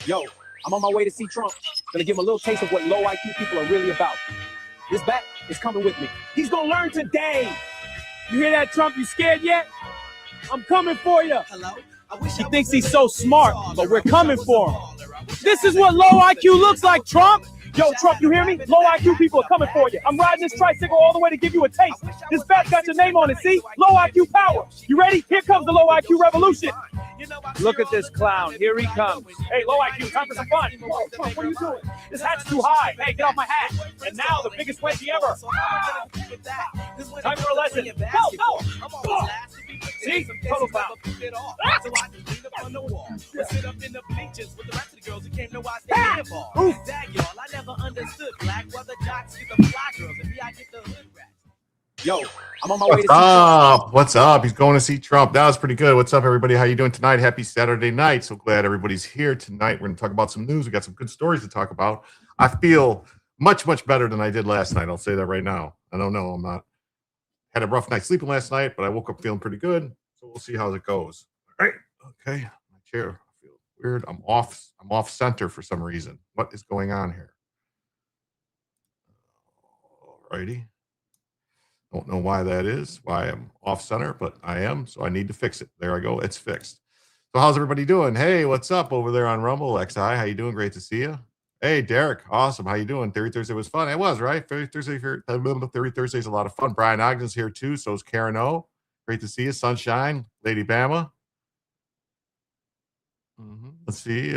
Yo, I'm on my way to see Trump. Gonna give him a little taste of what low IQ people are really about. This bat is coming with me. He's gonna learn today. You hear that, Trump? You scared yet? I'm coming for you. He thinks he's so smart, but we're coming for him. This is what low IQ looks like, Trump. Yo, Trump, you hear me? Low IQ people are coming for you. I'm riding this tricycle all the way to give you a taste. This bat's got your name on it, see? Low IQ power. You ready? Here comes the low IQ revolution. Look at this clown. Here he comes. Hey, low IQ, time for some fun. Whoa, Trump, what are you doing? This hat's too high. Hey, get off my hat. And now the biggest wedgie ever. Time for a lesson. Go, go. See? Total foul. Yo, I'm on my way to see Trump. What's up? He's going to see Trump. That was pretty good. What's up, everybody? How you doing tonight? Happy Saturday night. So glad everybody's here tonight. We're going to talk about some news. We got some good stories to talk about. I feel much, much better than I did last night. I'll say that right now. I don't know. I'm not. Had a rough night sleeping last night, but I woke up feeling pretty good. So we'll see how it goes. All right. Okay. My chair. I feel weird. I'm off center for some reason. What is going on here? All righty. Don't know why that is, why I'm off center, but I am. So I need to fix it. There I go. It's fixed. So how's everybody doing? Hey, what's up over there on Rumble? XI, how you doing? Great to see you. Hey, Derek. Awesome. How you doing? Theory Thursday was fun. It was, right? Theory Thursday is a lot of fun. Brian Ogden's here too. So is Karen O. Great to see you. Sunshine. Lady Bama. Let's see. We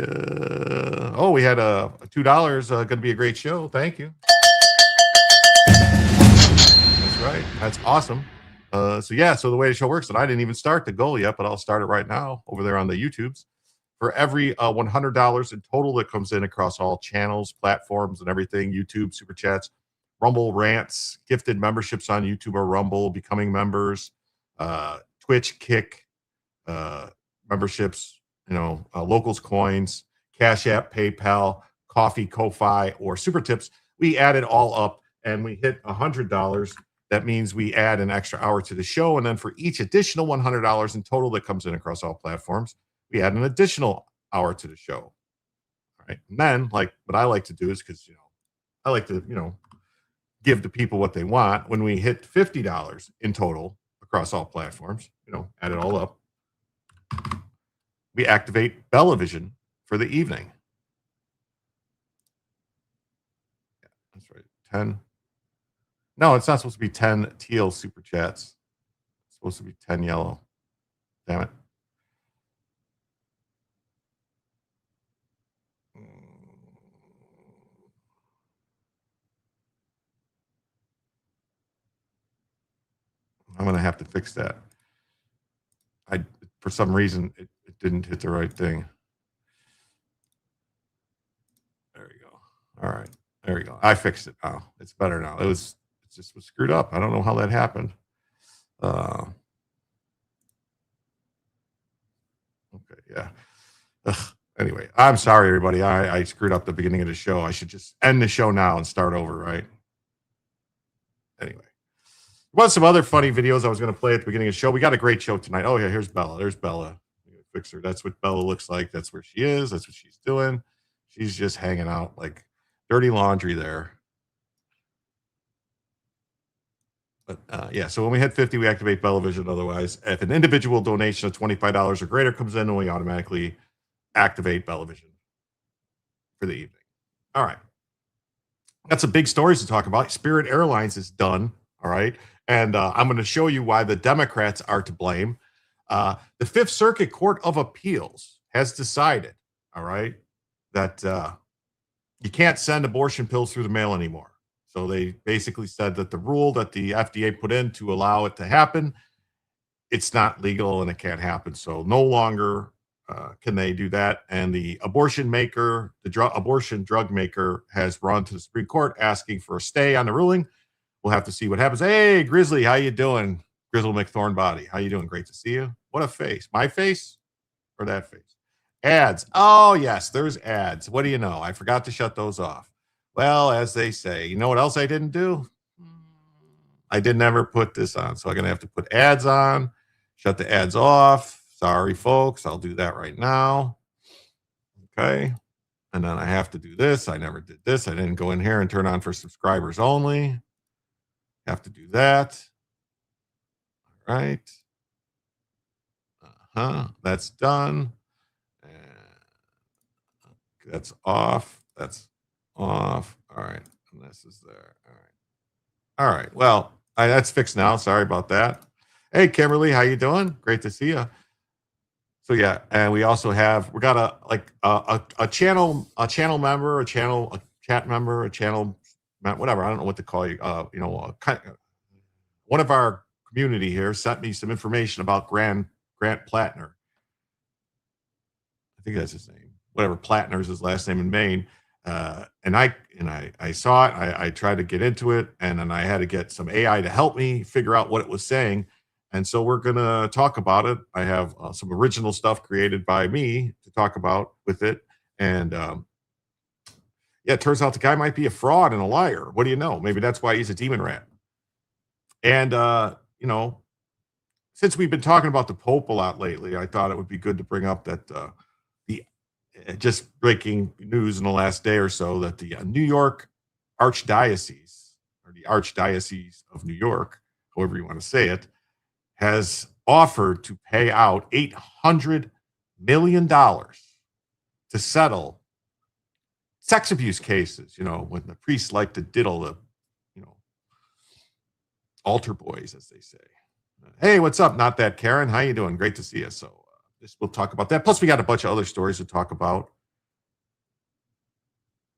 had a $2. Going to be a great show. Thank you. That's right. That's awesome. So the way the show works, and I didn't even start the goal yet, but I'll start it right now over there on the YouTubes. For every $100 in total that comes in across all channels, platforms, and everything, YouTube, Super Chats, Rumble rants, gifted memberships on YouTube or Rumble, becoming members, Twitch, Kick, memberships, Locals coins, Cash App, PayPal, Coffee, Ko-Fi, or Super Tips, we add it all up and we hit $100. That means we add an extra hour to the show. And then for each additional $100 in total that comes in across all platforms, we add an additional hour to the show. All right. And then, like, what I like to do is because, I like to, give the people what they want. When we hit $50 in total across all platforms, add it all up, we activate Bellavision for the evening. Yeah, that's right. 10. No, it's not supposed to be 10 teal super chats. It's supposed to be 10 yellow. Damn it. I'm going to have to fix that. For some reason, it didn't hit the right thing. There we go. All right. There we go. I fixed it now. It's better now. It just was screwed up. I don't know how that happened. Okay. Yeah. Ugh. Anyway, I'm sorry, everybody. I screwed up the beginning of the show. I should just end the show now and start over, right? Anyway. Well, some other funny videos I was going to play at the beginning of the show. We got a great show tonight. Oh, yeah, here's Bella. There's Bella. Fix her. That's what Bella looks like. That's where she is. That's what she's doing. She's just hanging out like dirty laundry there. But yeah, so when we hit 50, we activate Bella Vision. Otherwise, if an individual donation of $25 or greater comes in, then we automatically activate Bella Vision for the evening. All right. Got some big stories to talk about. Spirit Airlines is done. All right. And I'm going to show you why the Democrats are to blame. The Fifth Circuit Court of Appeals has decided, all right, that you can't send abortion pills through the mail anymore. So they basically said that the rule that the FDA put in to allow it to happen, it's not legal and it can't happen. So no longer can they do that. And the abortion maker, abortion drug maker, has run to the Supreme Court asking for a stay on the ruling. We'll have to see what happens. Hey, Grizzly, how you doing? Grizzle McThornbody, how you doing? Great to see you. What a face. My face or that face? Ads. Oh, yes, there's ads. What do you know? I forgot to shut those off. Well, as they say, you know what else I didn't do? I didn't ever put this on. So I'm going to have to put ads on, shut the ads off. Sorry, folks. I'll do that right now. Okay. And then I have to do this. I never did this. I didn't go in here and turn on for subscribers only. Have to do that. All right. That's done. That's off. That's off. All right. And this is there. All right. All right. Well, that's fixed now. Sorry about that. Hey, Kimberly, how you doing? Great to see you. So yeah, and we also have a channel member, a chat member, a channel whatever. I don't know what to call you. One of our community here sent me some information about Grant Platner. I think that's his name. Whatever, Platner is his last name in Maine. And I saw it. I tried to get into it, and then I had to get some AI to help me figure out what it was saying. And so we're going to talk about it. I have some original stuff created by me to talk about with it. And yeah, it turns out the guy might be a fraud and a liar. What do you know? Maybe that's why he's a demon rat. And, since we've been talking about the Pope a lot lately, I thought it would be good to bring up that just breaking news in the last day or so that the New York Archdiocese, or the Archdiocese of New York, however you want to say it, has offered to pay out $800 million to settle sex abuse cases, when the priests like to diddle the, altar boys, as they say. Hey, what's up? Not that Karen. How you doing? Great to see you. So we'll talk about that. Plus, we got a bunch of other stories to talk about.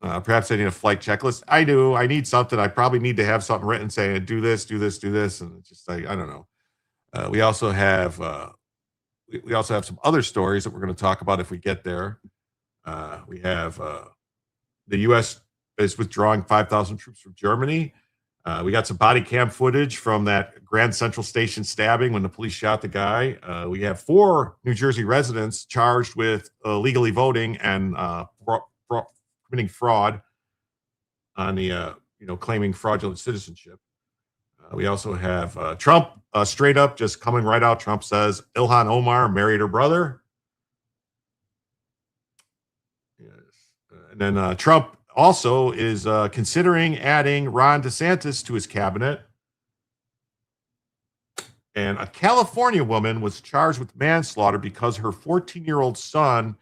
Perhaps I need a flight checklist. I do. I need something. I probably need to have something written saying, do this, do this, do this. And it's just like, I don't know. We also have some other stories that we're going to talk about if we get there. We have the U.S. is withdrawing 5,000 troops from Germany. We got some body cam footage from that Grand Central Station stabbing when the police shot the guy. We have 4 New Jersey residents charged with illegally voting and committing fraud on the, claiming fraudulent citizenship. We also have Trump straight up just coming right out. Trump says Ilhan Omar married her brother. Yes. And then Trump also is considering adding Ron DeSantis to his cabinet. And a California woman was charged with manslaughter because her 14-year-old son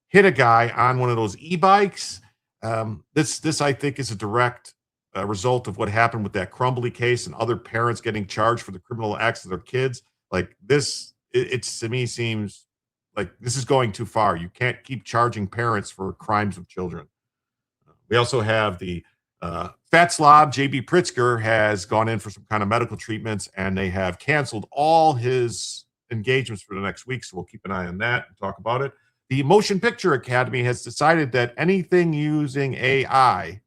hit a guy on one of those e-bikes. This I think is a direct result of what happened with that Crumbly case and other parents getting charged for the criminal acts of their kids. Like this, it to me seems like this is going too far. You can't keep charging parents for crimes of children. We also have the Fat slob JB Pritzker has gone in for some kind of medical treatments, and they have canceled all his engagements for the next week. So we'll keep an eye on that and talk about it. The Motion Picture Academy has decided that anything using AI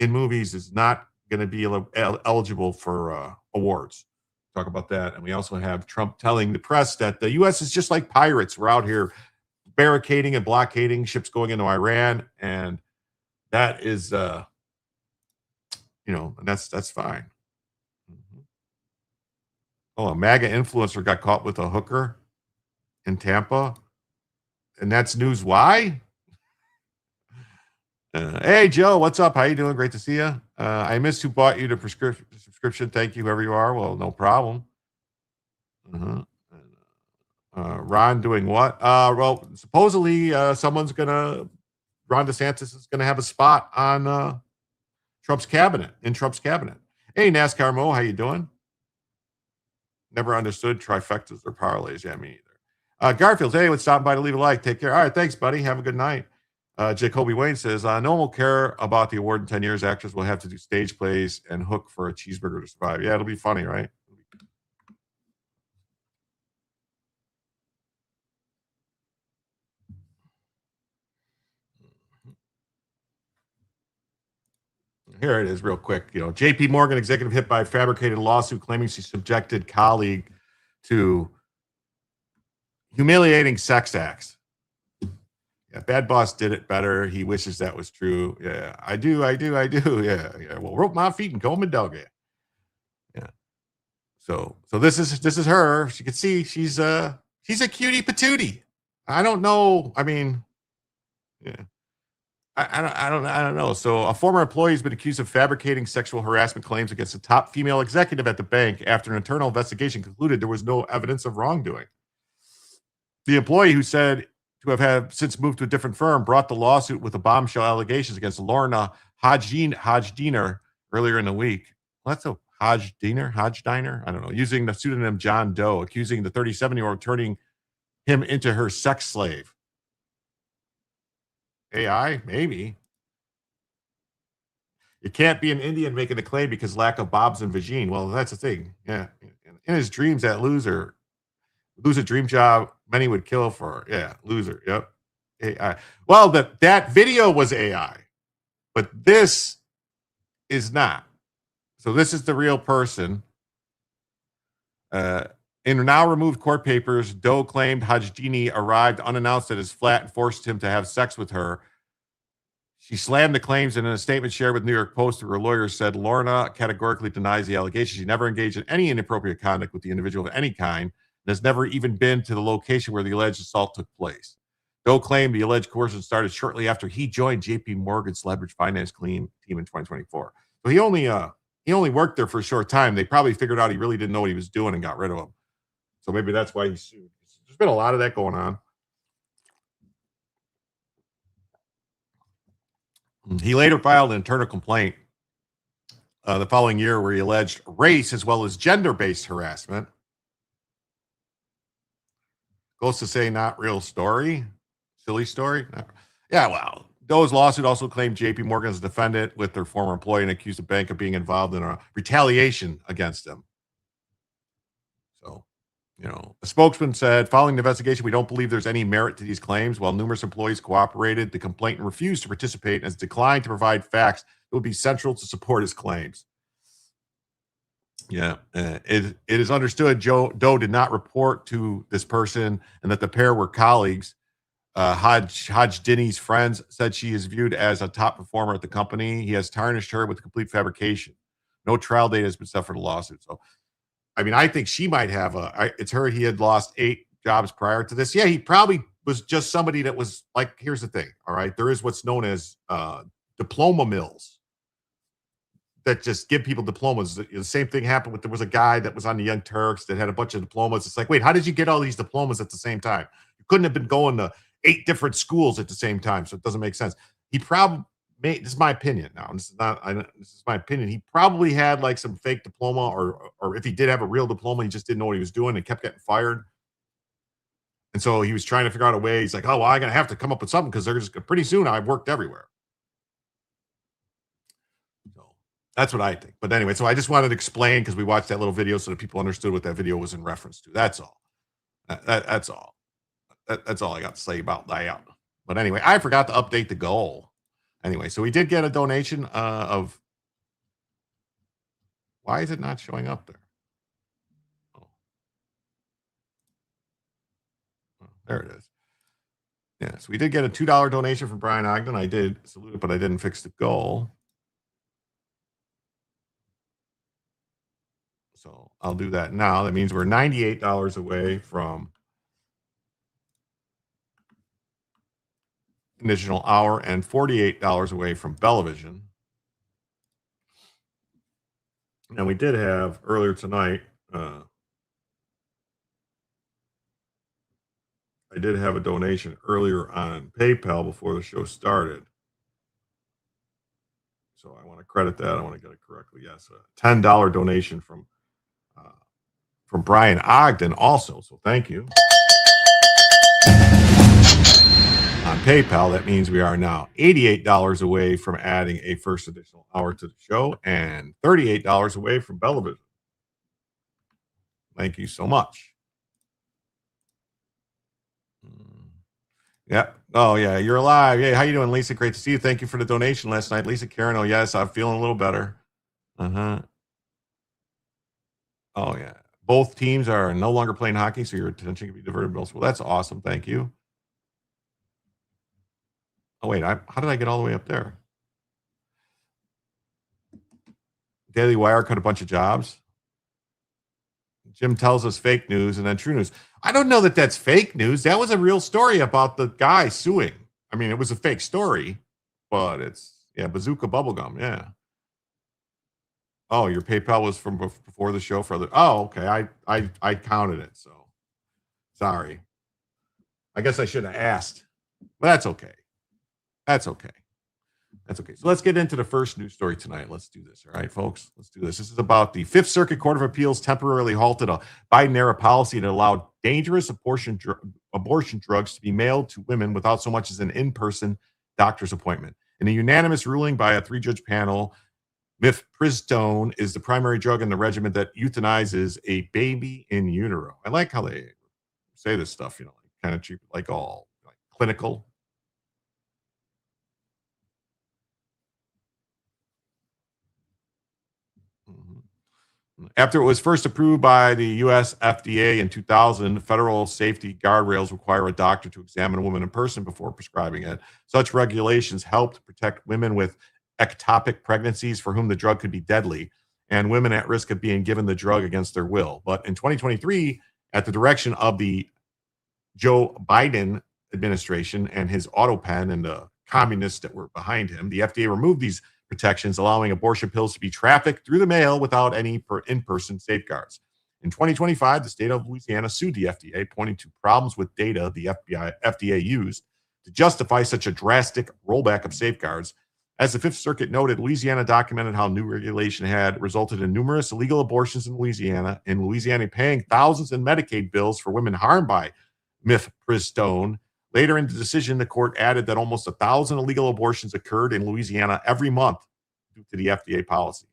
in movies is not going to be eligible for awards. Talk about that. And we also have Trump telling the press that the U.S. is just like pirates. We're out here barricading and blockading ships going into Iran. And that is, and that's fine. Mm-hmm. Oh, a MAGA influencer got caught with a hooker in Tampa. And that's news. Why? Hey, Joe, what's up? How you doing? Great to see you. I missed who bought you the subscription. Thank you, whoever you are. Well, no problem. Ron doing what? Well, supposedly Ron DeSantis is going to have a spot on Trump's cabinet. Hey, NASCAR Mo, how you doing? Never understood trifectas or parlays. Yeah, me either. Garfield, hey, what's stopping by to leave a like? Take care. All right, thanks, buddy. Have a good night. Jacoby Wayne says, no one will care about the award in 10 years. Actors will have to do stage plays and hook for a cheeseburger to survive. Yeah, it'll be funny, right? Here it is real quick. JPMorgan executive hit by a fabricated lawsuit claiming she subjected colleague to humiliating sex acts. Yeah, Bad Boss did it better. He wishes that was true. Yeah, I do. Yeah. Well, rope my feet and comb and dog it. Yeah. So this is her. You can see she's a cutie patootie. I don't know. I mean, yeah. I don't know. So a former employee has been accused of fabricating sexual harassment claims against a top female executive at the bank after an internal investigation concluded there was no evidence of wrongdoing. The employee, who said to have since moved to a different firm, brought the lawsuit with the bombshell allegations against Lorna Hodgdiner earlier in the week. Well, that's a Hodgdiner? I don't know. Using the pseudonym John Doe, accusing the 37-year-old turning him into her sex slave. AI, maybe. You can't be an Indian making a claim because lack of bobs and vagine. Well, that's the thing. Yeah. In his dreams, that loser lose a dream job many would kill for. Yeah, loser. Yep. AI. Well, that video was AI, but this is not. So this is the real person. In now removed court papers, Doe claimed Hajdini arrived unannounced at his flat and forced him to have sex with her. She slammed the claims, and in a statement shared with New York Post, her lawyer said Lorna categorically denies the allegations. She never engaged in any inappropriate conduct with the individual of any kind and has never even been to the location where the alleged assault took place. Doe claimed the alleged coercion started shortly after he joined JPMorgan's leveraged finance team in 2024. So he only worked there for a short time. They probably figured out he really didn't know what he was doing and got rid of him. So maybe that's why he sued. There's been a lot of that going on. He later filed an internal complaint the following year where he alleged race as well as gender-based harassment. Goes to say not real story. Silly story. Yeah, well, Doe's lawsuit also claimed JPMorgan as a defendant with their former employee and accused the bank of being involved in a retaliation against them. So, a spokesman said, following the investigation, we don't believe there's any merit to these claims. While numerous employees cooperated, the complainant refused to participate and has declined to provide facts that would be central to support his claims. Yeah, it is understood Doe did not report to this person and that the pair were colleagues. Hodgdini's friends said she is viewed as a top performer at the company. He has tarnished her with complete fabrication. No trial date has been set for the lawsuit. So, I mean, I think she might have it's heard he had lost 8 jobs prior to this. Yeah, he probably was just somebody that was like, here's the thing. All right. There is what's known as diploma mills that just give people diplomas. The same thing happened there was a guy that was on the Young Turks that had a bunch of diplomas. It's like, wait, how did you get all these diplomas at the same time? You couldn't have been going to 8 different schools at the same time. So it doesn't make sense. He probably this is my opinion now. This is my opinion. He probably had like some fake diploma or if he did have a real diploma, he just didn't know what he was doing and kept getting fired. And so he was trying to figure out a way. He's like, oh, well, I'm going to have to come up with something because they're just pretty soon I've worked everywhere. That's what I think. But anyway, so I just wanted to explain because we watched that little video so that people understood what that video was in reference to. That's all. That's all. That's all I got to say about that. But anyway, I forgot to update the goal. Anyway, so we did get a donation of. Why is it not showing up there? Oh, there it is. Yeah, so we did get a $2 donation from Brian Ogden. I did salute it, but I didn't fix the goal. So I'll do that now. That means we're $98 away from additional hour and $48 away from Bellavision. And we did have earlier tonight, I did have a donation earlier on PayPal before the show started. So I want to credit that. I want to get it correctly. Yes, a $10 donation from Brian Ogden also. So thank you. On PayPal, that means we are now $88 away from adding a first additional hour to the show and $38 away from Bellavision. Thank you so much. Yeah. Oh, yeah. You're alive. Yeah. How you doing, Lisa? Great to see you. Thank you for the donation last night. Lisa Karen. Oh, yes. I'm feeling a little better. Uh-huh. Oh, yeah. Both teams are no longer playing hockey, so your attention can be diverted. Well, that's awesome. Thank you. Oh, wait. How did I get all the way up there? Daily Wire cut a bunch of jobs. Jim tells us fake news and then true news. I don't know that that's fake news. That was a real story about the guy suing. I mean, it was a fake story, but it's, Bazooka Bubblegum. Yeah. Oh, your PayPal was from before the show for other. Oh, okay. I counted it. So sorry. I guess I should have asked, but that's okay. That's okay. That's okay. So let's get into the first news story tonight. Let's do this. All right, folks, let's do this. This is about the Fifth Circuit Court of Appeals temporarily halted a Biden-era policy that allowed dangerous abortion drugs to be mailed to women without so much as an in-person doctor's appointment. In a unanimous ruling by a 3-judge panel, mifepristone is the primary drug in the regimen that euthanizes a baby in utero. I like how they say this stuff, kind of cheap, like all like clinical. After it was first approved by the U.S. FDA in 2000, federal safety guardrails require a doctor to examine a woman in person before prescribing it. Such regulations helped protect women with ectopic pregnancies for whom the drug could be deadly and women at risk of being given the drug against their will. But in 2023, at the direction of the Joe Biden administration and his AutoPen and the communists that were behind him, the FDA removed these protections, allowing abortion pills to be trafficked through the mail without any in-person safeguards. In 2025, the state of Louisiana sued the FDA, pointing to problems with data the FDA used to justify such a drastic rollback of safeguards. As the Fifth Circuit noted, Louisiana documented how new regulation had resulted in numerous illegal abortions in Louisiana, and Louisiana paying thousands in Medicaid bills for women harmed by mifepristone. Later in the decision, the court added that almost 1,000 illegal abortions occurred in Louisiana every month due to the FDA policy.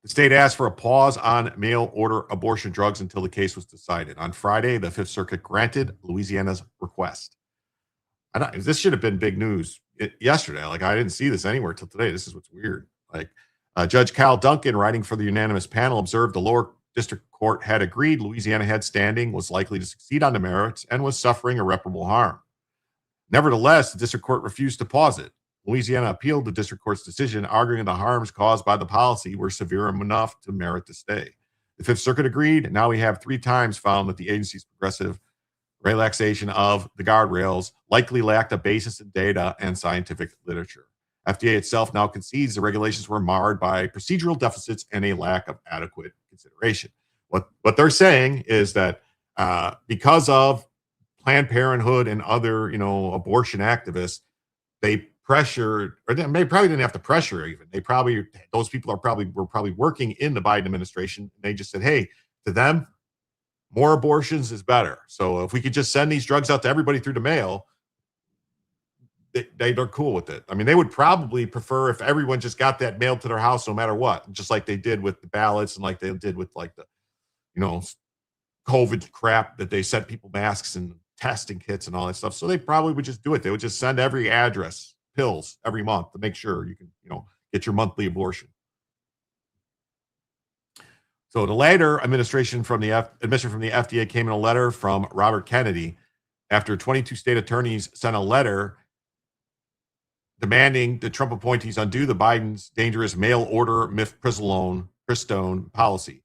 The state asked for a pause on mail-order abortion drugs until the case was decided. On Friday, the Fifth Circuit granted Louisiana's request. This should have been big news yesterday. Like, I didn't see this anywhere till today. This is what's weird. Like, Judge Cal Duncan, writing for the unanimous panel, observed the lower district court had agreed Louisiana had standing, was likely to succeed on the merits, and was suffering irreparable harm. Nevertheless, the district court refused to pause it. Louisiana appealed the district court's decision, arguing the harms caused by the policy were severe enough to merit the stay. The Fifth Circuit agreed. Now we have 3 times found that the agency's progressive relaxation of the guardrails likely lacked a basis in data and scientific literature. FDA itself now concedes the regulations were marred by procedural deficits and a lack of adequate consideration. What they're saying is that because of Planned Parenthood and other, abortion activists, they pressured, or they probably didn't have to pressure even. Those people were probably working in the Biden administration. And they just said, hey, to them, more abortions is better. So if we could just send these drugs out to everybody through the mail, they're cool with it. I mean, they would probably prefer if everyone just got that mailed to their house no matter what, just like they did with the ballots and like they did with like the, you know, COVID crap that they sent people masks and testing kits and all that stuff. So they probably would just do it. They would just send every address pills every month to make sure you can, you know, get your monthly abortion. So the later administration from the FDA came in a letter from Robert Kennedy after 22 state attorneys sent a letter demanding the Trump appointees undo the Biden's dangerous mail order mifepristone policy.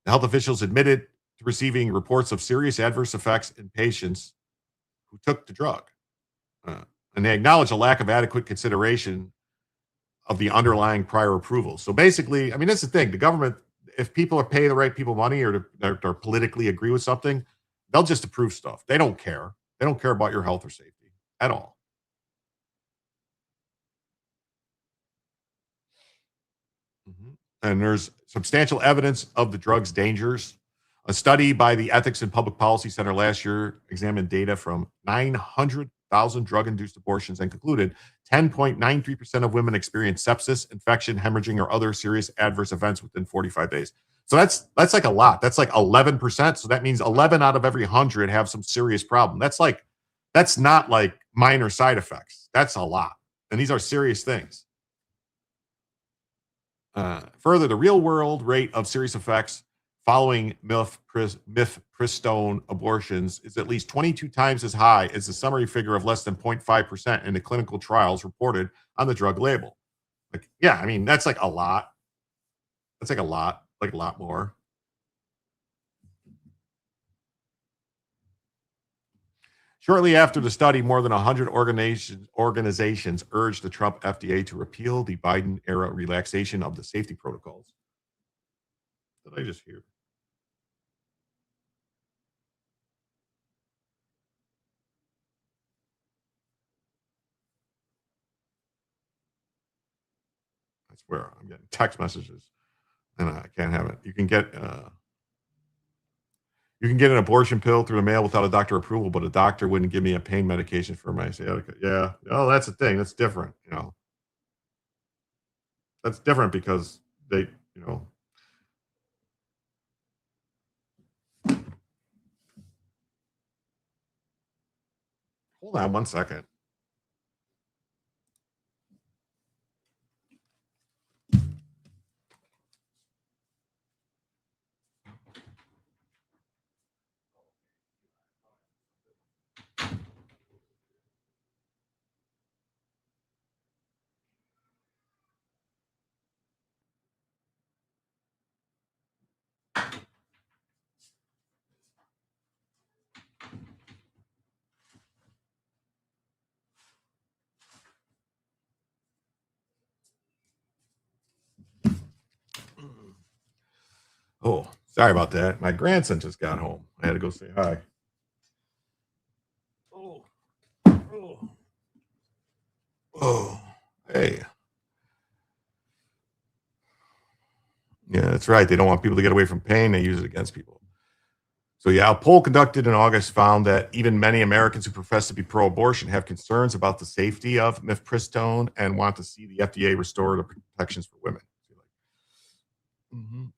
The health officials admitted to receiving reports of serious adverse effects in patients who took the drug. And they acknowledge a lack of adequate consideration of the underlying prior approval. So basically, I mean, that's the thing. The government, if people are paying the right people money or politically agree with something, they'll just approve stuff. They don't care. They don't care about your health or safety at all. And there's substantial evidence of the drug's dangers. A study by the Ethics and Public Policy Center last year examined data from 900,000 drug-induced abortions and concluded 10.93% of women experienced sepsis, infection, hemorrhaging, or other serious adverse events within 45 days. So that's like a lot. That's like 11%. So that means 11 out of every 100 have some serious problem. That's not like minor side effects. That's a lot. And these are serious things. Further, the real-world rate of serious effects following mifepristone abortions is at least 22 times as high as the summary figure of less than 0.5% in the clinical trials reported on the drug label. Like, yeah, I mean, that's like a lot. That's like a lot more. Shortly after the study, more than 100 organizations urged the Trump FDA to repeal the Biden-era relaxation of the safety protocols. What did I just hear? I swear, I'm getting text messages, and I can't have it. You can get an abortion pill through the mail without a doctor approval, but a doctor wouldn't give me a pain medication for my sciatica. Yeah. Oh, that's the thing. That's different. You know, that's different because they, you know. Hold on one second. Oh, sorry about that. My grandson just got home. I had to go say hi. Oh, hey. Yeah, that's right. They don't want people to get away from pain. They use it against people. So, yeah, a poll conducted in August found that even many Americans who profess to be pro-abortion have concerns about the safety of mifepristone and want to see the FDA restore the protections for women.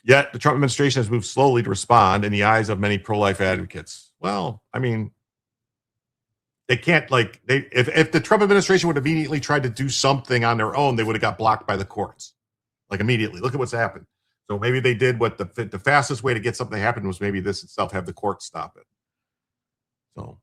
Yet the Trump administration has moved slowly to respond in the eyes of many pro-life advocates. Well, I mean, they can't if the Trump administration would have immediately tried to do something on their own, they would have got blocked by the courts, like immediately. Look at what's happened. So maybe they did what the fastest way to get something to happen was maybe this itself, have the court stop it. So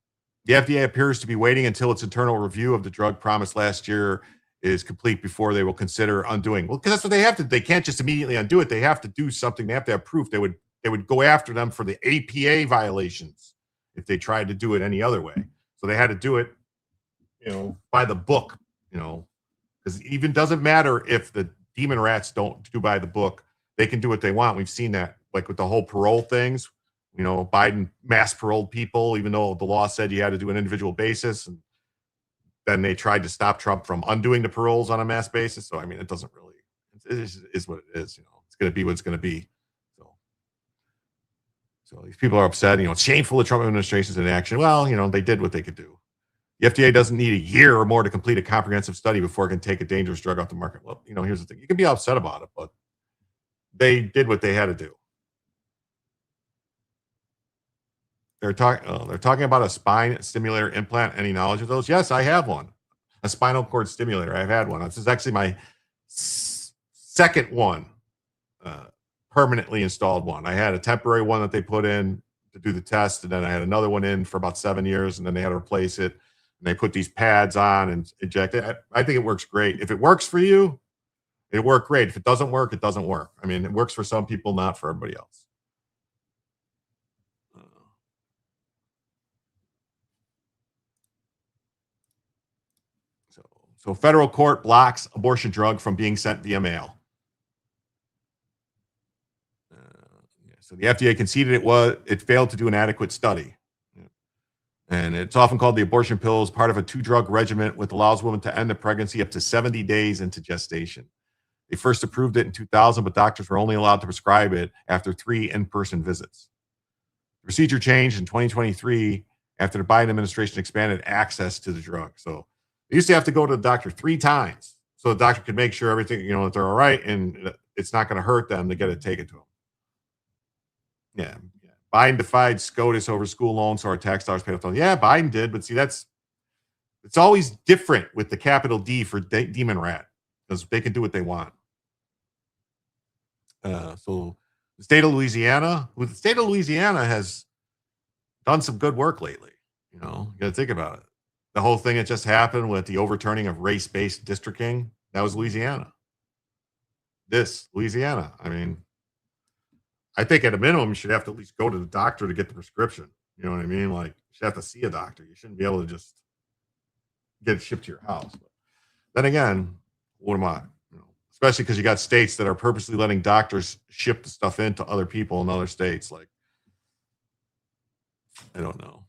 the FDA appears to be waiting until its internal review of the drug promised last year is complete before they will consider undoing. Well, because that's what they have to. They can't just immediately undo it. They have to do something. They have to have proof. They would go after them for the APA violations if they tried to do it any other way. So they had to do it, you know, by the book, you know, because it even doesn't matter if the demon rats don't do by the book. They can do what they want. We've seen that, like with the whole parole things. You know, Biden mass paroled people, even though the law said you had to do an individual basis. And then they tried to stop Trump from undoing the paroles on a mass basis. So, I mean, it doesn't really, it is what it is. You know, it's going to be what it's going to be. So these people are upset. You know, it's shameful the Trump administration's in action. Well, you know, they did what they could do. The FDA doesn't need a year or more to complete a comprehensive study before it can take a dangerous drug off the market. Well, here's the thing. You can be upset about it, but they did what they had to do. They're talking about a spine stimulator implant. Any knowledge of those? Yes, I have one. A spinal cord stimulator. I've had one. This is actually my second one, permanently installed one. I had a temporary one that they put in to do the test, and then I had another one in for about 7 years, and then they had to replace it. And they put these pads on and inject it. I think it works great. If it works for you, it worked great. If it doesn't work, it doesn't work. I mean, it works for some people, not for everybody else. So federal court blocks abortion drug from being sent via mail. So the FDA conceded it failed to do an adequate study. And it's often called the abortion pill as part of a 2-drug regimen which allows women to end a pregnancy up to 70 days into gestation. They first approved it in 2000, but doctors were only allowed to prescribe it after 3 in-person visits. The procedure changed in 2023 after the Biden administration expanded access to the drug. So they used to have to go to the doctor 3 times so the doctor could make sure everything, that they're all right and it's not going to hurt them to get it taken to them. Yeah. Biden defied SCOTUS over school loans, so our tax dollars paid off loans. Yeah, Biden did, but see, it's always different with the capital D for Demon Rat because they can do what they want. So the state of Louisiana has done some good work lately. You got to think about it. The whole thing that just happened with the overturning of race-based districting, that was Louisiana. Louisiana. I mean, I think at a minimum, you should have to at least go to the doctor to get the prescription. You know what I mean? Like, you should have to see a doctor. You shouldn't be able to just get it shipped to your house. But then again, what am I? Especially because you got states that are purposely letting doctors ship the stuff into other people in other states. Like, I don't know.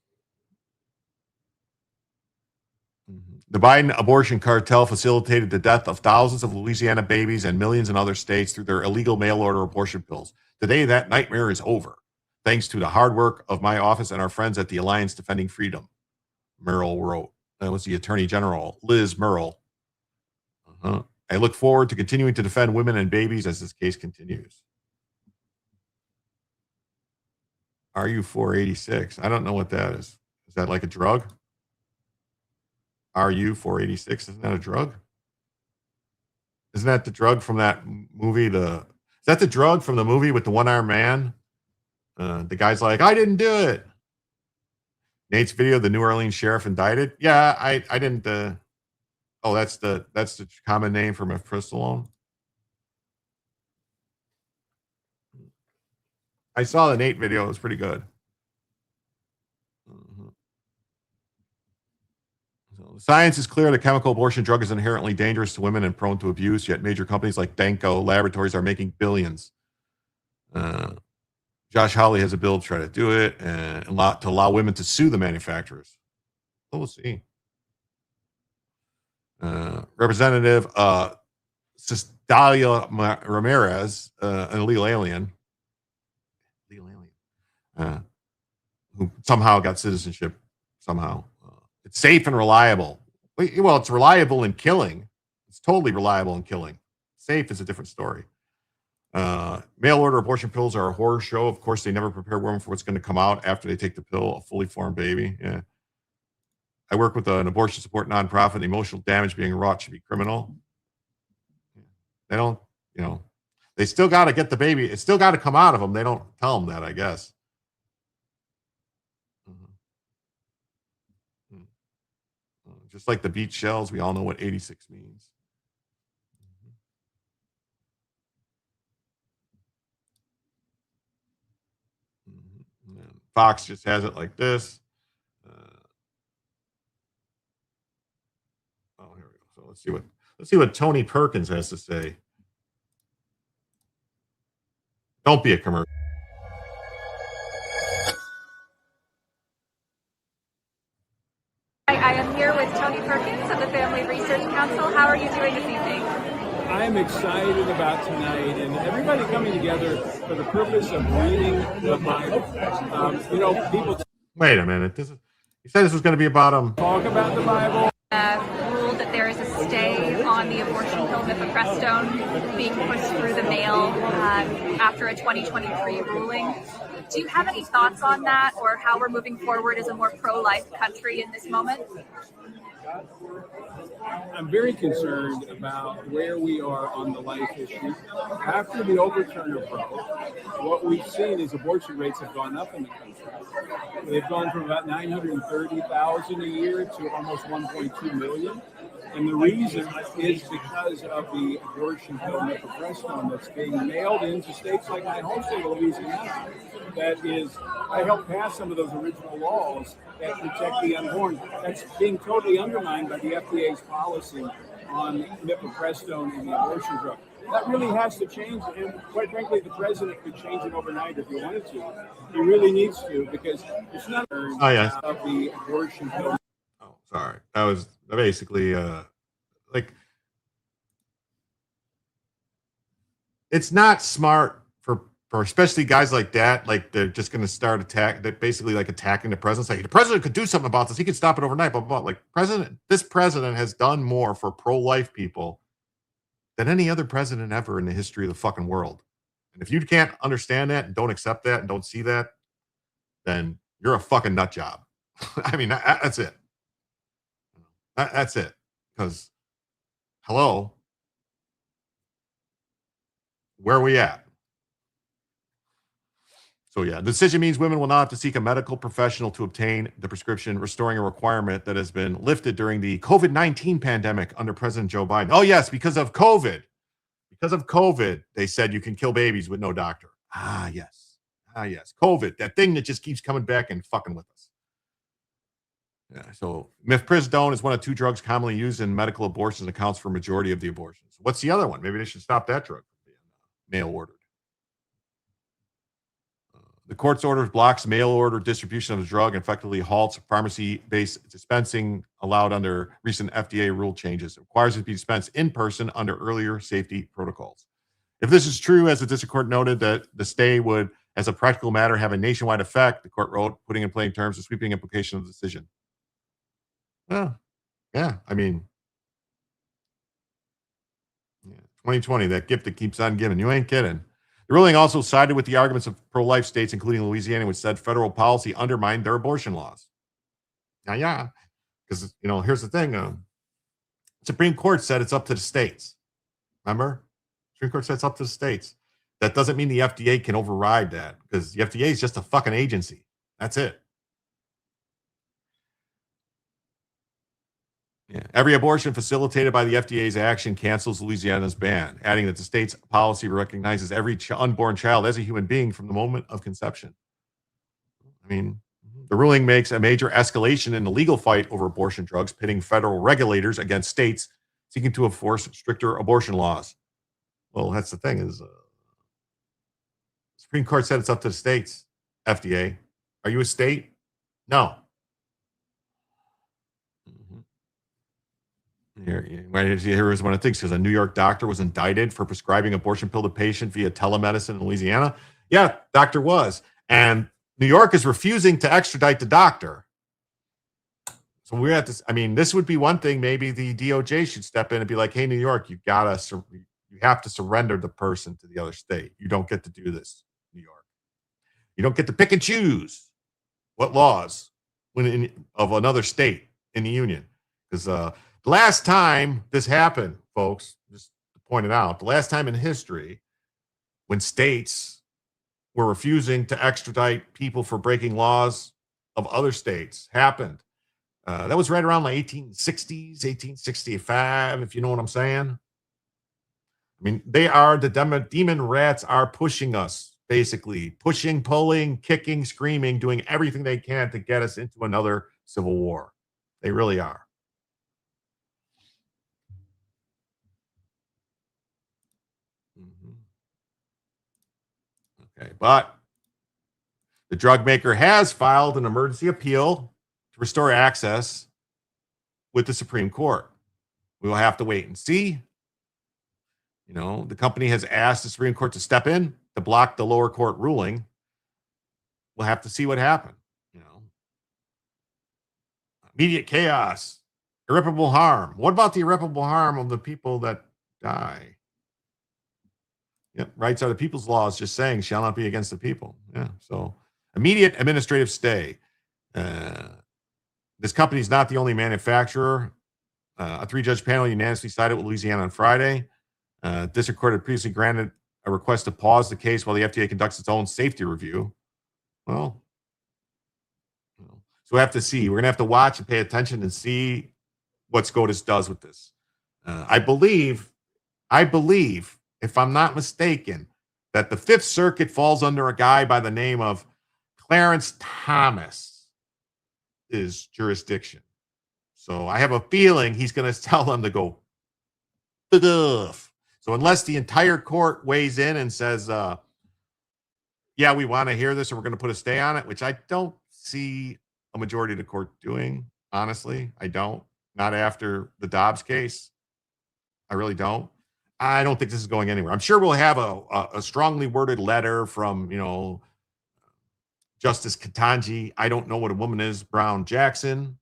The Biden abortion cartel facilitated the death of thousands of Louisiana babies and millions in other states through their illegal mail-order abortion pills. Today, that nightmare is over, thanks to the hard work of my office and our friends at the Alliance Defending Freedom, Merle wrote. That was the Attorney General, Liz Merle. I look forward to continuing to defend women and babies as this case continues. RU-486. I don't know what that is. Is that like a drug? RU-486. Isn't that a drug? Isn't that the drug from that movie? Is that the drug from the movie with the one-armed man? The guy's like, I didn't do it. Nate's video, the New Orleans sheriff indicted. Yeah, I didn't. That's the common name for mifepristone. I saw the Nate video. It was pretty good. So the science is clear. The chemical abortion drug is inherently dangerous to women and prone to abuse, yet major companies like Danco Laboratories are making billions. Josh Hawley has a bill to try to do it and to allow women to sue the manufacturers. So we'll see. Representative Cistalia Ramirez, an illegal alien, who somehow got citizenship somehow. It's safe and reliable. Well, it's reliable in killing. It's totally reliable in killing. Safe is a different story. Mail order abortion pills are a horror show. Of course, they never prepare women for what's going to come out after they take the pill, a fully formed baby. Yeah. I work with an abortion support nonprofit. The emotional damage being wrought should be criminal. They don't, they still got to get the baby. It's still got to come out of them. They don't tell them that, I guess. Just like the beach shells, we all know what 86 means. Fox just has it like this. Here we go. So let's see what Tony Perkins has to say. Don't be a commercial. I am here with Tony Perkins of the Family Research Council. How are you doing this evening? I'm excited about tonight and everybody coming together for the purpose of reading the Bible. People. Wait a minute. He said this was going to be about Talk about the Bible. Ruled that there is a stay on the abortion pill mifepristone being pushed through the mail after a 2023 ruling. Do you have any thoughts on that, or how we're moving forward as a more pro-life country in this moment? I'm very concerned about where we are on the life issue. After the overturn of Roe, what we've seen is abortion rates have gone up in the country. They've gone from about 930,000 a year to almost 1.2 million. And the reason is because of the abortion pill mifepristone that's being mailed into states like my home state of Louisiana. That is, I helped pass some of those original laws that protect the unborn. That's being totally undermined by the FDA's policy on mifepristone and the abortion drug. That really has to change, and quite frankly, the president could change it overnight if he wanted to. He really needs to, because it's not of the abortion pill. Oh, sorry. That was basically like, it's not smart for especially guys like that. Like, they're just going to start attacking the president. Like, the president could do something about this. He could stop it overnight. Blah, blah, blah. Like, this president has done more for pro-life people than any other president ever in the history of the fucking world. And if you can't understand that and don't accept that and don't see that, then you're a fucking nut job. I mean, that's it. That's it. Because, hello, where are we at? So yeah, the decision means women will not have to seek a medical professional to obtain the prescription, restoring a requirement that has been lifted during the COVID-19 pandemic under President Joe Biden. Oh yes, because of COVID. Because of COVID, they said you can kill babies with no doctor. Ah yes. COVID, that thing that just keeps coming back and fucking with us. Yeah, so mifepristone is one of two drugs commonly used in medical abortions and accounts for a majority of the abortions. What's the other one? Maybe they should stop that drug from being mail ordered. The court's order blocks mail order distribution of the drug and effectively halts pharmacy-based dispensing allowed under recent FDA rule changes. It requires it to be dispensed in person under earlier safety protocols. If this is true, as the district court noted, that the stay would, as a practical matter, have a nationwide effect, the court wrote, putting in plain terms the sweeping implication of the decision. Well, yeah, I mean, 2020, that gift that keeps on giving. You ain't kidding. The ruling also sided with the arguments of pro-life states, including Louisiana, which said federal policy undermined their abortion laws. Now, yeah, because, here's the thing. Supreme Court said it's up to the states. Remember? Supreme Court said it's up to the states. That doesn't mean the FDA can override that, because the FDA is just a fucking agency. That's it. Yeah. Every abortion facilitated by the FDA's action cancels Louisiana's ban, adding that the state's policy recognizes every unborn child as a human being from the moment of conception. I mean, the ruling makes a major escalation in the legal fight over abortion drugs, pitting federal regulators against states seeking to enforce stricter abortion laws. Well, that's the thing is, Supreme Court said it's up to the states. FDA, are you a state? No. Here is one of the things, because a New York doctor was indicted for prescribing abortion pill to patient via telemedicine in Louisiana. Yeah, doctor was. And New York is refusing to extradite the doctor. So we're at this. I mean, this would be one thing. Maybe the DOJ should step in and be like, hey, New York, you have to surrender the person to the other state. You don't get to do this, New York. You don't get to pick and choose what laws of another state in the union. Because the last time this happened, folks, just to point it out, the last time in history when states were refusing to extradite people for breaking laws of other states happened. That was right around the 1860s, 1865, if you know what I'm saying. I mean, the demon rats are pushing us, basically. Pushing, pulling, kicking, screaming, doing everything they can to get us into another civil war. They really are. Okay, but the drug maker has filed an emergency appeal to restore access with the Supreme Court. We will have to wait and see. The company has asked the Supreme Court to step in to block the lower court ruling. We'll have to see what happens. Immediate chaos, irreparable harm. What about the irreparable harm of the people that die? Yep, rights are the people's laws, just saying, shall not be against the people. Yeah, so immediate administrative stay. This company is not the only manufacturer. A 3-judge panel unanimously sided with Louisiana on Friday. District Court had previously granted a request to pause the case while the FDA conducts its own safety review. Well, so we have to see. We're going to have to watch and pay attention and see what SCOTUS does with this. I believe, if I'm not mistaken, that the Fifth Circuit falls under a guy by the name of Clarence Thomas' jurisdiction. So I have a feeling he's going to tell them to go. So unless the entire court weighs in and says, yeah, we want to hear this, or we're going to put a stay on it, which I don't see a majority of the court doing, honestly. I don't. Not after the Dobbs case. I really don't. I don't think this is going anywhere. I'm sure we'll have a strongly worded letter from, Justice Ketanji. I don't know what a woman is, Brown Jackson,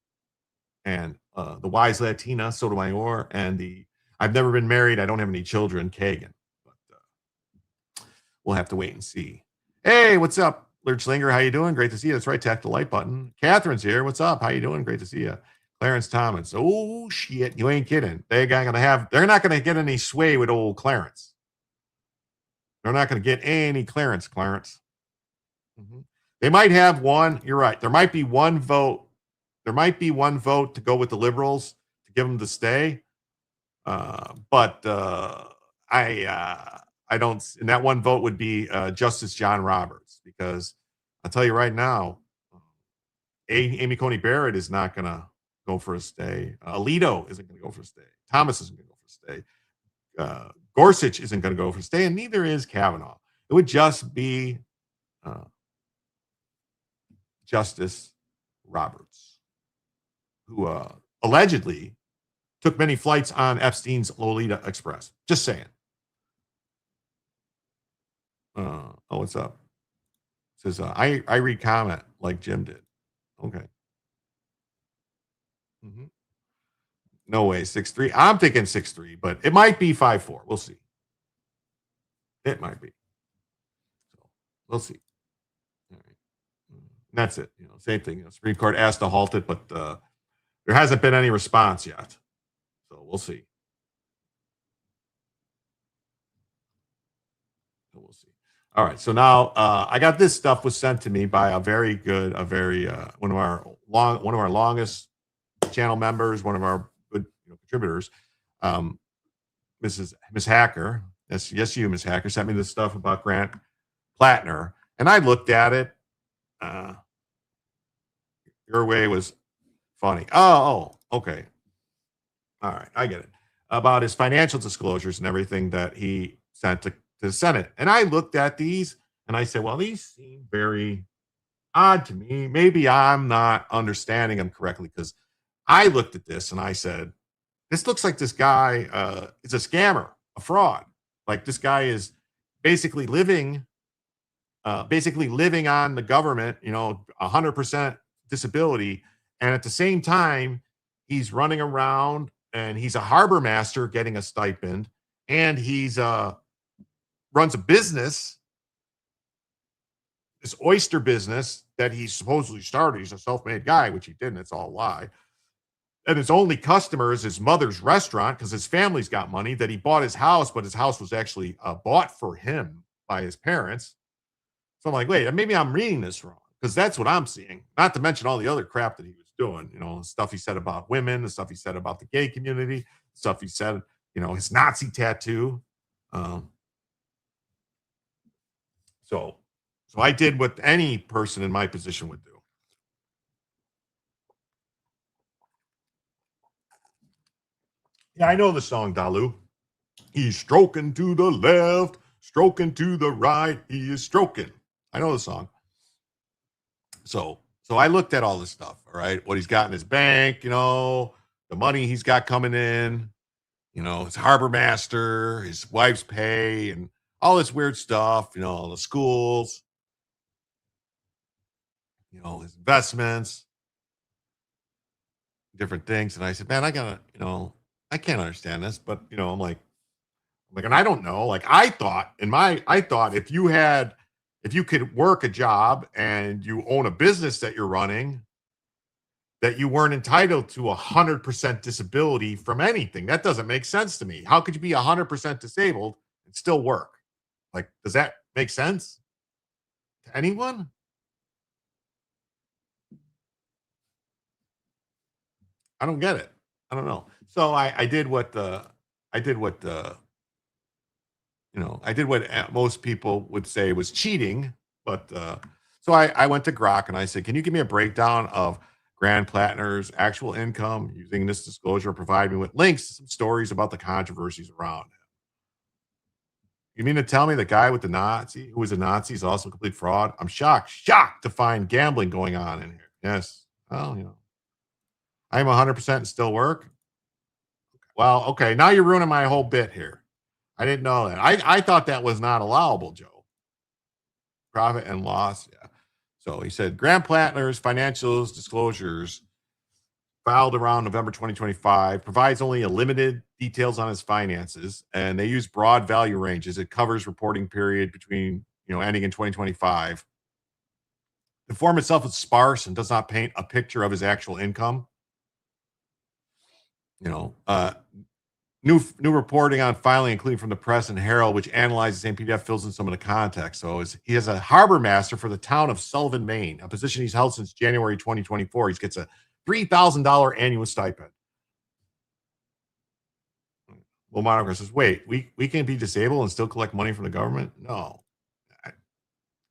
and the wise Latina, Sotomayor, and the I've never been married, I don't have any children, Kagan. But we'll have to wait and see. Hey, what's up, Lurchlinger? How you doing? Great to see you. That's right, tap the like button. Catherine's here. What's up? How you doing? Great to see you. Clarence Thomas. Oh shit, you ain't kidding. They're not gonna get any sway with old Clarence. They're not gonna get any Clarence. Mm-hmm. They might have one. You're right. There might be one vote. There might be one vote to go with the liberals to give them the stay. But I don't. And that one vote would be Justice John Roberts, because I'll tell you right now, Amy Coney Barrett is not gonna go for a stay. Alito isn't going to go for a stay. Thomas isn't going to go for a stay. Gorsuch isn't going to go for a stay, and neither is Kavanaugh. It would just be Justice Roberts, who allegedly took many flights on Epstein's Lolita Express. Just saying. What's up? It says, I read comment like Jim did. Okay. Mm-hmm. No way, 6'3". I'm thinking 6'3", but it might be 5'4". We'll see. It might be. So we'll see. All right. That's it. Same thing. Supreme Court asked to halt it, but there hasn't been any response yet. So we'll see. All right. So now I got this stuff was sent to me by one of our longest channel members, one of our good contributors, Miss Hacker. Yes, you, Miss Hacker, sent me this stuff about Grant Platner, and I looked at it. Your way was funny. Oh, okay. All right, I get it. About his financial disclosures and everything that he sent to the Senate. And I looked at these and I said, well, these seem very odd to me. Maybe I'm not understanding them correctly, because I looked at this and I said, this looks like this guy is a scammer, a fraud. Like this guy is basically living on the government, 100% disability. And at the same time, he's running around and he's a harbor master getting a stipend, and he's runs a business, this oyster business that he supposedly started. He's a self-made guy, which he didn't. It's all a lie. And his only customer is his mother's restaurant, because his family's got money, that he bought his house, but his house was actually bought for him by his parents. So I'm like, wait, maybe I'm reading this wrong, because that's what I'm seeing. Not to mention all the other crap that he was doing, the stuff he said about women, the stuff he said about the gay community, the stuff he said, his Nazi tattoo. So I did what any person in my position would do. Yeah, I know the song, Dalu. He's stroking to the left, stroking to the right. He is stroking. I know the song. So I looked at all this stuff, all right? What he's got in his bank, the money he's got coming in, his harbor master, his wife's pay, and all this weird stuff, the schools, his investments. different things. And I said, man, I gotta, I can't understand this, but I'm like, and I don't know. Like I thought if you could work a job and you own a business that you're running, that you weren't entitled to 100% disability from anything. That doesn't make sense to me. How could you be 100% disabled and still work? Like, does that make sense to anyone? I don't get it. I don't know. So I did what most people would say was cheating. But so I went to Grok and I said, can you give me a breakdown of Grand Platner's actual income using this disclosure? Provide me with links to some stories about the controversies around him. You mean to tell me the guy with the Nazi, who was a Nazi, is also a complete fraud? I'm shocked to find gambling going on in here. Yes. Well, I'm 100% and still work. Well, okay. Now you're ruining my whole bit here. I didn't know that. I thought that was not allowable, Joe. Profit and loss. Yeah. So he said, Grant Platner's financials disclosures filed around November 2025 provides only a limited details on his finances, and they use broad value ranges. It covers reporting period between, ending in 2025. The form itself is sparse and does not paint a picture of his actual income. New reporting on filing, including from the Press and Herald, which analyzes the same PDF, fills in some of the context. So he is a harbor master for the town of Sullivan, Maine, a position he's held since January 2024. He gets a $3,000 annual stipend. Well, Monica says, wait, we can be disabled and still collect money from the government? No.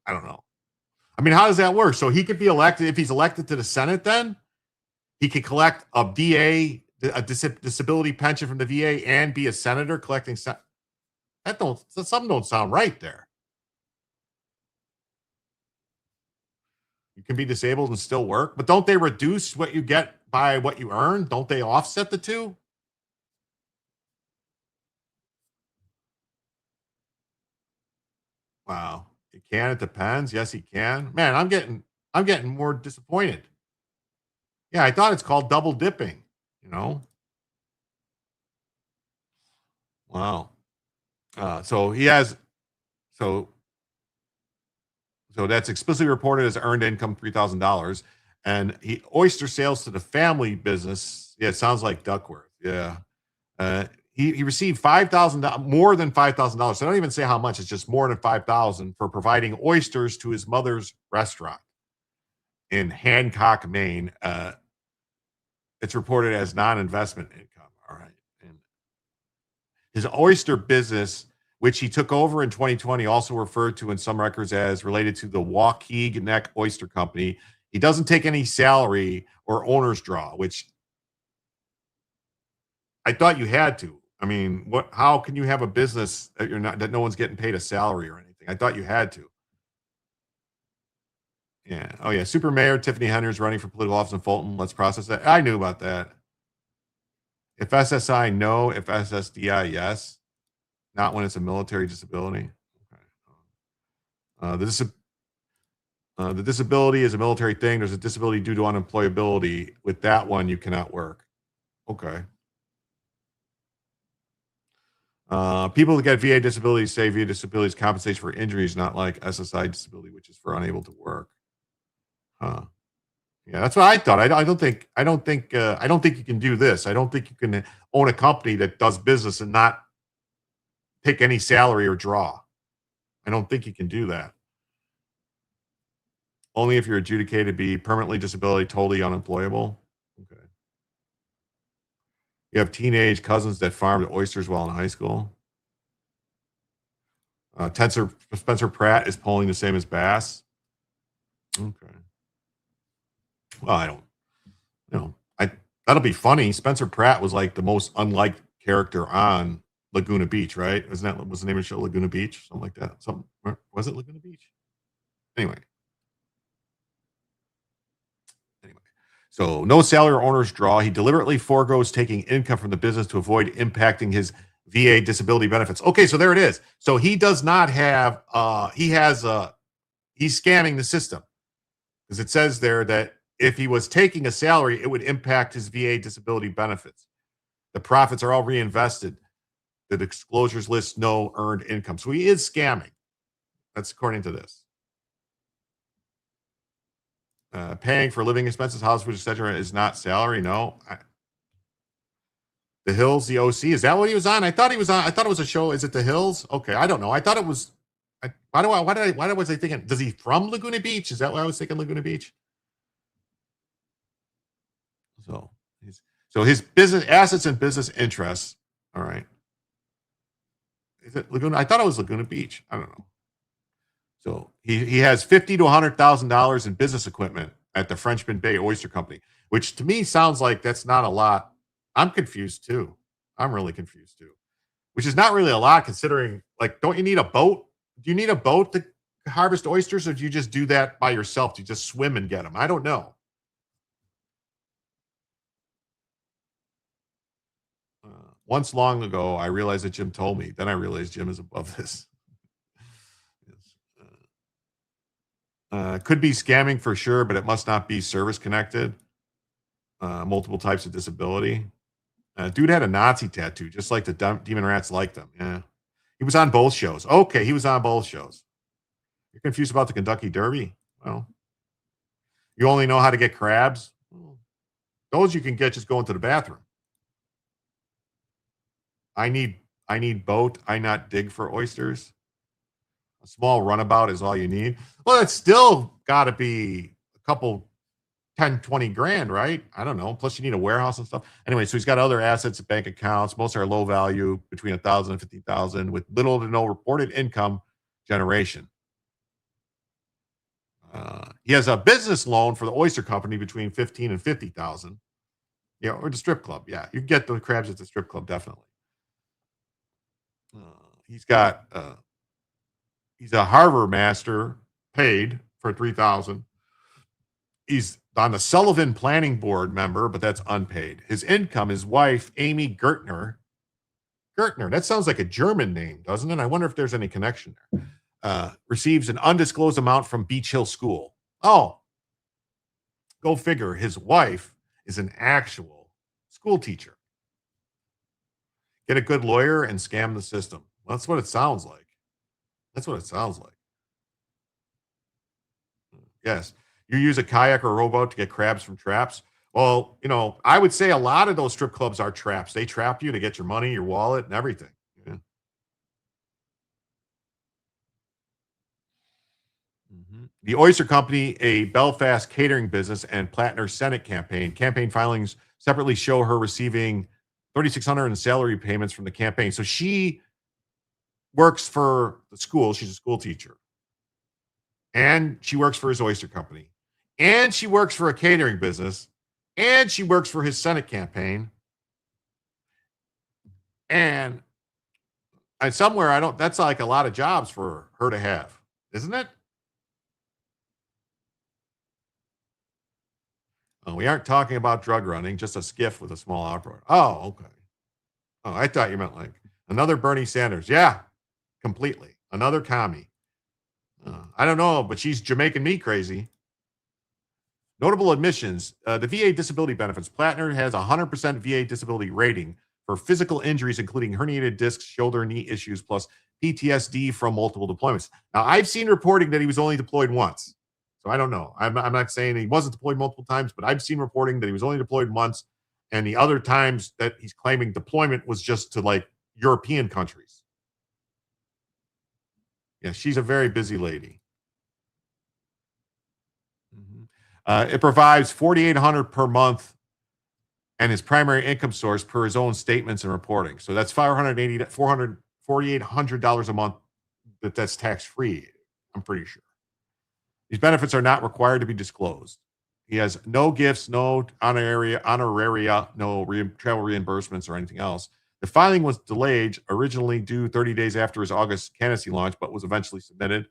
I don't know. I mean, how does that work? So he could be elected, if he's elected to the Senate, then he could collect a VA, a disability pension from the VA, and be a senator collecting. Something don't sound right there. You can be disabled and still work, but don't they reduce what you get by what you earn? Don't they offset the two? Wow. It can, it depends. Yes, he can. Man, I'm getting more disappointed. Yeah, I thought it's called double dipping, Wow. So that's explicitly reported as earned income, $3,000. And oyster sales to the family business. Yeah, it sounds like Duckworth. Yeah. He received $5,000, more than $5,000. So I don't even say how much. It's just more than $5,000 for providing oysters to his mother's restaurant in Hancock, Maine. It's reported as non-investment income. All right. And his oyster business, which he took over in 2020, also referred to in some records as related to the Waukegan Neck Oyster Company. He doesn't take any salary or owner's draw, which I thought you had to. I mean, how can you have a business that no one's getting paid a salary or anything? I thought you had to. Yeah. Oh, yeah. Super Mayor Tiffany Hender's running for political office in Fulton. Let's process that. I knew about that. If SSI, no. If SSDI, yes. Not when it's a military disability. Okay. The disability is a military thing. There's a disability due to unemployability. With that one, you cannot work. Okay. People that get VA disability say VA disability is compensation for injuries, not like SSI disability, which is for unable to work. Yeah, that's what I thought. I don't think you can do this. I don't think you can own a company that does business and not take any salary or draw. I don't think you can do that. Only if you're adjudicated to be permanently disability, totally unemployable. Okay. You have teenage cousins that farmed oysters while in high school. Spencer Pratt is polling the same as Bass. Okay. Well, that'll be funny. Spencer Pratt was like the most unliked character on Laguna Beach, right? Was the name of the show Laguna Beach? Something like that. Was it Laguna Beach? Anyway. So no salary or owner's draw. He deliberately forgoes taking income from the business to avoid impacting his VA disability benefits. Okay, so there it is. So he does not have, he's scamming the system. Because it says there that if he was taking a salary, it would impact his VA disability benefits. The profits are all reinvested. The disclosures list no earned income. So he is scamming. That's according to this. Paying for living expenses, house food, etc., is not salary. No. The Hills, the OC. Is that what he was on? I thought he was on. I thought it was a show. Is it The Hills? Okay, I don't know. I thought it was. Why was I thinking? Does he from Laguna Beach? Is that why I was thinking Laguna Beach? So his business assets and business interests. All right. Is it Laguna? I thought it was Laguna Beach. I don't know. So he has $50,000 to $100,000 in business equipment at the Frenchman Bay Oyster Company, which to me sounds like that's not a lot. I'm confused too. I'm really confused too, which is not really a lot considering, like, don't you need a boat? Do you need a boat to harvest oysters, or do you just do that by yourself? Do you just swim and get them? I don't know. Once long ago, I realized that Jim told me. Then I realized Jim is above this. Could be scamming for sure, but it must not be service connected. Multiple types of disability. Dude had a Nazi tattoo, just like the Demon Rats liked them. Yeah. He was on both shows. Okay, he was on both shows. You're confused about the Kentucky Derby? Well, you only know how to get crabs? Those you can get just going to the bathroom. I need boat. I not dig for oysters. A small runabout is all you need. Well, it's still got to be a couple 10, 20 grand, right? I don't know. Plus you need a warehouse and stuff. Anyway, so he's got other assets, bank accounts. Most are low value, between 1,000 and 50,000, with little to no reported income generation. He has a business loan for the oyster company between 15 and 50,000. Yeah, or the strip club. Yeah, you get the crabs at the strip club, definitely. He's a Harvard master, paid for 3,000. He's on the Sullivan Planning Board member, but that's unpaid. His income, his wife, Amy Gertner. Gertner, that sounds like a German name, doesn't it? I wonder if there's any connection there. Receives an undisclosed amount from Beach Hill School. Oh, go figure. His wife is an actual school teacher. Get a good lawyer and scam the system. Well, that's what it sounds like. That's what it sounds like. Yes. You use a kayak or a rowboat to get crabs from traps. Well, I would say a lot of those strip clubs are traps. They trap you to get your money, your wallet, and everything. Yeah. The Oyster Company, a Belfast catering business, and Platner Senate campaign. Campaign filings separately show her receiving $3,600 in salary payments from the campaign. So she works for the school. She's a school teacher. And she works for his oyster company. And she works for a catering business. And she works for his Senate campaign. And somewhere, that's like a lot of jobs for her to have, isn't it? We aren't talking about drug running, just a skiff with a small operator. Oh, okay. Oh, I thought you meant like another Bernie Sanders. Yeah, completely. Another commie. I don't know, but she's Jamaican me crazy. Notable admissions. The VA disability benefits. Platner has a 100% VA disability rating for physical injuries, including herniated discs, shoulder, knee issues, plus PTSD from multiple deployments. Now, I've seen reporting that he was only deployed once. So I don't know. I'm not saying he wasn't deployed multiple times, but I've seen reporting that he was only deployed once. And the other times that he's claiming deployment was just to like European countries. Yeah, she's a very busy lady. It provides $4,800 per month and his primary income source per his own statements and reporting. So that's $4,800 a month that's tax-free, I'm pretty sure. These benefits are not required to be disclosed. He has no gifts, no honoraria, no travel reimbursements or anything else. The filing was delayed, originally due 30 days after his August candidacy launch, but was eventually submitted.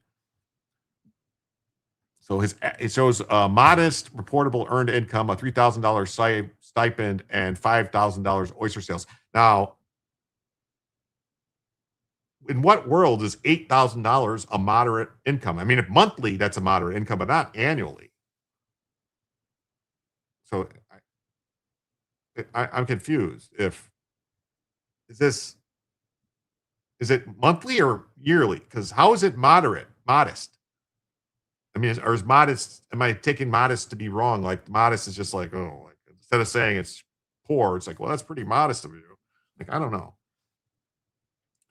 So it shows a modest reportable earned income, a $3,000 stipend, and $5,000 oyster sales. Now, in what world is $8,000 a moderate income? I mean, if monthly, that's a moderate income, but not annually. So I'm confused. Is it monthly or yearly? Because how is it modest? I mean, or is modest? Am I taking modest to be wrong? Like modest is just like, oh, like instead of saying it's poor, it's like, well, that's pretty modest of you. Like, I don't know.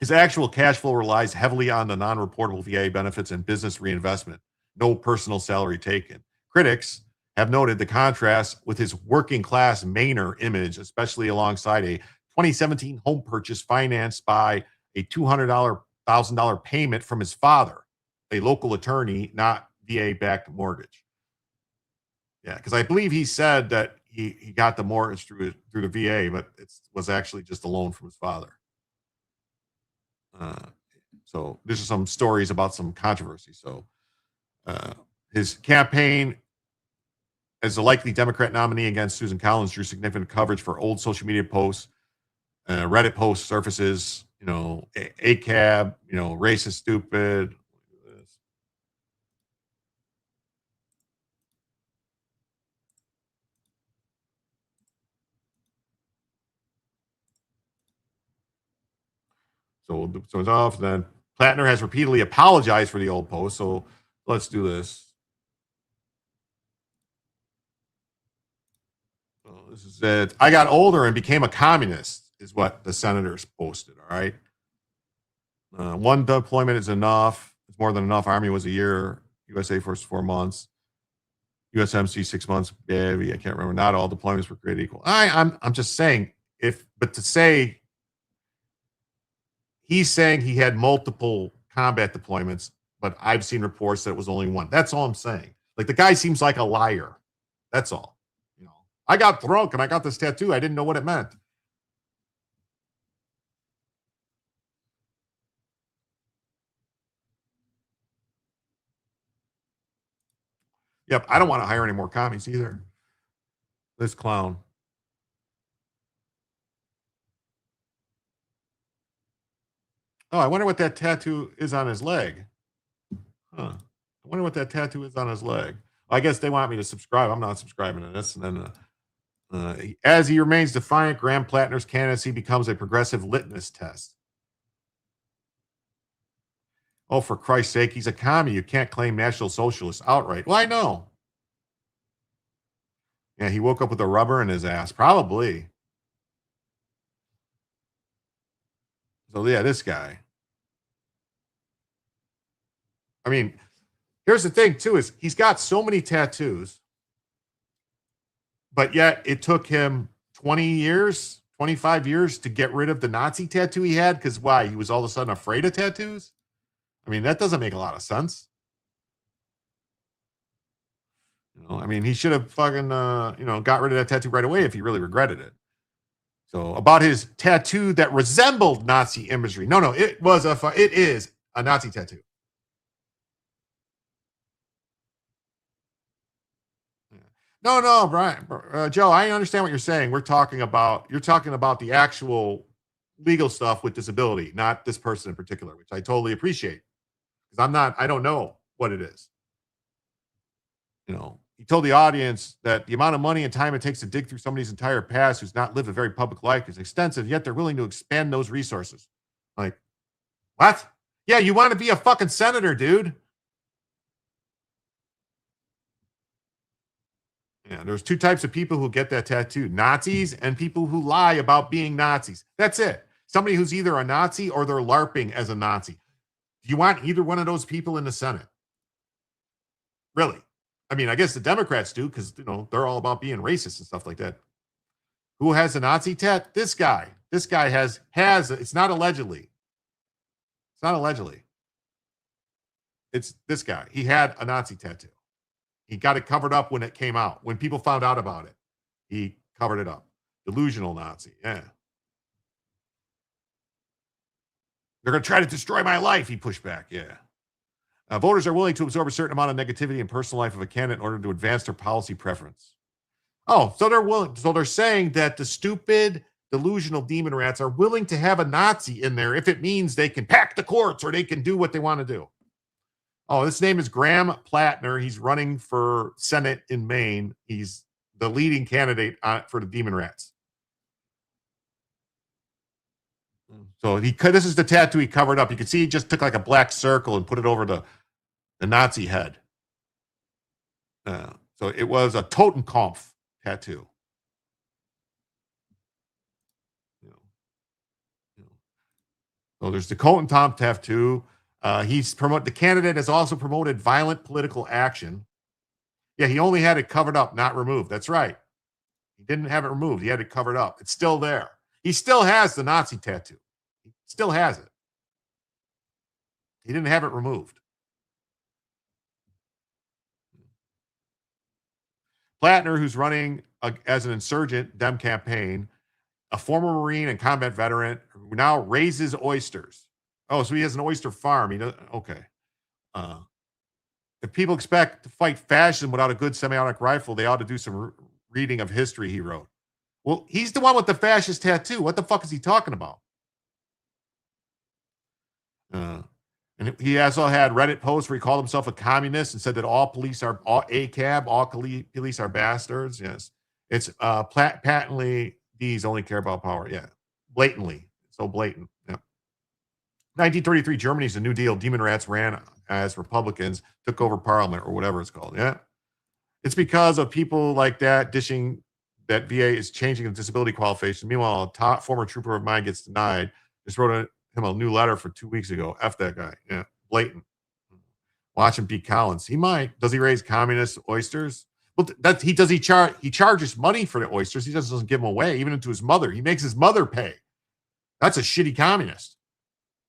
His actual cash flow relies heavily on the non-reportable VA benefits and business reinvestment. No personal salary taken. Critics have noted the contrast with his working class Mainer image, especially alongside a 2017 home purchase financed by a $200,000 payment from his father, a local attorney, not VA-backed mortgage. Yeah, because I believe he said that he got the mortgage through the VA, but it was actually just a loan from his father. So this is some stories about some controversy. So his campaign as a likely Democrat nominee against Susan Collins drew significant coverage for old social media posts, Reddit posts surfaces, ACAB, racist, stupid. So it's off. Then Platner has repeatedly apologized for the old post. So let's do this. So this is it. I got older and became a communist, is what the senators posted. All right. One deployment is enough. It's more than enough. Army was a year. USA Force 4 months. USMC 6 months. Baby, I can't remember. Not all deployments were created equal. I'm just saying but to say he's saying he had multiple combat deployments, but I've seen reports that it was only one. That's all I'm saying. Like the guy seems like a liar. That's all. I got drunk and I got this tattoo. I didn't know what it meant. Yep, I don't want to hire any more commies either. This clown. Oh, I wonder what that tattoo is on his leg. Huh. I wonder what that tattoo is on his leg. I guess they want me to subscribe. I'm not subscribing to this. And then, as he remains defiant, Graham Platner's candidacy becomes a progressive litmus test. Oh, for Christ's sake, he's a commie. You can't claim National Socialist outright. Well, I know. Yeah, he woke up with a rubber in his ass. Probably. So, yeah, this guy. I mean, here's the thing, too, is he's got so many tattoos, but yet it took him 20 years, 25 years to get rid of the Nazi tattoo he had. Because why? He was all of a sudden afraid of tattoos? I mean, that doesn't make a lot of sense. I mean, he should have fucking, got rid of that tattoo right away if he really regretted it. So about his tattoo that resembled Nazi imagery. No, it is a Nazi tattoo. No, Brian, Joe, I understand what you're saying. You're talking about the actual legal stuff with disability, not this person in particular, which I totally appreciate. Because I don't know what it is. He told the audience that the amount of money and time it takes to dig through somebody's entire past who's not lived a very public life is extensive, yet they're willing to expand those resources. Like, what? Yeah, you want to be a fucking senator, dude. Yeah, there's two types of people who get that tattoo: Nazis and people who lie about being Nazis. That's it. Somebody who's either a Nazi or they're LARPing as a Nazi. Do you want either one of those people in the Senate? Really? I mean, I guess the Democrats do because, they're all about being racist and stuff like that. Who has a Nazi tat? This guy. This guy has, it's not allegedly. It's not allegedly. It's this guy. He had a Nazi tattoo. He got it covered up when it came out. When people found out about it, he covered it up. Delusional Nazi. Yeah. They're going to try to destroy my life, he pushed back. Yeah. Voters are willing to absorb a certain amount of negativity in personal life of a candidate in order to advance their policy preference. Oh, so they're willing. So they're saying that the stupid, delusional demon rats are willing to have a Nazi in there if it means they can pack the courts or they can do what they want to do. Oh, his name is Graham Platner. He's running for Senate in Maine. He's the leading candidate for the Demon Rats. So this is the tattoo he covered up. You can see he just took like a black circle and put it over the Nazi head. So it was a Totenkopf tattoo. So there's the Totenkopf tattoo. The candidate has also promoted violent political action. Yeah, he only had it covered up, not removed. That's right. He didn't have it removed. He had it covered up. It's still there. He still has the Nazi tattoo. He still has it. He didn't have it removed. Platner, who's running as an insurgent Dem campaign, a former Marine and combat veteran who now raises oysters. Oh, so he has an oyster farm. He does, okay. If people expect to fight fascism without a good semi-automatic rifle, they ought to do some reading of history, he wrote. Well, he's the one with the fascist tattoo. What the fuck is he talking about? And he also had Reddit posts where he called himself a communist and said that all police are police are bastards. Yes. It's patently these only care about power. Yeah. Blatantly. So blatant. Yeah. 1933, Germany's the New Deal. Demon Rats ran as Republicans, took over parliament or whatever it's called. Yeah. It's because of people like that dishing that VA is changing the disability qualification. Meanwhile, a former trooper of mine gets denied. Just wrote him a new letter for 2 weeks ago. F that guy. Yeah. Blatant. Watch him beat Collins. He might. Does he raise communist oysters? Well, he charges money for the oysters. He just doesn't give them away, even to his mother. He makes his mother pay. That's a shitty communist.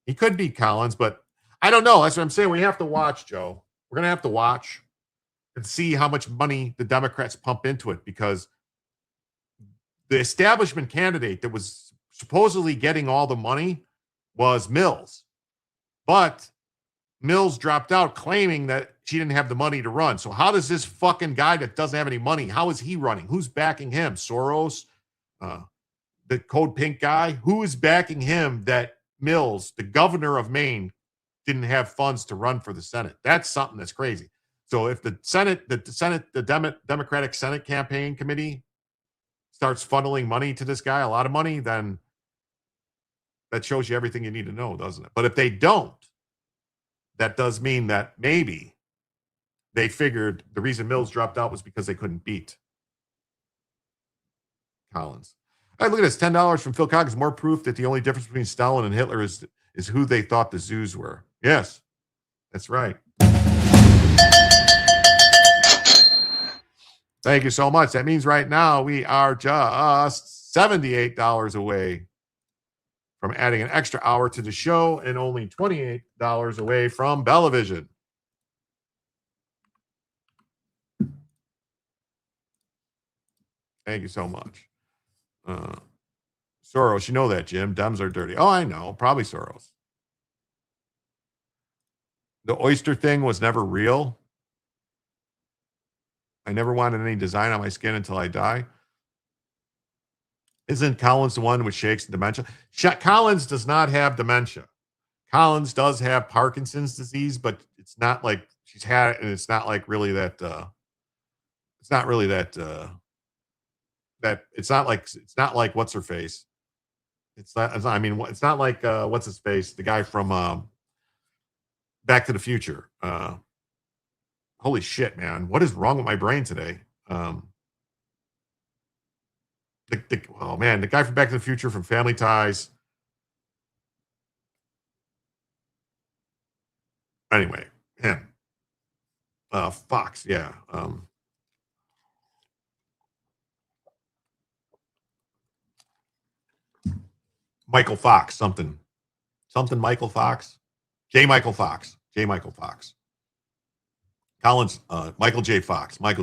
He could beat Collins, but I don't know. That's what I'm saying. We have to watch, Joe. We're going to have to watch and see how much money the Democrats pump into it, because the establishment candidate that was supposedly getting all the money was Mills. But Mills dropped out claiming that she didn't have the money to run. So how does this fucking guy that doesn't have any money, how is he running? Who's backing him? Soros? The Code Pink guy? Who is backing him that Mills, the governor of Maine, didn't have funds to run for the Senate? That's something that's crazy. So if the Democratic Senate campaign committee starts funneling money to this guy, a lot of money, then that shows you everything you need to know, doesn't it? But if they don't, that does mean that maybe they figured the reason Mills dropped out was because they couldn't beat Collins. All right, look at this. $10 from Phil Coggins. More proof that the only difference between Stalin and Hitler is who they thought the Zeus were. Yes, that's right. Thank you so much. That means right now we are just $78 away from adding an extra hour to the show and only $28 away from Bellavision. Thank you so much. Soros, you know that, Jim. Dems are dirty. Oh, I know. Probably Soros. The oyster thing was never real. I never wanted any design on my skin until I die. Isn't Collins the one with shakes and dementia? Collins does not have dementia. Collins does have Parkinson's disease, but it's not like she's had it, and it's not like really that. It's not really that. It's not like what's her face. It's not. I mean, it's not like what's his face, the guy from Back to the Future. Holy shit, man! What is wrong with my brain today? Oh man, the guy from Back to the Future from Family Ties. Anyway, him. Fox, yeah. Michael Fox, something Michael Fox. J. Michael Fox. Collins, Michael J. Fox. I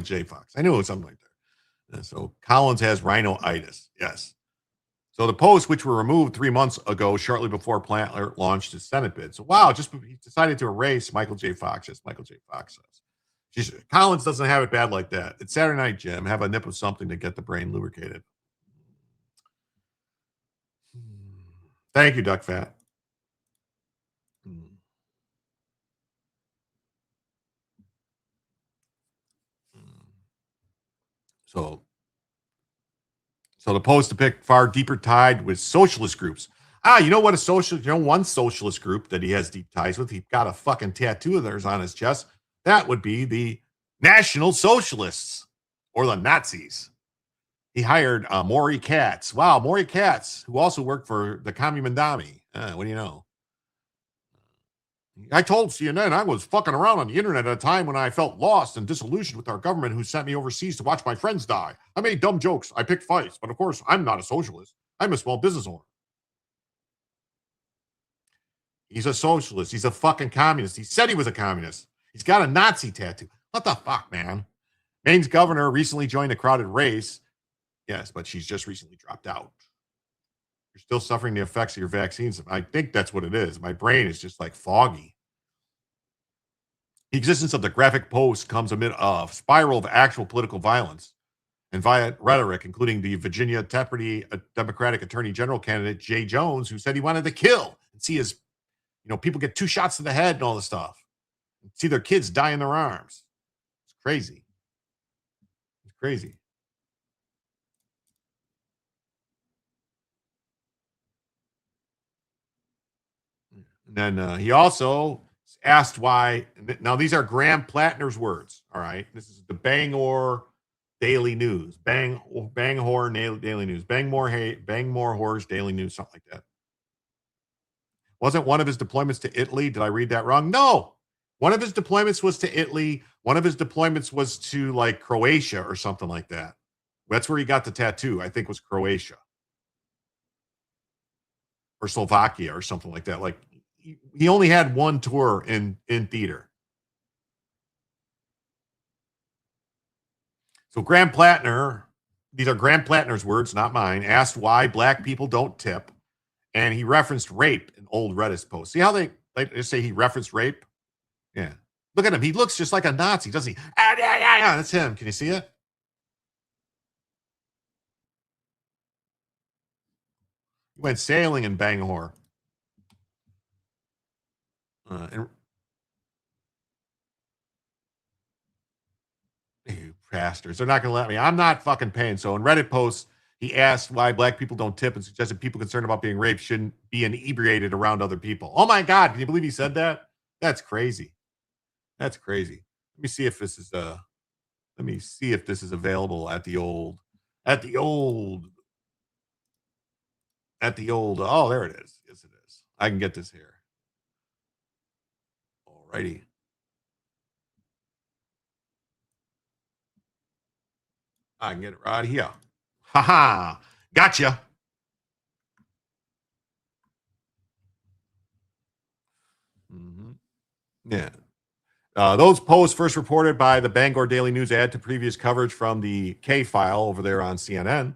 knew it was something like that. And so Collins has rhinoitis. Yes. So the posts, which were removed 3 months ago, shortly before Platner launched his Senate bid. So wow, he decided to erase Michael J. Fox, as Michael J. Fox says. Collins doesn't have it bad like that. It's Saturday night, Jim. Have a nip of something to get the brain lubricated. Thank you, Duck Fat. So So the post depict far deeper tied with socialist groups. You know what a socialist, one socialist group that he has deep ties with, he got a fucking tattoo of theirs on his chest. That would be the National Socialists or the Nazis. He hired Maury Katz. Wow, Maury Katz, who also worked for the Communandami. What do you know? I told CNN I was fucking around on the internet at a time when I felt lost and disillusioned with our government who sent me overseas to watch my friends die. I made dumb jokes. I picked fights. But of course, I'm not a socialist. I'm a small business owner. He's a socialist. He's a fucking communist. He said he was a communist. He's got a Nazi tattoo. What the fuck, man? Maine's governor recently joined a crowded race. Yes, but she's just recently dropped out. You're still suffering the effects of your vaccines. I think that's what it is. My brain is just like foggy. The existence of the graphic post comes amid a spiral of actual political violence and violent rhetoric, including the Virginia Deputy Democratic Attorney General candidate Jay Jones, who said he wanted to kill and see his, people get 2 shots to the head and all this stuff. See their kids die in their arms. It's crazy. It's crazy. And then he also asked why. Now, these are Graham Platner's words. All right. This is the Bangor Daily News. Bangor Daily News. Bangor Horrors Daily News, something like that. Wasn't one of his deployments to Italy? Did I read that wrong? No. One of his deployments was to Italy. One of his deployments was to like Croatia or something like that. That's where he got the tattoo. I think was Croatia or Slovakia or something like that. Like he only had one tour in theater. So Graham Platner, these are Graham Platner's words, not mine, asked why black people don't tip. And he referenced rape in old Reddit posts. See how they say he referenced rape? Yeah. Look at him. He looks just like a Nazi, doesn't he? That's him. Can you see it? He went sailing in Bangor. You bastards. They're not going to let me. I'm not fucking paying. So in Reddit posts, he asked why black people don't tip and suggested people concerned about being raped shouldn't be inebriated around other people. Oh my God. Can you believe he said that? That's crazy. That's crazy. Let me see if this is available at the old, oh, there it is. Yes, it is. I can get this here. Alrighty. I can get it right here. Ha! Gotcha. Mm-hmm. Yeah. Those posts first reported by the Bangor Daily News add to previous coverage from the K-File over there on CNN.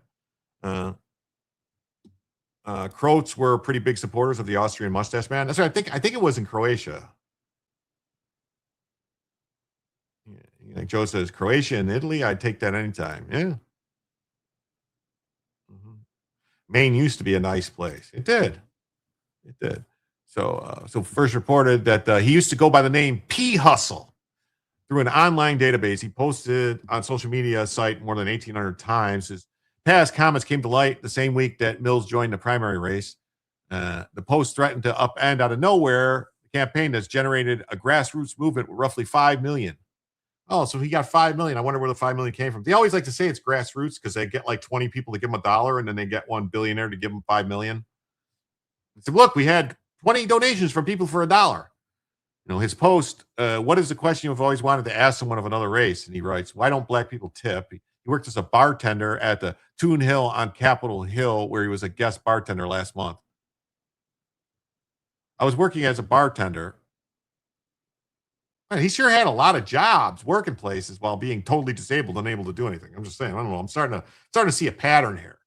Croats were pretty big supporters of the Austrian mustache man. That's right. I think it was in Croatia. Yeah, like Joe says, Croatia and Italy, I'd take that anytime. Yeah. Mm-hmm. Maine used to be a nice place. It did. So first reported that he used to go by the name P. Hustle through an online database. He posted on social media site more than 1,800 times. His past comments came to light the same week that Mills joined the primary race. The post threatened to upend out of nowhere the campaign that's generated a grassroots movement with roughly 5 million. Oh, so he got 5 million. I wonder where the 5 million came from. They always like to say it's grassroots because they get like 20 people to give them $1 and then they get one billionaire to give them 5 million. So look, we had 20 donations from people for $1. His post, what is the question you've always wanted to ask someone of another race? And he writes, why don't black people tip? He worked as a bartender at the Toon Hill on Capitol Hill, where he was a guest bartender last month. I was working as a bartender. Man, he sure had a lot of jobs, working places while being totally disabled, unable to do anything. I'm just saying, I don't know. I'm starting to see a pattern here.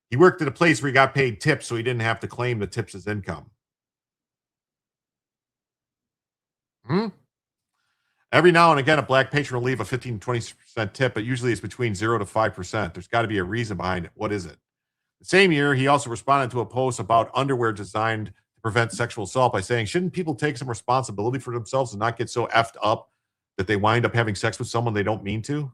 He worked at a place where he got paid tips, so he didn't have to claim the tips as income. Every now and again, a black patron will leave a 15 to 20% tip, but usually it's between 0 to 5%. There's got to be a reason behind it. What is it? The same year, he also responded to a post about underwear designed to prevent sexual assault by saying, shouldn't people take some responsibility for themselves and not get so effed up that they wind up having sex with someone they don't mean to?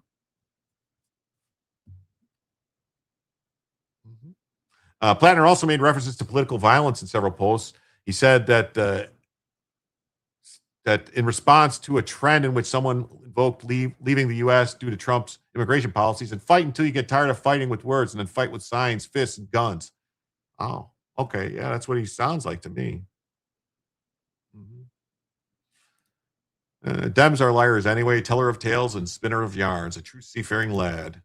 Platner also made references to political violence in several posts. He said that that in response to a trend in which someone invoked leaving the U.S. due to Trump's immigration policies, and fight until you get tired of fighting with words, and then fight with signs, fists, and guns. Oh, okay. Yeah, that's what he sounds like to me. Dems are liars anyway, teller of tales and spinner of yarns, a true seafaring lad.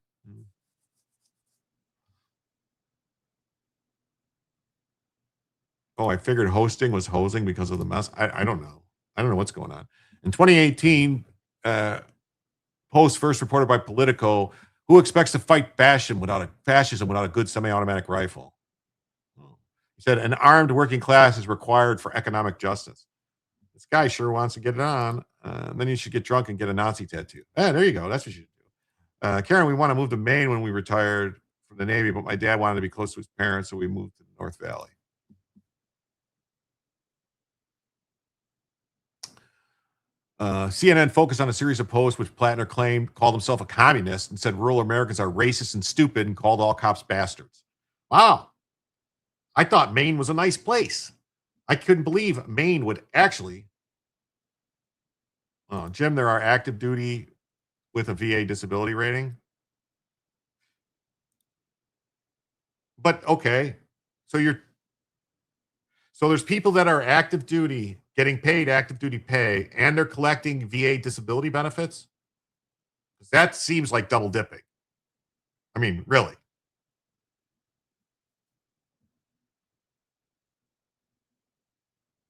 Oh, I figured hosting was hosing because of the mess. I don't know. I don't know what's going on. In 2018, post first reported by Politico, who expects to fight fascism without a good semi-automatic rifle? He said, an armed working class is required for economic justice. This guy sure wants to get it on. Then you should get drunk and get a Nazi tattoo. There you go. That's what you should do. Karen, we want to move to Maine when we retired from the Navy, but my dad wanted to be close to his parents, so we moved to the North Valley. CNN focused on a series of posts which Platner called himself a communist and said rural Americans are racist and stupid and called all cops bastards. Wow. I thought Maine was a nice place. I couldn't believe Maine would actually. Jim, there are active duty with a VA disability rating. But okay. So there's people that are active duty getting paid active duty pay, and they're collecting VA disability benefits? That seems like double dipping. I mean, really.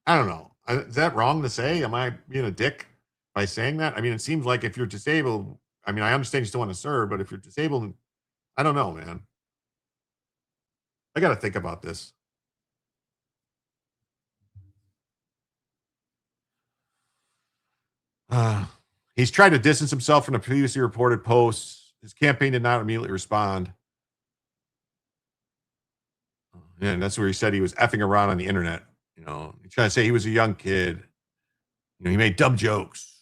I don't know. Is that wrong to say? Am I being a dick by saying that? I mean, it seems like if you're disabled, I mean, I understand you still want to serve, but if you're disabled, I don't know, man. I got to think about this. He's tried to distance himself from the previously reported posts. His campaign did not immediately respond. And that's where he said he was effing around on the internet. You know, he's trying to say he was a young kid. You know, he made dumb jokes.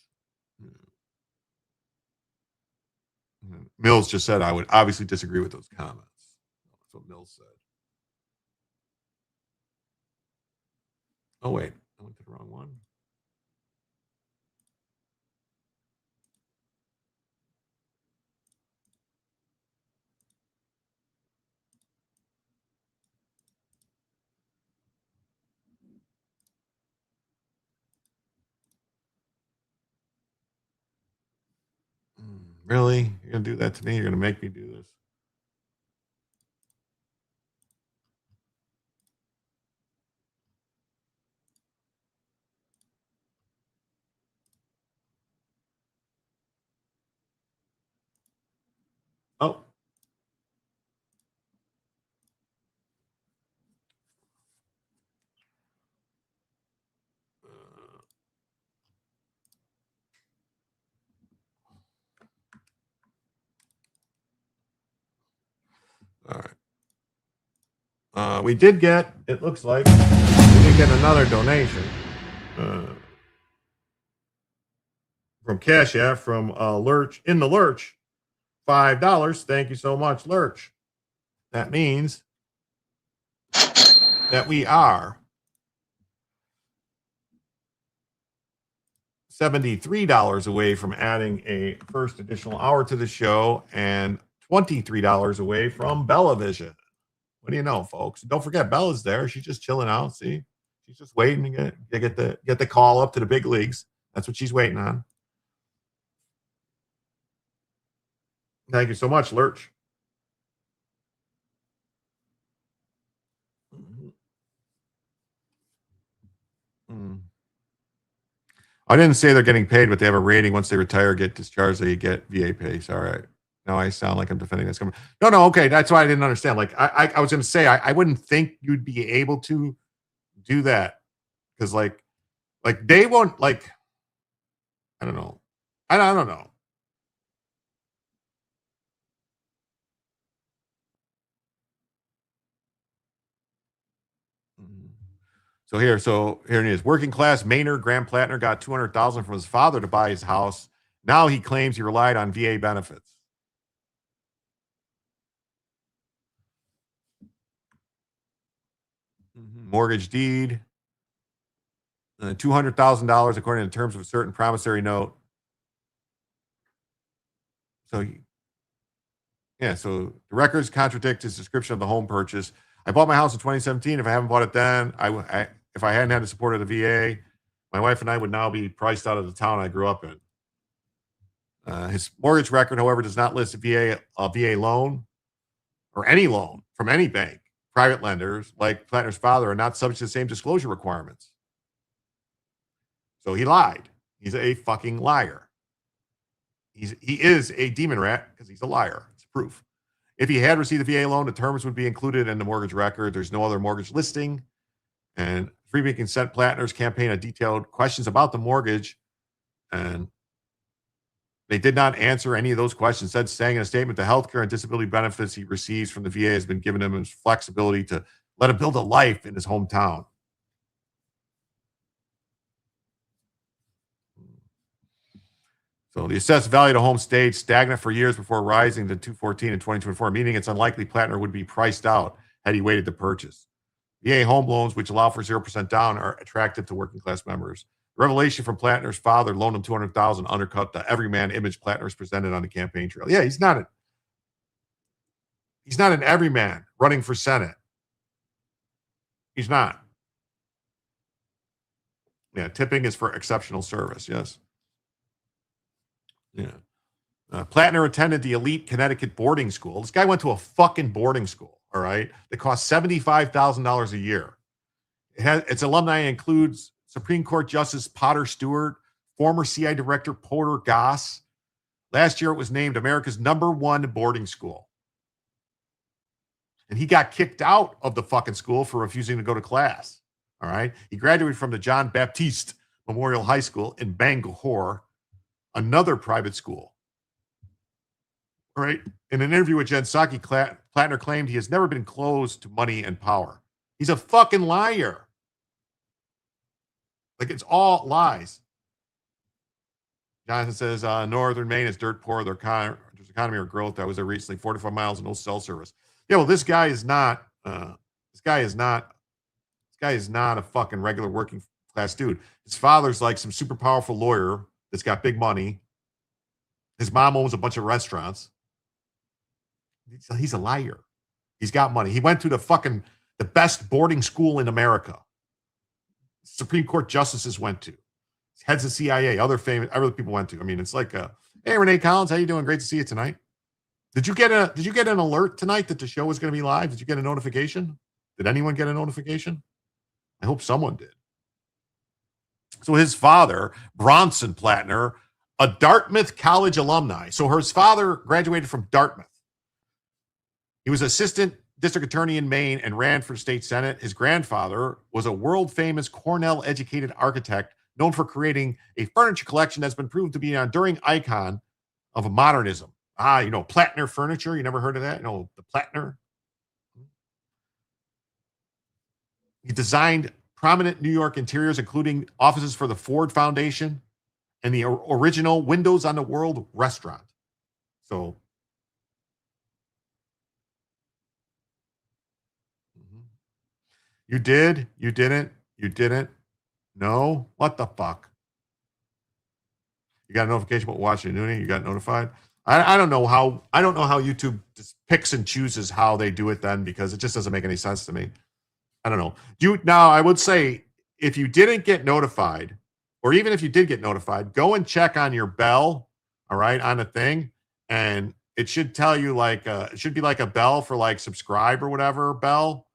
Mills just said, I would obviously disagree with those comments. That's what Mills said. Oh, wait. I went to the wrong one. Really? You're going to do that to me? You're going to make me do this? Oh. All right. We did get, it looks like, we did get another donation from Cash App from Lurch, in the Lurch, $5. Thank you so much, Lurch. That means that we are $73 away from adding a first additional hour to the show and $23 away from Bellavision. What do you know, folks? Don't forget, Bella's there. She's just chilling out. See, she's just waiting to get the call up to the big leagues. That's what she's waiting on. Thank you so much, Lurch. I didn't say they're getting paid, but they have a rating. Once they retire, get discharged, they get VA pay. All right. Now I sound like I'm defending this company. No. Okay. That's why I didn't understand. Like I was going to say, I wouldn't think you'd be able to do that. Cause like they won't like, I don't know. I don't know. So here it is. Working class Maynard Graham Platner got $200,000 from his father to buy his house. Now he claims he relied on VA benefits. mortgage deed. $200,000 according to the terms of a certain promissory note. So, so the records contradict his description of the home purchase. I bought my house in 2017. If I haven't bought it then, if I hadn't had the support of the VA, my wife and I would now be priced out of the town I grew up in. His mortgage record, however, does not list a VA loan or any loan from any bank. Private lenders, like Platner's father, are not subject to the same disclosure requirements. So he lied. He's a fucking liar. He is a demon rat because he's a liar. It's proof. If he had received a VA loan, the terms would be included in the mortgage record. There's no other mortgage listing. And Freeman sent Platner's campaign a detailed questions about the mortgage, and they did not answer any of those questions. Instead, saying in a statement, the health care and disability benefits he receives from the VA has been given him his flexibility to let him build a life in his hometown. So the assessed value of the home stayed stagnant for years before rising to $214 in 2024, meaning it's unlikely Platner would be priced out had he waited to purchase. VA home loans, which allow for 0% down, are attractive to working class members. The revelation from Platner's father loaned him $200,000 undercut the everyman image Platner was presented on the campaign trail. Yeah, he's not an everyman running for Senate. He's not. Yeah, tipping is for exceptional service. Yes. Yeah. Platner attended the elite Connecticut boarding school. This guy went to a fucking boarding school, all right? That cost $75,000 a year. Its alumni includes Supreme Court Justice Potter Stewart, former CI Director Porter Goss. Last year, it was named America's #1 boarding school. And he got kicked out of the fucking school for refusing to go to class, all right? He graduated from the John Baptiste Memorial High School in Bangor, another private school. All right. In an interview with Jen Psaki, Platner claimed he has never been close to money and power. He's a fucking liar. Like, it's all lies. Jonathan says, Northern Maine is dirt poor. There's economy or growth. I was there recently, 45 miles and no cell service. Yeah, well, this guy is not a fucking regular working class dude. His father's like some super powerful lawyer that's got big money. His mom owns a bunch of restaurants. He's a liar. He's got money. He went to the best boarding school in America. Supreme Court justices went to. Heads of CIA, other people went to. I mean, it's like, hey, Renee Collins, how you doing? Great to see you tonight. Did you get an alert tonight that the show was going to be live? Did you get a notification? Did anyone get a notification? I hope someone did. So his father, Bronson Platner, a Dartmouth College alumni. So his father graduated from Dartmouth. He was assistant district attorney in Maine and ran for state senate. His grandfather was a world-famous Cornell-educated architect known for creating a furniture collection that's been proved to be an enduring icon of modernism. Platner furniture. You never heard of that? The Platner. He designed prominent New York interiors, including offices for the Ford Foundation and the original Windows on the World restaurant. So, you did? You didn't? You didn't? No? What the fuck? You got a notification about watching Noonie? You got notified? I don't know how YouTube just picks and chooses how they do it then, because it just doesn't make any sense to me. I don't know. Now, I would say, if you didn't get notified, or even if you did get notified, go and check on your bell, all right, on the thing, and it should tell you, like, it should be like a bell for, like, subscribe or whatever bell,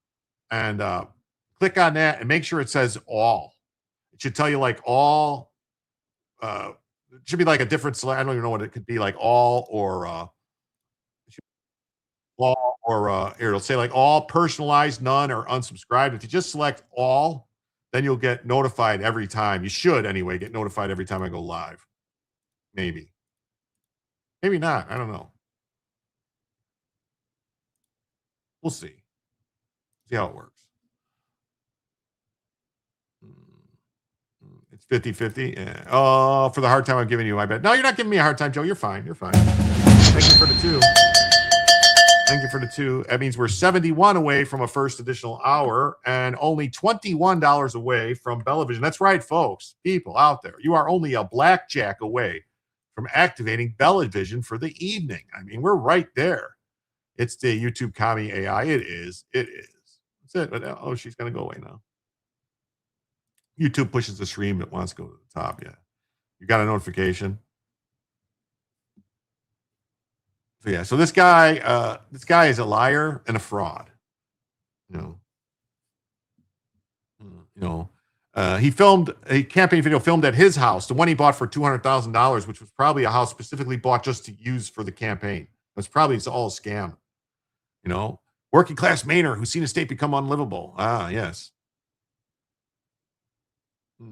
and click on that and make sure it says all. It should tell you, like, all. It should be like a different select. I don't even know what it could be, like all or it'll say like all, personalized, none, or unsubscribed. If you just select all, then you'll get notified every time. You should anyway get notified every time I go live. Maybe not. I don't know. We'll see how it works. It's 50-50. Yeah. Oh, for the hard time I'm giving you, I bet. No, you're not giving me a hard time, Joe. You're fine. Thank you for the 2. Thank you for the 2. That means we're 71 away from a first additional hour and only $21 away from Bellavision. That's right, folks. People out there, you are only a blackjack away from activating Bellavision for the evening. I mean, we're right there. It's the YouTube Commie AI. It is. It is. That's it. Oh, she's going to go away now. YouTube pushes the stream. It wants to go to the top. Yeah. You got a notification. So yeah, so this guy is a liar and a fraud. He filmed a campaign video filmed at his house, the one he bought for $200,000, which was probably a house specifically bought just to use for the campaign. It's all a scam. Working class Mainer who's seen his state become unlivable. Ah, yes. If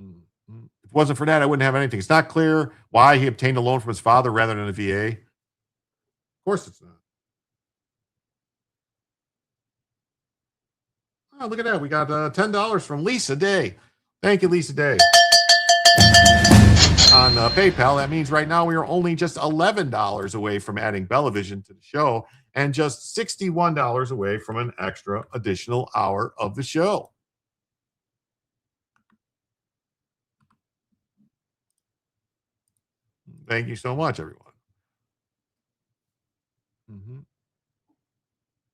it wasn't for that, I wouldn't have anything. It's not clear why he obtained a loan from his father rather than a VA. Of course it's not. Oh, look at that. We got $10 from Lisa Day. Thank you, Lisa Day. On PayPal, that means right now we are only just $11 away from adding Bellavision to the show and just $61 away from an extra additional hour of the show. Thank you so much, everyone.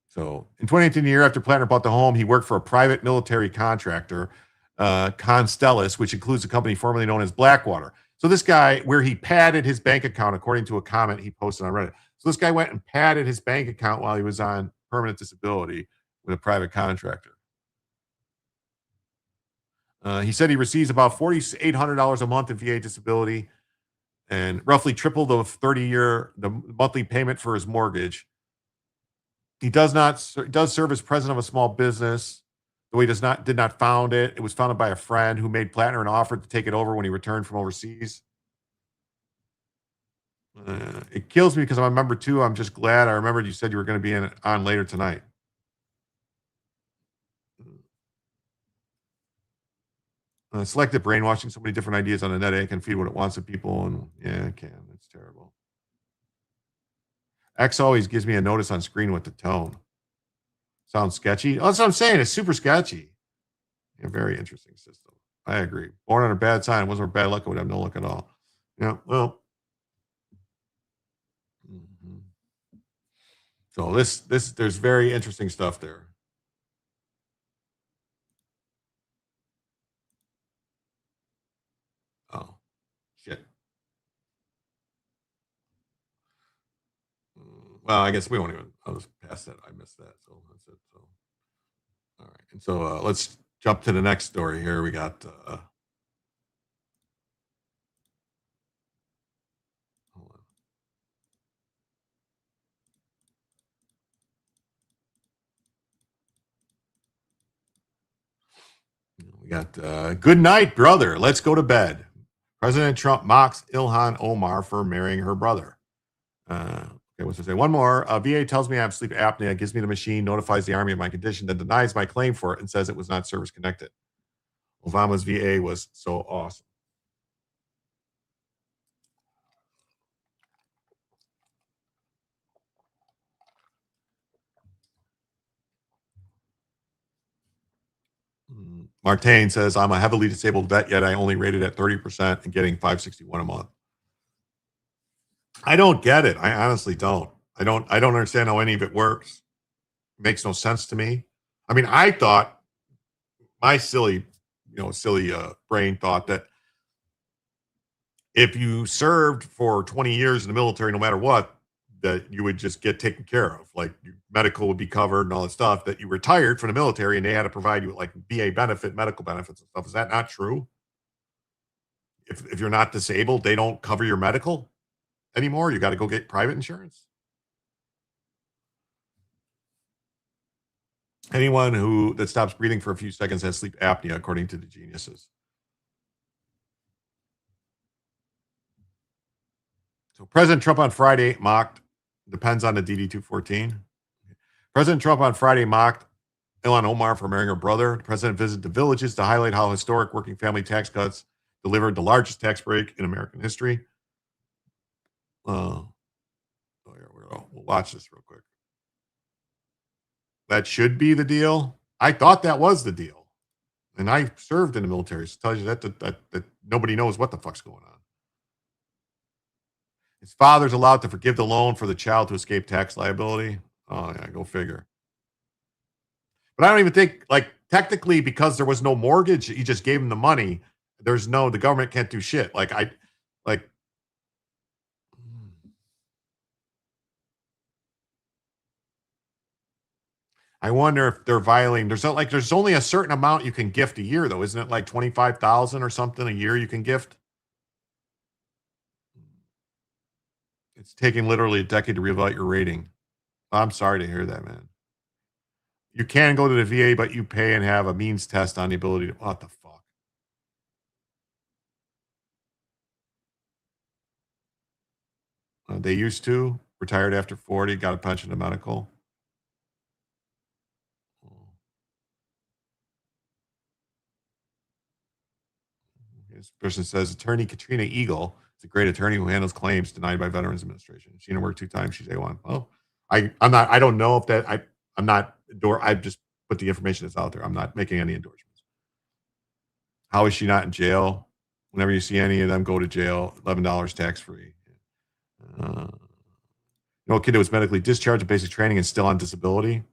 So in 2018, the year after Platner bought the home, he worked for a private military contractor, Constellus, which includes a company formerly known as Blackwater. So this guy, where he padded his bank account, according to a comment he posted on Reddit. So this guy went and padded his bank account while he was on permanent disability with a private contractor. He said he receives about $4,800 a month in VA disability and roughly triple the 30-year the monthly payment for his mortgage. He does serve as president of a small business, though he did not found it. It was founded by a friend who made Platner an offer to take it over when he returned from overseas. It kills me because I'm a member too. I'm just glad I remembered you said you were going to be on later tonight. Selective brainwashing, so many different ideas on the net. It can feed what it wants to people, and yeah, it can. It's terrible. X always gives me a notice on screen with the tone. Sounds sketchy. Oh, that's what I'm saying. It's super sketchy. A very interesting system. I agree. Born on a bad sign. It wasn't bad luck. I would have no luck at all. Yeah, well. So there's very interesting stuff there. Oh, shit. Well, I guess we won't even. I'll just pass that. I missed that. So that's it. So, all right. And so let's jump to the next story here. We got. Hold on. We got good night, brother. Let's go to bed. President Trump mocks Ilhan Omar for marrying her brother. Okay, what's it say? One more. VA tells me I have sleep apnea, gives me the machine, notifies the Army of my condition, then denies my claim for it and says it was not service connected. Obama's VA was so awesome. Martain says, I'm a heavily disabled vet, yet I only rated at 30% and getting $561 a month. I don't get it. I honestly don't. I don't understand how any of it works. It makes no sense to me. I mean, I thought my silly brain thought that if you served for 20 years in the military, no matter what, that you would just get taken care of. Like your medical would be covered and all that stuff, that you retired from the military and they had to provide you with like VA benefit, medical benefits and stuff. Is that not true? If you're not disabled, they don't cover your medical anymore. You got to go get private insurance. Anyone that stops breathing for a few seconds has sleep apnea, according to the geniuses. So President Trump on Friday mocked, depends on the DD-214. President Trump on Friday mocked Ilhan Omar for marrying her brother. The president visited the villages to highlight how historic working family tax cuts delivered the largest tax break in American history. We'll watch this real quick. that should be the deal. I thought that was the deal. And I served in the military. So it tells you that nobody knows what the fuck's going on. His father's allowed to forgive the loan for the child to escape tax liability. Oh, yeah, go figure. But I don't even think, like, technically, because there was no mortgage, he just gave him the money. The government can't do shit. I wonder if they're violating. There's only a certain amount you can gift a year, though, isn't it? Like 25,000 or something a year you can gift. It's taking literally a decade to reevaluate your rating. I'm sorry to hear that, man. You can go to the VA, but you pay and have a means test on the ability to. What the fuck? They used to retired after 40, got a pension to medical. This person says attorney Katrina Eagle is a great attorney who handles claims denied by Veterans Administration. She's worked 2 times. She's A1. Well, I don't know if that I'm not I just put the information that's out there. I'm not making any endorsements. How is she not in jail? Whenever you see any of them go to jail, $11 tax free. A kid that was medically discharged of basic training and still on disability.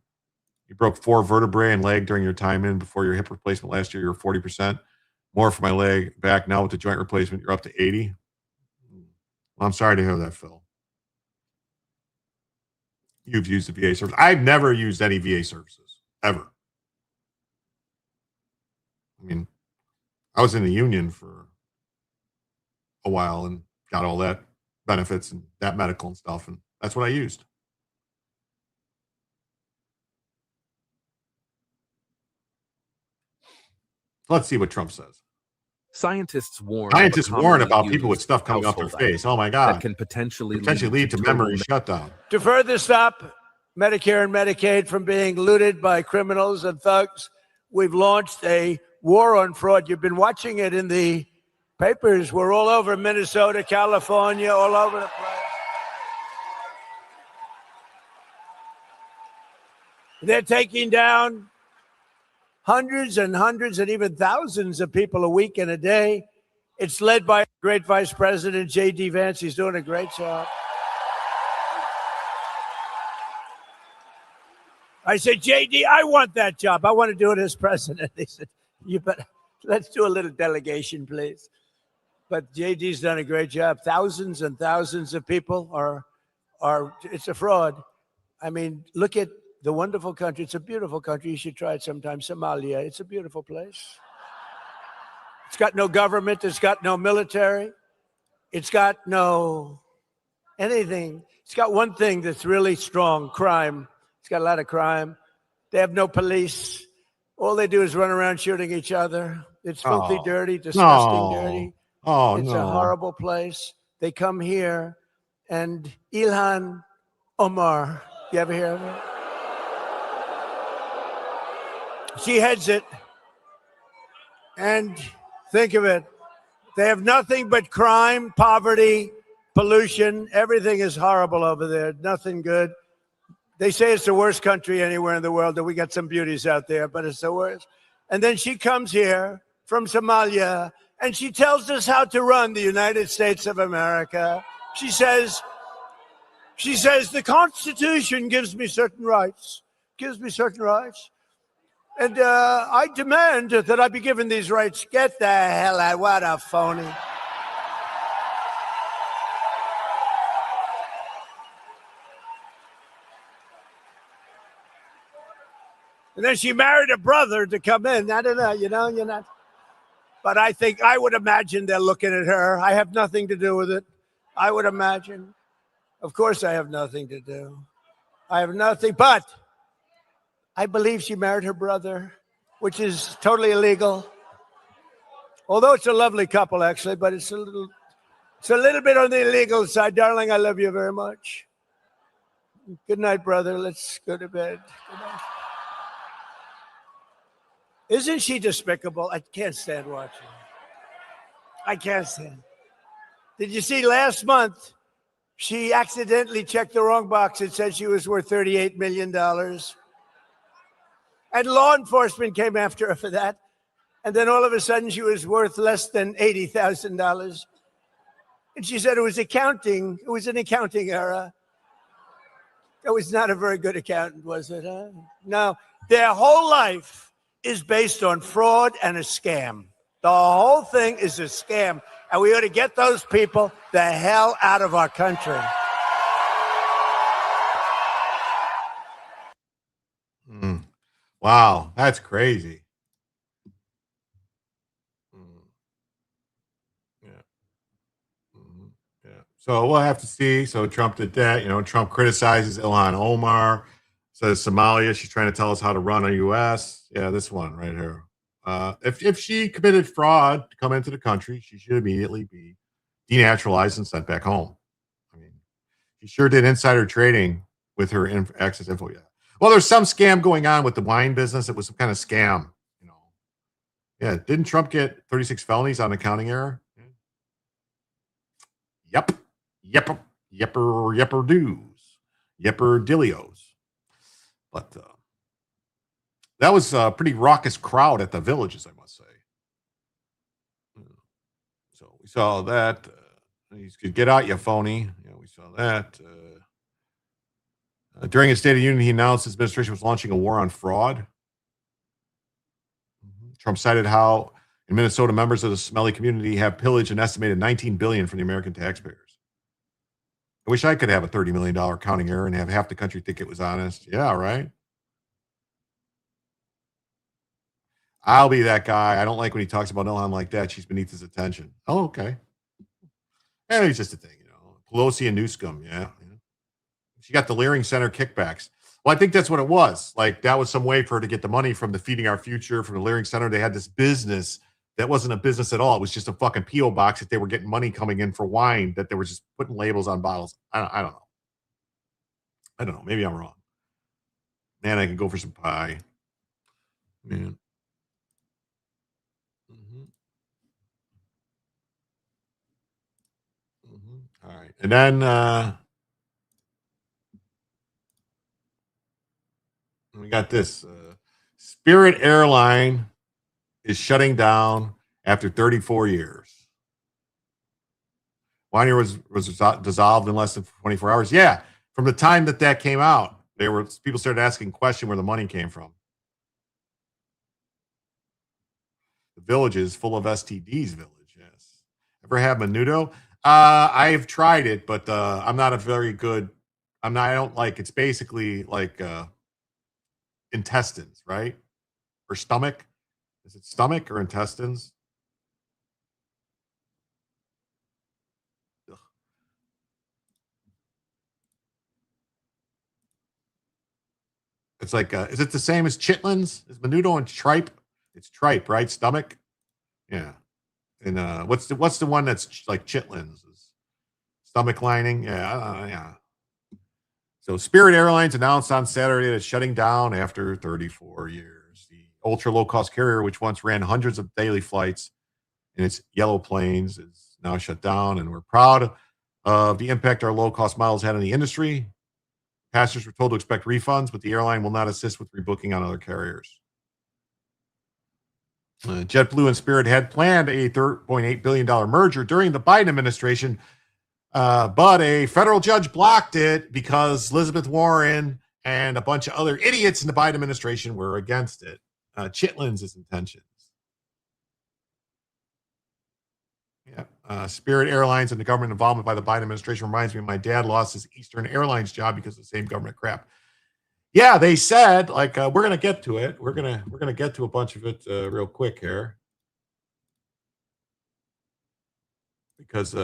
You broke 4 vertebrae and leg during your time in before your hip replacement last year. You were 40%. More for my leg back. Now with the joint replacement, you're up to 80. Well, I'm sorry to hear that, Phil. You've used the VA service. I've never used any VA services, ever. I mean, I was in the union for a while and got all that benefits and that medical and stuff, and that's what I used. Let's see what Trump says. Scientists warn about people with stuff coming off their face. Oh my God. That can potentially lead to memory shutdown. To further stop Medicare and Medicaid from being looted by criminals and thugs, we've launched a war on fraud. You've been watching it in the papers. We're all over Minnesota, California, all over the place. They're taking down hundreds and hundreds and even thousands of people a week and a day. It's led by great Vice President J.D. Vance. He's doing a great job. I said, J.D., I want that job. I want to do it as president. He said, you better, let's do a little delegation, please. But J.D.'s done a great job. Thousands and thousands of people are it's a fraud. I mean, look at the wonderful country. It's a beautiful country. You should try it sometime. Somalia. It's a beautiful place. It's got no government. It's got no military. It's got no anything. It's got one thing that's really strong, crime. It's got a lot of crime. They have no police. All they do is run around shooting each other. It's filthy, dirty, disgusting, dirty. It's a horrible place. They come here, and Ilhan Omar, you ever hear of her? She heads it. And think of it. They have nothing but crime, poverty, pollution. Everything is horrible over there. Nothing good. They say it's the worst country anywhere in the world, that we got some beauties out there, but it's the worst. And then she comes here from Somalia, and she tells us how to run the United States of America. She says, the Constitution gives me certain rights. And I demand that I be given these rights. Get the hell out. What a phony. And then she married a brother to come in. I don't know, you're not. But I would imagine they're looking at her. I have nothing to do with it. I would imagine. Of course I have nothing to do. I have nothing, but I believe she married her brother, which is totally illegal. Although it's a lovely couple, actually, but it's a little bit on the illegal side. Darling, I love you very much. Good night, brother. Let's go to bed. Good night. Isn't she despicable? I can't stand watching her. I can't stand. Did you see last month, she accidentally checked the wrong box. It said she was worth $38 million. And law enforcement came after her for that. And then all of a sudden she was worth less than $80,000. And she said it was accounting. It was an accounting error. That was not a very good accountant, was it? Huh? No, their whole life is based on fraud and a scam. The whole thing is a scam. And we ought to get those people the hell out of our country. Wow, that's crazy. Yeah. Yeah. So we'll have to see. So Trump did that. Trump criticizes Ilhan Omar, says Somalia, she's trying to tell us how to run a U.S. Yeah, this one right here. If she committed fraud to come into the country, she should immediately be denaturalized and sent back home. I mean, she sure did insider trading with her access info. Yeah. Well, there's some scam going on with the wine business. It was some kind of scam. Yeah. Didn't Trump get 36 felonies on accounting error? Yep. Yepper-dilios. But that was a pretty raucous crowd at the Villages, I must say. So we saw that. You could get out, you phony. Yeah, we saw that. During his State of the Union, he announced his administration was launching a war on fraud. Trump cited how in Minnesota, members of the Smelly community have pillaged an estimated $19 billion from the American taxpayers. I wish I could have a $30 million accounting error and have half the country think it was honest. Yeah, right. I'll be that guy. I don't like when he talks about Ilhan like that. She's beneath his attention. Oh, okay. Yeah, it's just a thing, Pelosi and Newscomb, yeah. She got the Leering Center kickbacks. Well, I think that's what it was. Like, that was some way for her to get the money from the Feeding Our Future, from the Leering Center. They had this business that wasn't a business at all. It was just a fucking P.O. box that they were getting money coming in for wine, that they were just putting labels on bottles. I don't know. I don't know. Maybe I'm wrong. Man, I can go for some pie. Man. All right. And then we got this. Spirit Airline is shutting down after 34 years. One was dissolved in less than 24 hours. Yeah, from the time that came out, people started asking questions where the money came from. The Villages full of STDs. Village, yes. Ever have menudo? I've tried it, but I'm not a very good. I don't like. It's basically like intestines, right? Or stomach. Is it stomach or intestines? Ugh. It's like, is it the same as chitlins? Is menudo and tripe? It's tripe, right? Stomach. Yeah. And what's the one that's like chitlins? Is stomach lining? Yeah, yeah. So Spirit Airlines announced on Saturday that it's shutting down after 34 years. The ultra low-cost carrier, which once ran hundreds of daily flights in its yellow planes, is now shut down, and we're proud of the impact our low-cost miles had on the industry. Passengers were told to expect refunds, but the airline will not assist with rebooking on other carriers. JetBlue and Spirit had planned a $3.8 billion merger during the Biden administration, but a federal judge blocked it because Elizabeth Warren and a bunch of other idiots in the Biden administration were against it. Chitlins is intentions. Yeah. Spirit Airlines and the government involvement by the Biden administration reminds me of my dad lost his Eastern Airlines job because of the same government crap. Yeah, they said, like, we're going to get to it. We're going to get to a bunch of it real quick here. Because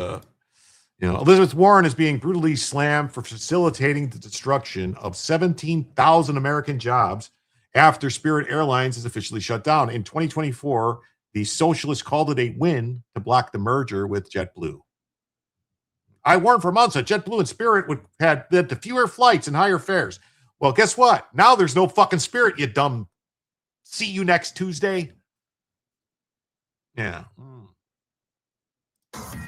Elizabeth Warren is being brutally slammed for facilitating the destruction of 17,000 American jobs after Spirit Airlines is officially shut down. In 2024, the socialists called it a win to block the merger with JetBlue. I warned for months that JetBlue and Spirit would have led to fewer flights and higher fares. Well, guess what? Now there's no fucking Spirit, you dumb. See you next Tuesday. Yeah.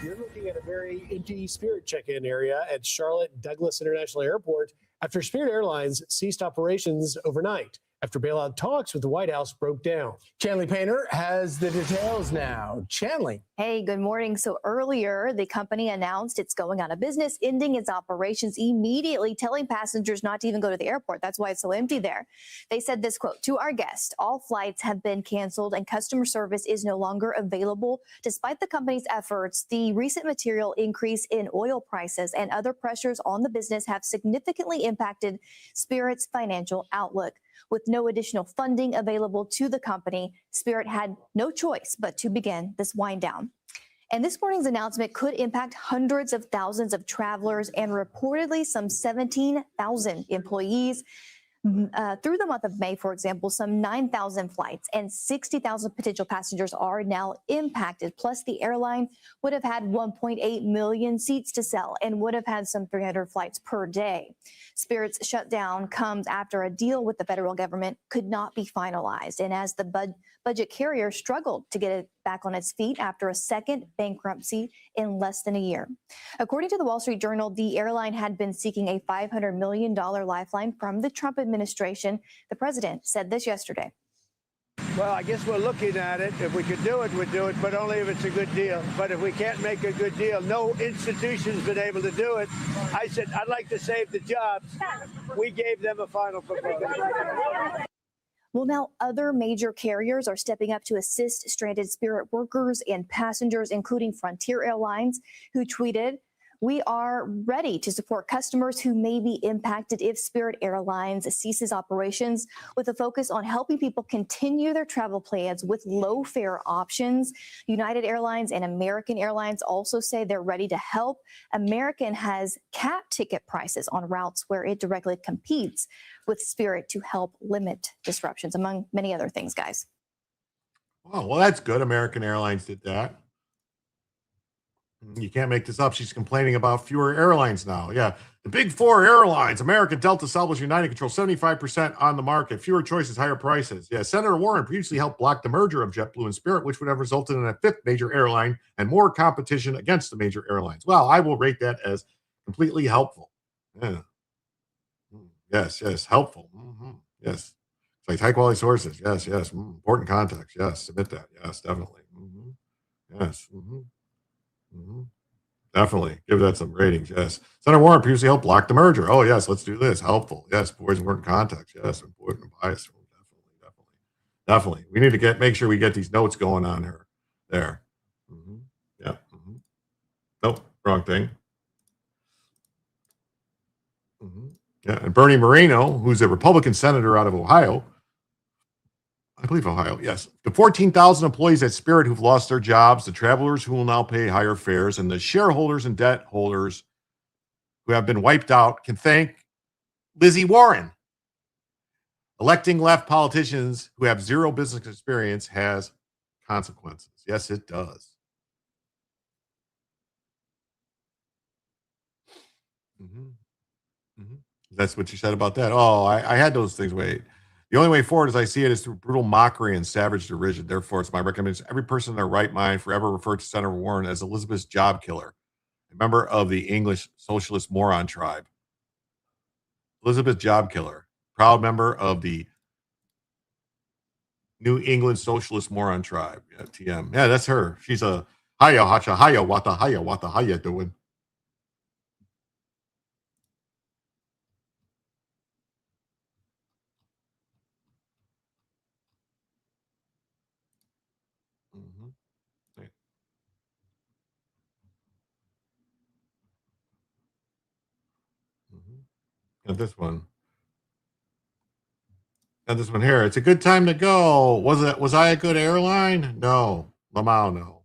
You're looking at a very empty Spirit check-in area at Charlotte Douglas International Airport after Spirit Airlines ceased operations overnight. after bailout talks with the White House broke down. Chanley Painter has the details now. Chanley. Hey, good morning. So earlier, the company announced it's going out of business, ending its operations immediately, telling passengers not to even go to the airport. That's why it's so empty there. They said this quote, "To our guest, all flights have been canceled and customer service is no longer available. Despite the company's efforts, the recent material increase in oil prices and other pressures on the business have significantly impacted Spirit's financial outlook. With no additional funding available to the company, Spirit had no choice but to begin this wind down." And this morning's announcement could impact hundreds of thousands of travelers and reportedly some 17,000 employees. Through the month of May, for example, some 9,000 flights and 60,000 potential passengers are now impacted. Plus, the airline would have had 1.8 million seats to sell and would have had some 300 flights per day. Spirit's shutdown comes after a deal with the federal government could not be finalized, and as the budget carrier struggled to get it back on its feet after a second bankruptcy in less than a year. According to the Wall Street Journal, the airline had been seeking a $500 million lifeline from the Trump administration. The president said this yesterday. Well, I guess we're looking at it. If we could do it, we'd do it, but only if it's a good deal. But if we can't make a good deal, no institution's been able to do it. I said, I'd like to save the jobs. We gave them a final proposal. Well, now other major carriers are stepping up to assist stranded Spirit workers and passengers, including Frontier Airlines, who tweeted, "We are ready to support customers who may be impacted if Spirit Airlines ceases operations, with a focus on helping people continue their travel plans with low fare options." United Airlines and American Airlines also say they're ready to help. American has capped ticket prices on routes where it directly competes with Spirit to help limit disruptions, among many other things, guys. Oh, well, that's good. American Airlines did that. You can't make this up. She's complaining about fewer airlines now. Yeah. The big four airlines, American, Delta, Southwest, United, control 75% on the market. Fewer choices, higher prices. Yeah. Senator Warren previously helped block the merger of JetBlue and Spirit, which would have resulted in a fifth major airline and more competition against the major airlines. Well, I will rate that as completely helpful. Yeah. Yes, yes. Helpful. Yes. It's like high quality sources. Yes, yes. Important context. Yes. Submit that. Yes, definitely. Yes. Definitely. Give that some ratings. Yes. Senator Warren previously helped block the merger. Oh, yes. Let's do this. Helpful. Yes. Boys, important context. Yes. Important bias. Definitely. We need to make sure we get these notes going on her there. Yeah. Nope. Wrong thing. Yeah. And Bernie Moreno, who's a Republican senator out of Ohio, I believe Ohio, yes. The 14,000 employees at Spirit who've lost their jobs, the travelers who will now pay higher fares, and the shareholders and debt holders who have been wiped out can thank Lizzie Warren. Electing left politicians who have zero business experience has consequences. Yes, it does. That's what you said about that. Oh, I had those things. Wait. The only way forward, as I see it, is through brutal mockery and savage derision. Therefore, it's my recommendation every person in their right mind forever refer to Senator Warren as Elizabeth's job killer, a member of the English socialist moron tribe. Elizabeth Job Killer, proud member of the New England Socialist Moron Tribe. Yeah, TM. Yeah, that's her. She's a hiya, hacha, hiya, wata, hiya doing. And this one. And this one here. It's a good time to go. Was I a good airline? No. Lamau, no.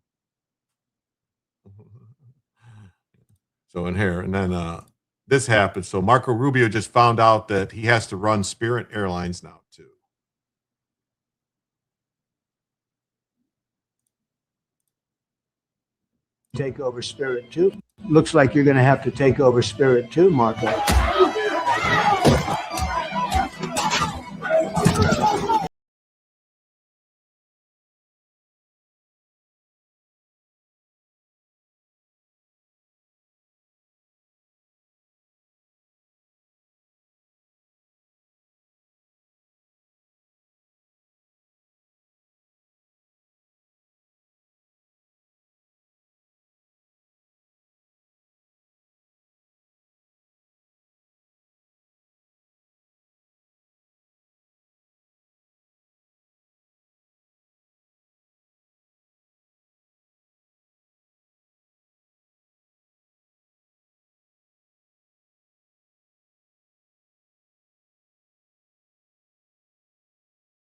So in here, and then this happened. So Marco Rubio just found out that he has to run Spirit Airlines now too. Take over Spirit too. Looks like you're going to have to take over Spirit too, Marco.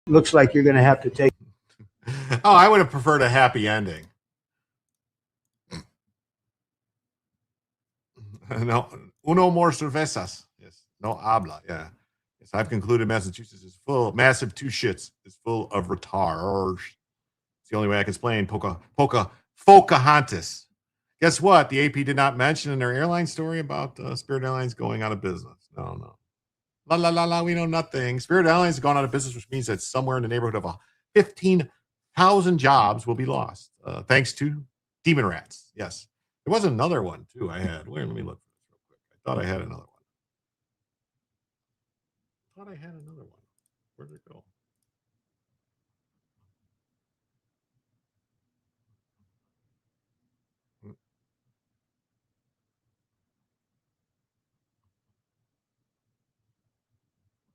Looks like you're going to have to take. Oh, I would have preferred a happy ending. No, uno more cervezas. Yes, no habla. Yeah. Yes, I've concluded Massachusetts is full, massive two shits, is full of retards. It's the only way I can explain Pocahontas. Guess what? The AP did not mention in their airline story about Spirit Airlines going out of business. No. La, la, la, la, we know nothing. Spirit Airlines has gone out of business, which means that somewhere in the neighborhood of 15,000 jobs will be lost, thanks to demon rats. Yes. There was another one, too, I had. Let me look real quick. I thought I had another one. Where'd it go?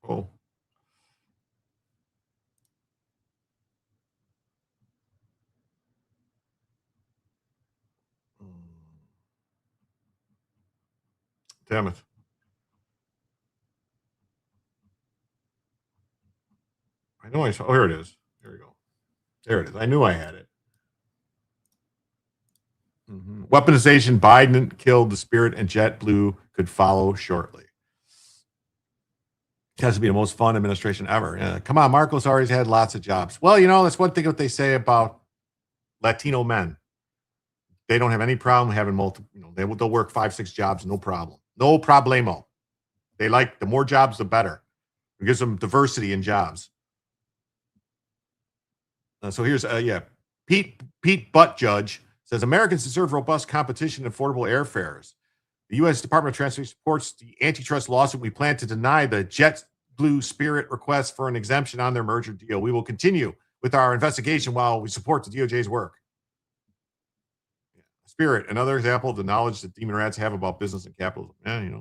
Oh. Damn it. I know I saw. Oh, here it is. Here we go. There it is. I knew I had it. Weaponization, Biden killed the Spirit, and JetBlue could follow shortly. It has to be the most fun administration ever. Come on, Marcos always had lots of jobs. Well, that's one thing what they say about Latino men. They don't have any problem having multiple, they'll work 5-6 jobs, no problem. No problemo. They like the more jobs, the better. It gives them diversity in jobs. So here's, Pete Buttigieg says Americans deserve robust competition and affordable airfares. The U.S. Department of Transportation supports the antitrust lawsuit. We plan to deny the JetBlue Spirit request for an exemption on their merger deal. We will continue with our investigation while we support the DOJ's work. Spirit, another example of the knowledge that demon rats have about business and capitalism. Yeah,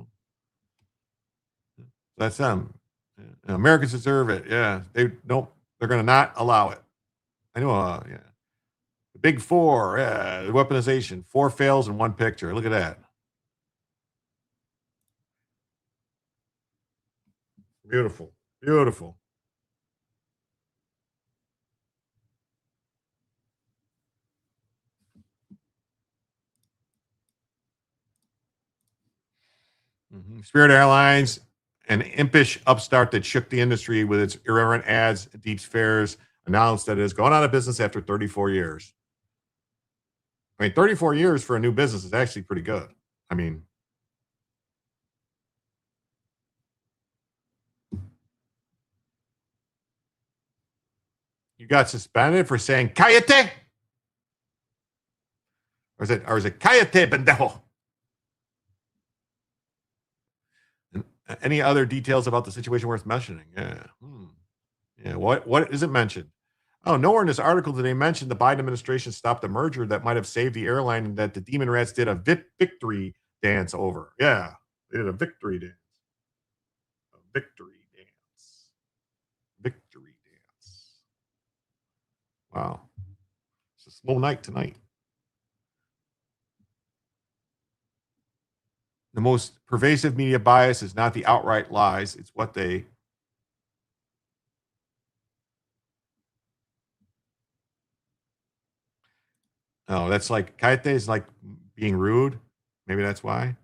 that's them. Yeah. Americans deserve it. Yeah, they're going to not allow it. I know. The big four. Yeah, the weaponization. 4 fails in one picture. Look at that. Beautiful. Beautiful. Spirit Airlines, an impish upstart that shook the industry with its irreverent ads, deep fares, announced that it has gone out of business after 34 years. 34 years for a new business is actually pretty good. You got suspended for saying "cállate," or is it "cállate, pendejo"? And any other details about the situation worth mentioning? Yeah. What is it mentioned? Oh, nowhere in this article did they mention the Biden administration stopped a merger that might have saved the airline and that the demon rats did a victory dance over. Yeah, they did a victory dance. Victory dance. Wow. It's a slow night tonight. The most pervasive media bias is not the outright lies. It's what they... Oh, that's like, cállate is like being rude. Maybe that's why.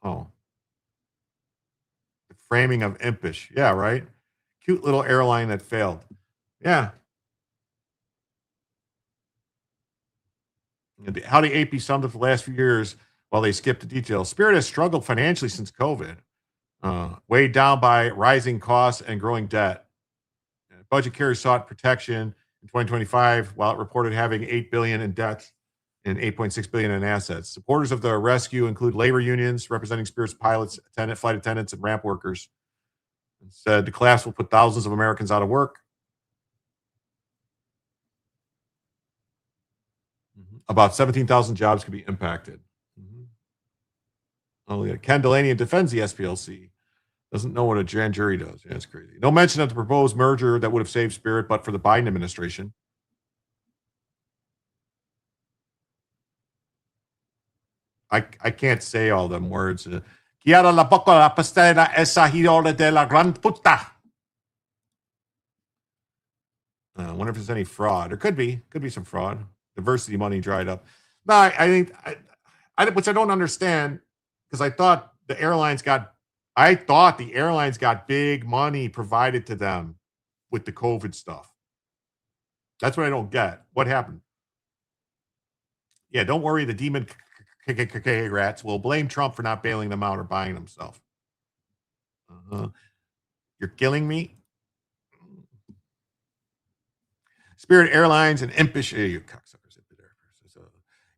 Oh. The framing of impish. Yeah, right? Cute little airline that failed. Yeah. How the AP summed up the last few years while they skipped the details. Spirit has struggled financially since COVID, weighed down by rising costs and growing debt. Budget carriers sought protection in 2025 while it reported having $8 billion in debt and $8.6 billion in assets. Supporters of the rescue include labor unions representing Spirit's pilots, flight attendants, and ramp workers. And said the collapse will put thousands of Americans out of work. About 17,000 jobs could be impacted. Oh, yeah. Ken Delaney defends the SPLC. Doesn't know what a grand jury does. Yeah, it's crazy. No mention of the proposed merger that would have saved Spirit, but for the Biden administration. I can't say all them words. Chiara la bocca la pastella esa hirole de la gran puta. I wonder if there's any fraud. There could be some fraud. Diversity money dried up. No, I think, which I don't understand, because I thought the airlines got big money provided to them with the COVID stuff. That's what I don't get. What happened? Yeah, don't worry. The demon rats will blame Trump for not bailing them out or buying themselves. You're killing me. Spirit Airlines and impish, you cocksuckers.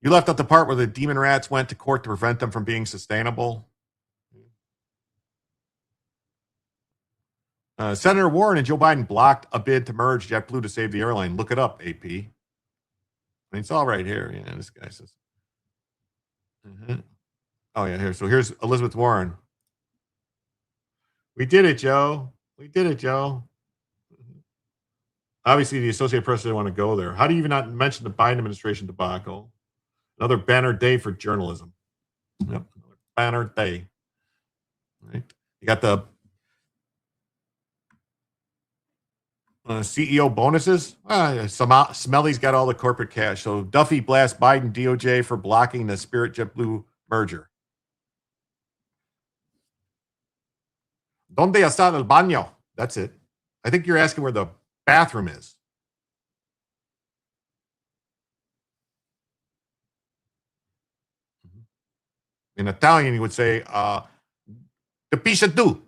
You left out the part where the demon rats went to court to prevent them from being sustainable. Senator Warren and Joe Biden blocked a bid to merge JetBlue to save the airline. Look it up, AP. I mean, it's all right here. Yeah, this guy says. Oh, yeah, here. So here's Elizabeth Warren. We did it, Joe. We did it, Joe. Obviously, the Associated Press didn't want to go there. How do you even not mention the Biden administration debacle? Another banner day for journalism. Yep, another banner day. Right. You got the CEO bonuses. Smelly's got all the corporate cash. So Duffy blasts Biden DOJ for blocking the Spirit JetBlue merger. ¿Dónde está el baño? That's it. I think you're asking where the bathroom is. In Italian, you would say, the pizza tu.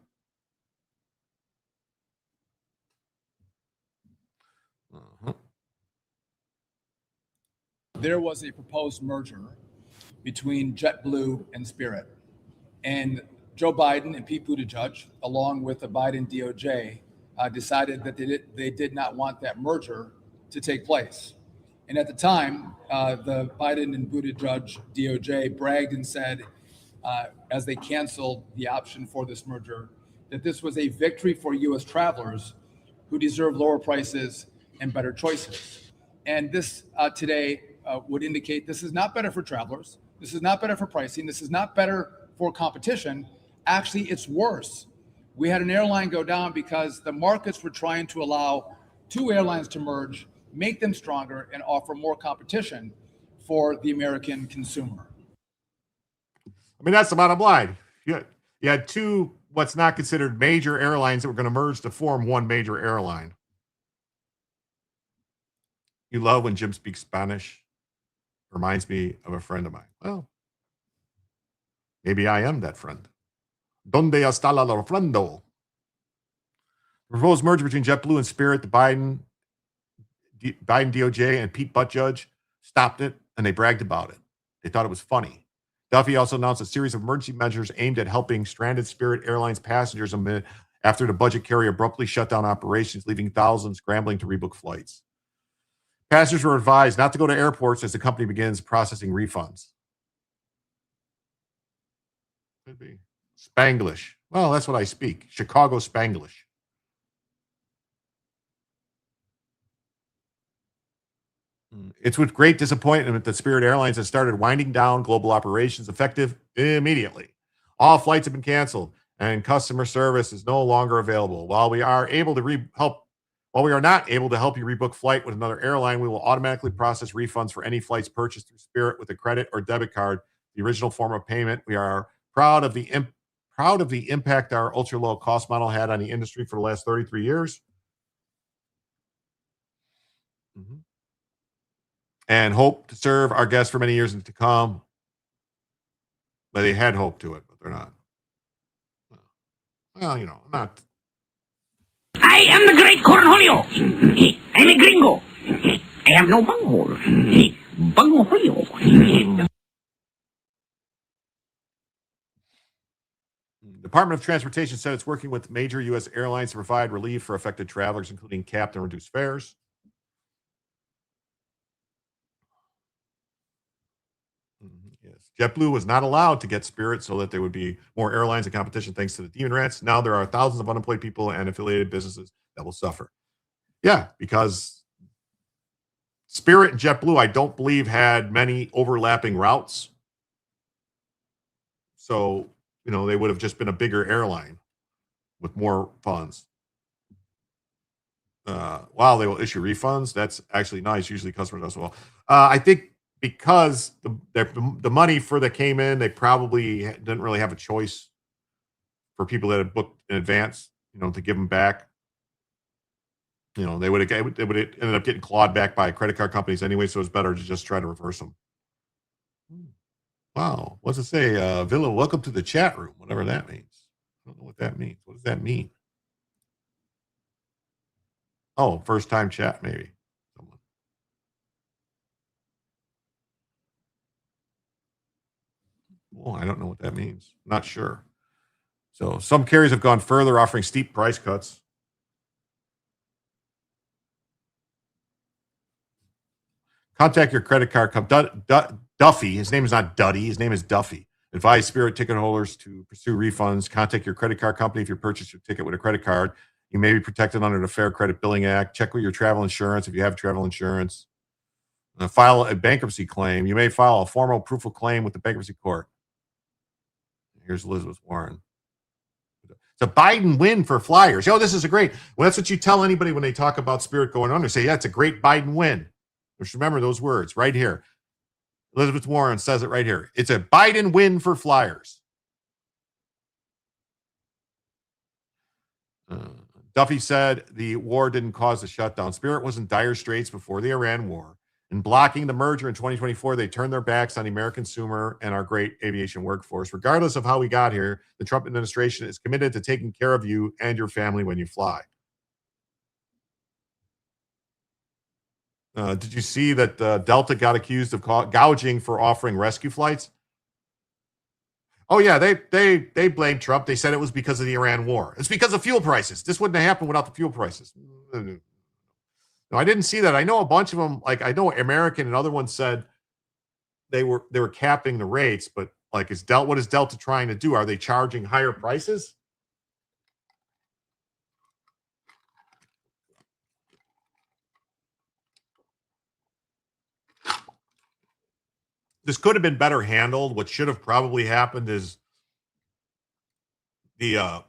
There was a proposed merger between JetBlue and Spirit. And Joe Biden and Pete Buttigieg, along with the Biden DOJ, decided that they did not want that merger to take place. And at the time, the Biden and Buttigieg DOJ bragged and said, as they canceled the option for this merger, that this was a victory for U.S. travelers who deserve lower prices and better choices. And this today would indicate this is not better for travelers. This is not better for pricing. This is not better for competition. Actually, it's worse. We had an airline go down because the markets were trying to allow two airlines to merge, make them stronger, and offer more competition for the American consumer. I mean, that's the bottom line. You had two what's not considered major airlines that were going to merge to form one major airline. You love when Jim speaks Spanish. Reminds me of a friend of mine. Well, maybe I am that friend. ¿Dónde está la friendo? The proposed merger between JetBlue and Spirit, the Biden DOJ and Pete Buttigieg stopped it, and they bragged about it. They thought it was funny. Duffy also announced a series of emergency measures aimed at helping stranded Spirit Airlines passengers after the budget carrier abruptly shut down operations, leaving thousands scrambling to rebook flights. Passengers were advised not to go to airports as the company begins processing refunds. Could be. Spanglish. Well, that's what I speak. Chicago Spanglish. It's with great disappointment that Spirit Airlines has started winding down global operations effective immediately. All flights have been canceled and customer service is no longer available. While we are not able to help you rebook flight with another airline, we will automatically process refunds for any flights purchased through Spirit with a credit or debit card, the original form of payment. We are proud of the impact our ultra-low cost model had on the industry for the last 33 years. And hope to serve our guests for many years to come. But they had hope to it, but they're not. Well, I'm not. I am the great Cornholio. I'm a gringo. I have no bunghole. Bunghole. Department of Transportation said it's working with major U.S. airlines to provide relief for affected travelers, including capped and reduced fares. Yes. JetBlue was not allowed to get Spirit so that there would be more airlines and competition thanks to the demon rats. Now there are thousands of unemployed people and affiliated businesses that will suffer. Yeah, because Spirit and JetBlue, I don't believe, had many overlapping routes. So, they would have just been a bigger airline with more funds. Wow, they will issue refunds. That's actually nice. Usually customers as well. I think because the money for that came in, they probably didn't really have a choice for people that had booked in advance, to give them back. They would have ended up getting clawed back by credit card companies anyway, so it's better to just try to reverse them. Wow. What's it say? Villa, welcome to the chat room, whatever that means. I don't know what that means. What does that mean? Oh, first time chat, maybe. Someone. Well, I don't know what that means. Not sure. So some carriers have gone further, offering steep price cuts. Contact your credit card company. Duffy, his name is not Duddy, his name is Duffy. Advise Spirit ticket holders to pursue refunds. Contact your credit card company if you purchase your ticket with a credit card. You may be protected under the Fair Credit Billing Act. Check with your travel insurance if you have travel insurance. File a bankruptcy claim. You may file a formal proof of claim with the bankruptcy court. Here's Elizabeth Warren. It's a Biden win for flyers. This is a great. Well, that's what you tell anybody when they talk about Spirit going under. Say, yeah, it's a great Biden win. Just remember those words right here. Elizabeth Warren says it right here. It's a Biden win for flyers. Duffy said the war didn't cause the shutdown. Spirit was in dire straits before the Iran war. In blocking the merger in 2024, they turned their backs on the American consumer and our great aviation workforce. Regardless of how we got here, the Trump administration is committed to taking care of you and your family when you fly. Did you see that Delta got accused of gouging for offering rescue flights? Oh, yeah, they blamed Trump. They said it was because of the Iran war. It's because of fuel prices. This wouldn't have happened without the fuel prices. No, I didn't see that. I know a bunch of them, like I know American and other ones said they were capping the rates, but like what is Delta trying to do? Are they charging higher prices? This could have been better handled. What should have probably happened is the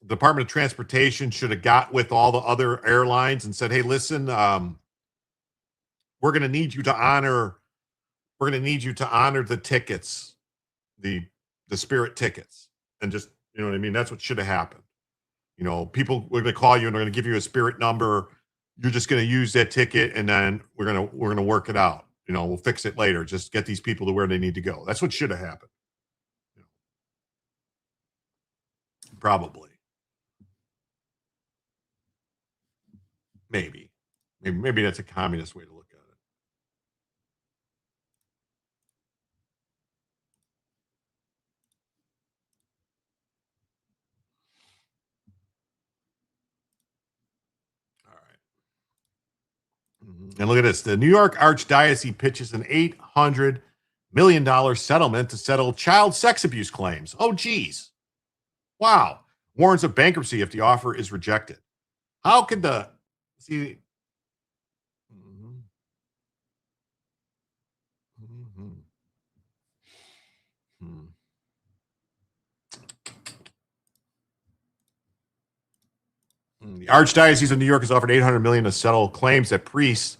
Department of Transportation should have got with all the other airlines and said, hey, listen, we're going to need you to honor the tickets, the Spirit tickets. And just, you know what I mean? That's what should have happened. People are going to call you and they're going to give you a Spirit number. You're just going to use that ticket and then we're going to work it out. We'll fix it later. Just get these people to where they need to go. That's what should have happened. Probably. Maybe that's a communist way to look at it. All right. And look at this. The New York Archdiocese pitches an $800 million settlement to settle child sex abuse claims. Oh, geez. Wow. Warns of bankruptcy if the offer is rejected. How could the The Archdiocese of New York has offered $800 million to settle claims that priests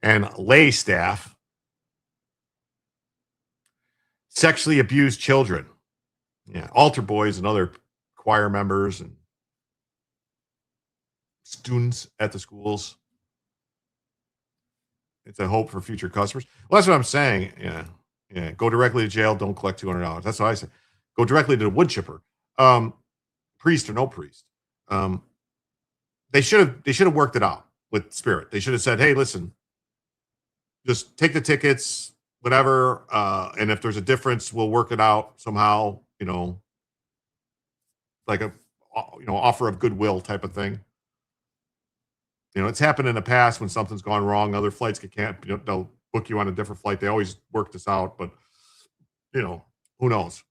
and lay staff sexually abuse children. Yeah, altar boys and other choir members and students at the schools. It's a hope for future customers. Well, that's what I'm saying. Yeah. Go directly to jail. Don't collect $200. That's what I say. Go directly to the wood chipper, priest or no priest. They should have worked it out with Spirit. They should have said, "Hey, listen, just take the tickets, whatever, and if there's a difference, we'll work it out somehow." Like a offer of goodwill type of thing. It's happened in the past when something's gone wrong. Other flights they'll book you on a different flight. They always work this out, but who knows?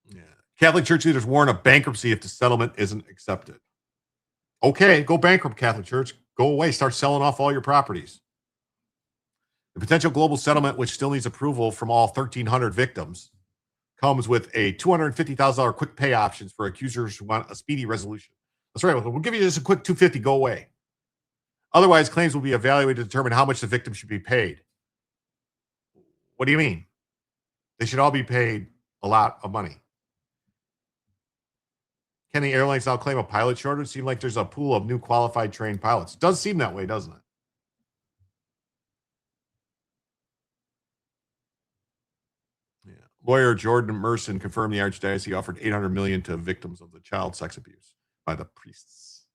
Yeah. Catholic Church leaders warn of bankruptcy if the settlement isn't accepted. Okay, go bankrupt, Catholic Church. Go away. Start selling off all your properties. The potential global settlement, which still needs approval from all 1,300 victims, comes with a $250,000 quick pay options for accusers who want a speedy resolution. That's right. We'll give you just a quick $250, go away. Otherwise, claims will be evaluated to determine how much the victim should be paid. What do you mean? They should all be paid a lot of money. Can the airlines now claim a pilot shortage? It seems like there's a pool of new qualified trained pilots. It does seem that way, doesn't it? Yeah. Lawyer Jordan Merson confirmed the Archdiocese offered $800 million to victims of the child sex abuse by the priests.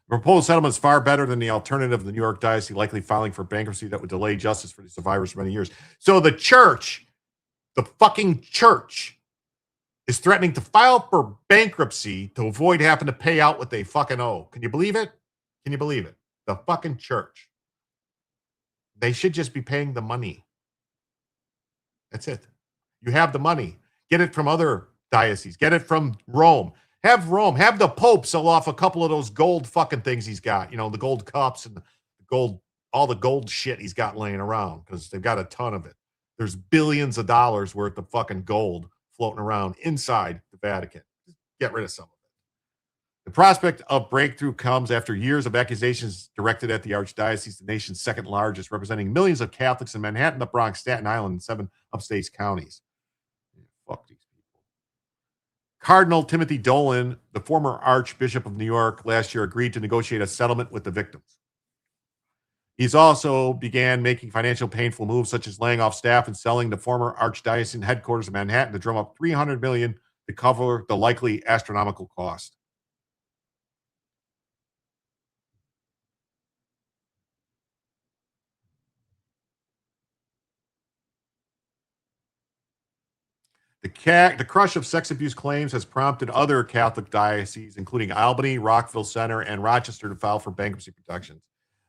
The proposed settlement is far better than the alternative of the New York Diocese likely filing for bankruptcy that would delay justice for the survivors for many years. So the church, the fucking church, is threatening to file for bankruptcy to avoid having to pay out what they fucking owe. Can you believe it? Can you believe it? The fucking church. They should just be paying the money. That's it. You have the money. Get it from other dioceses. Get it from Rome. Have the Pope sell off a couple of those gold fucking things he's got. You know, the gold cups and the gold, all the gold shit he's got laying around because they've got a ton of it. There's billions of dollars worth of fucking gold floating around inside the Vatican. Get rid of some of it. The prospect of breakthrough comes after years of accusations directed at the Archdiocese, the nation's second largest, representing millions of Catholics in Manhattan, the Bronx, Staten Island, and 7 upstate counties. Fuck these people. Cardinal Timothy Dolan, the former Archbishop of New York, last year agreed to negotiate a settlement with the victims. He's also began making financial painful moves such as laying off staff and selling the former archdiocesan headquarters in Manhattan to drum up $300 million to cover the likely astronomical cost. The crush of sex abuse claims has prompted other Catholic dioceses, including Albany, Rockville Center, and Rochester, to file for bankruptcy protections.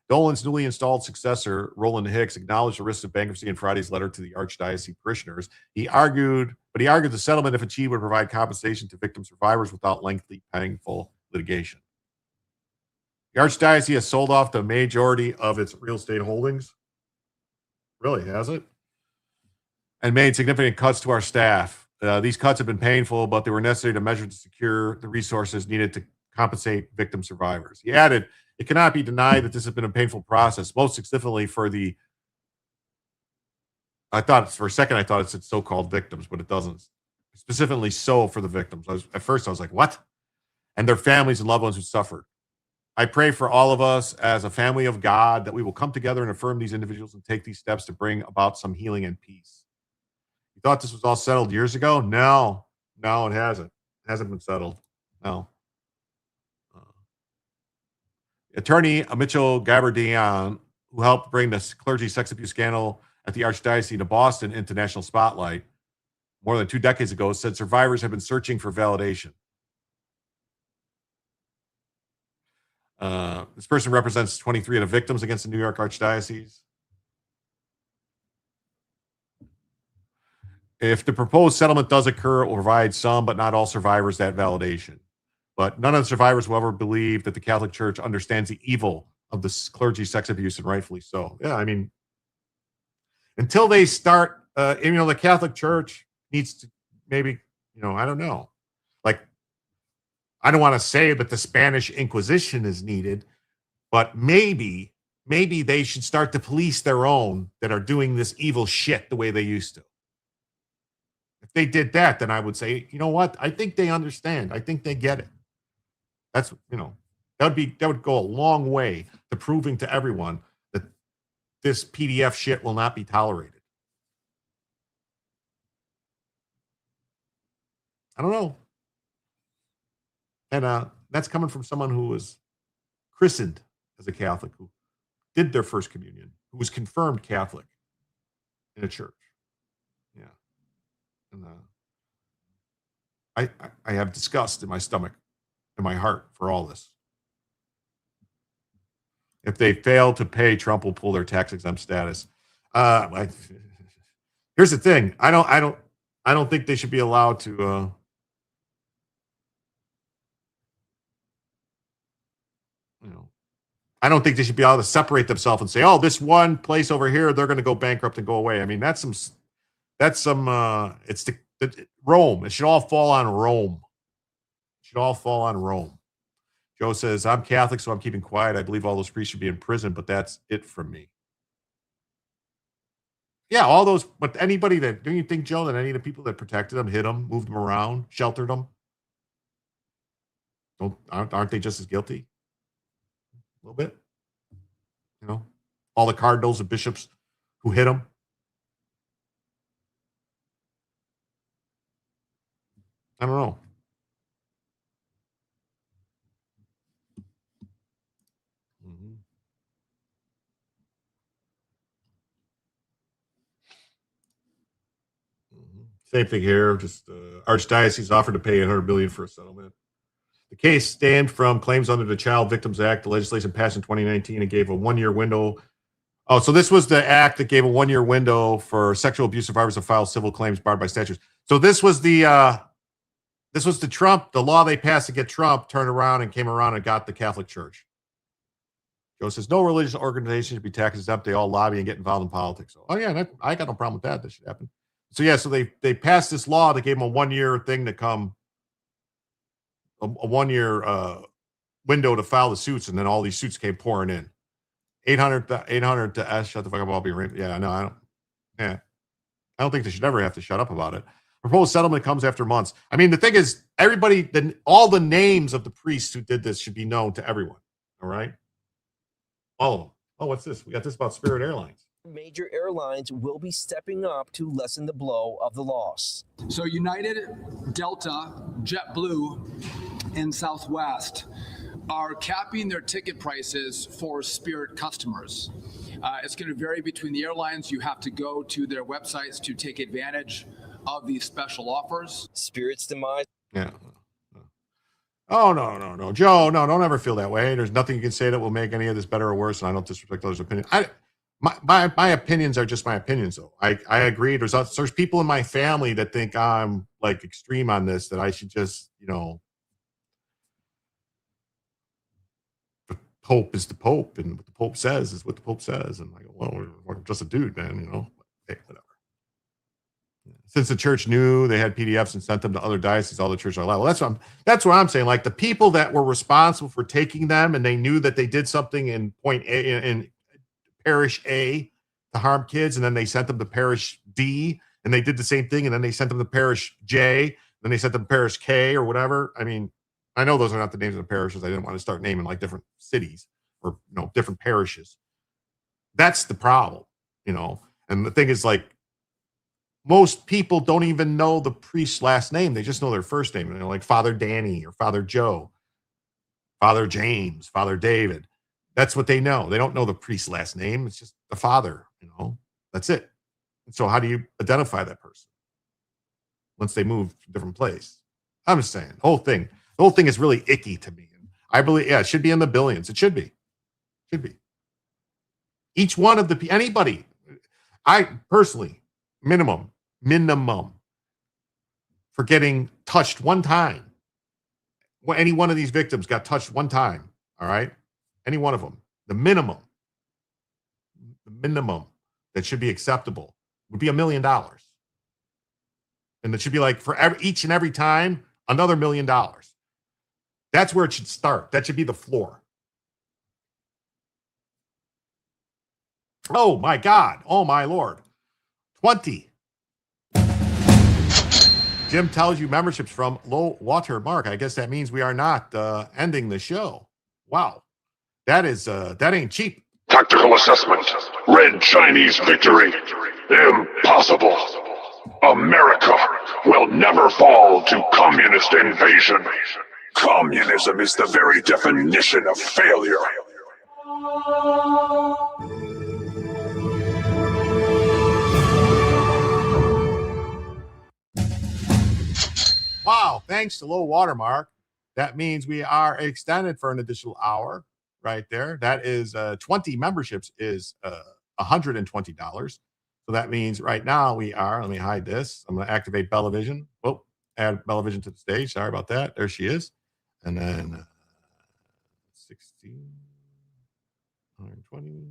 Dolan's newly installed successor, Roland Hicks, acknowledged the risks of bankruptcy in Friday's letter to the Archdiocese parishioners. He argued the settlement, if achieved, would provide compensation to victim survivors without lengthy, painful litigation. The Archdiocese has sold off the majority of its real estate holdings. Really, has it? And made significant cuts to our staff. These cuts have been painful, but they were necessary to measure to secure the resources needed to compensate victim survivors. He added, it cannot be denied that this has been a painful process, most significantly for the, for a second, I thought it said so-called victims, but it doesn't. Specifically so for the victims. At first I was like, what? And their families and loved ones who suffered. I pray for all of us as a family of God that we will come together and affirm these individuals and take these steps to bring about some healing and peace. You thought this was all settled years ago? No, it hasn't. It hasn't been settled. No. Attorney Mitchell Gabardian, who helped bring the clergy sex abuse scandal at the Archdiocese of Boston into national spotlight more than 2 decades ago, said survivors have been searching for validation. This person represents 23 of the victims against the New York Archdiocese. If the proposed settlement does occur, it will provide some, but not all survivors that validation. But none of the survivors will ever believe that the Catholic Church understands the evil of the clergy sex abuse, and rightfully so. Yeah, I mean, until they start, the Catholic Church needs to maybe, I don't know. Like, I don't want to say that the Spanish Inquisition is needed, but maybe they should start to police their own that are doing this evil shit the way they used to. If they did that, then I would say, you know what? I think they understand. I think they get it. That's, that would go a long way to proving to everyone that this PDF shit will not be tolerated. I don't know. And that's coming from someone who was christened as a Catholic, who did their first communion, who was confirmed Catholic in a church. Yeah. And I have disgust in my stomach, in my heart for all this. If they fail to pay, Trump will pull their tax-exempt status. Here's the thing: I don't think they should be allowed to. I don't think they should be able to separate themselves and say, "Oh, this one place over here, they're going to go bankrupt and go away." I mean, it's Rome. It should all fall on Rome. It should all fall on Rome. Joe says, I'm Catholic, so I'm keeping quiet. I believe all those priests should be in prison, but that's it from me. Yeah, all those, but anybody that, do you think, Joe, that any of the people that protected them, hit them, moved them around, sheltered them, aren't they just as guilty? A little bit. You know, all the cardinals and bishops who hit them. I don't know. Same thing here. Just Archdiocese offered to pay $100 million for a settlement. The case stemmed from claims under the Child Victims Act, the legislation passed in 2019 and gave a 1-year window. Oh, so this was the act that gave a 1-year window for sexual abuse survivors to file civil claims barred by statutes. So this was the Trump, the law they passed to get Trump turned around and came around and got the Catholic Church. Joe says no religious organization should be tax exempt. They all lobby and get involved in politics. So, oh yeah, I got no problem with that. That should happen. So yeah, so they passed this law that gave them a 1-year thing to come, a 1-year window to file the suits, and then all these suits came pouring in. 800 to S. Shut the fuck up. I'll be right. Yeah, no, I don't. Yeah, I don't think they should ever have to shut up about it. Proposed settlement comes after months. I mean, the thing is, everybody, all the names of the priests who did this should be known to everyone. All right, all of them. Oh, what's this? We got this about Spirit Airlines. Major airlines will be stepping up to lessen the blow of the loss. So United, Delta, JetBlue, and Southwest are capping their ticket prices for Spirit customers. It's going to vary between the airlines. You have to go to their websites to take advantage of these special offers. Spirit's demise. Yeah. Oh, no. Joe, no, don't ever feel that way. There's nothing you can say that will make any of this better or worse, and I don't disrespect others' opinions. My opinions are just my opinions, though. I agree. There's people in my family that think I'm like extreme on this, that I should just, the Pope is the Pope, and what the Pope says is what the Pope says. And I go, well, we're just a dude, man, Hey, whatever. Since the church knew they had PDFs and sent them to other dioceses, all the churches are allowed. Well, that's what I'm saying. Like the people that were responsible for taking them, and they knew that they did something in point A, in parish A to harm kids, and then they sent them to parish D, and they did the same thing, and then they sent them to parish J, then they sent them to parish K or whatever. I mean, I know those are not the names of the parishes. I didn't want to start naming like different cities or different parishes. That's the problem, And the thing is, like, most people don't even know the priest's last name. They just know their first name. Like Father Danny or Father Joe, Father James, Father David. That's what they know. They don't know the priest's last name. It's just the father, That's it. And so how do you identify that person once they move to a different place? I'm just saying, the whole thing is really icky to me. I believe, it should be in the billions. It should be. Each one of anybody, I personally, minimum for getting touched one time. When any one of these victims got touched one time, all right? Any one of them, the minimum that should be acceptable would be $1 million. And it should be like for each and every time, another $1 million. That's where it should start. That should be the floor. Oh my God. Oh my Lord. 20. Jim tells you memberships from low water mark. I guess that means we are not ending the show. Wow. That ain't cheap. Tactical assessment. Red Chinese victory. Impossible. America will never fall to communist invasion. Communism is the very definition of failure. Wow, thanks to low watermark. That means we are extended for an additional hour right there. That is 20 memberships is $120. So that means right now we are, let me hide this. I'm going to activate Bellavision. Oh, add Bellavision to the stage. Sorry about that. There she is. And then 16, 120.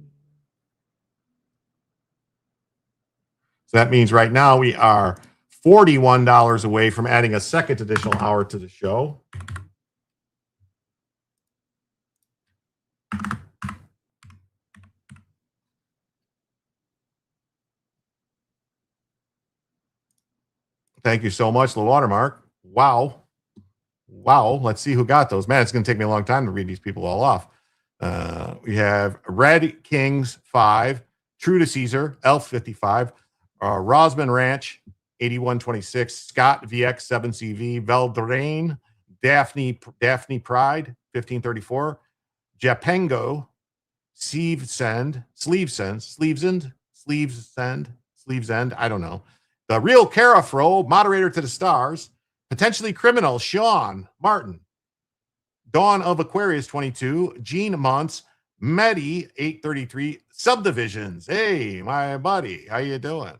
So that means right now we are $41 away from adding a second additional hour to the show. Thank you so much, Low Watermark. Wow. Let's see who got those. Man, it's going to take me a long time to read these people all off. We have Red Kings 5, True to Caesar, Elf 55, Rosman Ranch 8126, Scott VX 7CV, Veldrain, Daphne Pride 1534, Japengo, Sleevesend, I don't know. The Real Carafro, Moderator to the Stars, Potentially Criminal, Sean Martin, Dawn of Aquarius 22, Gene Monts, Medi 833, Subdivisions. Hey, my buddy, how you doing?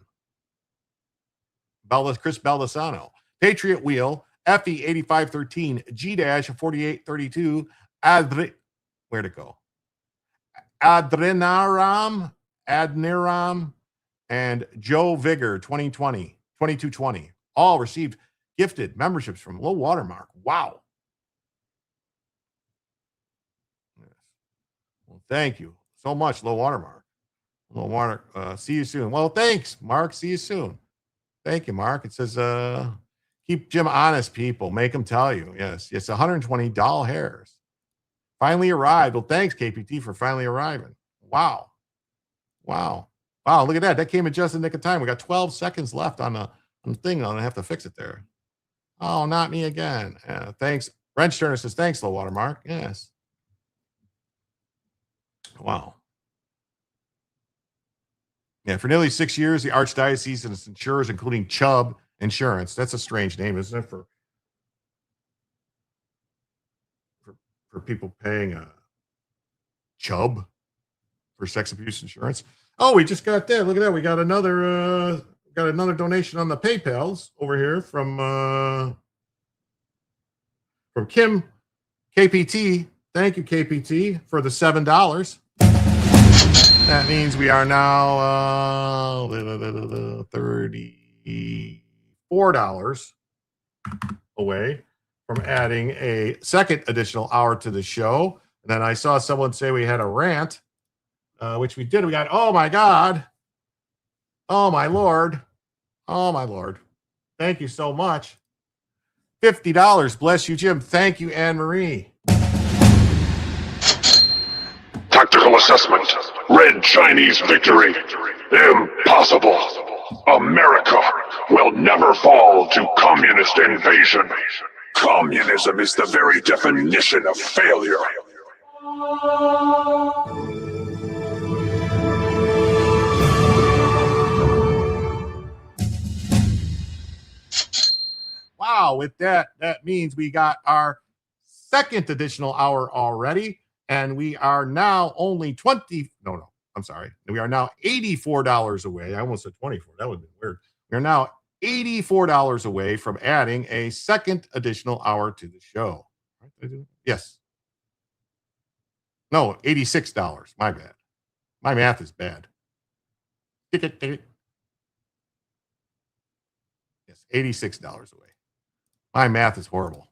Chris Baldasano, Patriot Wheel, Effie 8513, G-4832, where'd it go? Adniram, and Joe Vigor 2220. All received gifted memberships from Low Watermark. Wow. Well, thank you so much, Low Watermark. Low Watermark, see you soon. Well, thanks, Mark. See you soon. Thank you, Mark. It says, keep Jim honest, people. Make him tell you. Yes, it's 120 doll hairs. Finally arrived. Well, thanks, KPT, for finally arriving. Wow. Look at that. That came in just in the nick of time. We got 12 seconds left on the thing. I'm going to have to fix it there. Oh, not me again. Thanks. Wrench Turner says, thanks, Low Watermark. Yes. Wow. Yeah, for nearly 6 years, the Archdiocese and its insurers, including Chubb Insurance. That's a strange name, isn't it? For people paying Chubb for sex abuse insurance. Oh, we just got that. Look at that. We got another donation on the PayPals over here from Kim KPT. Thank you, KPT, for the $7. That means we are now $34 away from adding a second additional hour to the show. And then I saw someone say we had a rant, which we did. We got, oh my God. Oh my Lord. Thank you so much. $50. Bless you, Jim. Thank you, Anne-Marie. Tactical assessment. Red Chinese victory. Impossible. America will never fall to communist invasion. Communism is the very definition of failure. Wow, with that means we got our second additional hour already. And we are now only we are now $84 away. I almost said 24. That would be weird. We are now $84 away from adding a second additional hour to the show. Yes. No, $86. My bad. My math is bad. Yes, $86 away. My math is horrible.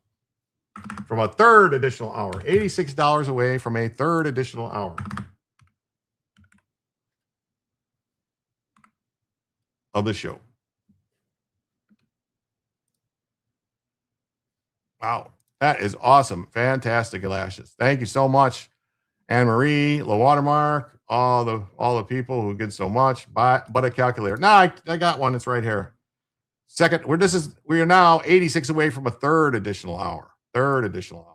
From a third additional hour, $86 away from a third additional hour of the show. Wow, that is awesome. Fantastic, Lashes. Thank you so much, Anne-Marie, Low Watermark, all the people who did so much. But a calculator. No, I got one. It's right here. We are now 86 away from a third additional hour. Third additional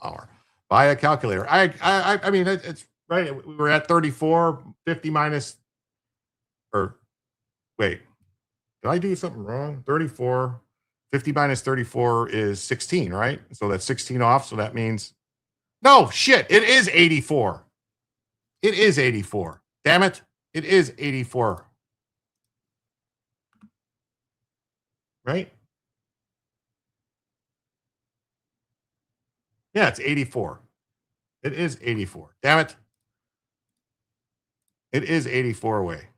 hour. Buy a calculator. I mean, it's right. We were at 34, 50 minus, or wait, did I do something wrong? 34, 50 minus 34 is 16, right? So that's 16 off. So that means, no, shit, it is 84. It is 84. Damn it. It is 84. Right? Yeah, it's 84. It is 84. Damn it. It is 84 away.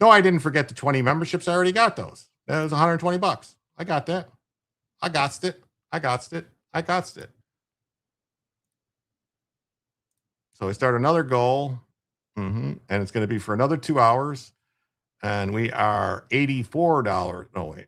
No, I didn't forget the 20 memberships. I already got those. That was $120. I got that. I got it. So I start another goal. And it's going to be for another 2 hours. And we are $84. No, wait.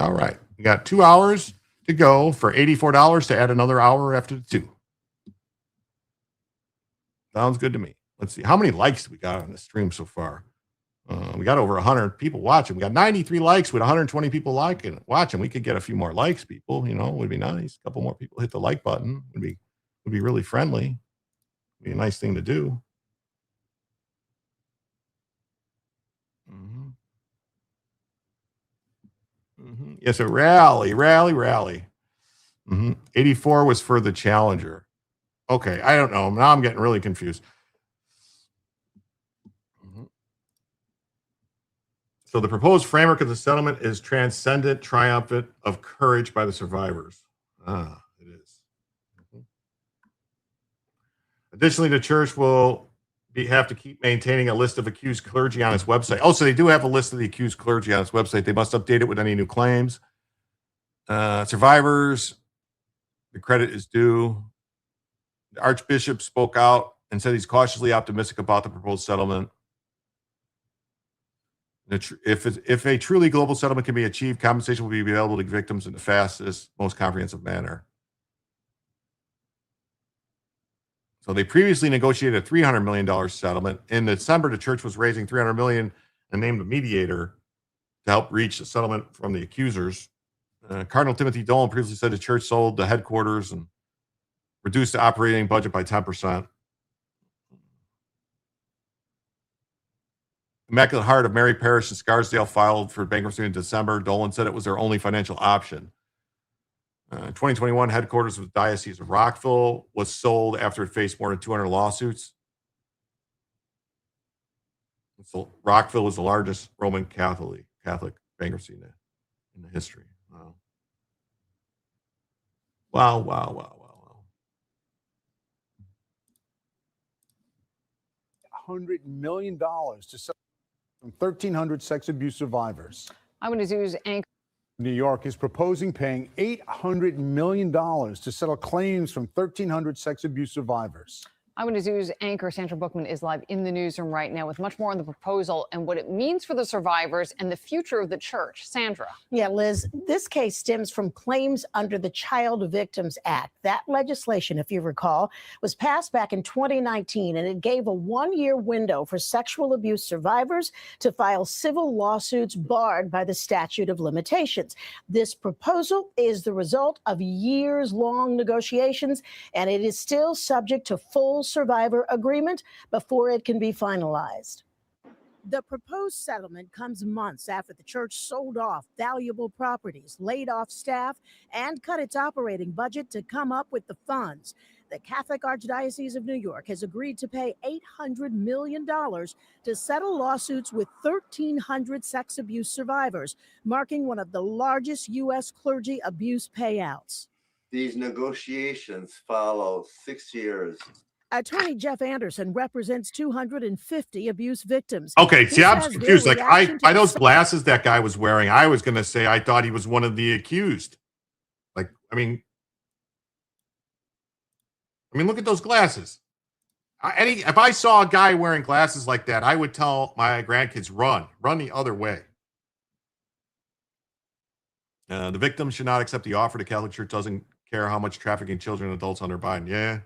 All right. We got 2 hours to go for $84 to add another hour after the 2. Sounds good to me. Let's see. How many likes do we got on the stream so far? We got over 100 people watching. We got 93 likes with 120 people watching. We could get a few more likes, people. You know, it would be nice. A couple more people hit the like button. Would be really friendly. Be a nice thing to do. Yes, a rally. 84 was for the Challenger. Okay, I don't know. Now I'm getting really confused. So the proposed framework of the settlement is transcendent, triumphant, of courage by the survivors. It is. Additionally, the church will have to keep maintaining a list of accused clergy on its website. Oh, so they do have a list of the accused clergy on its website. They must update it with any new claims. Survivors, the credit is due. The Archbishop spoke out and said he's cautiously optimistic about the proposed settlement. If a truly global settlement can be achieved, compensation will be available to victims in the fastest, most comprehensive manner. So they previously negotiated a $300 million settlement. In December, the church was raising $300 million and named a mediator to help reach a settlement from the accusers. Cardinal Timothy Dolan previously said the church sold the headquarters and reduced the operating budget by 10%. Immaculate Heart of Mary Parish in Scarsdale filed for bankruptcy in December. Dolan said it was their only financial option. 2021 headquarters of the Diocese of Rockville was sold after it faced more than 200 lawsuits. So Rockville was the largest Roman Catholic bankruptcy in the history. Wow. $100 million to settle from 1,300 sex abuse survivors. Eyewitness News anchor New York is proposing paying $800 million to settle claims from 1,300 sex abuse survivors. Eyewitness News anchor Sandra Bookman is live in the newsroom right now with much more on the proposal and what it means for the survivors and the future of the church. Sandra. Yeah, Liz, this case stems from claims under the Child Victims Act. That legislation, if you recall, was passed back in 2019, and it gave a one-year window for sexual abuse survivors to file civil lawsuits barred by the statute of limitations. This proposal is the result of years-long negotiations, and it is still subject to full survivor agreement before it can be finalized. The proposed settlement comes months after the church sold off valuable properties, laid off staff, and cut its operating budget to come up with the funds. The Catholic Archdiocese of New York has agreed to pay $800 million to settle lawsuits with 1,300 sex abuse survivors, marking one of the largest U.S. clergy abuse payouts. These negotiations follow 6 years. Attorney Jeff Anderson represents 250 abuse victims. Okay, see, I'm confused. Like, by those glasses that guy was wearing, I was going to say I thought he was one of the accused. Like, I mean, look at those glasses. If I saw a guy wearing glasses like that, I would tell my grandkids, run the other way. The victim should not accept the offer. The Catholic Church doesn't care how much trafficking children and adults under Biden. Yeah.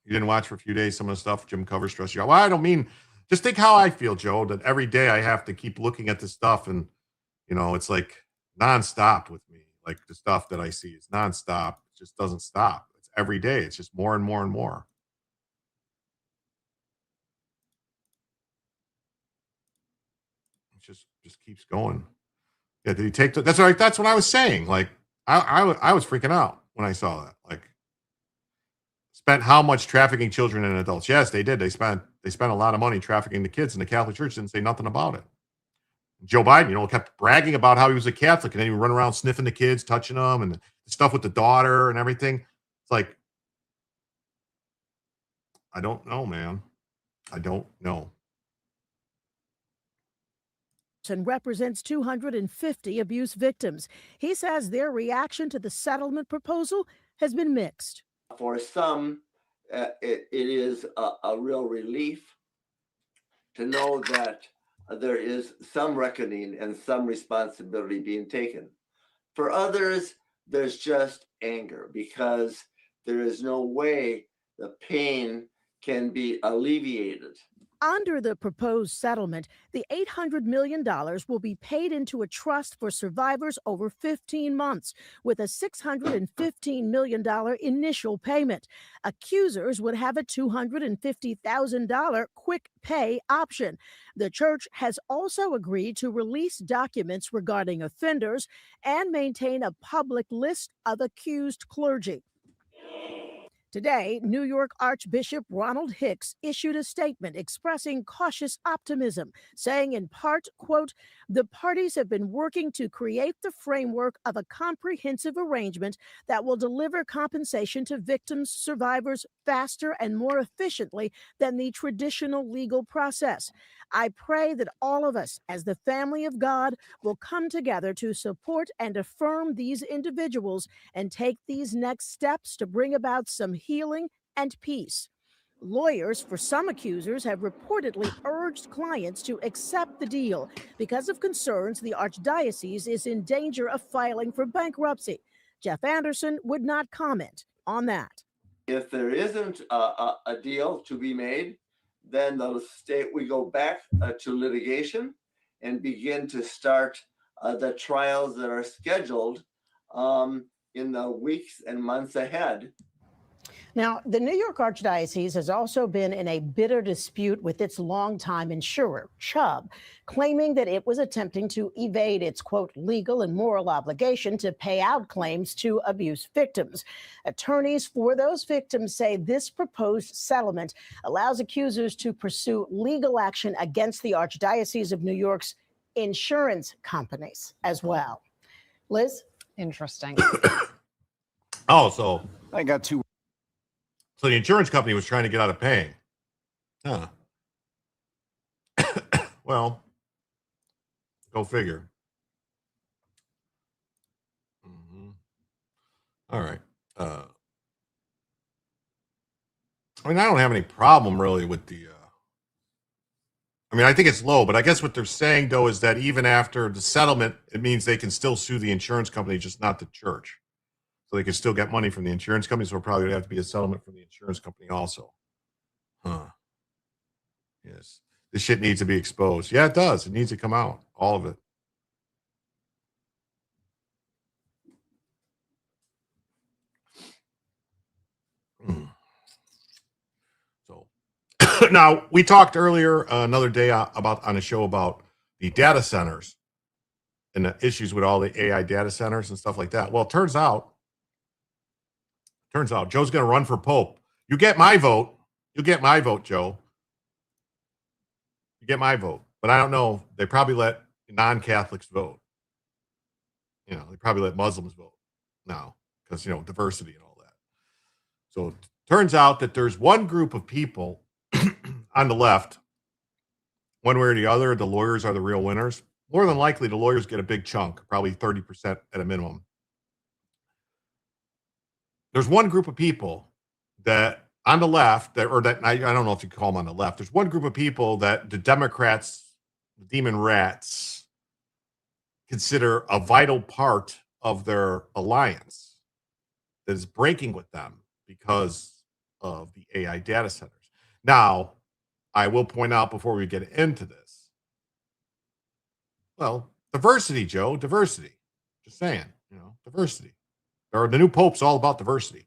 You didn't watch for a few days some of the stuff Jim covers stress you out. Well, I don't mean, just think how I feel, Joe, that every day I have to keep looking at this stuff, and it's like nonstop with me. Like, the stuff that I see is nonstop. It just doesn't stop. It's every day. It's just more and more and more. It just keeps going. Yeah, did he take that's right? That's what I was saying. Like, I was freaking out when I saw that. Like, spent how much trafficking children and adults? Yes, they did. They spent a lot of money trafficking the kids, and the Catholic Church didn't say nothing about it. Joe Biden, kept bragging about how he was a Catholic, and then he would run around sniffing the kids, touching them, and the stuff with the daughter and everything. It's like, I don't know, man. I don't know. And represents 250 abuse victims. He says their reaction to the settlement proposal has been mixed. For some, it is a real relief to know that there is some reckoning and some responsibility being taken. For others, there's just anger because there is no way the pain can be alleviated. Under the proposed settlement, the $800 million will be paid into a trust for survivors over 15 months, with a $615 million initial payment. Accusers would have a $250,000 quick pay option. The church has also agreed to release documents regarding offenders and maintain a public list of accused clergy. Today, New York Archbishop Ronald Hicks issued a statement expressing cautious optimism, saying in part, quote, "The parties have been working to create the framework of a comprehensive arrangement that will deliver compensation to victims, survivors faster and more efficiently than the traditional legal process. I pray that all of us, as the family of God, will come together to support and affirm these individuals and take these next steps to bring about some healing and peace." Lawyers for some accusers have reportedly urged clients to accept the deal because of concerns the Archdiocese is in danger of filing for bankruptcy. Jeff Anderson would not comment on that. If there isn't a deal to be made, then the state, we go back to litigation and begin to start the trials that are scheduled in the weeks and months ahead. Now, the New York Archdiocese has also been in a bitter dispute with its longtime insurer, Chubb, claiming that it was attempting to evade its, quote, legal and moral obligation to pay out claims to abuse victims. Attorneys for those victims say this proposed settlement allows accusers to pursue legal action against the Archdiocese of New York's insurance companies as well. Liz? Interesting. Oh, so I got two. So the insurance company was trying to get out of paying. Huh. Well, go figure. All right. I mean, I don't have any problem really with the I think it's low, but I guess what they're saying though is that even after the settlement, it means they can still sue the insurance company, just not the church. So they can still get money from the insurance company. So it'll probably have to be a settlement from the insurance company also. Huh. Yes. This shit needs to be exposed. Yeah, it does. It needs to come out. All of it. So now we talked earlier another day on a show about the data centers and the issues with all the AI data centers and stuff like that. Well, it turns out Joe's going to run for Pope. You get my vote. You get my vote, Joe. You get my vote. But I don't know. They probably let non-Catholics vote. They probably let Muslims vote now because, diversity and all that. So it turns out that there's one group of people on the left, one way or the other, the lawyers are the real winners. More than likely, the lawyers get a big chunk, probably 30% at a minimum. There's one group of people that on the left, I don't know if you call them on the left. There's one group of people that the Democrats, the demon rats, consider a vital part of their alliance that is breaking with them because of the AI data centers. Now, I will point out before we get into this, well, diversity, Joe, diversity. Just saying, diversity. Or the new Pope's all about diversity.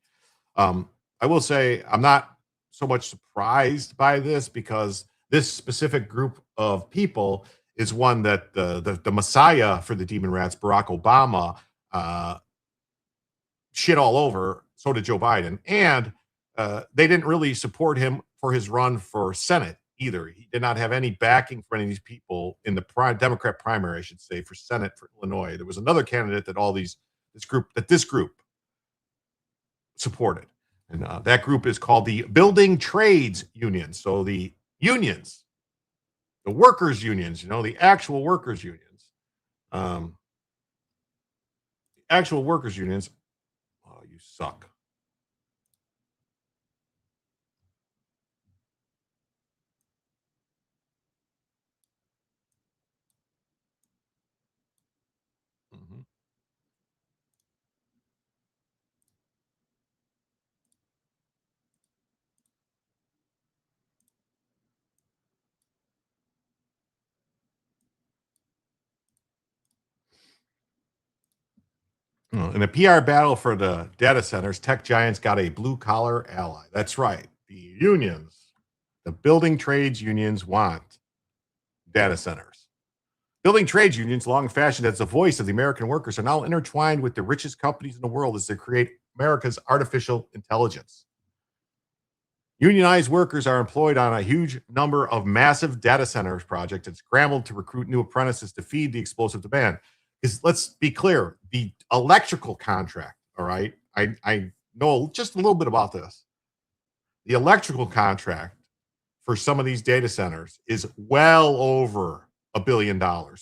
I will say I'm not so much surprised by this because this specific group of people is one that the Messiah for the demon rats, Barack Obama, shit all over. So did Joe Biden. And they didn't really support him for his run for Senate either. He did not have any backing for any of these people in the Democrat primary, I should say, for Senate for Illinois. There was another candidate that this group supported. And that group is called the Building Trades Union. So the unions, the workers' unions, the actual workers' unions. Actual workers' unions. Oh, you suck. In a PR battle for the data centers, tech giants got a blue-collar ally. That's right. The unions, the building trades unions want data centers. Building trades unions, long fashioned as the voice of the American workers, are now intertwined with the richest companies in the world as they create America's artificial intelligence. Unionized workers are employed on a huge number of massive data centers projects and scrambled to recruit new apprentices to feed the explosive demand. Because let's be clear, the electrical contract, all right, I know just a little bit about this. The electrical contract for some of these data centers is well over $1 billion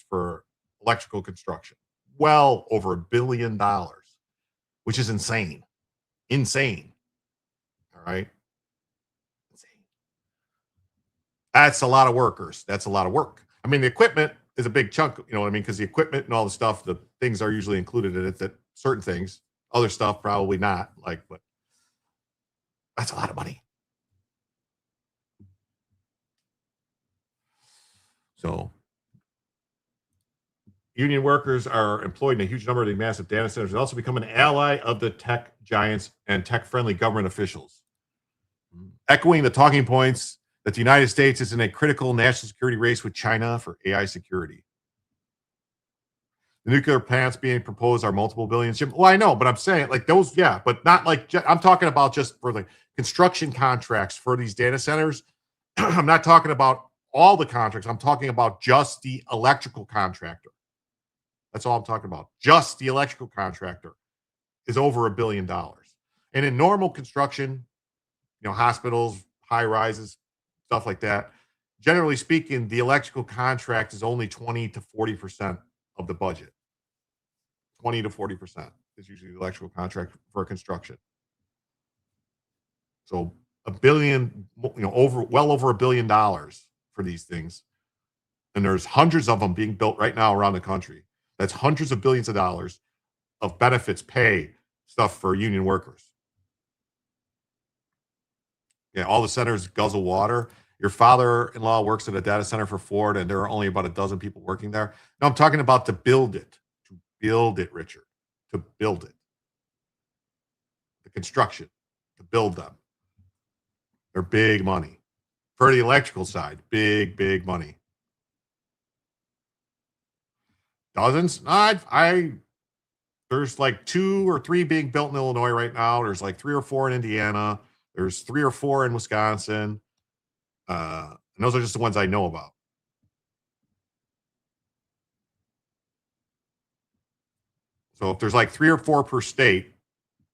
for electrical construction. Well over $1 billion, which is insane. Insane. All right. Insane. That's a lot of workers. That's a lot of work. I mean, the equipment is a big chunk, you know what I mean? Because the equipment and all the stuff, the things are usually included in it, that certain things, other stuff, probably not. But that's a lot of money. So union workers are employed in a huge number of the massive data centers and also become an ally of the tech giants and tech-friendly government officials. Echoing the talking points that the United States is in a critical national security race with China for AI security. The nuclear plants being proposed are multiple billions. Well, I know, but I'm saying like those, yeah, but not like, I'm talking about just for the construction contracts for these data centers. I'm not talking about all the contracts. I'm talking about just the electrical contractor. That's all I'm talking about. Just the electrical contractor is over $1 billion. And in normal construction, hospitals, high rises, stuff like that, generally speaking, the electrical contract is only 20 to 40% of the budget. 20 to 40% is usually the electrical contract for construction. So $1 billion, well over $1 billion for these things. And there's hundreds of them being built right now around the country. That's hundreds of billions of dollars of benefits, pay, stuff for union workers. Yeah, all the centers guzzle water. Your father-in-law works at a data center for Ford, and there are only about a dozen people working there. No, I'm talking about to build it. To build it, Richard. To build it. The construction. To build them. They're big money. For the electrical side, big money. Dozens? There's like 2 or 3 being built in Illinois right now. There's like 3 or 4 in Indiana. There's 3 or 4 in Wisconsin. And those are just the ones I know about. So if there's like 3 or 4 per state,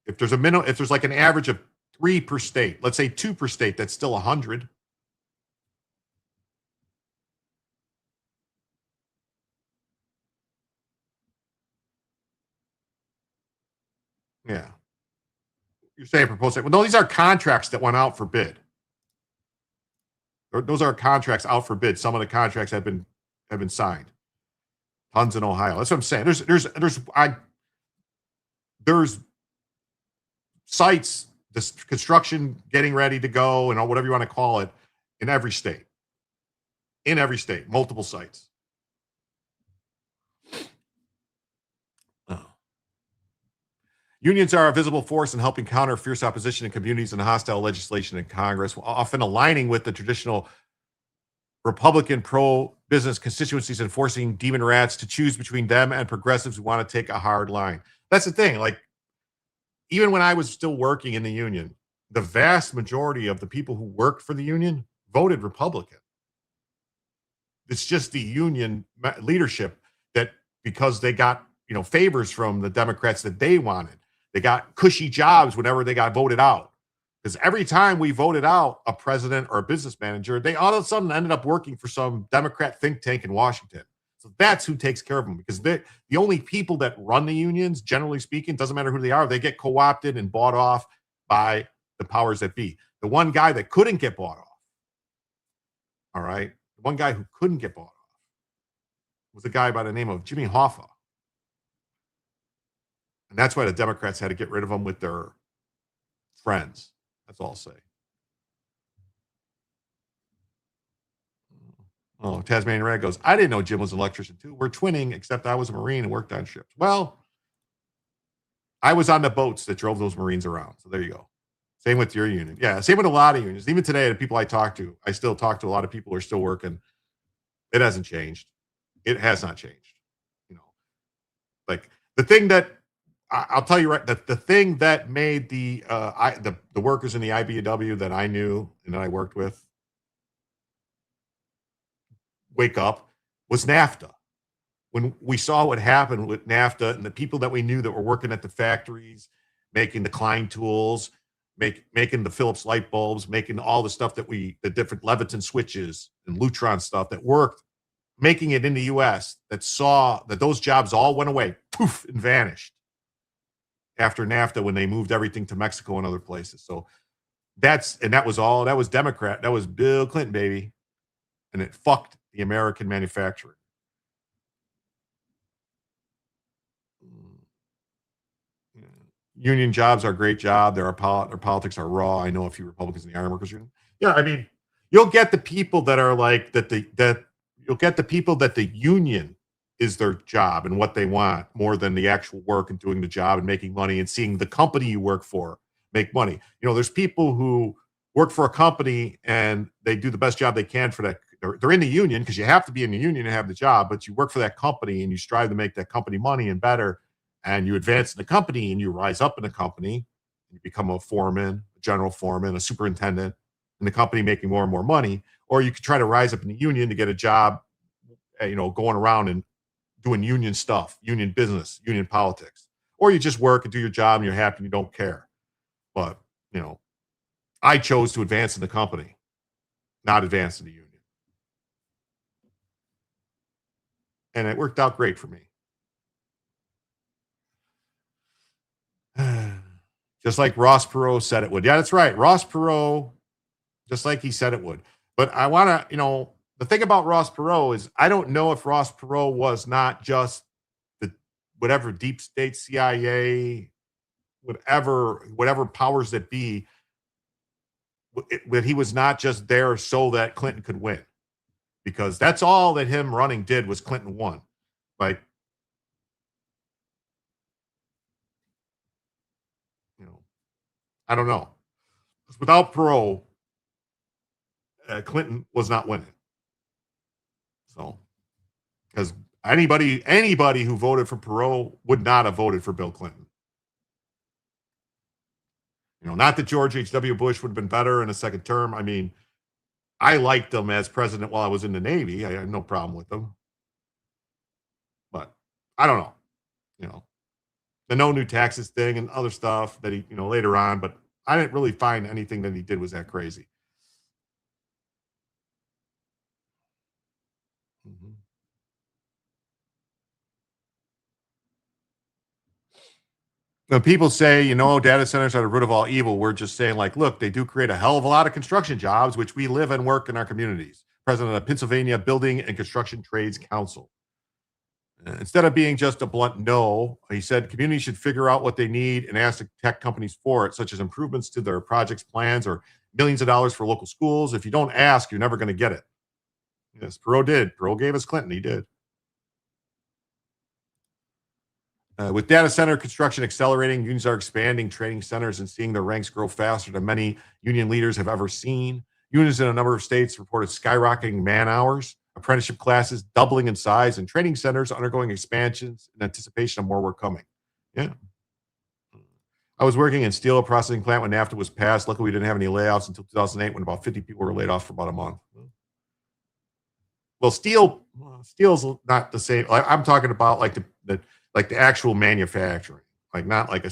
if there's like an average of 3 per state, let's say 2 per state, that's still 100. Yeah. You're saying proposed. Well, no, these are contracts that went out for bid. Those are contracts out for bid. Some of the contracts have been signed. Tons in Ohio. That's what I'm saying. There's sites, this construction getting ready to go, and whatever you want to call it, in every state. In every state, multiple sites. Unions are a visible force in helping counter fierce opposition in communities and hostile legislation in Congress, often aligning with the traditional Republican pro-business constituencies and forcing demon rats to choose between them and progressives who want to take a hard line. That's the thing. Like, even when I was still working in the union, the vast majority of the people who worked for the union voted Republican. It's just the union leadership that, because they got, favors from the Democrats that they wanted. They got cushy jobs whenever they got voted out. Because every time we voted out a president or a business manager, they all of a sudden ended up working for some Democrat think tank in Washington. So that's who takes care of them, because the only people that run the unions, generally speaking, doesn't matter who they are, they get co-opted and bought off by the powers that be. The one guy that couldn't get bought off, all right, the one guy who couldn't get bought off was a guy by the name of Jimmy Hoffa. And that's why the Democrats had to get rid of him with their friends. That's all I'll say. Oh, Tasmanian Red goes, I didn't know Jim was an electrician too. We're twinning, except I was a Marine and worked on ships. Well, I was on the boats that drove those Marines around. So there you go. Same with your union. Yeah, same with a lot of unions. Even today, the people I talk to, I still talk to a lot of people who are still working. It hasn't changed. It has not changed. Like the thing that I'll tell you right, that the thing that made the workers in the IBEW that I knew and that I worked with wake up was NAFTA. When we saw what happened with NAFTA and the people that we knew that were working at the factories, making the Klein tools, making the Philips light bulbs, making all the stuff that the different Leviton switches and Lutron stuff that worked, making it in the US, that saw that those jobs all went away, poof, and vanished after NAFTA when they moved everything to Mexico and other places. So that was Democrat. That was Bill Clinton, baby. And it fucked the American manufacturer. Union jobs are a great job. Their politics are raw. I know a few Republicans in the Iron Workers Union. Yeah, I mean, you'll get the people that are like you'll get the people that the union is their job and what they want more than the actual work and doing the job and making money and seeing the company you work for make money. There's people who work for a company and they do the best job they can for that. They're in the union because you have to be in the union to have the job, but you work for that company and you strive to make that company money and better, and you advance in the company and you rise up in the company. You become a foreman, a general foreman, a superintendent in the company, making more and more money. Or you could try to rise up in the union to get a job, going around and doing union stuff, union business, union politics. Or you just work and do your job and you're happy and you don't care. But, I chose to advance in the company, not advance in the union. And it worked out great for me. Just like Ross Perot said it would. Yeah, that's right. Ross Perot, just like he said it would. But I want to, the thing about Ross Perot is I don't know if Ross Perot was not just whatever deep state CIA, whatever powers that be, that he was not just there so that Clinton could win. Because that's all that him running did was Clinton won. Like, I don't know. Without Perot, Clinton was not winning. So, because anybody who voted for Perot would not have voted for Bill Clinton. Not that George H.W. Bush would have been better in a second term. I mean, I liked him as president while I was in the Navy. I had no problem with him. But I don't know. The no new taxes thing and other stuff that he, later on, but I didn't really find anything that he did was that crazy. When people say, data centers are the root of all evil, we're just saying, like, look, they do create a hell of a lot of construction jobs, which we live and work in our communities. President of Pennsylvania Building and Construction Trades Council. Instead of being just a blunt no, he said communities should figure out what they need and ask the tech companies for it, such as improvements to their projects plans or millions of dollars for local schools. If you don't ask, you're never going to get it. Yes, Perot did. Perot gave us Clinton. He did. With data center construction accelerating, unions are expanding training centers and seeing their ranks grow faster than many union leaders have ever seen. Unions in a number of states reported skyrocketing man hours, apprenticeship classes doubling in size, and training centers undergoing expansions in anticipation of more work coming. Yeah. I was working in steel processing plant when NAFTA was passed. Luckily, we didn't have any layoffs until 2008 when about 50 people were laid off for about a month. Well, steel's not the same. Like, I'm talking about like the actual manufacturing, like not like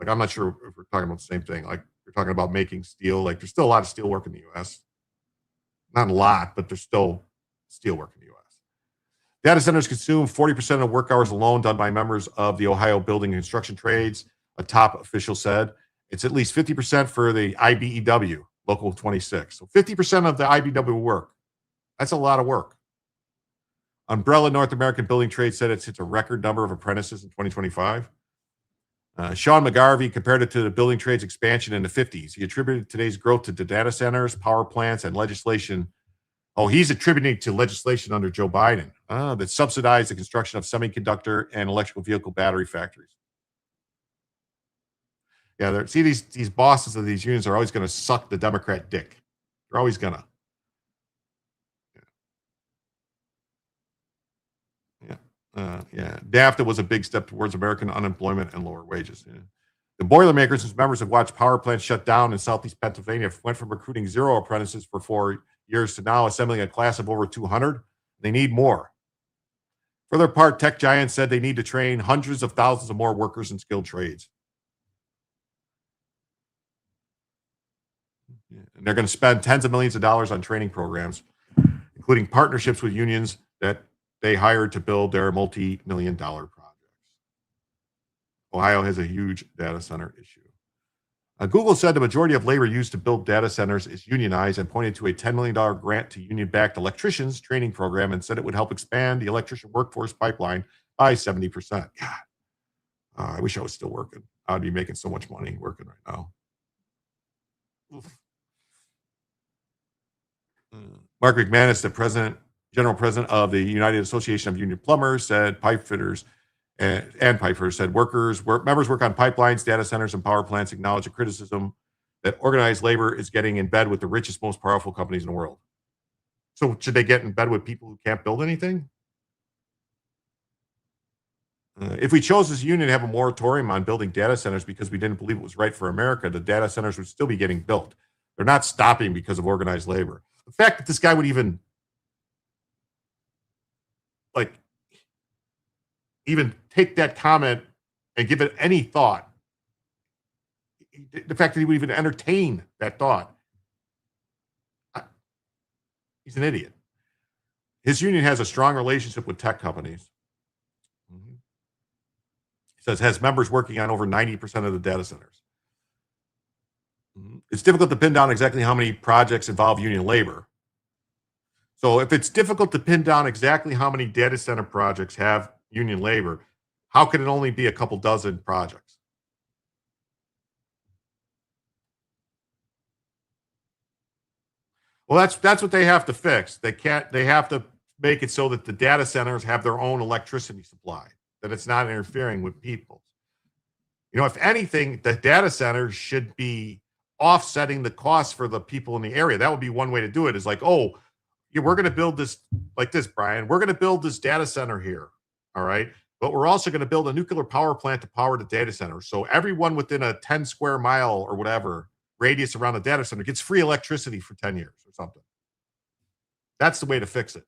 I'm not sure if we're talking about the same thing. Like we're talking about making steel. Like there's still a lot of steel work in the U.S. Not a lot, but there's still steel work in the U.S. Data centers consume 40% of work hours alone done by members of the Ohio building and construction trades. A top official said it's at least 50% for the IBEW, Local 26. So 50% of the IBEW work. That's a lot of work. Umbrella North American Building Trade said it's a record number of apprentices in 2025. Sean McGarvey compared it to the building trades expansion in the 50s. He attributed today's growth to the data centers, power plants, and legislation. Oh, he's attributing to legislation under Joe Biden that subsidized the construction of semiconductor and electrical vehicle battery factories. Yeah, see, these bosses of these unions are always going to suck the Democrat dick. They're always going to. NAFTA was a big step towards American unemployment and lower wages. Yeah. The Boilermakers, whose members have watched power plants shut down in Southeast Pennsylvania, went from recruiting 0 apprentices for 4 years to now assembling a class of over 200. They need more. For their part, tech giants said they need to train hundreds of thousands of more workers in skilled trades. And they're going to spend tens of millions of dollars on training programs, including partnerships with unions that they hired to build their multi-million-dollar projects. Ohio has a huge data center issue. Google said the majority of labor used to build data centers is unionized and pointed to a $10 million grant to union-backed electricians training program and said it would help expand the electrician workforce pipeline by 70%. God, I wish I was still working. I would be making so much money working right now. Mark McManus, the general president of the United Association of Union Plumbers, said pipe fitters and pipe fitters said members work on pipelines, data centers, and power plants acknowledge the criticism that organized labor is getting in bed with the richest, most powerful companies in the world. So should they get in bed with people who can't build anything? If we chose as a union to have a moratorium on building data centers because we didn't believe it was right for America, the data centers would still be getting built. They're not stopping because of organized labor. The fact that this guy would even take that comment and give it any thought, the fact that he would even entertain that thought, he's an idiot. His union has a strong relationship with tech companies. He says has members working on over 90% of the data centers. It's difficult to pin down exactly how many projects involve union labor. So if it's difficult to pin down exactly how many data center projects have union labor, how could it only be a couple dozen projects? Well, that's what they have to fix. They have to make it so that the data centers have their own electricity supply, that it's not interfering with people. You know, if anything, the data centers should be offsetting the costs for the people in the area. That would be one way to do it, is like, oh, we're going to build this like this, Brian. We're going to build this data center here. All right. But we're also going to build a nuclear power plant to power the data center. So everyone within a 10 square mile or whatever radius around the data center gets free electricity for 10 years or something. That's the way to fix it.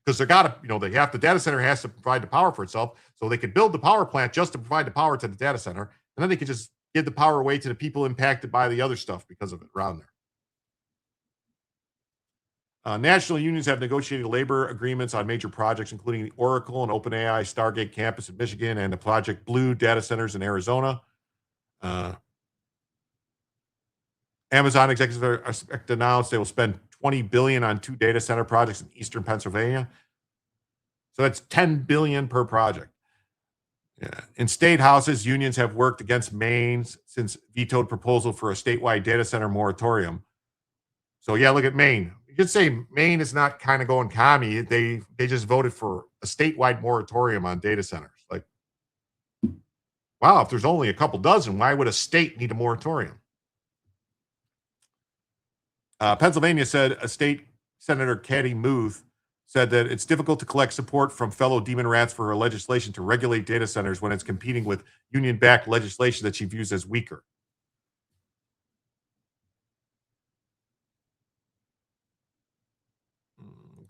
Because the data center has to provide the power for itself. So they could build the power plant just to provide the power to the data center. And then they could just give the power away to the people impacted by the other stuff because of it around there. National unions have negotiated labor agreements on major projects, including the Oracle and OpenAI Stargate campus in Michigan and the Project Blue data centers in Arizona. Amazon executives announced they will spend $20 billion on 2 data center projects in eastern Pennsylvania. So that's $10 billion per project. Yeah. In state houses, unions have worked against Maine since vetoed proposal for a statewide data center moratorium. So yeah, look at Maine. You could say Maine is not kind of going commie. They just voted for a statewide moratorium on data centers. Like, wow, if there's only a couple dozen, why would a state need a moratorium? Pennsylvania said a state Senator Katie Muth said that it's difficult to collect support from fellow demon rats for her legislation to regulate data centers when it's competing with union-backed legislation that she views as weaker.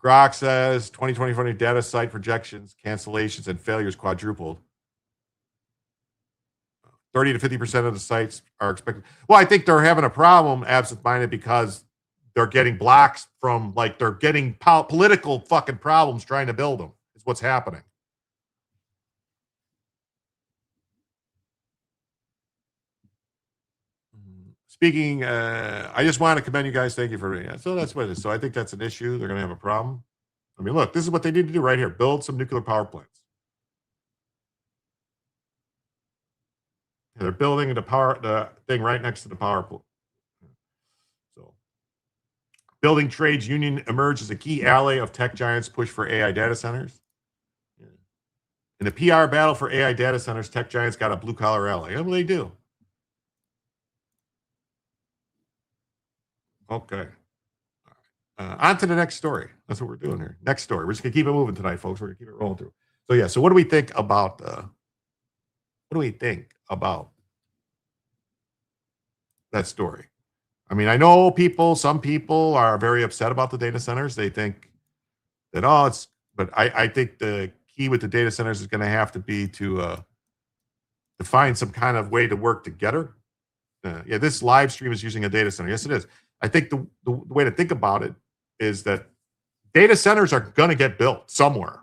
Grok says 2020 data site projections, cancellations, and failures quadrupled. 30 to 50% of the sites are expected. Well, I think they're having a problem absent-minded because they're getting blocks from, like, they're getting political fucking problems trying to build them. Is what's happening. Speaking, I just want to commend you guys. Thank you for it. So that's what it is. So I think that's an issue. They're going to have a problem. I mean, look, this is what they need to do right here. Build some nuclear power plants. They're building the thing right next to the power plant. So, building trades union emerged as a key ally of tech giants' push for AI data centers. In the PR battle for AI data centers, tech giants got a blue-collar ally. What do they do? Okay. On to the next story. That's what we're doing here. Next story. We're just going to keep it moving tonight, folks. We're going to keep it rolling through. So, yeah. So, what do we think about that story? I mean, I know some people are very upset about the data centers. They think that, but I think the key with the data centers is going to have to be to find some kind of way to work together. Yeah, this live stream is using a data center. Yes, it is. I think the way to think about it is that data centers are going to get built somewhere.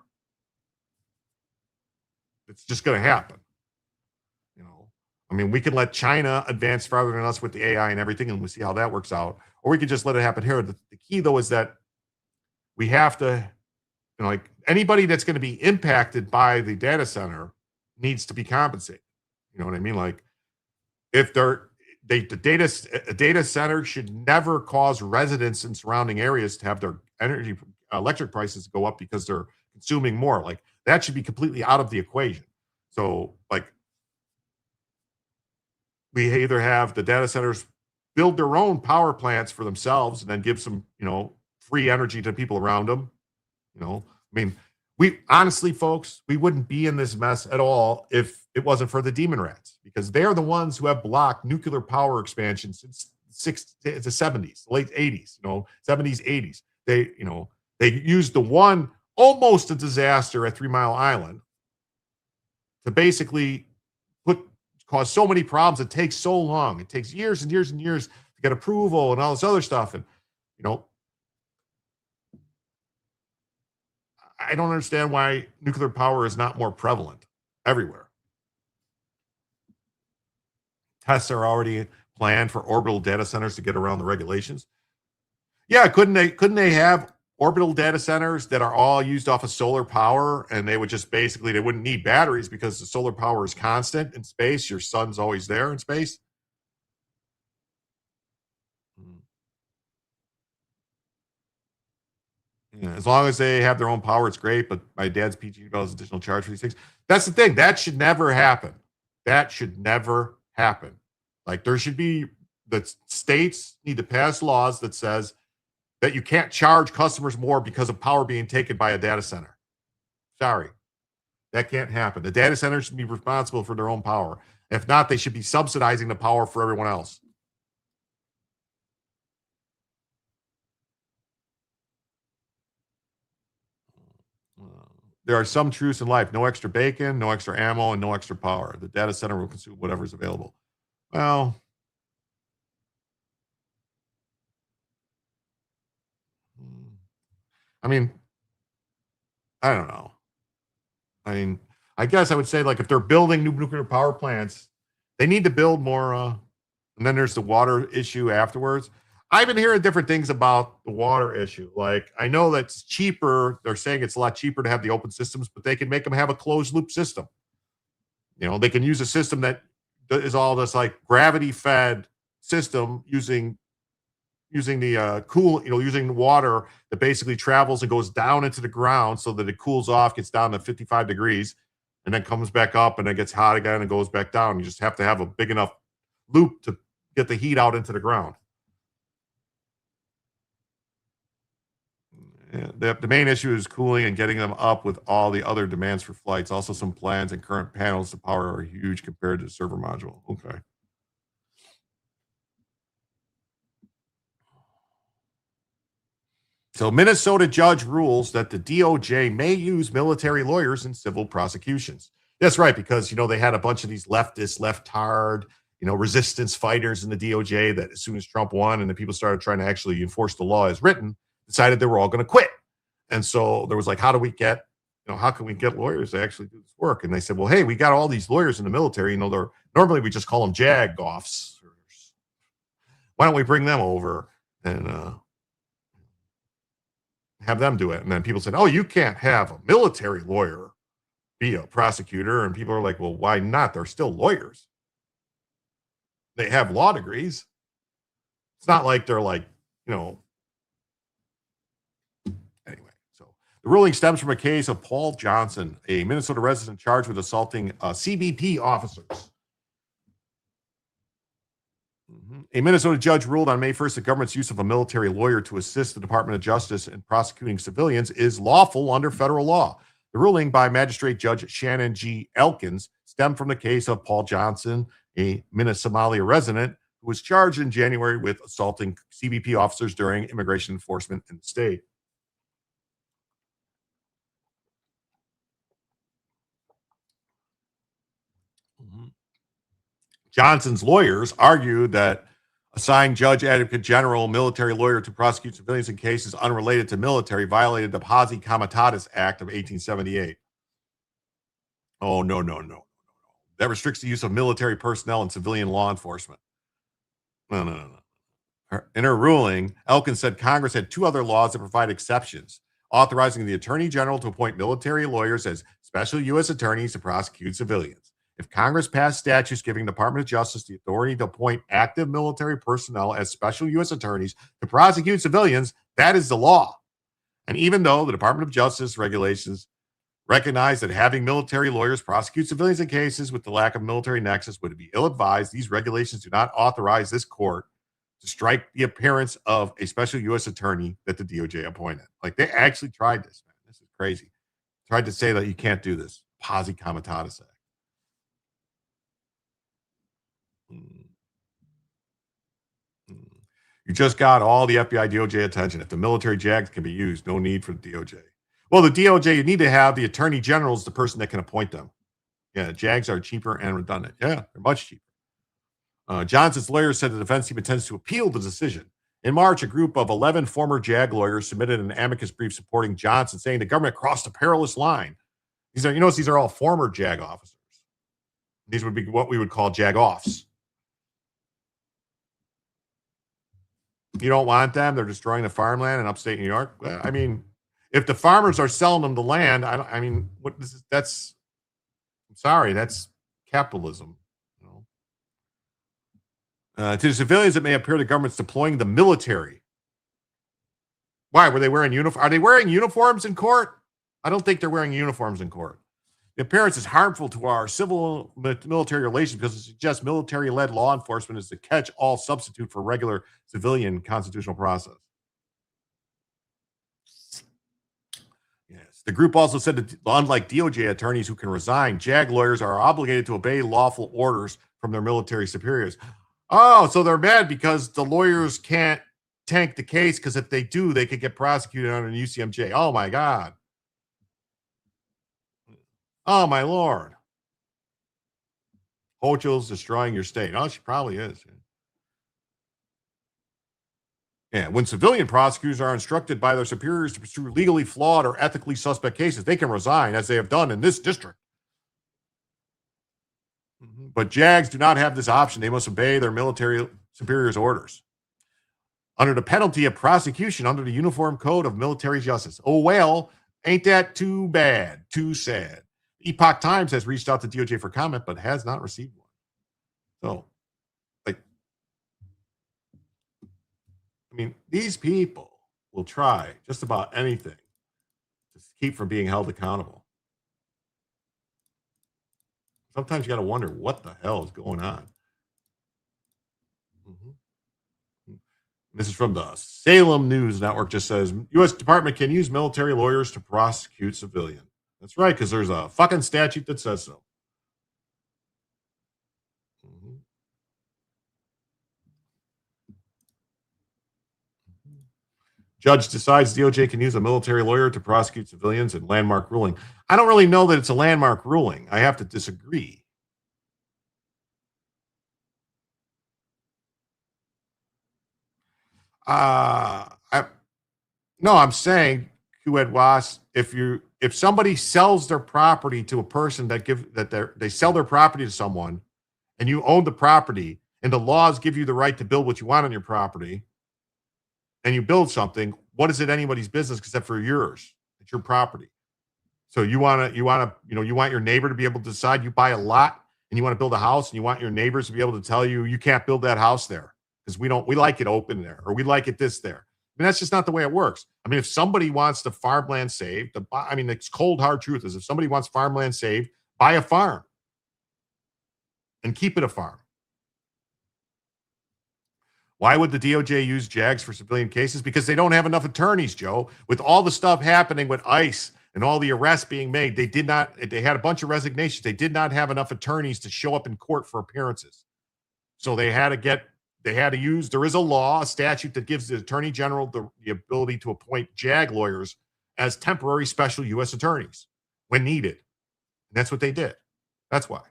It's just going to happen. I mean, we can let China advance farther than us with the AI and everything, and we'll see how that works out. Or we could just let it happen here. The key, though, is that we have to, like, anybody that's going to be impacted by the data center needs to be compensated. You know what I mean? Like, if a data center should never cause residents in surrounding areas to have their electric prices go up because they're consuming more. Like, that should be completely out of the equation. So, like, we either have the data centers build their own power plants for themselves and then give some, free energy to people around them. I mean, we honestly, folks, we wouldn't be in this mess at all if it wasn't for the demon rats, because they're the ones who have blocked nuclear power expansion since the 70s, late 80s, 70s, 80s. They used the one almost a disaster at 3 Mile Island to basically cause so many problems. It takes so long. It takes years and years and years to get approval and all this other stuff. And, I don't understand why nuclear power is not more prevalent everywhere. Tests are already planned for orbital data centers to get around the regulations. Yeah, couldn't they have orbital data centers that are all used off of solar power, and they would just basically, they wouldn't need batteries because the solar power is constant in space. Your sun's always there in space. Yeah, as long as they have their own power, it's great. But my dad's PG does additional charge for these things. That's the thing. That should never happen. That should never happen. Like, there should be, the states need to pass laws that says that you can't charge customers more because of power being taken by a data center. Sorry. That can't happen. The data centers should be responsible for their own power. If not, they should be subsidizing the power for everyone else. There are some truths in life. No extra bacon, no extra ammo, and no extra power. The data center will consume whatever is available. Well, I mean, I don't know. I mean, I guess I would say, like, if they're building new nuclear power plants, they need to build more. And then there's the water issue afterwards. I've been hearing different things about the water issue. Like, I know that's cheaper. They're saying it's a lot cheaper to have the open systems, but they can make them have a closed loop system. They can use a system that is all this, like, gravity fed system using the using water that basically travels and goes down into the ground so that it cools off, gets down to 55 degrees, and then comes back up and then gets hot again and goes back down. You just have to have a big enough loop to get the heat out into the ground. Yeah, the main issue is cooling and getting them up with all the other demands for flights. Also, some plans and current panels to power are huge compared to the server module. Okay. So Minnesota judge rules that the DOJ may use military lawyers in civil prosecutions. That's right, because, they had a bunch of these leftists, left-hard, resistance fighters in the DOJ that as soon as Trump won and the people started trying to actually enforce the law as written, decided they were all going to quit. And so there was like, how can we get lawyers to actually do this work? And they said, well, hey, we got all these lawyers in the military. Normally we just call them JAG officers. Why don't we bring them over and have them do it? And then people said, oh, you can't have a military lawyer be a prosecutor. And people are like, well, why not? They're still lawyers. They have law degrees. It's not like they're like, Anyway, so the ruling stems from a case of Paul Johnson, a Minnesota resident charged with assaulting CBP officers. A Minnesota judge ruled on May 1st the government's use of a military lawyer to assist the Department of Justice in prosecuting civilians is lawful under federal law. The ruling by Magistrate Judge Shannon G. Elkins stemmed from the case of Paul Johnson, a Minnesota resident who was charged in January with assaulting CBP officers during immigration enforcement in the state. Johnson's lawyers argued that assigning Judge Advocate General military lawyer to prosecute civilians in cases unrelated to military violated the Posse Comitatus Act of 1878. Oh, no. That restricts the use of military personnel in civilian law enforcement. No. In her ruling, Elkins said Congress had two other laws that provide exceptions, authorizing the Attorney General to appoint military lawyers as special U.S. attorneys to prosecute civilians. If Congress passed statutes giving the Department of Justice the authority to appoint active military personnel as special U.S. attorneys to prosecute civilians, that is the law. And even though the Department of Justice regulations recognize that having military lawyers prosecute civilians in cases with the lack of military nexus would be ill-advised, these regulations do not authorize this court to strike the appearance of a special U.S. attorney that the DOJ appointed. Like, they actually tried this, man. This is crazy. Tried to say that you can't do this. Posse Comitatus Act. You just got all the FBI DOJ attention. If the military JAGs can be used, no need for the DOJ. Well, the DOJ, you need to have the attorney general as the person that can appoint them. Yeah, JAGs are cheaper and redundant. Yeah, they're much cheaper. Johnson's lawyer said the defense team intends to appeal the decision. In March, a group of 11 former JAG lawyers submitted an amicus brief supporting Johnson, saying the government crossed a perilous line. These are all former JAG officers. These would be what we would call JAG offs. You don't want them. They're destroying the farmland in upstate New York. I mean, if the farmers are selling them the land, I'm sorry, that's capitalism. To the civilians, it may appear the government's deploying the military. Why? Were they wearing uniforms? Are they wearing uniforms in court? I don't think they're wearing uniforms in court. The appearance is harmful to our civil military relations because it suggests military-led law enforcement is the catch-all substitute for regular civilian constitutional process. Yes. The group also said that unlike DOJ attorneys who can resign, JAG lawyers are obligated to obey lawful orders from their military superiors. Oh, so they're mad because the lawyers can't tank the case because if they do, they could get prosecuted under the UCMJ. Oh, my God. Oh, my Lord. Hochul's destroying your state. Oh, she probably is. Yeah, when civilian prosecutors are instructed by their superiors to pursue legally flawed or ethically suspect cases, they can resign, as they have done in this district. But JAGs do not have this option. They must obey their military superiors' orders under the penalty of prosecution under the Uniform Code of Military Justice. Oh, well, ain't that too bad? Too sad. Epoch Times has reached out to DOJ for comment, but has not received one. So, these people will try just about anything to keep from being held accountable. Sometimes you got to wonder what the hell is going on. This is from the Salem News Network. Just says U.S. Department can use military lawyers to prosecute civilians. That's right, because there's a fucking statute that says so. Judge decides DOJ can use a military lawyer to prosecute civilians in landmark ruling. I don't really know that it's a landmark ruling. I have to disagree. I'm saying, if somebody sells their property to a person they sell their property to someone, and you own the property, and the laws give you the right to build what you want on your property, and you build something, what is it anybody's business except for yours? It's your property. So you want your neighbor to be able to decide. You buy a lot and you want to build a house, and you want your neighbors to be able to tell you can't build that house there because we like it open there, or we like it this there. I mean, that's just not the way it works. I mean, if somebody wants the farmland saved, the cold hard truth is, if somebody wants farmland saved, buy a farm and keep it a farm. Why would the DOJ use JAGs for civilian cases? Because they don't have enough attorneys, Joe. With all the stuff happening with ICE and all the arrests being made, they had a bunch of resignations. They did not have enough attorneys to show up in court for appearances. So there is a law, a statute that gives the Attorney General the ability to appoint JAG lawyers as temporary special U.S. attorneys when needed. And that's what they did. That's why.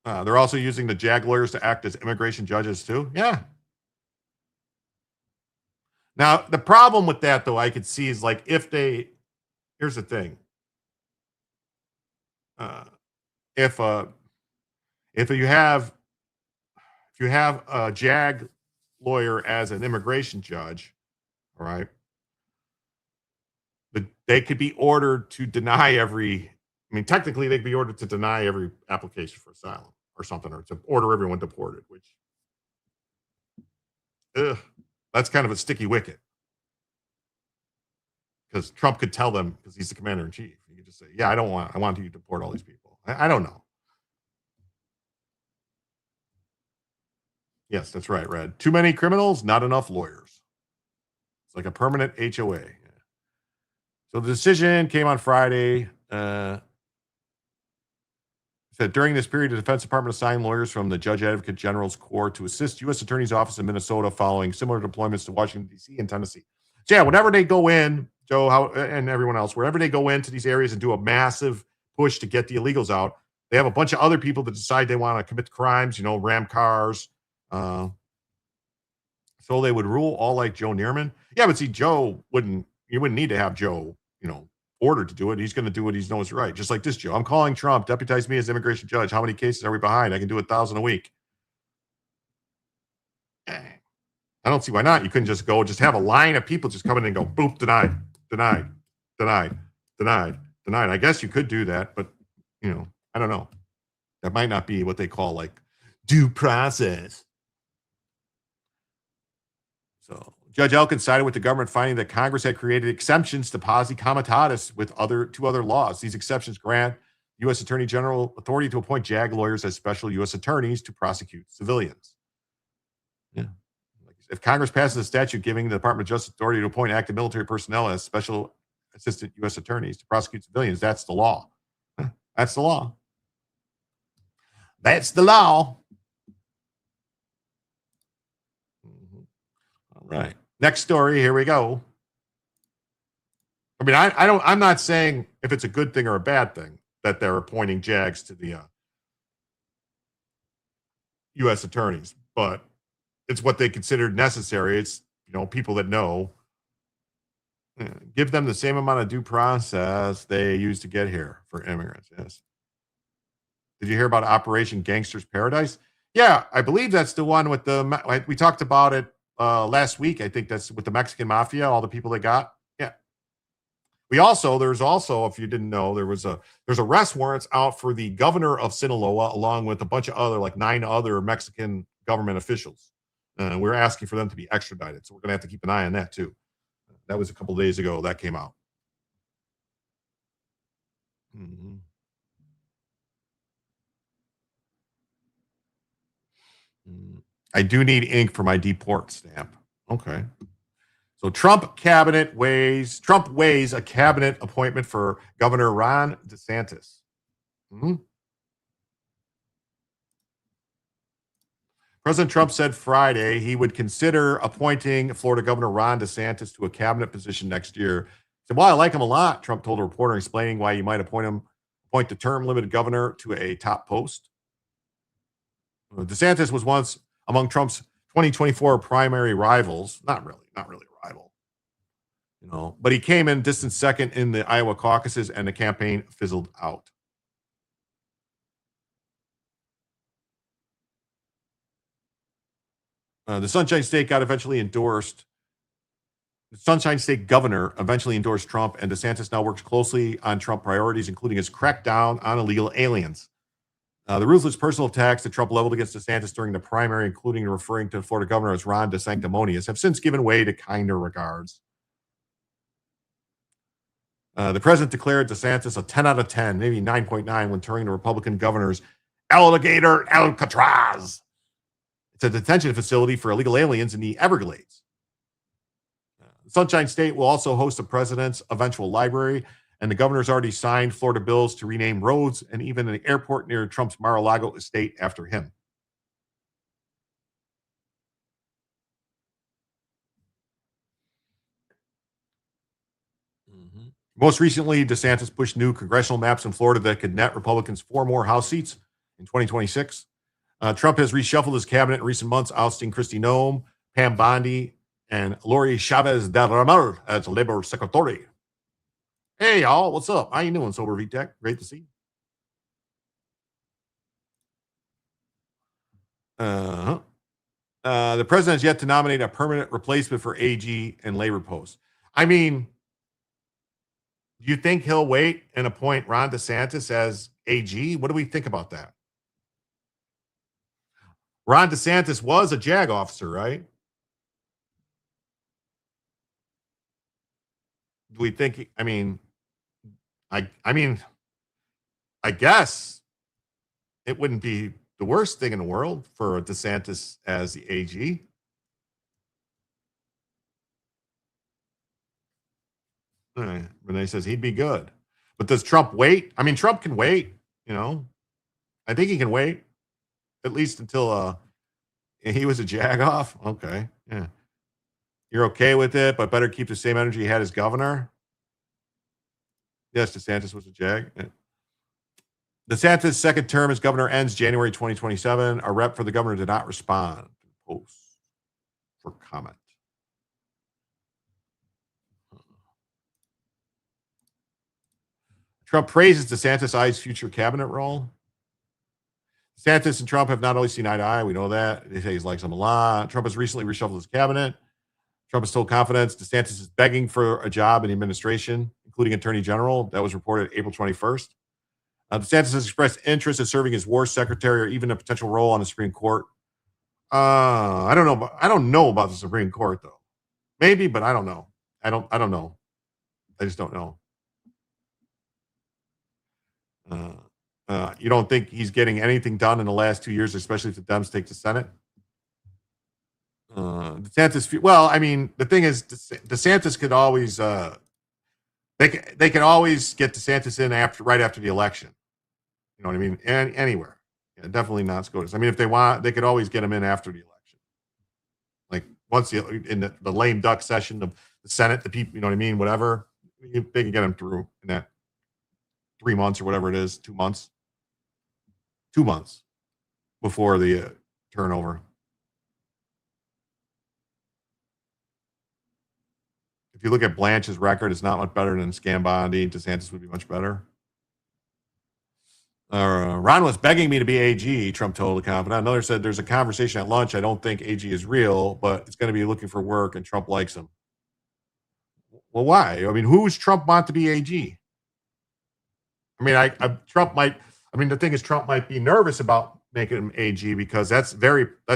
They're also using the JAG lawyers to act as immigration judges too. Yeah. Now, the problem with that, though, I could see is here's the thing. If you have a JAG lawyer as an immigration judge, all right, they could be ordered to deny technically they could be ordered to deny every application for asylum or something, or to order everyone deported, which, that's kind of a sticky wicket. Because Trump could tell them, because he's the commander in chief. He could just say, yeah, I want you to deport all these people. I don't know. Yes, that's right, Red. Too many criminals, not enough lawyers. It's like a permanent HOA. Yeah. So the decision came on Friday. Said during this period, the Defense Department assigned lawyers from the Judge Advocate General's Corps to assist U.S. Attorney's Office in Minnesota following similar deployments to Washington, D.C. and Tennessee. So yeah, whenever they go in, Joe, and everyone else, wherever they go into these areas and do a massive push to get the illegals out, they have a bunch of other people that decide they want to commit crimes, ram cars. So they would rule all like Joe Neerman. Yeah, but see, you wouldn't need to have Joe, ordered to do it. He's going to do what he knows is right. Just like this, Joe. I'm calling Trump, deputize me as immigration judge. How many cases are we behind? I can do 1,000 a week. I don't see why not. You couldn't just have a line of people just come in and go, boop, denied. I guess you could do that, but, I don't know. That might not be what they call due process. So Judge Elkins sided with the government, finding that Congress had created exemptions to posse comitatus with two other laws. These exceptions grant U.S. Attorney General authority to appoint JAG lawyers as special U.S. attorneys to prosecute civilians. Yeah. If Congress passes a statute giving the Department of Justice authority to appoint active military personnel as special assistant U.S. attorneys to prosecute civilians, that's the law. That's the law. That's the law. All right. Next story. Here we go. I mean, I'm not saying if it's a good thing or a bad thing that they're appointing JAGs to the U.S. attorneys, but it's what they considered necessary. It's, people that know. Give them the same amount of due process they used to get here for immigrants. Yes. Did you hear about Operation Gangster's Paradise? Yeah, I believe that's the one with we talked about it last week. I think that's with the Mexican mafia, all the people they got. Yeah. There's also, if you didn't know, there's arrest warrants out for the governor of Sinaloa, along with a bunch of other, 9 other Mexican government officials. We're asking for them to be extradited. So we're going to have to keep an eye on that too. That was a couple of days ago that came out. Mm-hmm. I do need ink for my deport stamp. Okay. So Trump weighs a cabinet appointment for Governor Ron DeSantis. Mm-hmm. President Trump said Friday he would consider appointing Florida Governor Ron DeSantis to a cabinet position next year. He said, well, I like him a lot, Trump told a reporter, explaining why you might appoint the term-limited governor to a top post. DeSantis was once among Trump's 2024 primary rivals. Not really a rival. But he came in distant second in the Iowa caucuses, and the campaign fizzled out. The Sunshine State governor eventually endorsed Trump, and DeSantis now works closely on Trump priorities, including his crackdown on illegal aliens. The ruthless personal attacks that Trump leveled against DeSantis during the primary, including referring to Florida governor as Ron DeSanctimonious, have since given way to kinder regards. The president declared DeSantis a 10 out of 10, maybe 9.9, when touring the Republican governor's Alligator Alcatraz. It's a detention facility for illegal aliens in the Everglades. The Sunshine State will also host the president's eventual library, and the governor's already signed Florida bills to rename roads and even an airport near Trump's Mar-a-Lago estate after him. Most recently, DeSantis pushed new congressional maps in Florida that could net Republicans 4 more House seats in 2026. Trump has reshuffled his cabinet in recent months, ousting Kristi Noem, Pam Bondi, and Lori Chavez del Real as Labor Secretary. Hey, y'all, what's up? How you doing, Sober VTech? Great to see you. The president has yet to nominate a permanent replacement for AG and labor posts. I mean, do you think he'll wait and appoint Ron DeSantis as AG? What do we think about that? Ron DeSantis was a JAG officer, right? Do we think, I guess it wouldn't be the worst thing in the world for DeSantis as the AG. All right. Renee says he'd be good. But does Trump wait? Trump can wait, I think he can wait at least until he was a jag-off. Okay. Yeah. You're okay with it, but better keep the same energy he had as governor? Yes, DeSantis was a jag. Yeah. DeSantis' second term as governor ends January 2027. A rep for the governor did not respond to posts for comment. Trump praises DeSantis' eyes future cabinet role. DeSantis and Trump have not always seen eye to eye. We know that. They say he likes him a lot. Trump has recently reshuffled his cabinet. Trump has told confidence DeSantis is begging for a job in the administration, including attorney general. That was reported April 21st. DeSantis has expressed interest in serving as war secretary or even a potential role on the Supreme Court. I don't know. I don't know about the Supreme Court though. Maybe, but I don't know. I don't know. I just don't know. You don't think he's getting anything done in the last 2 years, especially if the Dems take the Senate? DeSantis, well, the thing is, DeSantis could always, they can always get DeSantis in right after the election. You know what I mean? And anywhere. Yeah, definitely not SCOTUS. if they want, they could always get him in after the election. Like once in the lame duck session of the Senate, the people, you know what I mean? Whatever. They can get him through in that 3 months or whatever it is, 2 months. 2 months before the turnover. If you look at Blanche's record, it's not much better than Scambondi. DeSantis would be much better. Ron was begging me to be AG, Trump told the confidant. Another said, there's a conversation at lunch. I don't think AG is real, but it's going to be looking for work, and Trump likes him. Well, why? Who's Trump want to be AG? Trump might, the thing is, Trump might be nervous about making him AG because that's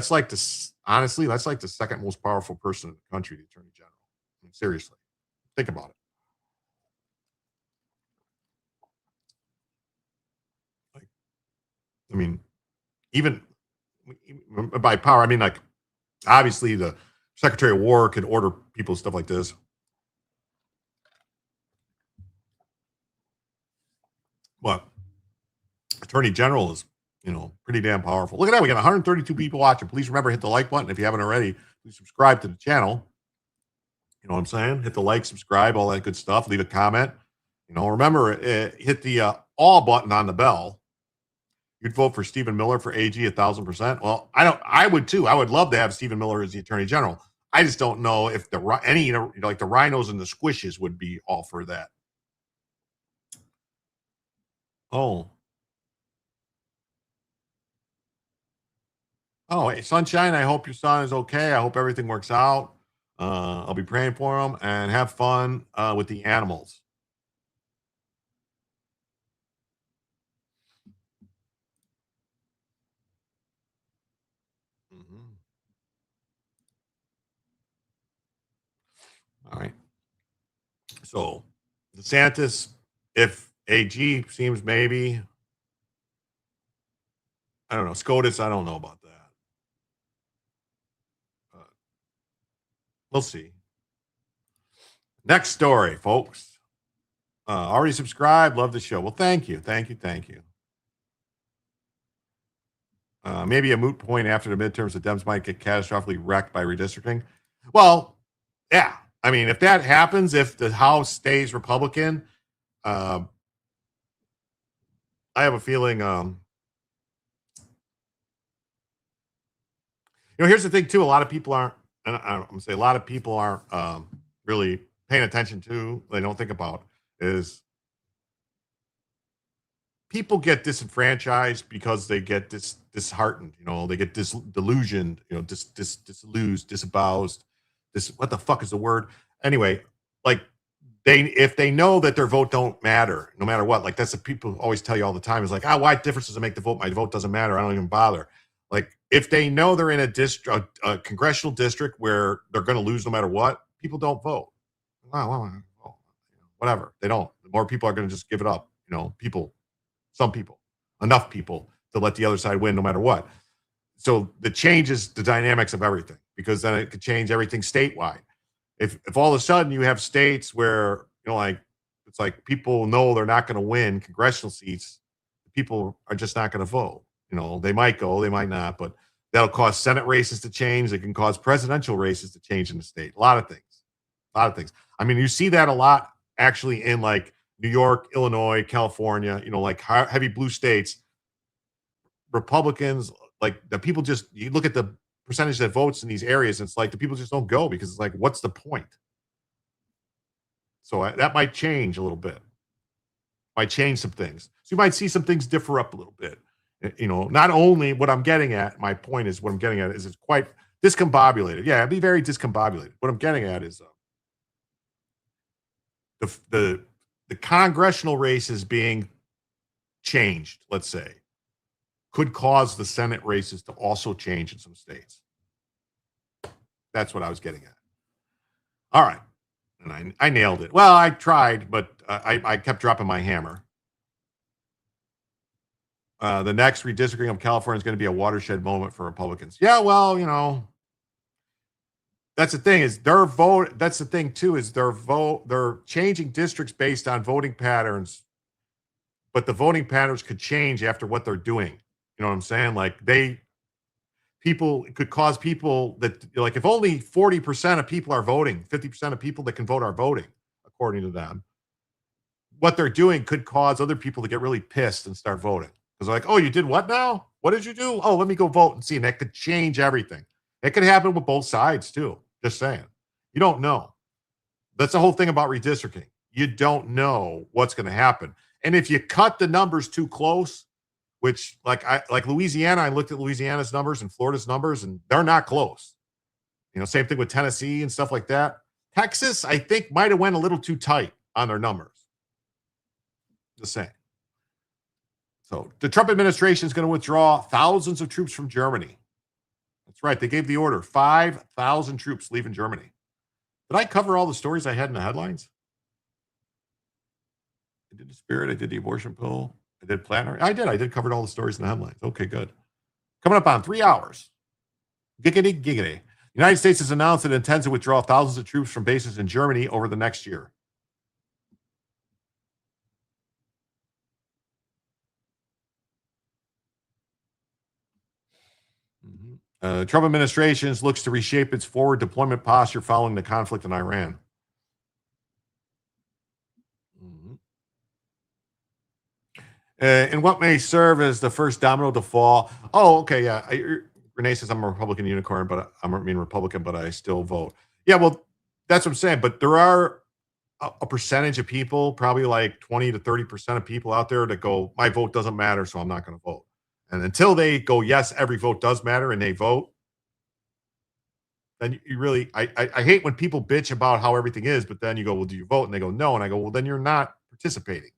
like the second most powerful person in the country, the attorney general. Seriously, think about it. Even by power, obviously the Secretary of War could order people, stuff like this. But Attorney General is pretty damn powerful. Look at that. We got 132 people watching. Please remember, hit the like button. If you haven't already, please subscribe to the channel. You know what I'm saying? Hit the like, subscribe, all that good stuff. Leave a comment. Remember, hit the all button on the bell. You'd vote for Stephen Miller for AG 1,000%. Well, I would too. I would love to have Stephen Miller as the Attorney General. I just don't know if like the rhinos and the squishes would be all for that. Oh, hey, Sunshine, I hope your son is okay. I hope everything works out. I'll be praying for him, and have fun with the animals. All right. So DeSantis, if AG seems maybe, I don't know. SCOTUS, I don't know about that. We'll see. Next story, folks. Already subscribed. Love the show. Well, thank you. Thank you. Thank you. Maybe a moot point after the midterms, the Dems might get catastrophically wrecked by redistricting. Well, yeah. I mean, if that happens, if the House stays Republican, I have a feeling, here's the thing too. A lot of people aren't, and I'm going to say a lot of people aren't really paying attention to, they don't think about, is people get disenfranchised because they get disheartened, they get disillusioned, disillusioned, disabused. What the fuck is the word? Anyway, like if they know that their vote don't matter, no matter what, like that's what people always tell you all the time, is like, why difference does it make the vote? My vote doesn't matter. I don't even bother. Like if they know they're in a congressional district where they're going to lose no matter what, people don't vote. Whatever. They don't. More people are going to just give it up. Some people, enough people to let the other side win no matter what. So that changes the dynamics of everything, because then it could change everything statewide. If all of a sudden you have states where, it's like people know they're not going to win congressional seats, people are just not going to vote. They might go, they might not, but that'll cause Senate races to change. It can cause presidential races to change in the state. A lot of things. I mean, you see that a lot actually in like New York, Illinois, California, like heavy blue states. Republicans, like the people you look at the percentage that votes in these areas, it's like the people just don't go, because it's like, what's the point? So that might change a little bit. Might change some things. So you might see some things differ up a little bit. Not only what I'm getting at, my point is what I'm getting at is it's quite discombobulated. Yeah, it'd be very discombobulated. What I'm getting at is the congressional races being changed, let's say, could cause the Senate races to also change in some states. That's what I was getting at. All right. And I nailed it. Well, I tried, but I kept dropping my hammer. The next redistricting of California is going to be a watershed moment for Republicans. Yeah, well, that's the thing, is their vote. That's the thing too, is their vote. They're changing districts based on voting patterns, but the voting patterns could change after what they're doing. You know what I'm saying? Like it could cause people that, like, if only 40% of people are voting, 50% of people that can vote are voting, according to them, what they're doing could cause other people to get really pissed and start voting. Because they're like, oh, you did what now? What did you do? Oh, let me go vote and see. And that could change everything. It could happen with both sides too. Just saying. You don't know. That's the whole thing about redistricting. You don't know what's going to happen. And if you cut the numbers too close, which like Louisiana, I looked at Louisiana's numbers and Florida's numbers, and they're not close. Same thing with Tennessee and stuff like that. Texas, I think, might have went a little too tight on their numbers. Just saying. So the Trump administration is going to withdraw thousands of troops from Germany. That's right. They gave the order. 5,000 troops leaving Germany. Did I cover all the stories I had in the headlines? I did the Spirit. I did the abortion pill. I did Platner. I did cover all the stories in the headlines. Okay, good. Coming up on 3 hours. Giggity, giggity. The United States has announced it intends to withdraw thousands of troops from bases in Germany over the next year. Trump administration looks to reshape its forward deployment posture following the conflict in Iran. And what may serve as the first domino to fall. Oh, okay, yeah. Renee says I'm a Republican unicorn, but Republican, but I still vote. Yeah, well, that's what I'm saying. But there are a percentage of people, probably like 20 to 30% of people out there that go, my vote doesn't matter, so I'm not going to vote. And until they go, yes, every vote does matter, and they vote, then you really, I hate when people bitch about how everything is, but then you go, well, do you vote? And they go, no. And I go, well, then you're not participating.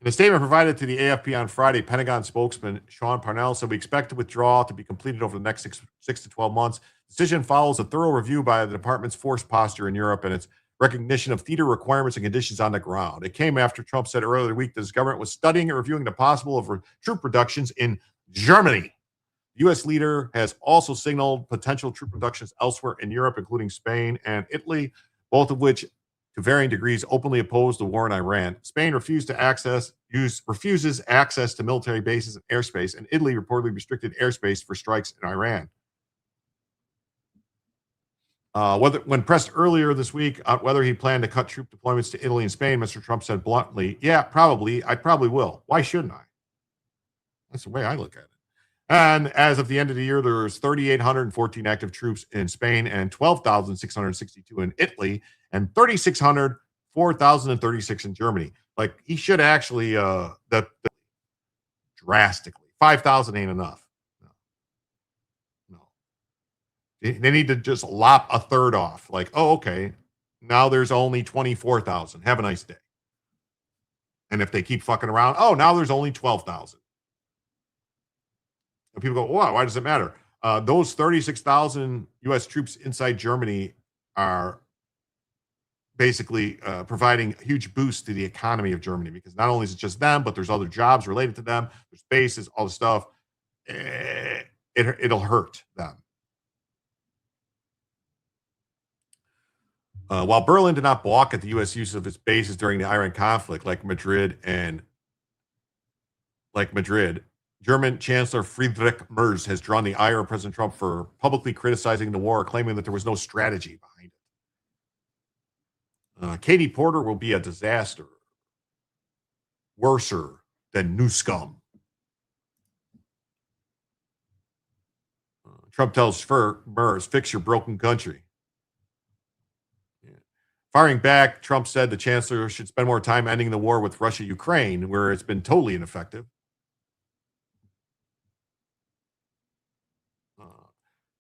In a statement provided to the AFP on Friday, Pentagon spokesman Sean Parnell said, we expect the withdrawal to be completed over the next six to 12 months. The decision follows a thorough review by the department's force posture in Europe and its recognition of theater requirements and conditions on the ground. It came after Trump said earlier this week that his government was studying and reviewing the possible of troop reductions in Germany. The U.S. leader has also signaled potential troop reductions elsewhere in Europe, including Spain and Italy, both of which, to varying degrees, openly oppose the war in Iran. Spain refuses access to military bases and airspace, and Italy reportedly restricted airspace for strikes in Iran. When pressed earlier this week on whether he planned to cut troop deployments to Italy and Spain, Mr. Trump said bluntly, yeah, probably. I probably will. Why shouldn't I? That's the way I look at it. And as of the end of the year, there's 3,814 active troops in Spain and 12,662 in Italy and 3,600, 4,036 in Germany. Like, he should actually, drastically. 5,000 ain't enough. No. They need to just lop a third off. Like, oh, okay, now there's only 24,000. Have a nice day. And if they keep fucking around, oh, now there's only 12,000. And people go, wow, why does it matter? Those 36,000 U.S. troops inside Germany are basically providing a huge boost to the economy of Germany, because not only is it just them, but there's other jobs related to them. There's bases, all the stuff. It'll hurt them. While Berlin did not balk at the U.S. use of its bases during the Iran conflict, like Madrid, German Chancellor Friedrich Merz has drawn the ire of President Trump for publicly criticizing the war, claiming that there was no strategy behind it. Katie Porter will be a disaster, worser than New Scum. Trump tells Merz, fix your broken country. Firing back, Trump said the chancellor should spend more time ending the war with Russia-Ukraine, where it's been totally ineffective.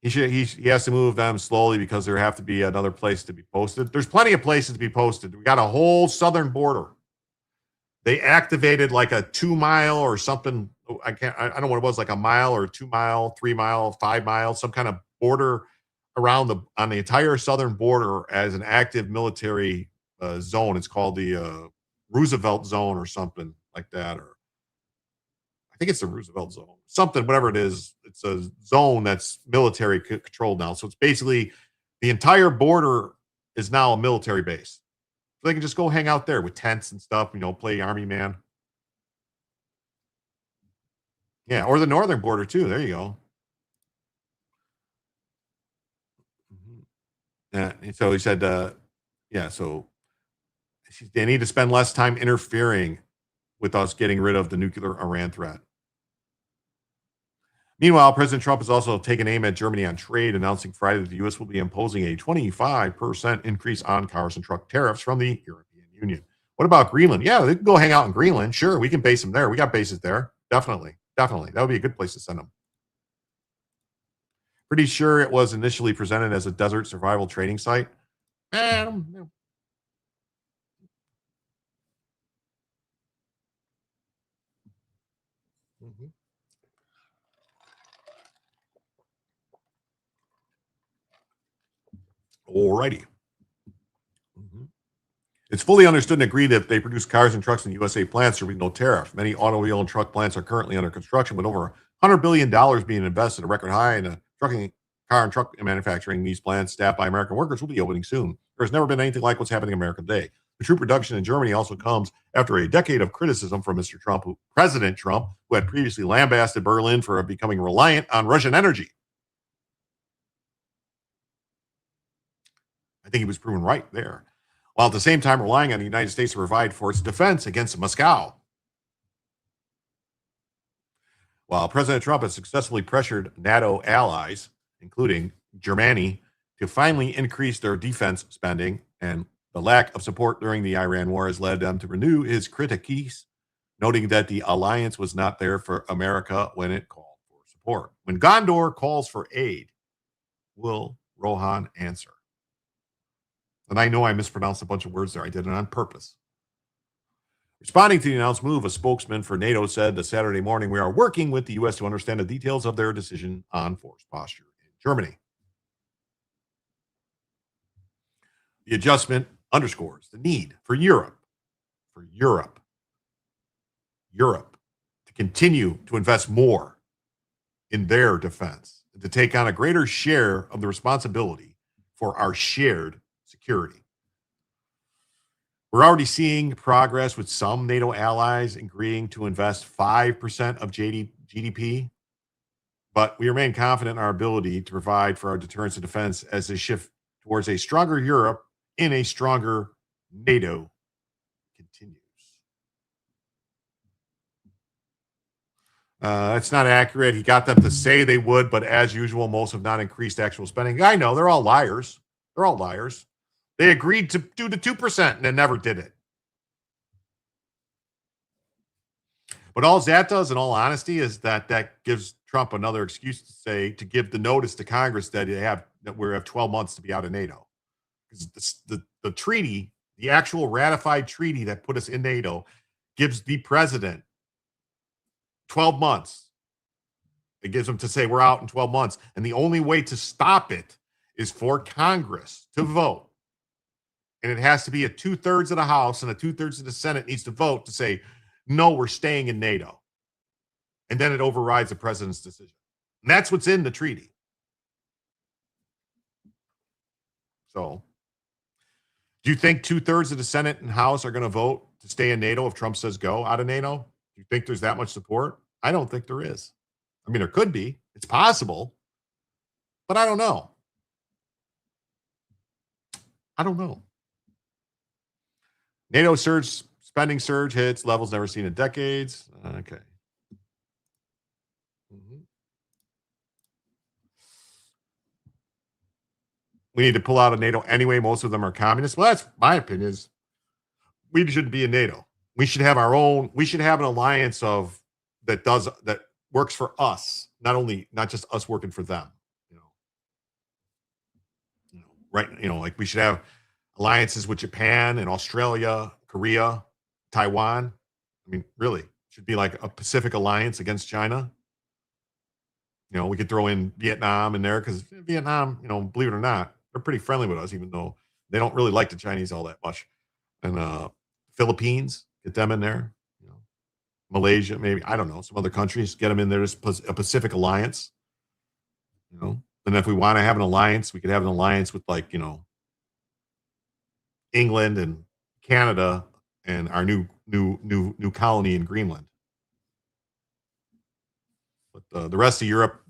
He has to move them slowly because there have to be another place to be posted. There's plenty of places to be posted. We got a whole southern border. They activated like a 2-mile or something. I don't know what it was, like a mile or 2 mile, 3 mile, 5 miles, some kind of border around on the entire southern border as an active military zone. It's called the Roosevelt Zone or something like that, or I think it's the Roosevelt Zone, something, whatever it is. It's a zone that's military controlled now. So it's basically the entire border is now a military base. So they can just go hang out there with tents and stuff, play Army Man. Yeah, or the northern border too. There you go. And so he said, so they need to spend less time interfering with us getting rid of the nuclear Iran threat. Meanwhile, President Trump has also taken aim at Germany on trade, announcing Friday that the U.S. will be imposing a 25% increase on cars and truck tariffs from the European Union. What about Greenland? Yeah, they can go hang out in Greenland. Sure, we can base them there. We got bases there. Definitely. That would be a good place to send them. Pretty sure it was initially presented as a desert survival training site. Mm-hmm. Alrighty. Mm-hmm. It's fully understood and agreed that they produce cars and trucks in USA plants, there will be no tariff. Many automobile and truck plants are currently under construction, with over $100 billion being invested, a record high in the car and truck manufacturing. These plants, staffed by American workers, will be opening soon. There's never been anything like what's happening in America today. The troop reduction in Germany also comes after a decade of criticism from President Trump, who had previously lambasted Berlin for becoming reliant on Russian energy. I think he was proven right there, while at the same time relying on the United States to provide for its defense against Moscow. While President Trump has successfully pressured NATO allies, including Germany, to finally increase their defense spending, and the lack of support during the Iran war has led them to renew his critiques, noting that the alliance was not there for America when it called for support. When Gondor calls for aid, will Rohan answer? And I know I mispronounced a bunch of words there. I did it on purpose. Responding to the announced move, a spokesman for NATO said this Saturday morning, we are working with the U.S. to understand the details of their decision on force posture in Germany. The adjustment underscores the need for Europe to continue to invest more in their defense and to take on a greater share of the responsibility for our shared security. We're already seeing progress with some NATO allies agreeing to invest 5% of GDP, but we remain confident in our ability to provide for our deterrence and defense as they shift towards a stronger Europe in a stronger NATO continues. That's not accurate. He got them to say they would, but as usual, most have not increased actual spending. I know, they're all liars. They agreed to do the 2% and then never did it. But all that does, in all honesty, is that gives Trump another excuse to give the notice to Congress that we have 12 months to be out of NATO. Because the treaty, the actual ratified treaty that put us in NATO, gives the president 12 months. It gives them to say we're out in 12 months. And the only way to stop it is for Congress to vote. And it has to be a 2/3 of the House and a 2/3 of the Senate needs to vote to say, no, we're staying in NATO. And then it overrides the president's decision. And that's what's in the treaty. So, do you think 2/3 of the Senate and House are going to vote to stay in NATO if Trump says go out of NATO? Do you think there's that much support? I don't think there is. I mean, there could be. It's possible. But I don't know. NATO spending surge hits levels never seen in decades. Okay. We need to pull out of NATO anyway. Most of them are communists. Well, that's my opinion. Is we shouldn't be in NATO. We should have our own. We should have an alliance that works for us, not just us working for them. Right? Like we should have alliances with Japan and Australia, Korea, Taiwan. I mean, really, it should be like a Pacific alliance against China. We could throw in Vietnam in there because Vietnam, believe it or not, they're pretty friendly with us, even though they don't really like the Chinese all that much. And Philippines, get them in there. Malaysia, maybe, I don't know, some other countries, get them in there. Just a Pacific alliance. And if we want to have an alliance, we could have an alliance with England and Canada and our new colony in Greenland. But the rest of Europe,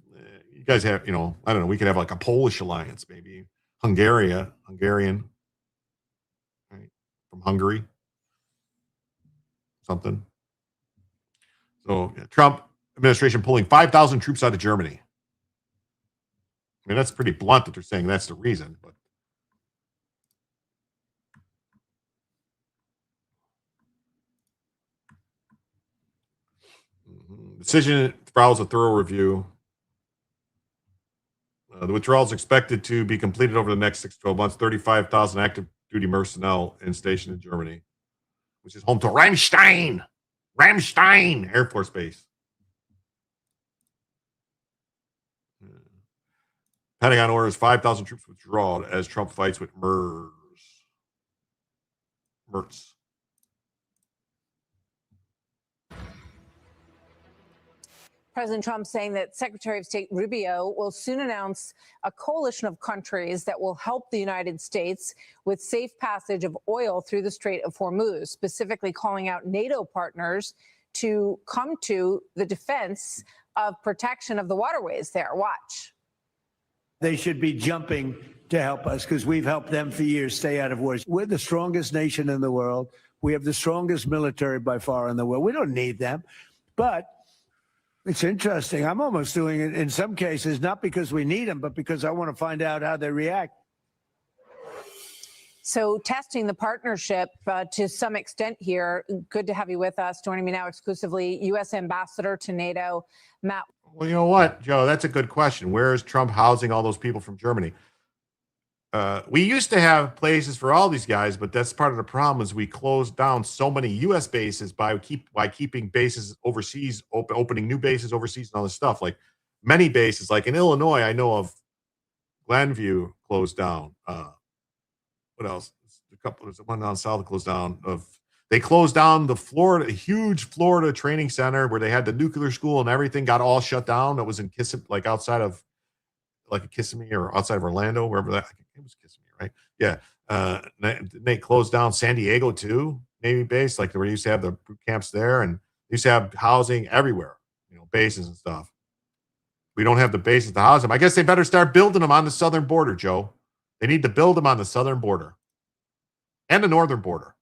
you guys have, I don't know, we could have like a Polish alliance, maybe Hungarian, right? From Hungary, something. So Trump administration pulling 5,000 troops out of Germany. I mean, that's pretty blunt that they're saying that's the reason, but decision follows a thorough review. The withdrawal is expected to be completed over the next 6 to 12 months. 35,000 active duty personnel stationed in Germany, which is home to Ramstein Air Force Base. Pentagon orders 5,000 troops withdrawn as Trump fights with Merz. President Trump saying that Secretary of State Rubio will soon announce a coalition of countries that will help the United States with safe passage of oil through the Strait of Hormuz, specifically calling out NATO partners to come to the defense of protection of the waterways there. Watch. They should be jumping to help us because we've helped them for years stay out of wars. We're the strongest nation in the world. We have the strongest military by far in the world. We don't need them. But it's interesting. I'm almost doing it in some cases, not because we need them, but because I want to find out how they react. So testing the partnership to some extent here. Good to have you with us. Joining me now exclusively, U.S. Ambassador to NATO, Matt. Well, you know what, Joe? That's a good question. Where is Trump housing all those people from Germany? We used to have places for all these guys, but that's part of the problem is we closed down so many U.S. bases by keeping bases overseas, opening new bases overseas and all this stuff. Like many bases, like in Illinois, I know of Glenview closed down. What else? There's one down south that closed down. They closed down the huge Florida training center where they had the nuclear school and everything got all shut down. That was in Kissimmee, like outside of Kissimmee or outside of Orlando, wherever that. I think it was Kissimmee, right? Yeah. They closed down San Diego too, Navy base, like where they used to have the boot camps there, and they used to have housing everywhere, bases and stuff. We don't have the bases to house them. I guess they better start building them on the southern border, Joe. They need to build them on the southern border and the northern border.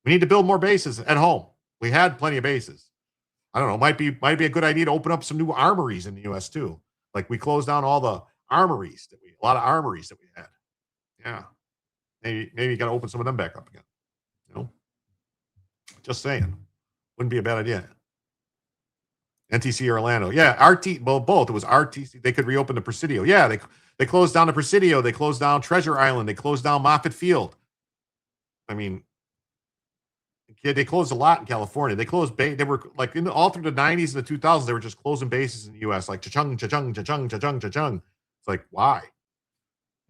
We need to build more bases at home. We had plenty of bases. I don't know. Might be a good idea to open up some new armories in the U.S. too. Like we closed down all the armories a lot of armories that we had. Yeah, maybe you got to open some of them back up again. Just saying, wouldn't be a bad idea. NTC or Orlando, yeah. Both. It was RTC. They could reopen the Presidio. Yeah, they closed down the Presidio. They closed down Treasure Island. They closed down Moffett Field. I mean, they closed a lot in California. They closed they were like all through the 90s and the 2000s. They were just closing bases in the U.S. like cha-chung, cha-chung, cha-chung, cha-chung, cha-chung. It's like, why?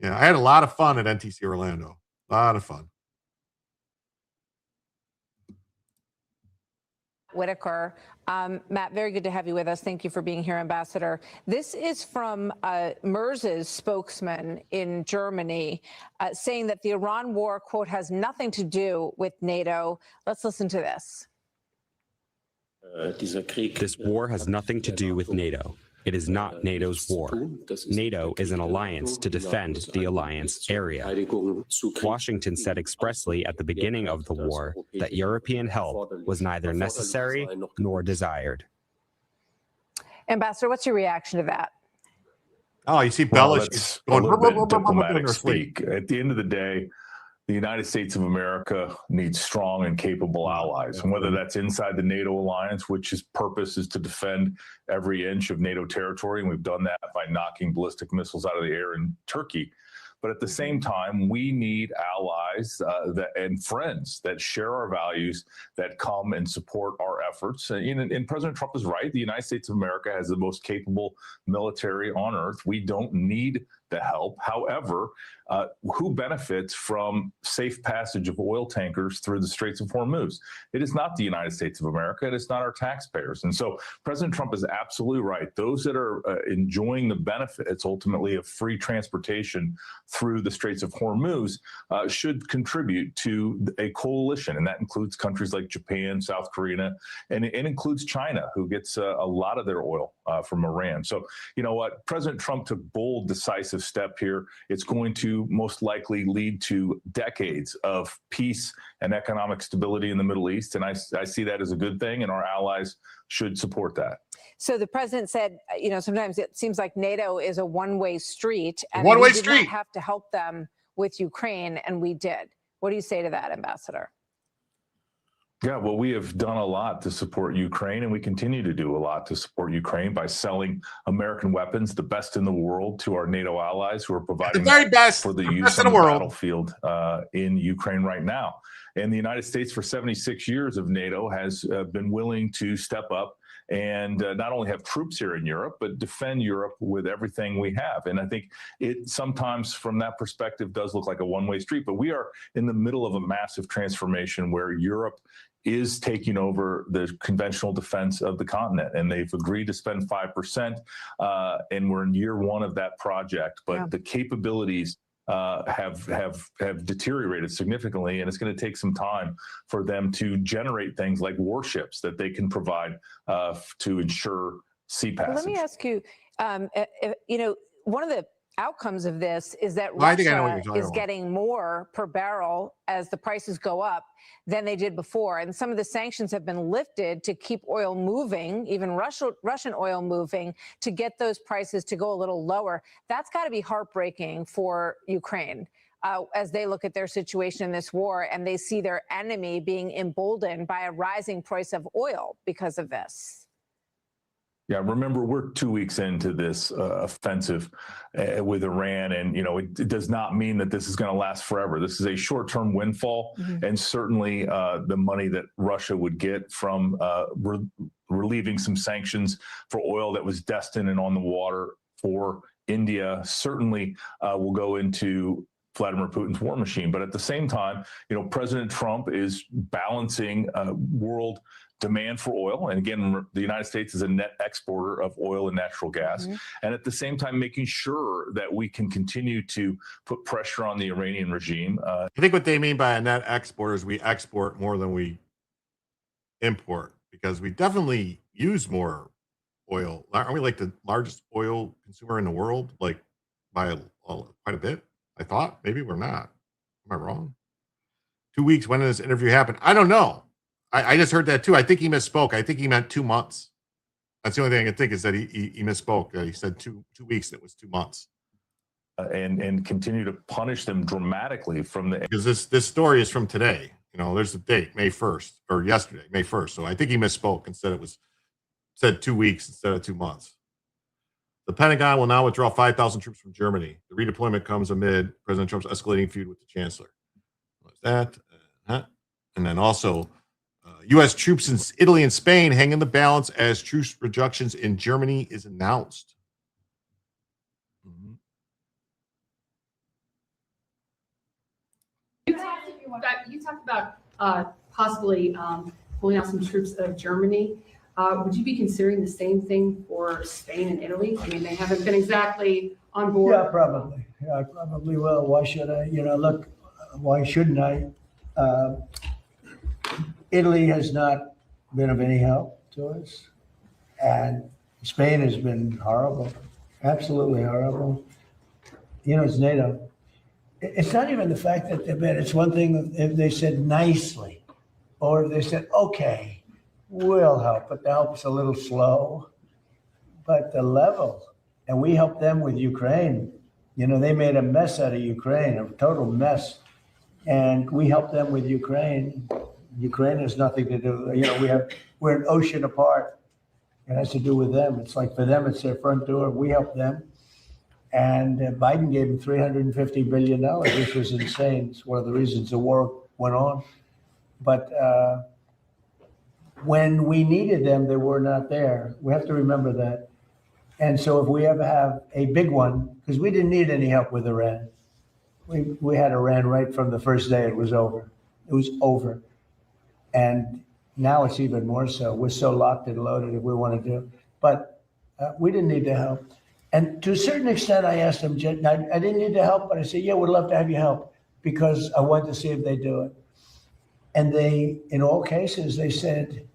Yeah, I had a lot of fun at NTC Orlando. A lot of fun. Whitaker. Matt, very good to have you with us. Thank you for being here, Ambassador. This is from MERS's spokesman in Germany saying that the Iran war, quote, has nothing to do with NATO. Let's listen to this. This war has nothing to do with NATO. It is not NATO's war. NATO is an alliance to defend the alliance area. Washington said expressly at the beginning of the war that European help was neither necessary nor desired. Ambassador, what's your reaction to that? Oh, you see Bella going diplomatic speak. At the end of the day, the United States of America needs strong and capable allies, and whether that's inside the NATO alliance, which its purpose is to defend every inch of NATO territory, and we've done that by knocking ballistic missiles out of the air in Turkey. But at the same time, we need allies and friends that share our values, that come and support our efforts. And President Trump is right. The United States of America has the most capable military on earth. We don't need the help. However, who benefits from safe passage of oil tankers through the Straits of Hormuz? It is not the United States of America, and it's not our taxpayers. And so President Trump is absolutely right. Those that are enjoying the benefits, ultimately, of free transportation through the Straits of Hormuz should contribute to a coalition, and that includes countries like Japan, South Korea, and it includes China, who gets a lot of their oil from Iran. So, you know what? President Trump took bold, decisive step here. It's going to most likely lead to decades of peace and economic stability in the Middle East. And I see that as a good thing, and our allies should support that. So the president said, sometimes it seems like NATO is a one-way street, and one-way we did street. not have to help them with Ukraine, and we did. What do you say to that, Ambassador? Yeah, well, we have done a lot to support Ukraine, and we continue to do a lot to support Ukraine by selling American weapons, the best in the world, to our NATO allies who are providing the very best for the use on the battlefield in Ukraine right now. And the United States, for 76 years of NATO, has been willing to step up and not only have troops here in Europe, but defend Europe with everything we have. And I think it sometimes from that perspective does look like a one-way street, but we are in the middle of a massive transformation where Europe is taking over the conventional defense of the continent, and they've agreed to spend 5%, and we're in year one of that project. But the capabilities have deteriorated significantly, and it's going to take some time for them to generate things like warships that they can provide to ensure sea passage. Well, let me ask you, one of the outcomes of this is that Russia is getting more per barrel as the prices go up than they did before. And some of the sanctions have been lifted to keep oil moving, even Russian oil moving, to get those prices to go a little lower. That's got to be heartbreaking for Ukraine as they look at their situation in this war and they see their enemy being emboldened by a rising price of oil because of this. Yeah, remember, we're 2 weeks into this offensive with Iran, and it does not mean that this is going to last forever. This is a short-term windfall, and certainly the money that Russia would get from relieving some sanctions for oil that was destined and on the water for India certainly will go into Vladimir Putin's war machine. But at the same time, President Trump is balancing world demand for oil. And again, the United States is a net exporter of oil and natural gas. And at the same time, making sure that we can continue to put pressure on the Iranian regime. I think what they mean by a net exporter is we export more than we import, because we definitely use more oil. Aren't we like the largest oil consumer in the world, like by quite a bit? I thought. Maybe we're not. Am I wrong? 2 weeks. When did this interview happen? I don't know. I just heard that too. I think he misspoke. I think he meant 2 months. That's the only thing I can think is that he misspoke. He said 2 weeks. And it was 2 months. And continue to punish them dramatically from the. Because this story is from today. There's a date, May 1st, or yesterday, May 1st. So I think he misspoke and said 2 weeks instead of 2 months. The Pentagon will now withdraw 5,000 troops from Germany. The redeployment comes amid President Trump's escalating feud with the chancellor. What's that? And then also, U.S. troops in Italy and Spain hang in the balance as troops reductions in Germany is announced. You talked about possibly pulling out some troops out of Germany. Would you be considering the same thing for Spain and Italy? I mean, they haven't been exactly on board. Yeah, probably. Yeah, I probably will. Why should I? Look, why shouldn't I? Italy has not been of any help to us. And Spain has been horrible, absolutely horrible. It's NATO. It's not even the fact that they're bad. It's one thing if they said nicely, or if they said, okay, we'll help, but the help's a little slow. But the level, and we helped them with Ukraine. They made a mess out of Ukraine, a total mess. And we helped them with Ukraine. Ukraine has nothing to do. We're an ocean apart. It has to do with them. It's like for them, it's their front door. We help them. And Biden gave them $350 billion, which was insane. It's one of the reasons the war went on. But when we needed them, they were not there. We have to remember that. And so if we ever have a big one, because we didn't need any help with Iran. We had Iran right from the first day it was over. It was over. And now it's even more so. We're so locked and loaded if we want to do. But we didn't need the help. And to a certain extent, I asked them, I didn't need the help, but I said, yeah, we'd love to have you help because I wanted to see if they do it. And they, in all cases, they said,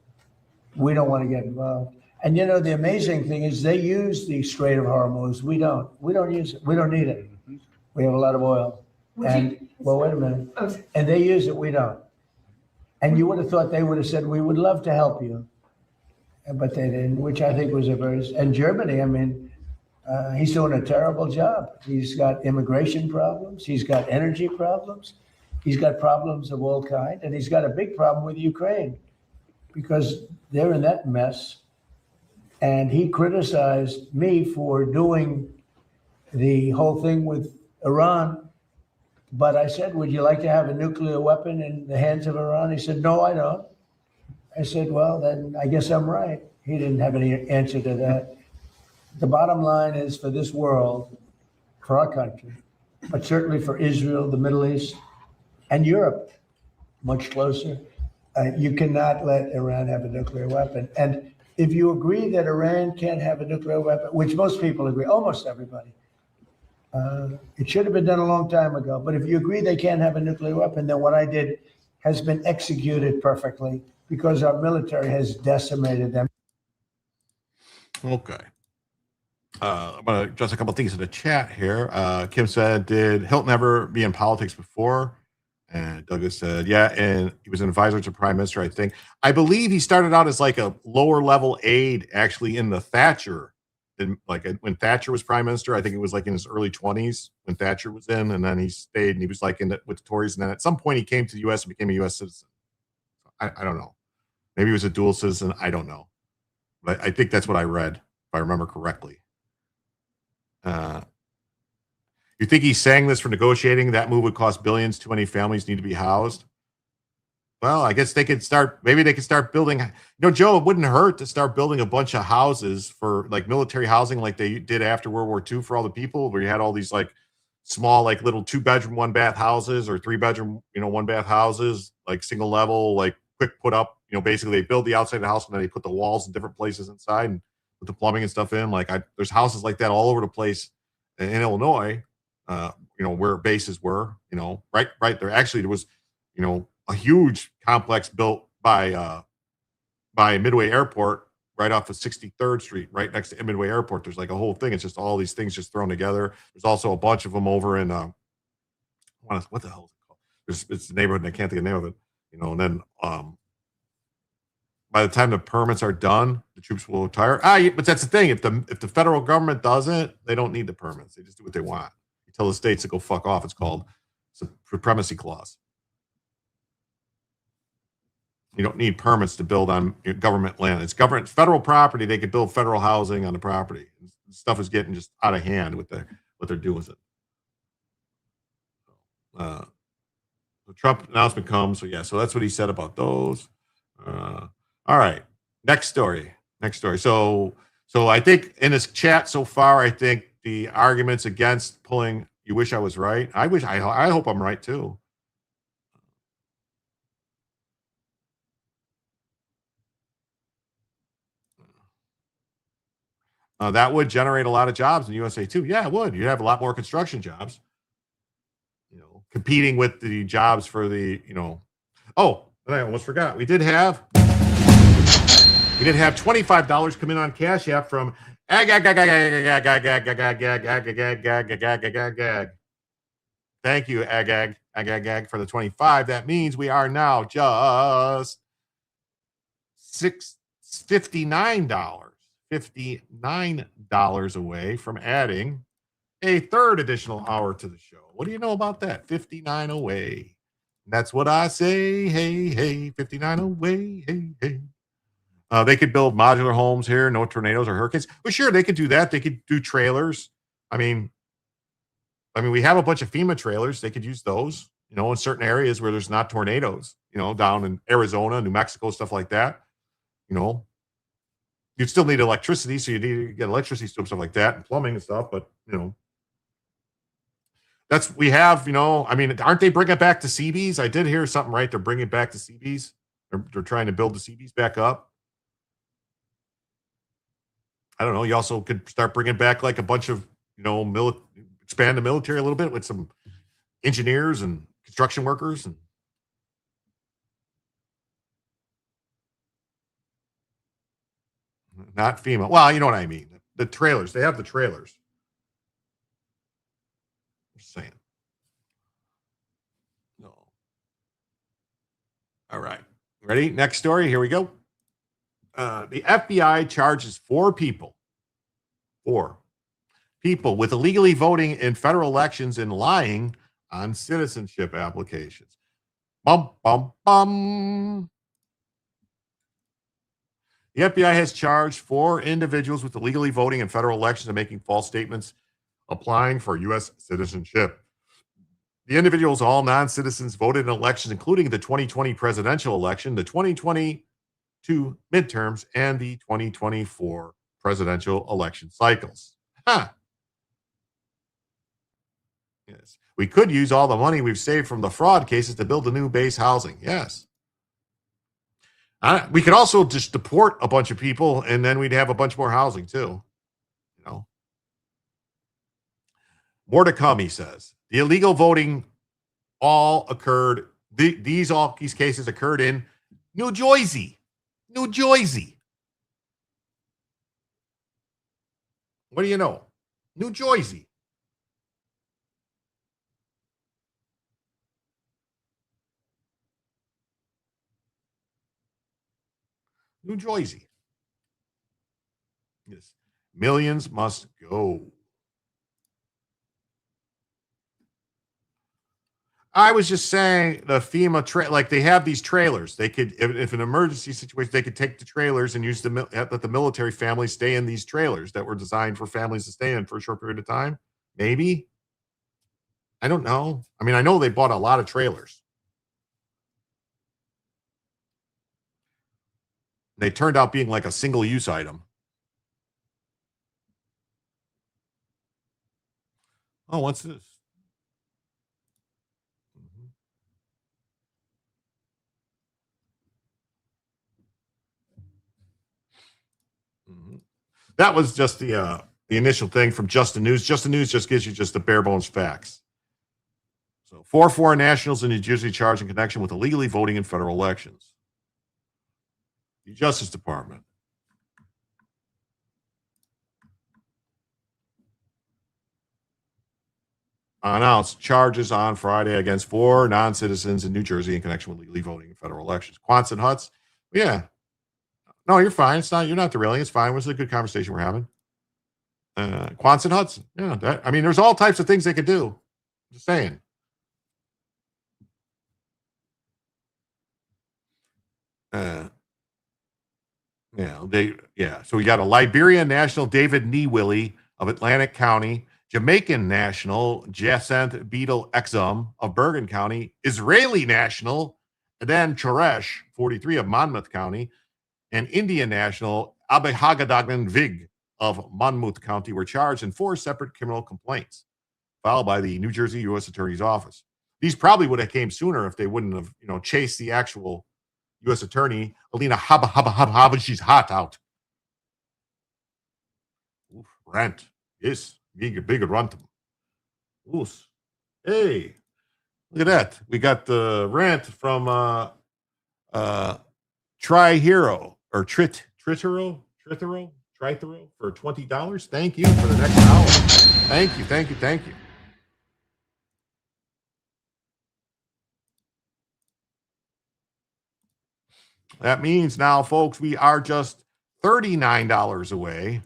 we don't want to get involved. And the amazing thing is they use the Strait of Hormuz. We don't. We don't use it. We don't need it. We have a lot of oil. Well, wait a minute. Okay. And they use it. We don't. And you would have thought they would have said, we would love to help you. But they didn't, which I think was and Germany, I mean, he's doing a terrible job. He's got immigration problems. He's got energy problems. He's got problems of all kinds. And he's got a big problem with Ukraine because they're in that mess. And he criticized me for doing the whole thing with Iran. But I said, would you like to have a nuclear weapon in the hands of Iran? He said, no, I don't. I said, well, then I guess I'm right. He didn't have any answer to that. The bottom line is for this world, for our country, but certainly for Israel, the Middle East, and Europe, much closer, you cannot let Iran have a nuclear weapon. And if you agree that Iran can't have a nuclear weapon, which most people agree, almost everybody, it should have been done a long time ago. But if you agree they can't have a nuclear weapon, then what I did has been executed perfectly because our military has decimated them. Okay. I'm going to address a couple things in the chat here. Kim said, did Hilton ever be in politics before? And Douglas said, yeah, and he was an advisor to Prime Minister, I think. I believe he started out as like a lower level aide actually in the Thatcher. When Thatcher was Prime Minister, I think it was like in his early 20s when Thatcher was in, and then he stayed and he was like with the Tories. And then at some point he came to the U.S. and became a U.S. citizen. I don't know. Maybe he was a dual citizen. I don't know. But I think that's what I read, if I remember correctly. You think he's saying this for negotiating? That move would cost billions. Too many families need to be housed. Well, I guess they could start. Maybe they could start building. Joe, it wouldn't hurt to start building a bunch of houses for like military housing, like they did after World War II for all the people, where you had all these like small, like little 2-bedroom, 1-bath houses, or 3-bedroom, 1-bath houses, like single level, like quick put up. Basically they build the outside of the house and then they put the walls in different places inside and put the plumbing and stuff in. Like there's houses like that all over the place in Illinois. Where bases were, right there. Actually, there was, a huge complex built by Midway Airport right off of 63rd Street, right next to Midway Airport. There's like a whole thing. It's just all these things just thrown together. There's also a bunch of them over in, what the hell is it called? It's the neighborhood and I can't think of the name of it, and then, by the time the permits are done, the troops will retire. But that's the thing. If the federal government doesn't, they don't need the permits. They just do what they want. You tell the states to go fuck off. It's called supremacy clause. You don't need permits to build on government land. It's federal property. They could build federal housing on the property. Stuff is getting just out of hand with what they're doing with it. The Trump announcement comes. So that's what he said about those. All right. Next story. So I think in this chat so far, I think the arguments against pulling "You wish I was right." I hope I'm right too. That would generate a lot of jobs in the USA too. Yeah, it would. You'd have a lot more construction jobs. Competing with the jobs for the, Oh, and I almost forgot. We did have $25 come in on Cash App from Thank you, Agag, for the 25. That means we are now just $59 away from adding a third additional hour to the show. What do you know about that? 59 away. That's what I say. Hey, 59 away. Hey. They could build modular homes here, no tornadoes or hurricanes. Well, sure, they could do that. They could do trailers. I mean, we have a bunch of FEMA trailers. They could use those, in certain areas where there's not tornadoes, down in Arizona, New Mexico, stuff like that. You'd still need electricity, so you need to get electricity, stuff like that, and plumbing and stuff. But we have. Aren't they bringing it back to CBs? I did hear something, right? They're bringing it back to CBs. They're trying to build the CBs back up. I don't know. You also could start bringing back like a bunch of, expand the military a little bit with some engineers and construction workers and. Not FEMA. Well, you know what I mean. The trailers. They have the trailers. I'm just saying. No. All right. Ready? Next story. Here we go. The FBI charges 4 people with illegally voting in federal elections and lying on citizenship applications. Bum, bum, bum. The FBI has charged 4 individuals with illegally voting in federal elections and making false statements applying for U.S. citizenship. The individuals, all non-citizens, voted in elections, including the 2020 presidential election, the 2020 2022 midterms and the 2024 presidential election cycles. Huh. Yes. We could use all the money we've saved from the fraud cases to build a new base housing. Yes. We could also just deport a bunch of people, and then we'd have a bunch more housing too. You know, more to come, he says. The illegal voting all occurred. These cases occurred in New Jersey. New Jersey. What do you know? New Jersey. New Jersey. Yes. Millions must go. I was just saying the FEMA, like they have these trailers. They could, if an emergency situation, they could take the trailers and use let the military families stay in these trailers that were designed for families to stay in for a short period of time. Maybe. I don't know. I mean, I know they bought a lot of trailers. They turned out being like a single-use item. Oh, what's this? That was just the initial thing from Just the News. Just the News just gives you just the bare bones facts. So 4 foreign nationals in New Jersey charged in connection with illegally voting in federal elections. The Justice Department announced charges on Friday against 4 non-citizens in New Jersey in connection with illegally voting in federal elections. Quonset huts. Yeah. No, you're fine. It's not. You're not derailing. It's fine. It was a good conversation we're having. Quonset huts. Yeah. I mean, there's all types of things they could do. Just saying. So we got a Liberian national, David Niewilly of Atlantic County, Jamaican national, Jacinth Beadle Exum of Bergen County, Israeli national, Adan Choresh, 43 of Monmouth County, and Indian national, Abhihagadagman Vig of Monmouth County were charged in 4 separate criminal complaints filed by the New Jersey U.S. Attorney's Office. These probably would have came sooner if they wouldn't have, chased the actual U.S. Attorney, Alina Haba, she's hot out. Oof, rant. Yes, big rant. Oof. Hey, look at that. We got the rant from Tri-Hero or Trithero for $20. Thank you for the next hour. Thank you. That means now, folks, we are just $39 away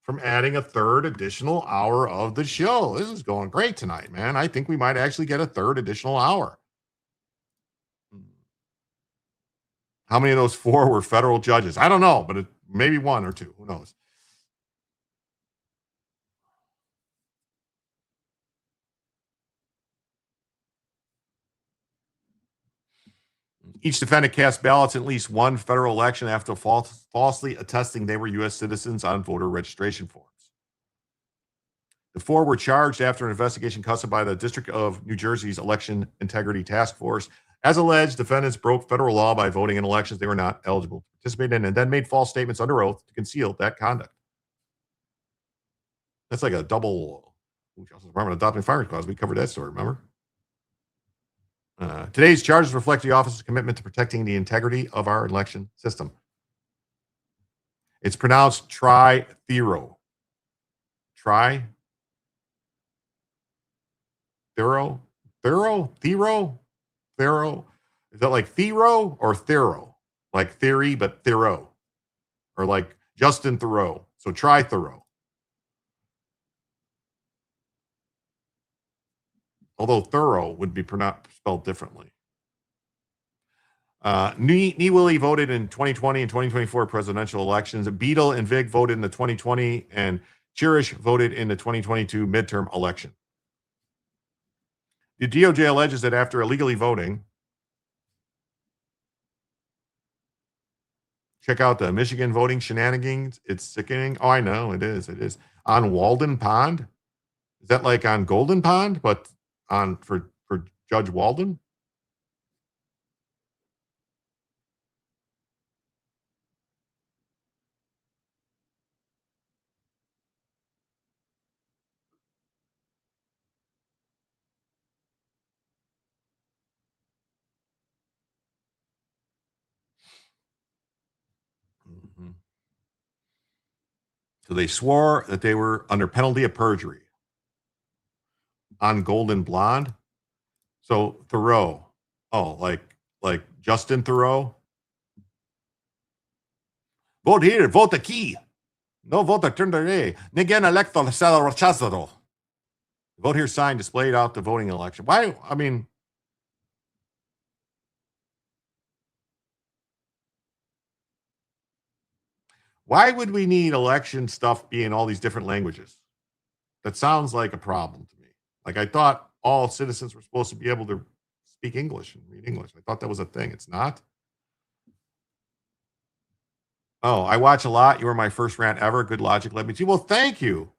from adding a third additional hour of the show. This is going great tonight, man. I think we might actually get a third additional hour. How many of those 4 were federal judges? I don't know, but maybe 1 or 2. Who knows? Each defendant cast ballots in at least 1 federal election after falsely attesting they were U.S. citizens on voter registration forms. The 4 were charged after an investigation conducted by the District of New Jersey's Election Integrity Task Force. As alleged, defendants broke federal law by voting in elections they were not eligible to participate in and then made false statements under oath to conceal that conduct. That's like a double Justice Department adopting firing clause. We covered that story, remember? Today's charges reflect the office's commitment to protecting the integrity of our election system. It's pronounced Tri-Thero. Thero? Is that like Thero or Thero? Like theory, but Thero. Or like Justin Thoreau. So Tri-Thero. Although thorough would be spelled differently. Niewilly voted in 2020 and 2024 presidential elections. Beadle and Vig voted in the 2020, and Chirish voted in the 2022 midterm election. The DOJ alleges that after illegally voting, check out the Michigan voting shenanigans. It's sickening. Oh, I know. It is. It is. On Walden Pond? Is that like on Golden Pond, but on for Judge Walden? Mm-hmm. So they swore that they were under penalty of perjury on Golden Blonde. So Thoreau, like Justin Thoreau. Vote here, vote aquí. No vote turnere. Ningún electo será rechazado. Vote here sign displayed out the voting election. Why? I mean, why would we need election stuff be in all these different languages? That sounds like a problem to me. Like I thought all citizens were supposed to be able to speak English and read English. I thought that was a thing. It's not. Oh, I watch a lot. You were my first rant ever. Good logic led me to. Well, thank you.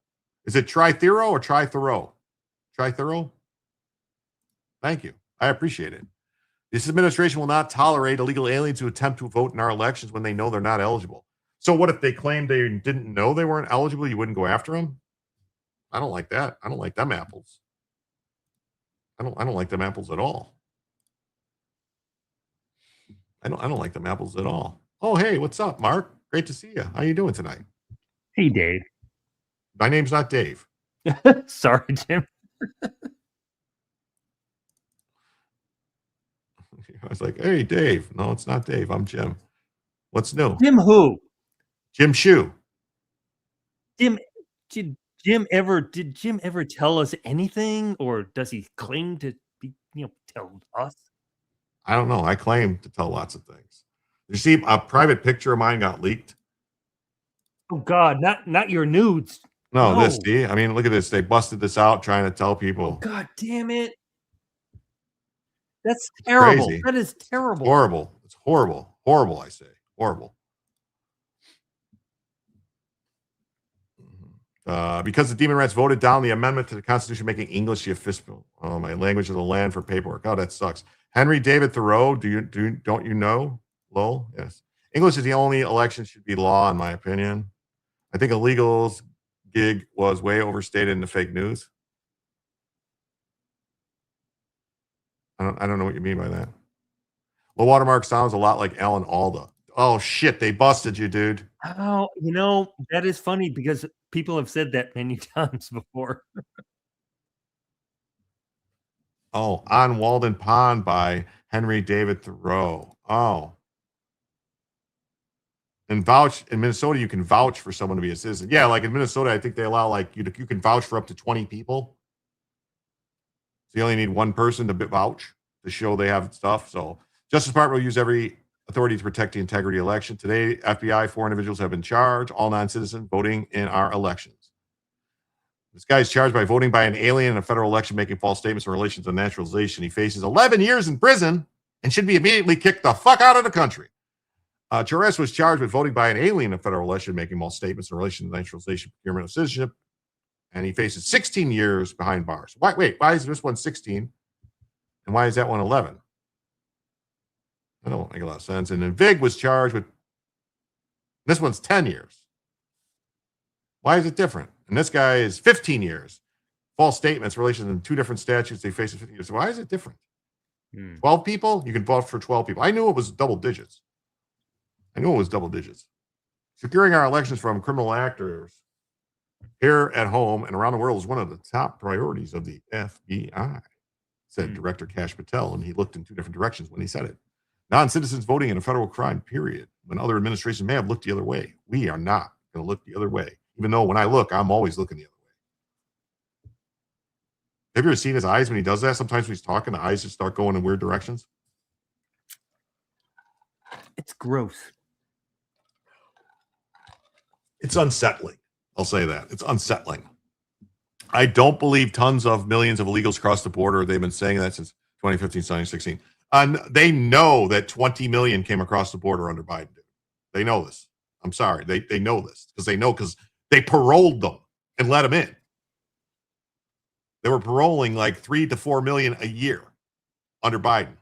Is it Tri-Thero or Tri-Thoreau? Tri-Thero? Thank you. I appreciate it. This administration will not tolerate illegal aliens who attempt to vote in our elections when they know they're not eligible. So what if they claimed they didn't know they weren't eligible? You wouldn't go after them? I don't like that. I don't like them apples. I don't like them apples at all. I don't like them apples at all. Oh, hey, what's up, Mark? Great to see you. How you doing tonight? Hey, Dave. My name's not Dave. Sorry, Jim. I was like, hey, Dave. No, it's not Dave. I'm Jim. What's new? Jim who? Jim Shoe. Did Jim ever tell us anything, or does he claim to be, tell us? I don't know. I claim to tell lots of things. You see, a private picture of mine got leaked. Oh God, not your nudes. No, this. See, I mean, look at this. They busted this out trying to tell people. Oh, God damn it! That's terrible. Crazy. That is terrible. It's horrible. It's horrible. Horrible. I say horrible. Because the Demon Rats voted down the amendment to the Constitution making English the official language of the land for paperwork. Oh, that sucks. Henry David Thoreau, don't you know? Lowell? Yes. English is the only election should be law, in my opinion. I think illegals gig was way overstated in the fake news. I don't know what you mean by that. Low watermark sounds a lot like Alan Alda. Oh shit, they busted you, dude. Oh, that is funny because people have said that many times before. Oh, On Walden Pond by Henry David Thoreau. Oh. And vouch in Minnesota, you can vouch for someone to be a citizen. Yeah, like in Minnesota, I think they allow like you can vouch for up to 20 people. So you only need one person to vouch to show they have stuff. So Justice Department will use every authority to protect the integrity of the election. Today, FBI, 4 individuals have been charged, all non-citizens voting in our elections. This guy is charged by voting by an alien in a federal election, making false statements in relation to naturalization. He faces 11 years in prison and should be immediately kicked the fuck out of the country. Torres was charged with voting by an alien in a federal election, making false statements in relation to naturalization, procurement of citizenship, and he faces 16 years behind bars. Why is this one 16? And why is that one 11? That don't make a lot of sense. And then Vig was charged with, this one's 10 years. Why is it different? And this guy is 15 years. False statements, relation to 2 different statutes, they face 15 years. Why is it different? 12 people? You can vote for 12 people. I knew it was double digits. Securing our elections from criminal actors here at home and around the world is one of the top priorities of the FBI, said Director Kash Patel, and he looked in 2 different directions when he said it. Non-citizens voting in a federal crime, period. When other administrations may have looked the other way, we are not going to look the other way. Even though when I look, I'm always looking the other way. Have you ever seen his eyes when he does that? Sometimes when he's talking, the eyes just start going in weird directions. It's gross. It's unsettling. I'll say that. It's unsettling. I don't believe tons of millions of illegals cross the border. They've been saying that since 2015, 2016. And they know that 20 million came across the border under Biden. They know this. I'm sorry. They know this because they paroled them and let them in. They were paroling like 3 to 4 million a year under Biden.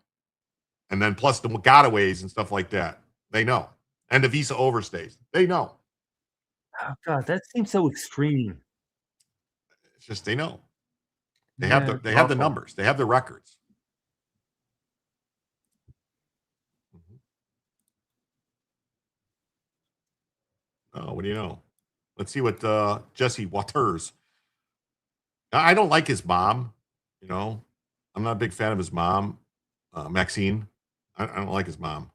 And then plus the gotaways and stuff like that. They know. And the visa overstays. They know. Oh, God, that seems so extreme. It's just they know. They Yeah, have the numbers. They have the records. Oh, what do you know? Let's see what Jesse Waters. I don't like his mom. You know, I'm not a big fan of his mom, Maxine. I don't like his mom.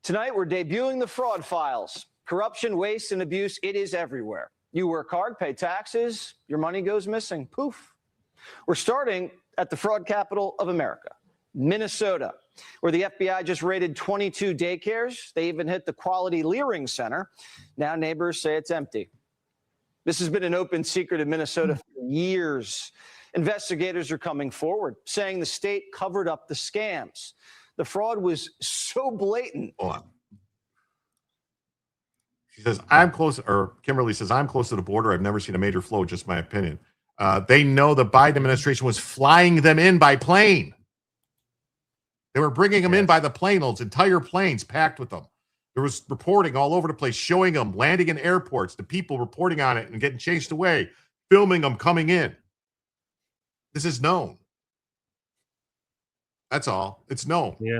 Tonight, we're debuting the fraud files. Corruption, waste, and abuse, it is everywhere. You work hard, pay taxes, your money goes missing. Poof. We're starting at the fraud capital of America, Minnesota, where the FBI just raided 22 daycares. They even hit the Quality Leering Center. Now neighbors say it's empty. This has been an open secret in Minnesota for years. Investigators are coming forward, saying the state covered up the scams. The fraud was so blatant. Hold on. She says, I'm close, or Kimberly says, I'm close to the border. I've never seen a major flow, just my opinion. They know the Biden administration was flying them in by plane. They were bringing them in by the plane, those entire planes packed with them. There was reporting all over the place, showing them landing in airports, the people reporting on it and getting chased away, filming them coming in. This is known. That's all. It's known. Yeah.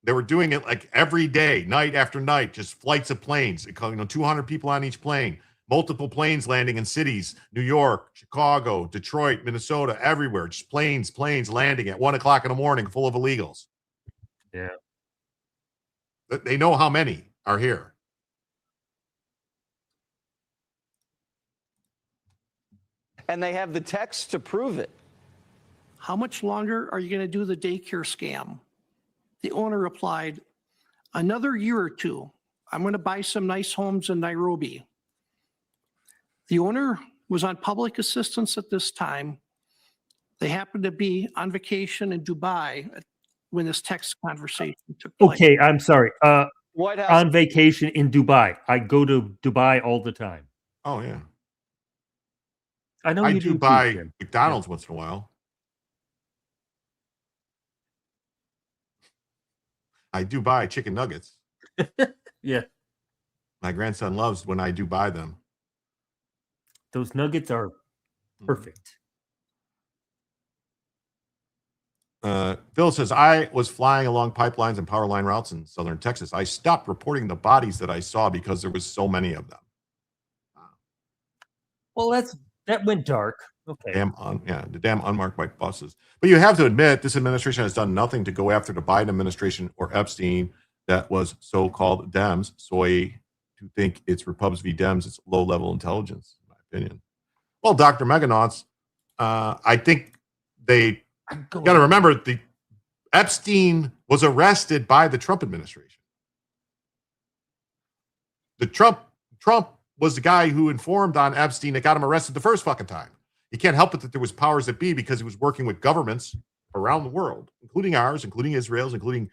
They were doing it like every day, night after night, just flights of planes. 200 people on each plane, multiple planes landing in cities, New York, Chicago, Detroit, Minnesota, everywhere. Just planes landing at 1 o'clock in the morning full of illegals. Yeah. They know how many are here. And they have the text to prove it. How much longer are you going to do the daycare scam? The owner replied, another year or two. I'm going to buy some nice homes in Nairobi. The owner was on public assistance at this time. They happened to be on vacation in Dubai when this text conversation took place. Okay, I'm sorry. White House on vacation in Dubai. I go to Dubai all the time. Oh, yeah. I know I you do do buy too, Jim. McDonald's once in a while. I do buy chicken nuggets. Yeah. My grandson loves when I do buy them. Those nuggets are perfect. Phil says, I was flying along pipelines and power line routes in southern Texas. I stopped reporting the bodies that I saw because there was so many of them. Well, that went dark. Okay. The damn unmarked white buses. But you have to admit, this administration has done nothing to go after the Biden administration or Epstein that was so-called Dems. Soy to think it's Repubs v. Dems, it's low-level intelligence, in my opinion. Well, Dr. Meganauts, I think they got to remember the Epstein was arrested by the Trump administration. The Trump was the guy who informed on Epstein that got him arrested the first fucking time. You can't help it that there was powers that be because he was working with governments around the world, including ours, including Israel's, including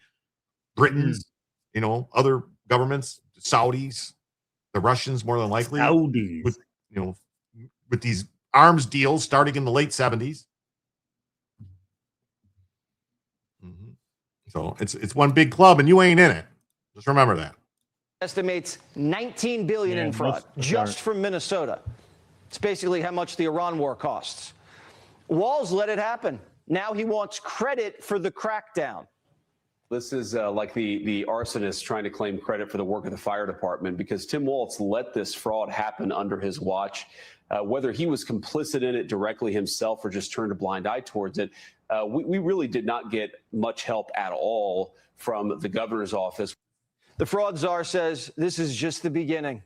Britain's, other governments, the Saudis, the Russians, more than likely. Saudis. With these arms deals starting in the late 70s. So it's one big club and you ain't in it. Just remember that. Estimates $19 billion in fraud just from Minnesota. It's basically how much the Iran war costs. Walz let it happen. Now he wants credit for the crackdown. This is like the arsonist trying to claim credit for the work of the fire department because Tim Walz let this fraud happen under his watch. Whether he was complicit in it directly himself or just turned a blind eye towards it, we really did not get much help at all from the governor's office. The fraud czar says this is just the beginning.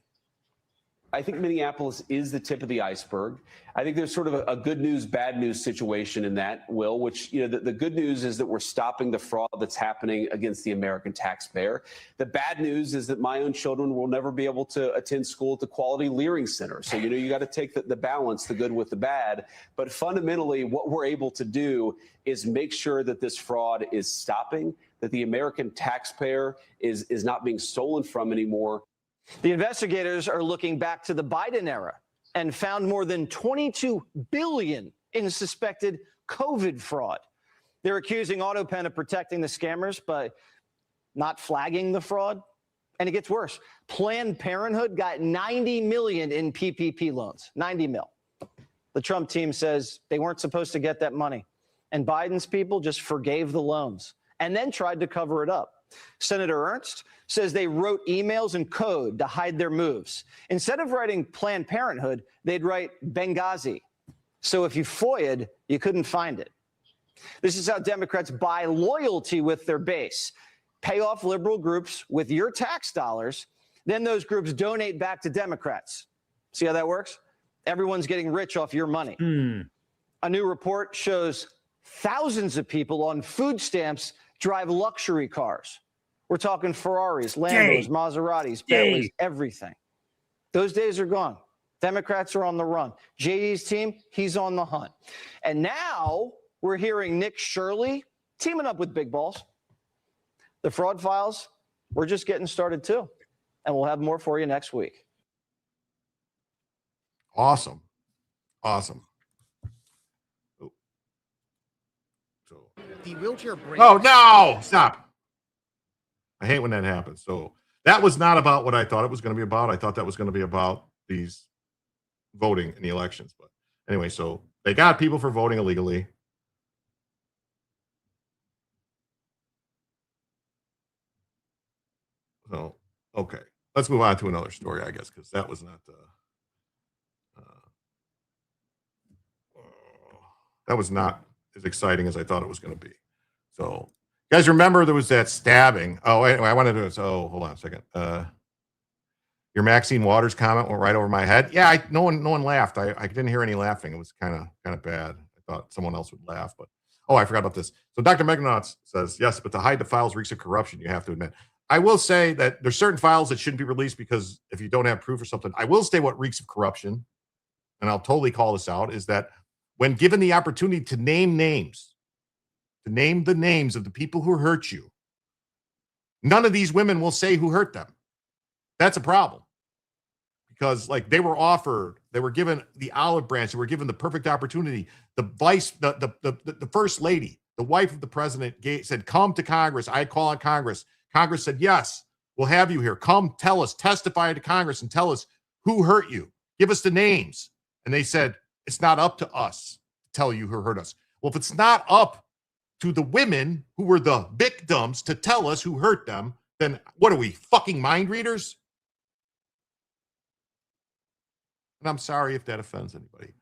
I think Minneapolis is the tip of the iceberg. I think there's sort of a good news, bad news situation in that, Will, which, the good news is that we're stopping the fraud that's happening against the American taxpayer. The bad news is that my own children will never be able to attend school at the Quality Leering Center. So, you got to take the balance, the good with the bad. But fundamentally, what we're able to do is make sure that this fraud is stopping, that the American taxpayer is not being stolen from anymore. The investigators are looking back to the Biden era and found more than $22 billion in suspected COVID fraud. They're accusing AutoPen of protecting the scammers by not flagging the fraud. And it gets worse. Planned Parenthood got $90 million in PPP loans, 90 mil. The Trump team says they weren't supposed to get that money. And Biden's people just forgave the loans and then tried to cover it up. Senator Ernst says they wrote emails in code to hide their moves. Instead of writing Planned Parenthood, they'd write Benghazi. So if you FOIA'd, you couldn't find it. This is how Democrats buy loyalty with their base. Pay off liberal groups with your tax dollars, then those groups donate back to Democrats. See how that works? Everyone's getting rich off your money. A new report shows thousands of people on food stamps drive luxury cars. We're talking Ferraris, Lambos, Maseratis, Bentleys, everything. Those days are gone. Democrats are on the run. JD's team, he's on the hunt. And now we're hearing Nick Shirley teaming up with Big Balls. The fraud files, we're just getting started too. And we'll have more for you next week. Awesome. Awesome. The wheelchair break. Oh, no, stop. I hate when that happens. So that was not about what I thought it was going to be about. I thought that was going to be about these voting in the elections. But anyway, so they got people for voting illegally. So, okay, let's move on to another story, I guess, because that was not that was not as exciting as I thought it was going to be. So, you guys remember there was that stabbing? Oh, anyway, I wanted to. Oh, hold on a second. Your Maxine Waters comment went right over my head. Yeah, no one laughed. I didn't hear any laughing. It was kind of bad. I thought someone else would laugh, but I forgot about this. So Dr. Megnauts says yes, but to hide the files reeks of corruption. You have to admit. I will say that there's certain files that shouldn't be released because if you don't have proof or something. I will say what reeks of corruption, and I'll totally call this out, is that when given the opportunity to name names, to name the names of the people who hurt you, none of these women will say who hurt them. That's a problem. Because they were given the olive branch, they were given the perfect opportunity. The first lady, the wife of the president said, come to Congress. I call on Congress. Congress said, yes, we'll have you here. Come tell us, testify to Congress and tell us who hurt you. Give us the names. And they said, it's not up to us to tell you who hurt us. Well, if it's not up to the women who were the victims to tell us who hurt them, then what are we, fucking mind readers? And I'm sorry if that offends anybody.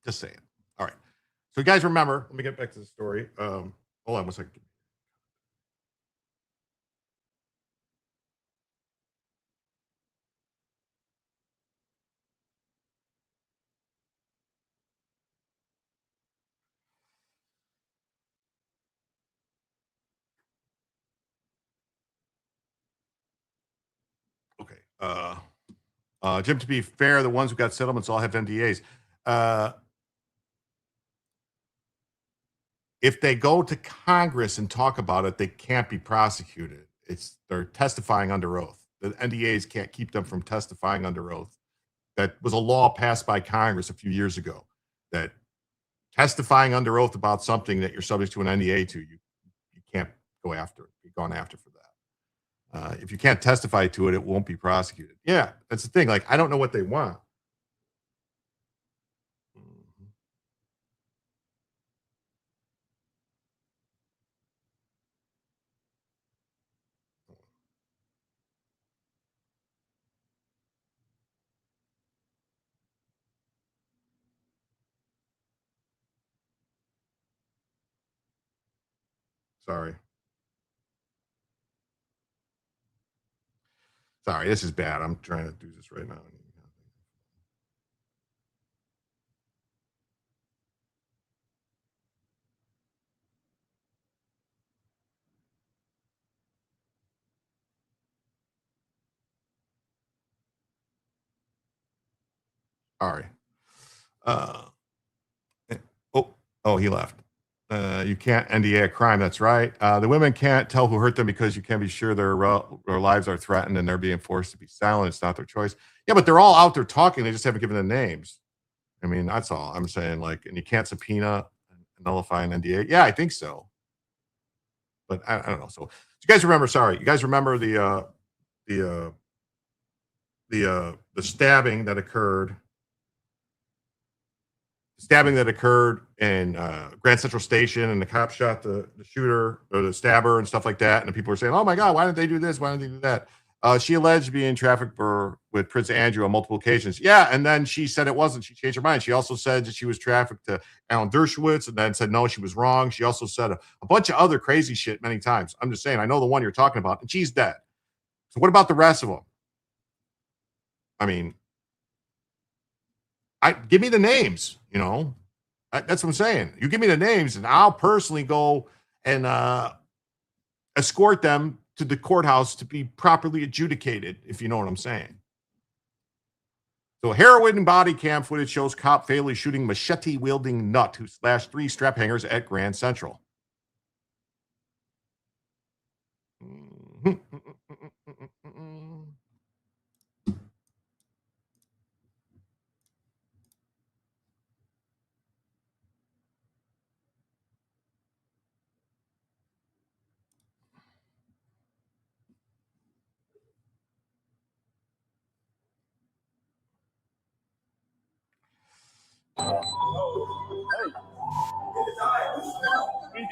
Just saying. All right. So you guys remember, let me get back to the story. Hold on one second. Okay. Jim, to be fair, the ones who got settlements all have NDAs. If they go to Congress and talk about it, they can't be prosecuted. They're testifying under oath. The NDAs can't keep them from testifying under oath. That was a law passed by Congress a few years ago, that testifying under oath about something that you're subject to an NDA to, you can't go after it. You're gone after for that. If you can't testify to it, it won't be prosecuted. Yeah, that's the thing. I don't know what they want. Sorry. Sorry, this is bad. I'm trying to do this right now. All right. Oh, he left. You can't NDA a crime. That's right. The women can't tell who hurt them because you can't be sure their lives are threatened and they're being forced to be silent. It's not their choice. Yeah, but they're all out there talking. They just haven't given the names. I mean, that's all I'm saying. Like, and you can't subpoena and nullify an NDA. Yeah, I think so. But I don't know. So you guys remember? Sorry, you guys remember the stabbing that occurred? Stabbing that occurred in Grand Central Station, and the cop shot the shooter or the stabber and stuff like that. And the people were saying, "Oh my God, why didn't they do this? Why didn't they do that?" She alleged to be in traffic with Prince Andrew on multiple occasions. Yeah, and then she said it wasn't. She changed her mind. She also said that she was trafficked to Alan Dershowitz, and then said no, she was wrong. She also said a bunch of other crazy shit many times. I'm just saying, I know the one you're talking about, and she's dead. So what about the rest of them? I mean, give me the names, you know. That's what I'm saying. You give me the names, and I'll personally go and escort them to the courthouse to be properly adjudicated, if you know what I'm saying. So heroin body cam footage shows cop fatally shooting machete-wielding nut who slashed 3 strap hangers at Grand Central.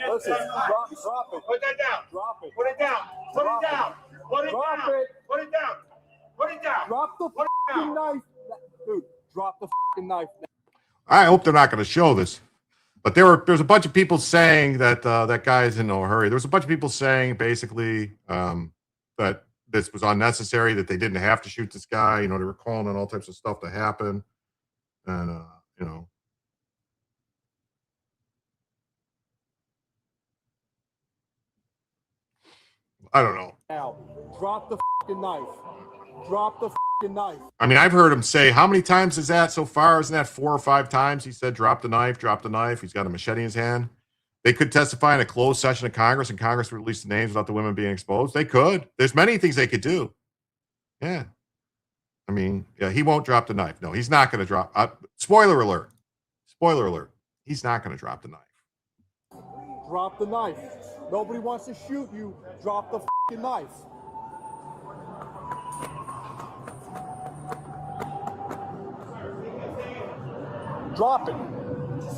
Listen, drop it. Put that down. Drop it. Put it down. Put it down. Put it Drop down. it. Put it down. Put it down. Drop the Put it fucking down. knife. Dude, drop the fucking knife. I hope they're not going to show this. But there's a bunch of people saying that that guy's in no hurry. There was a bunch of people saying basically that this was unnecessary, that they didn't have to shoot this guy. You know, they were calling on all types of stuff to happen. And, you know. I don't know. Now, drop the fucking knife. Drop the fucking knife. I mean, I've heard him say, how many times is that so far? Isn't that 4 or 5 times? He said, drop the knife, drop the knife. He's got a machete in his hand. They could testify in a closed session of Congress, and Congress would release the names without the women being exposed. They could. There's many things they could do. Yeah. I mean, yeah, he won't drop the knife. No, he's not going to drop. Spoiler alert. Spoiler alert. He's not going to drop the knife. Drop the knife. Nobody wants to shoot you. Drop the fucking knife. Drop it.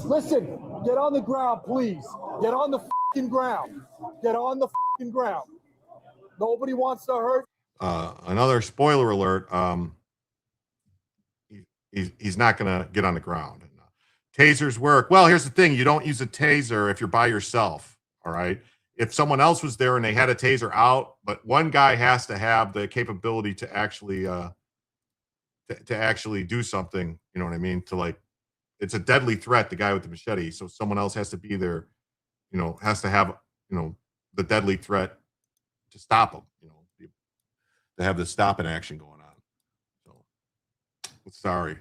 Listen, get on the ground, please. Get on the fucking ground. Get on the fucking ground. Nobody wants to hurt. Another spoiler alert. He's not going to get on the ground. Tasers work. Well, here's the thing. You don't use a taser if you're by yourself. All right. If someone else was there and they had a taser out, but one guy has to have the capability to actually do something. You know what I mean? To like, it's a deadly threat, the guy with the machete. So someone else has to be there, you know, has to have, you know, the deadly threat to stop him, you know, to have the stopping action going on. So sorry.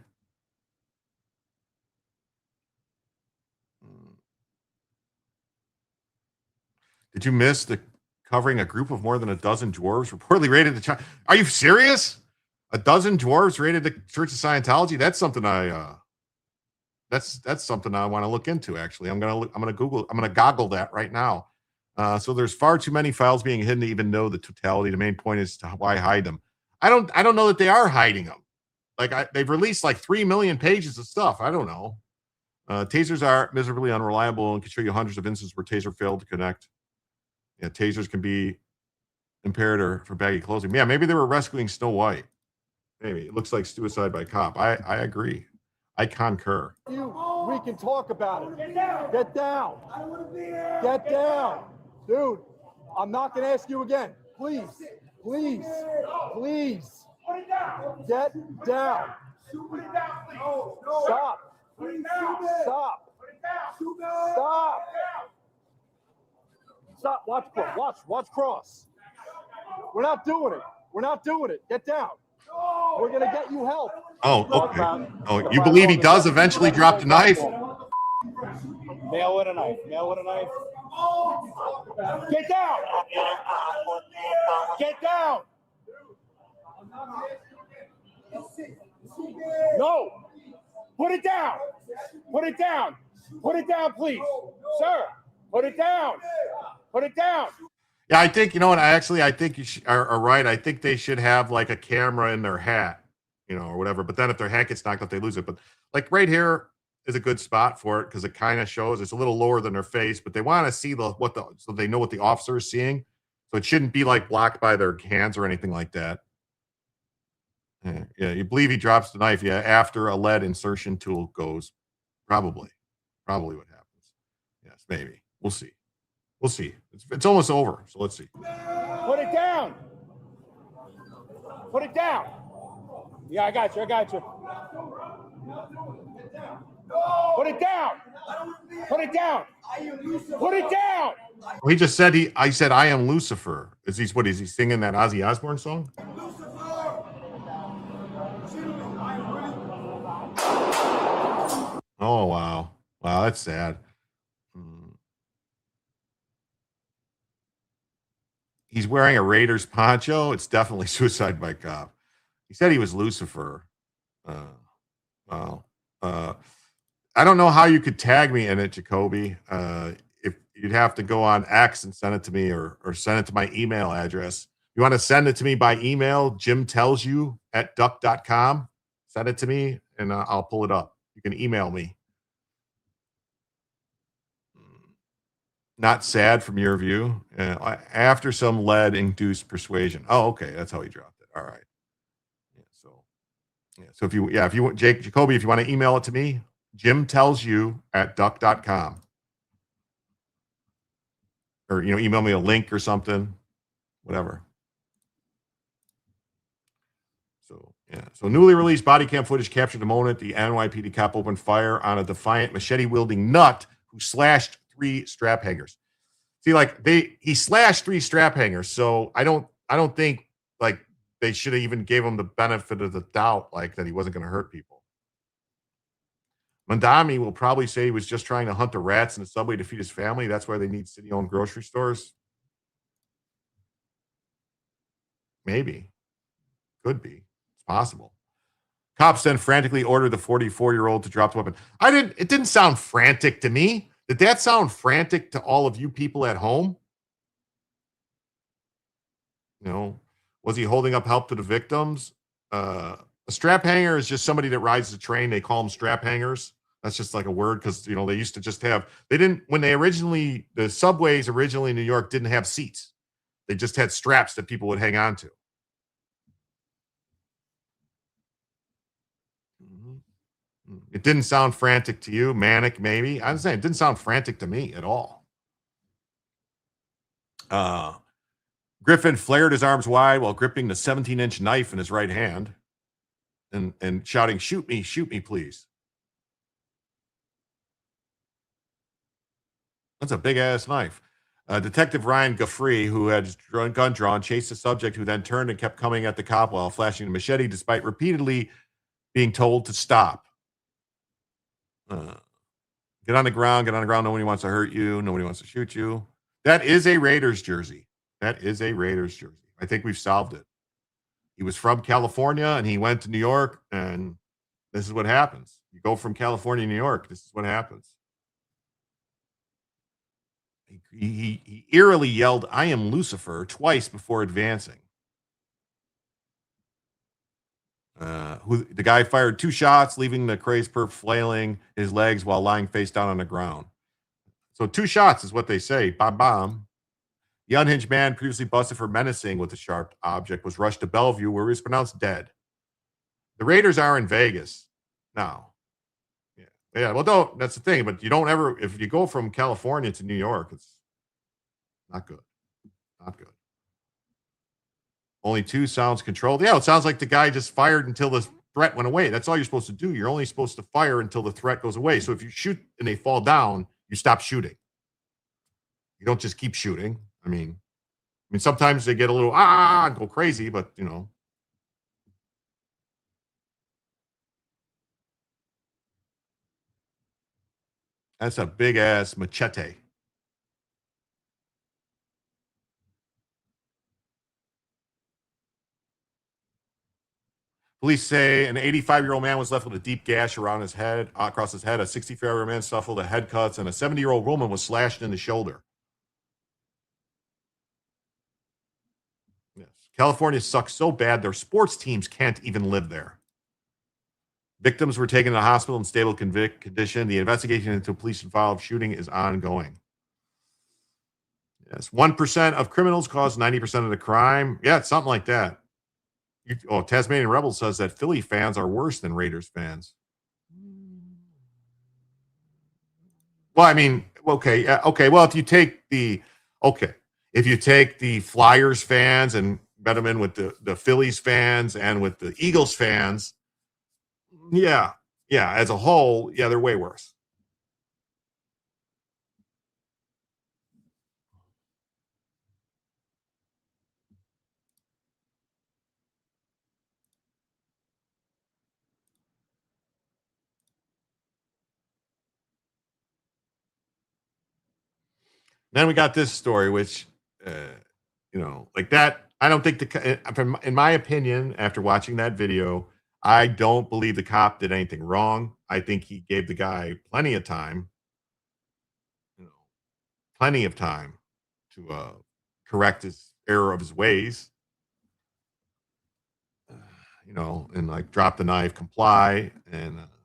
Did you miss the covering a group of more than a dozen dwarves reportedly raided the church? Are you serious? A dozen dwarves raided the Church of Scientology? That's something that's something I want to look into. Actually, I'm gonna goggle that right now. So there's far too many files being hidden to even know the totality. The main point is to why hide them. I don't know that they are hiding them. Like they've released like 3 million pages of stuff. I don't know. Tasers are miserably unreliable and can show you hundreds of instances where taser failed to connect. Yeah, tasers can be impaired or for baggy clothing. Yeah, maybe they were rescuing Snow White. Maybe it looks like suicide by cop. I agree. I concur. We can talk about it. Get down. I don't want to be here. Get down. Dude, I'm not going to ask you again. Please. Please. Please. Get down. Stop. Stop. Stop. Stop. Watch cross. We're not doing it. We're not doing it. Get down. We're going to get you help. Oh, okay. Oh, you believe he does eventually drop the knife? Male with a knife. Male with a knife. Get down! Get down! No! Put it down! Put it down! Put it down, please! Sir! Put it down! Put it down! Yeah, I think, you know what, I think you are right. I think they should have like a camera in their hat, or whatever. But then if their hat gets knocked out, they lose it. But like right here is a good spot for it because it kind of shows it's a little lower than their face, but they want to see so they know what the officer is seeing. So it shouldn't be like blocked by their hands or anything like that. Yeah, you believe he drops the knife, after a lead insertion tool goes. Probably what happens. Yes, maybe. We'll see. It's almost over, so let's see. Put it down! Put it down! Yeah, I got you. Put it down! Put it down! Put it down! Well, he just said I said I am Lucifer. Is he singing that Ozzy Osbourne song? Oh wow. Wow, that's sad. He's wearing a Raiders poncho. It's definitely suicide by cop. He said he was Lucifer. Wow. I don't know how you could tag me in it, Jacoby. If you'd have to go on X and send it to me or send it to my email address. You want to send it to me by email, jimtellsyou@duck.com. Send it to me and I'll pull it up. You can email me. Not sad from your view. After some lead-induced persuasion. Oh, okay. That's how he dropped it. All right. So if you want, Jacoby, if you want to email it to me, jimtellsyou@duck.com. Or, email me a link or something, whatever. So newly released body cam footage captured the moment the NYPD cop opened fire on a defiant machete-wielding nut who slashed 3 strap hangers. See, he slashed 3 strap hangers, so I don't think they should have even gave him the benefit of the doubt, that he wasn't going to hurt people. Mandami will probably say he was just trying to hunt the rats in the subway to feed his family. That's why they need city-owned grocery stores. Maybe. Could be. It's possible. Cops then frantically ordered the 44-year-old to drop the weapon. It didn't sound frantic to me. Did that sound frantic to all of you people at home? Was he holding up help to the victims? A strap hanger is just somebody that rides the train. They call them strap hangers. That's just like a word because, they used to just have, the subways originally in New York didn't have seats. They just had straps that people would hang on to. It didn't sound frantic to you, manic maybe. I'm saying it didn't sound frantic to me at all. Griffin flared his arms wide while gripping the 17-inch knife in his right hand and shouting, shoot me, please. That's a big-ass knife. Detective Ryan Gaffrey, who had his gun drawn, chased the subject, who then turned and kept coming at the cop while flashing the machete, despite repeatedly being told to stop. Get on the ground. Nobody wants to hurt you. Nobody wants to shoot you. That is a Raiders jersey. I think we've solved it. He was from California and he went to New York, and this is what happens. You go from California to New York. This is what happens. He eerily yelled, "I am Lucifer," twice before advancing. The guy fired 2 shots, leaving the crazed perp flailing his legs while lying face down on the ground. So 2 shots is what they say. Bam, bam. The unhinged man, previously busted for menacing with a sharp object, was rushed to Bellevue, where he was pronounced dead. The Raiders are in Vegas now. Yeah. Well, that's the thing. But you don't ever, if you go from California to New York, it's not good. Not good. Only 2 sounds controlled. Yeah, it sounds like the guy just fired until the threat went away. That's all you're supposed to do. You're only supposed to fire until the threat goes away. So if you shoot and they fall down, you stop shooting. You don't just keep shooting. I mean, sometimes they get a little, go crazy, but, That's a big ass machete. Police say an 85-year-old man was left with a deep gash around his head, across his head. A 65-year-old man suffered a head cuts, and a 70-year-old woman was slashed in the shoulder. Yes. California sucks so bad their sports teams can't even live there. Victims were taken to the hospital in stable condition. The investigation into police-involved shooting is ongoing. Yes, 1% of criminals cause 90% of the crime. Yeah, it's something like that. Tasmanian Rebel says that Philly fans are worse than Raiders fans. Well, I mean, okay. Well, if you take the Flyers fans and bet them in with the Phillies fans and with the Eagles fans, yeah, as a whole, yeah, they're way worse. Then we got this story, which, like that. I don't think in my opinion, after watching that video, I don't believe the cop did anything wrong. I think he gave the guy plenty of time to correct his error of his ways. And like drop the knife, comply,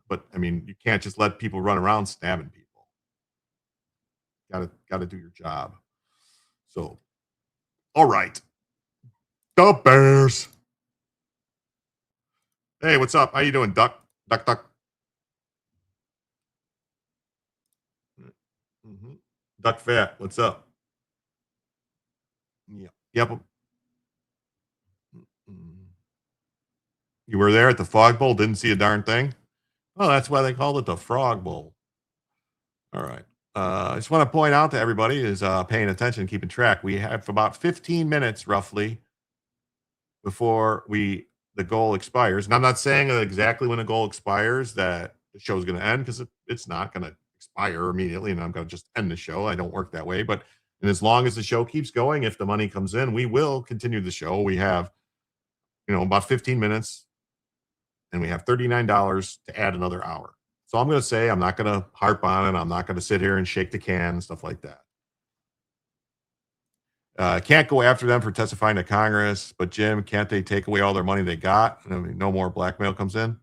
but I mean, you can't just let people run around stabbing people. Got to do your job. So, all right. The Bears. Hey, what's up? How you doing, Duck? Duck. Mm-hmm. Duck Fat, what's up? Yeah. Yep. You were there at the Frog Bowl, didn't see a darn thing? Oh, that's why they called it the Frog Bowl. All right. I just want to point out to everybody who's paying attention, keeping track. We have about 15 minutes roughly before the goal expires. And I'm not saying exactly when the goal expires that the show's going to end, because it's not going to expire immediately and I'm going to just end the show. I don't work that way. But as long as the show keeps going, if the money comes in, we will continue the show. We have, about 15 minutes and we have $39 to add another hour. So I'm going to say I'm not going to harp on it. I'm not going to sit here and shake the can and stuff like that. Can't go after them for testifying to Congress, but Jim, can't they take away all their money they got? I mean, no more blackmail comes in.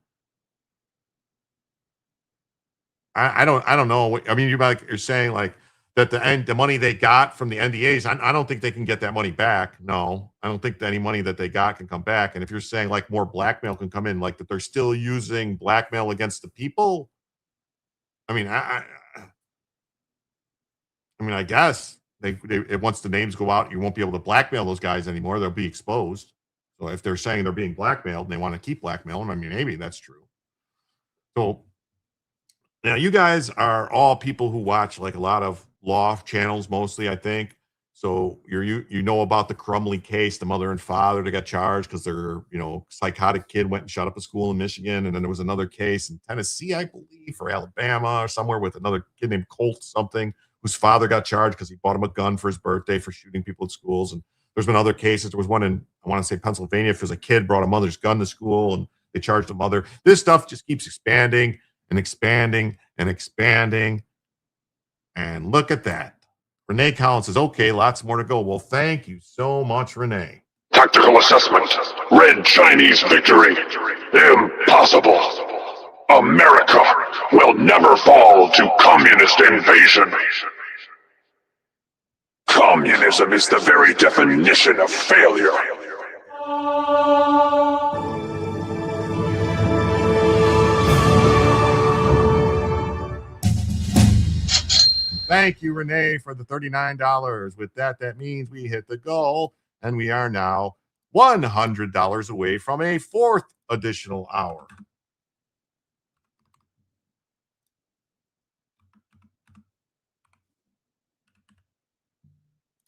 I don't know. I mean, you're saying like that the money they got from the NDAs. I don't think they can get that money back. No, I don't think that any money that they got can come back. And if you're saying like more blackmail can come in, like that they're still using blackmail against the people. I mean, I guess once the names go out, you won't be able to blackmail those guys anymore. They'll be exposed. So if they're saying they're being blackmailed and they want to keep blackmailing, I mean, maybe that's true. So now you guys are all people who watch like a lot of law channels, mostly, I think. So you know about the Crumley case, the mother and father that got charged because their psychotic kid went and shut up a school in Michigan, and then there was another case in Tennessee, I believe, or Alabama or somewhere with another kid named Colt something, whose father got charged because he bought him a gun for his birthday for shooting people at schools. And there's been other cases. There was one in, I want to say, Pennsylvania, if there's a kid brought a mother's gun to school and they charged the mother. This stuff just keeps expanding and expanding and expanding. And look at that. Renee Collins says, okay, lots more to go. Well, thank you so much, Renee. Tactical assessment. Red Chinese victory. Impossible. America will never fall to communist invasion. Communism is the very definition of failure. Thank you, Renee, for the $39. With that means we hit the goal, and we are now $100 away from a fourth additional hour.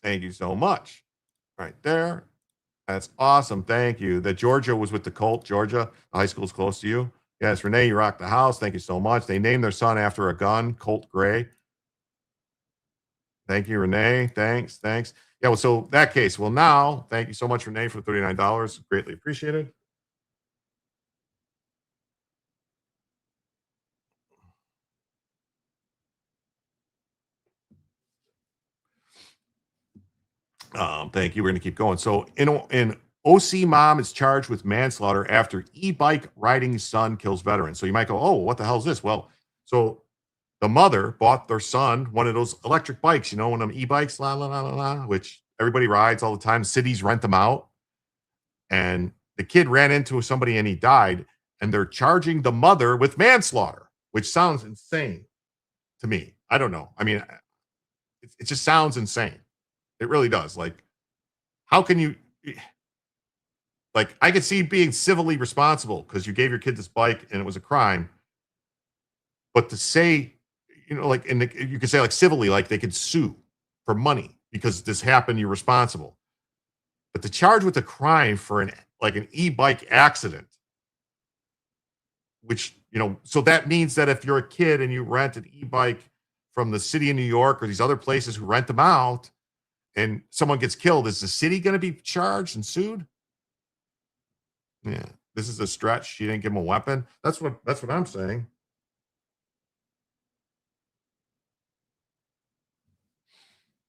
Thank you so much. Right there. That's awesome. Thank you. That Georgia was with the Colt. Georgia, the high school is close to you. Yes, Renee, you rock the house. Thank you so much. They named their son after a gun, Colt Gray. Thank you, Renee. Thanks. Yeah, well, so that case. Well, now, thank you so much, Renee, for $39. Greatly appreciated. Thank you. We're going to keep going. So in OC mom is charged with manslaughter after e-bike riding son kills veteran. So you might go, oh, what the hell is this? Well, so the mother bought their son one of those electric bikes, one of them e-bikes, which everybody rides all the time. Cities rent them out. And the kid ran into somebody and he died. And they're charging the mother with manslaughter, which sounds insane to me. I don't know. I mean, it just sounds insane. It really does. Like, how can you, like, I could see being civilly responsible because you gave your kid this bike and it was a crime. But to say, like, you could say, like, civilly, like they could sue for money because this happened, you're responsible. But to charge with a crime for an e-bike accident, which, so that means that if you're a kid and you rent an e-bike from the city of New York or these other places who rent them out, and someone gets killed, is the city going to be charged and sued? Yeah, this is a stretch. She didn't give him a weapon. That's what I'm saying.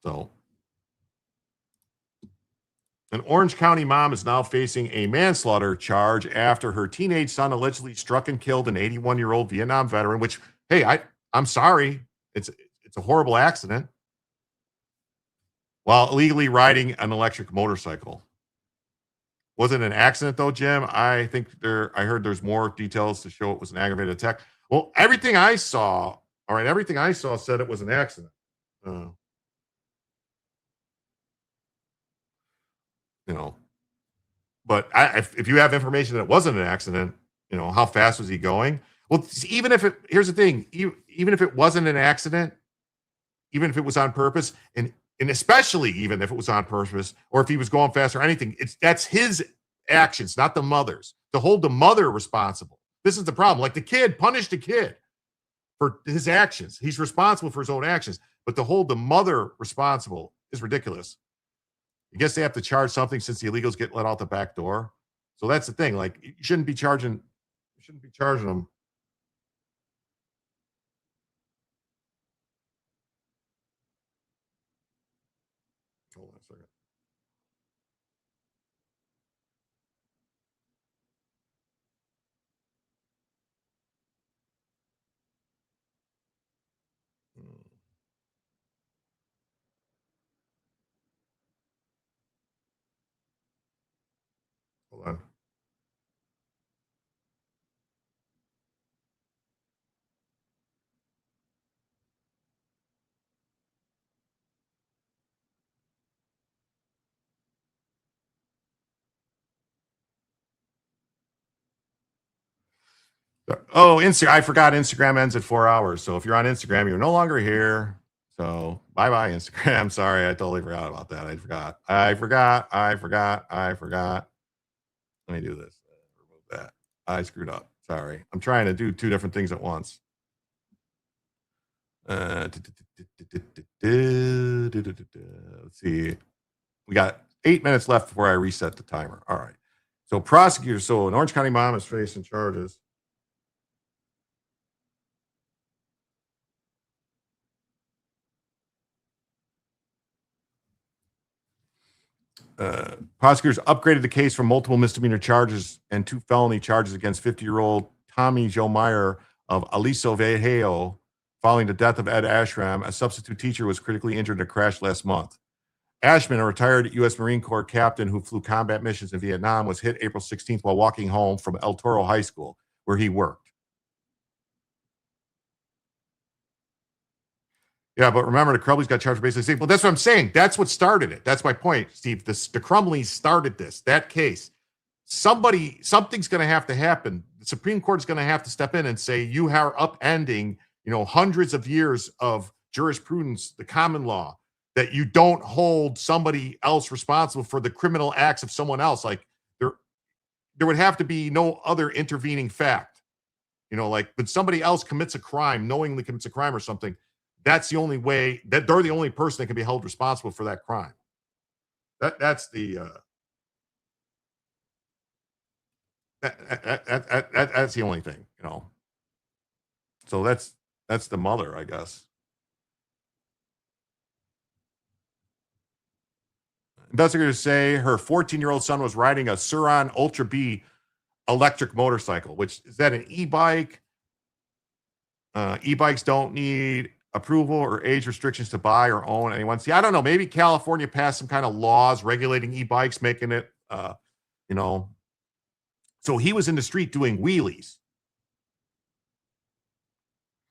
So, an Orange County mom is now facing a manslaughter charge after her teenage son allegedly struck and killed an 81-year-old Vietnam veteran. Which, hey, I'm sorry, it's a horrible accident, while illegally riding an electric motorcycle. Was it an accident though, Jim? I heard there's more details to show it was an aggravated attack. Well, everything I saw said it was an accident. But if you have information that it wasn't an accident, how fast was he going? Well, here's the thing, even if it wasn't an accident, even if it was on purpose, and especially even if it was on purpose, or if he was going fast or anything, that's his actions, not the mother's. To hold the mother responsible. This is the problem. Like, the kid, punish the kid for his actions. He's responsible for his own actions. But to hold the mother responsible is ridiculous. I guess they have to charge something since the illegals get let out the back door. So that's the thing. Like, you shouldn't be charging them. Hold on a second. Hold on. Oh, Instagram. I forgot Instagram ends at 4 hours. So if you're on Instagram, you're no longer here. So bye-bye, Instagram. Sorry, I totally forgot about that. I forgot. Let me do this. Remove that. I screwed up. Sorry. I'm trying to do two different things at once. Let's see. We got 8 minutes left before I reset the timer. All right. So prosecutors. So an Orange County mom is facing charges. Prosecutors upgraded the case from multiple misdemeanor charges and 2 felony charges against 50-year-old Tommy Joe Meyer of Aliso Viejo following the death of Ed Ashram. A substitute teacher was critically injured in a crash last month. Ashman, a retired U.S. Marine Corps captain who flew combat missions in Vietnam, was hit April 16th while walking home from El Toro High School, where he worked. Yeah, but remember, the Crumleys got charged for basically saying, well, that's what I'm saying. That's what started it. That's my point, Steve. The Crumleys started that case. Something's going to have to happen. The Supreme Court is going to have to step in and say, you are upending, hundreds of years of jurisprudence, the common law, that you don't hold somebody else responsible for the criminal acts of someone else. Like, there would have to be no other intervening fact. Like, when somebody else knowingly commits a crime or something, that's the only way, that they're the only person that can be held responsible for that crime. That's the that's the only thing, you know. So that's the mother, I guess. Investigators say her 14-year-old son was riding a Suron Ultra B electric motorcycle, which is that an e-bike? E-bikes don't need approval or age restrictions to buy or own anyone. See, I don't know. Maybe California passed some kind of laws regulating e-bikes, making it, you know. So he was in the street doing wheelies.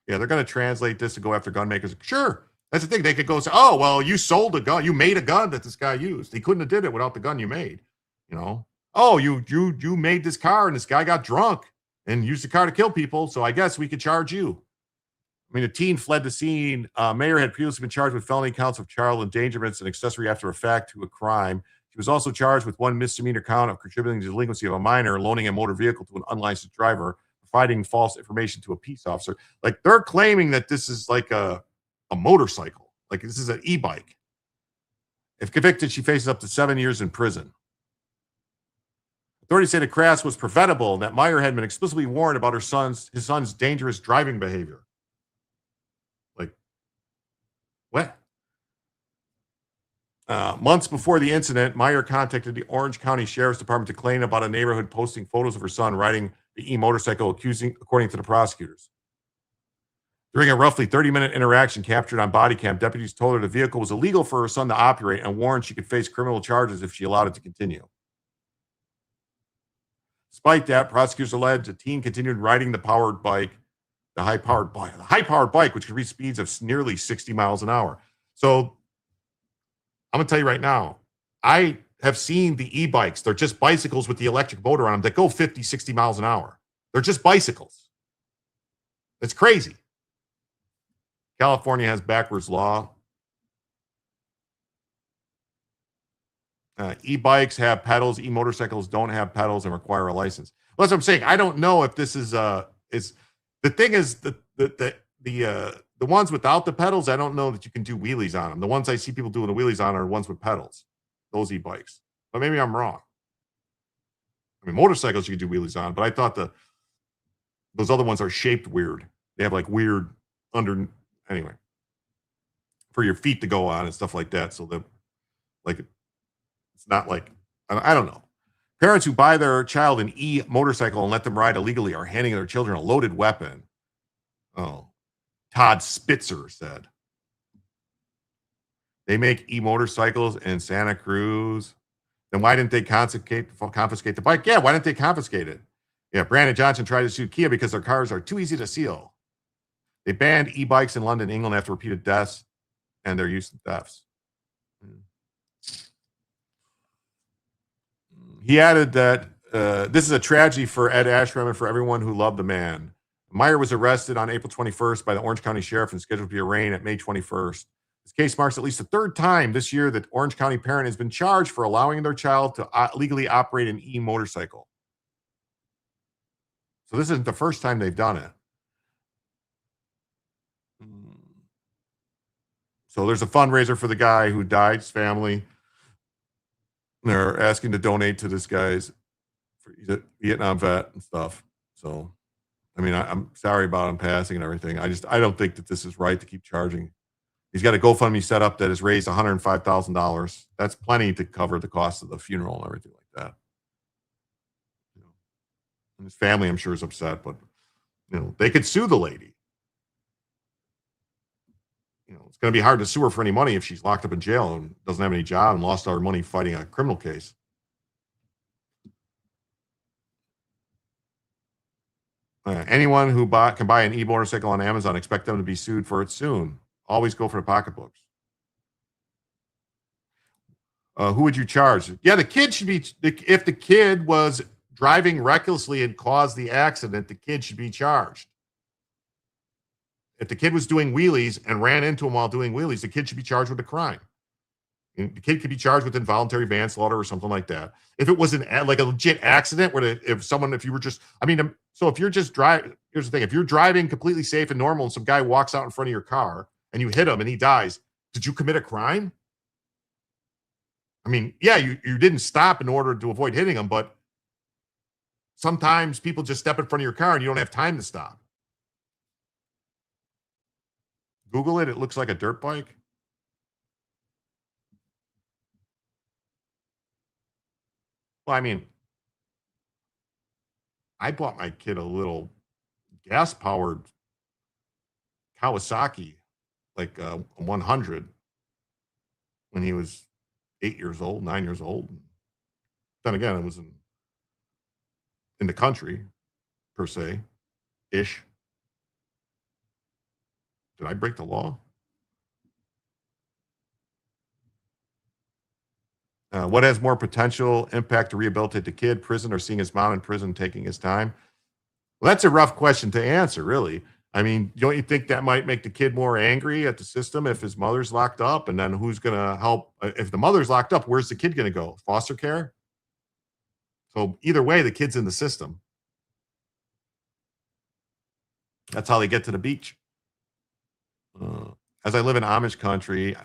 Yeah, they're going to translate this to go after gun makers. Sure. That's the thing. They could go say, oh, well, you sold a gun. You made a gun that this guy used. He couldn't have did it without the gun you made. You know, oh, you made this car and this guy got drunk and used the car to kill people. So I guess we could charge you. I mean, a teen fled the scene. Mayer had previously been charged with felony counts of child endangerment and accessory after effect to a crime. He was also charged with one misdemeanor count of contributing to the delinquency of a minor, loaning a motor vehicle to an unlicensed driver, providing false information to a peace officer. Like, they're claiming that this is like a motorcycle. Like, this is an e-bike. If convicted, she faces up to 7 years in prison. Authorities say the crash was preventable and that Meyer had been explicitly warned about his son's dangerous driving behavior. Like, what? Months before the incident, Meyer contacted the Orange County Sheriff's Department to complain about a neighborhood posting photos of her son riding the e-motorcycle, according to the prosecutors. During a roughly 30-minute interaction captured on body cam, deputies told her the vehicle was illegal for her son to operate and warned she could face criminal charges if she allowed it to continue. Despite that, prosecutors alleged the teen continued riding the high-powered bike, which could reach speeds of nearly 60 miles an hour. So I'm going to tell you right now, I have seen the e-bikes. They're just bicycles with the electric motor on them that go 50, 60 miles an hour. They're just bicycles. It's crazy. California has backwards law. E-bikes have pedals. E-motorcycles don't have pedals and require a license. Well, that's what I'm saying. I don't know if this is the thing is the ones without the pedals. I don't know that you can do wheelies on them. The ones I see people doing the wheelies on are ones with pedals. Those e-bikes. But maybe I'm wrong. I mean, motorcycles you can do wheelies on, but I thought those other ones are shaped weird. They have like weird anyway, for your feet to go on and stuff like that. So it's not like, I don't know. Parents who buy their child an e-motorcycle and let them ride illegally are handing their children a loaded weapon. Oh, Todd Spitzer said. They make e-motorcycles in Santa Cruz. Then why didn't they confiscate the bike? Yeah, why didn't they confiscate it? Yeah, Brandon Johnson tried to sue Kia because their cars are too easy to steal. They banned e-bikes in London, England after repeated deaths and their use in thefts. He added that this is a tragedy for Ed Ashram and for everyone who loved the man. Meyer was arrested on April 21st by the Orange County Sheriff and scheduled to be arraigned at May 21st. This case marks at least the third time this year that Orange County parent has been charged for allowing their child to legally operate an e-motorcycle. So this isn't the first time they've done it. So there's a fundraiser for the guy who died, his family. They're asking to donate to this guy's he's a Vietnam vet and stuff. So, I mean, I'm sorry about him passing and everything. I don't think that this is right to keep charging. He's got a GoFundMe set up that has raised $105,000. That's plenty to cover the cost of the funeral and everything like that. You know, and his family, I'm sure, is upset, but you know, they could sue the lady. You know, it's going to be hard to sue her for any money if she's locked up in jail and doesn't have any job and lost all her money fighting a criminal case. Anyone who can buy an e-motorcycle on Amazon, expect them to be sued for it soon. Always go for the pocketbooks. Who would you charge? Yeah, the kid should be, if the kid was driving recklessly and caused the accident, the kid should be charged. If the kid was doing wheelies and ran into him while doing wheelies, the kid should be charged with a crime. And the kid could be charged with involuntary manslaughter or something like that. If it was like a legit accident where if you were just, so if you're just driving, here's the thing, if you're driving completely safe and normal and some guy walks out in front of your car and you hit him and he dies, did you commit a crime? I mean, yeah, you didn't stop in order to avoid hitting him, but sometimes people just step in front of your car and you don't have time to stop. Google it. It looks like a dirt bike. Well, I mean, I bought my kid a little gas-powered Kawasaki, like 100, when he was 8 years old, 9 years old. Then again, it was in the country, per se, ish. Did I break the law? What has more potential impact to rehabilitate the kid, prison, or seeing his mom in prison taking his time? Well, that's a rough question to answer, really. I mean, don't you think that might make the kid more angry at the system if his mother's locked up? And then who's going to help? If the mother's locked up, where's the kid going to go? Foster care? So either way, the kid's in the system. That's how they get to the beach. As I live in Amish country,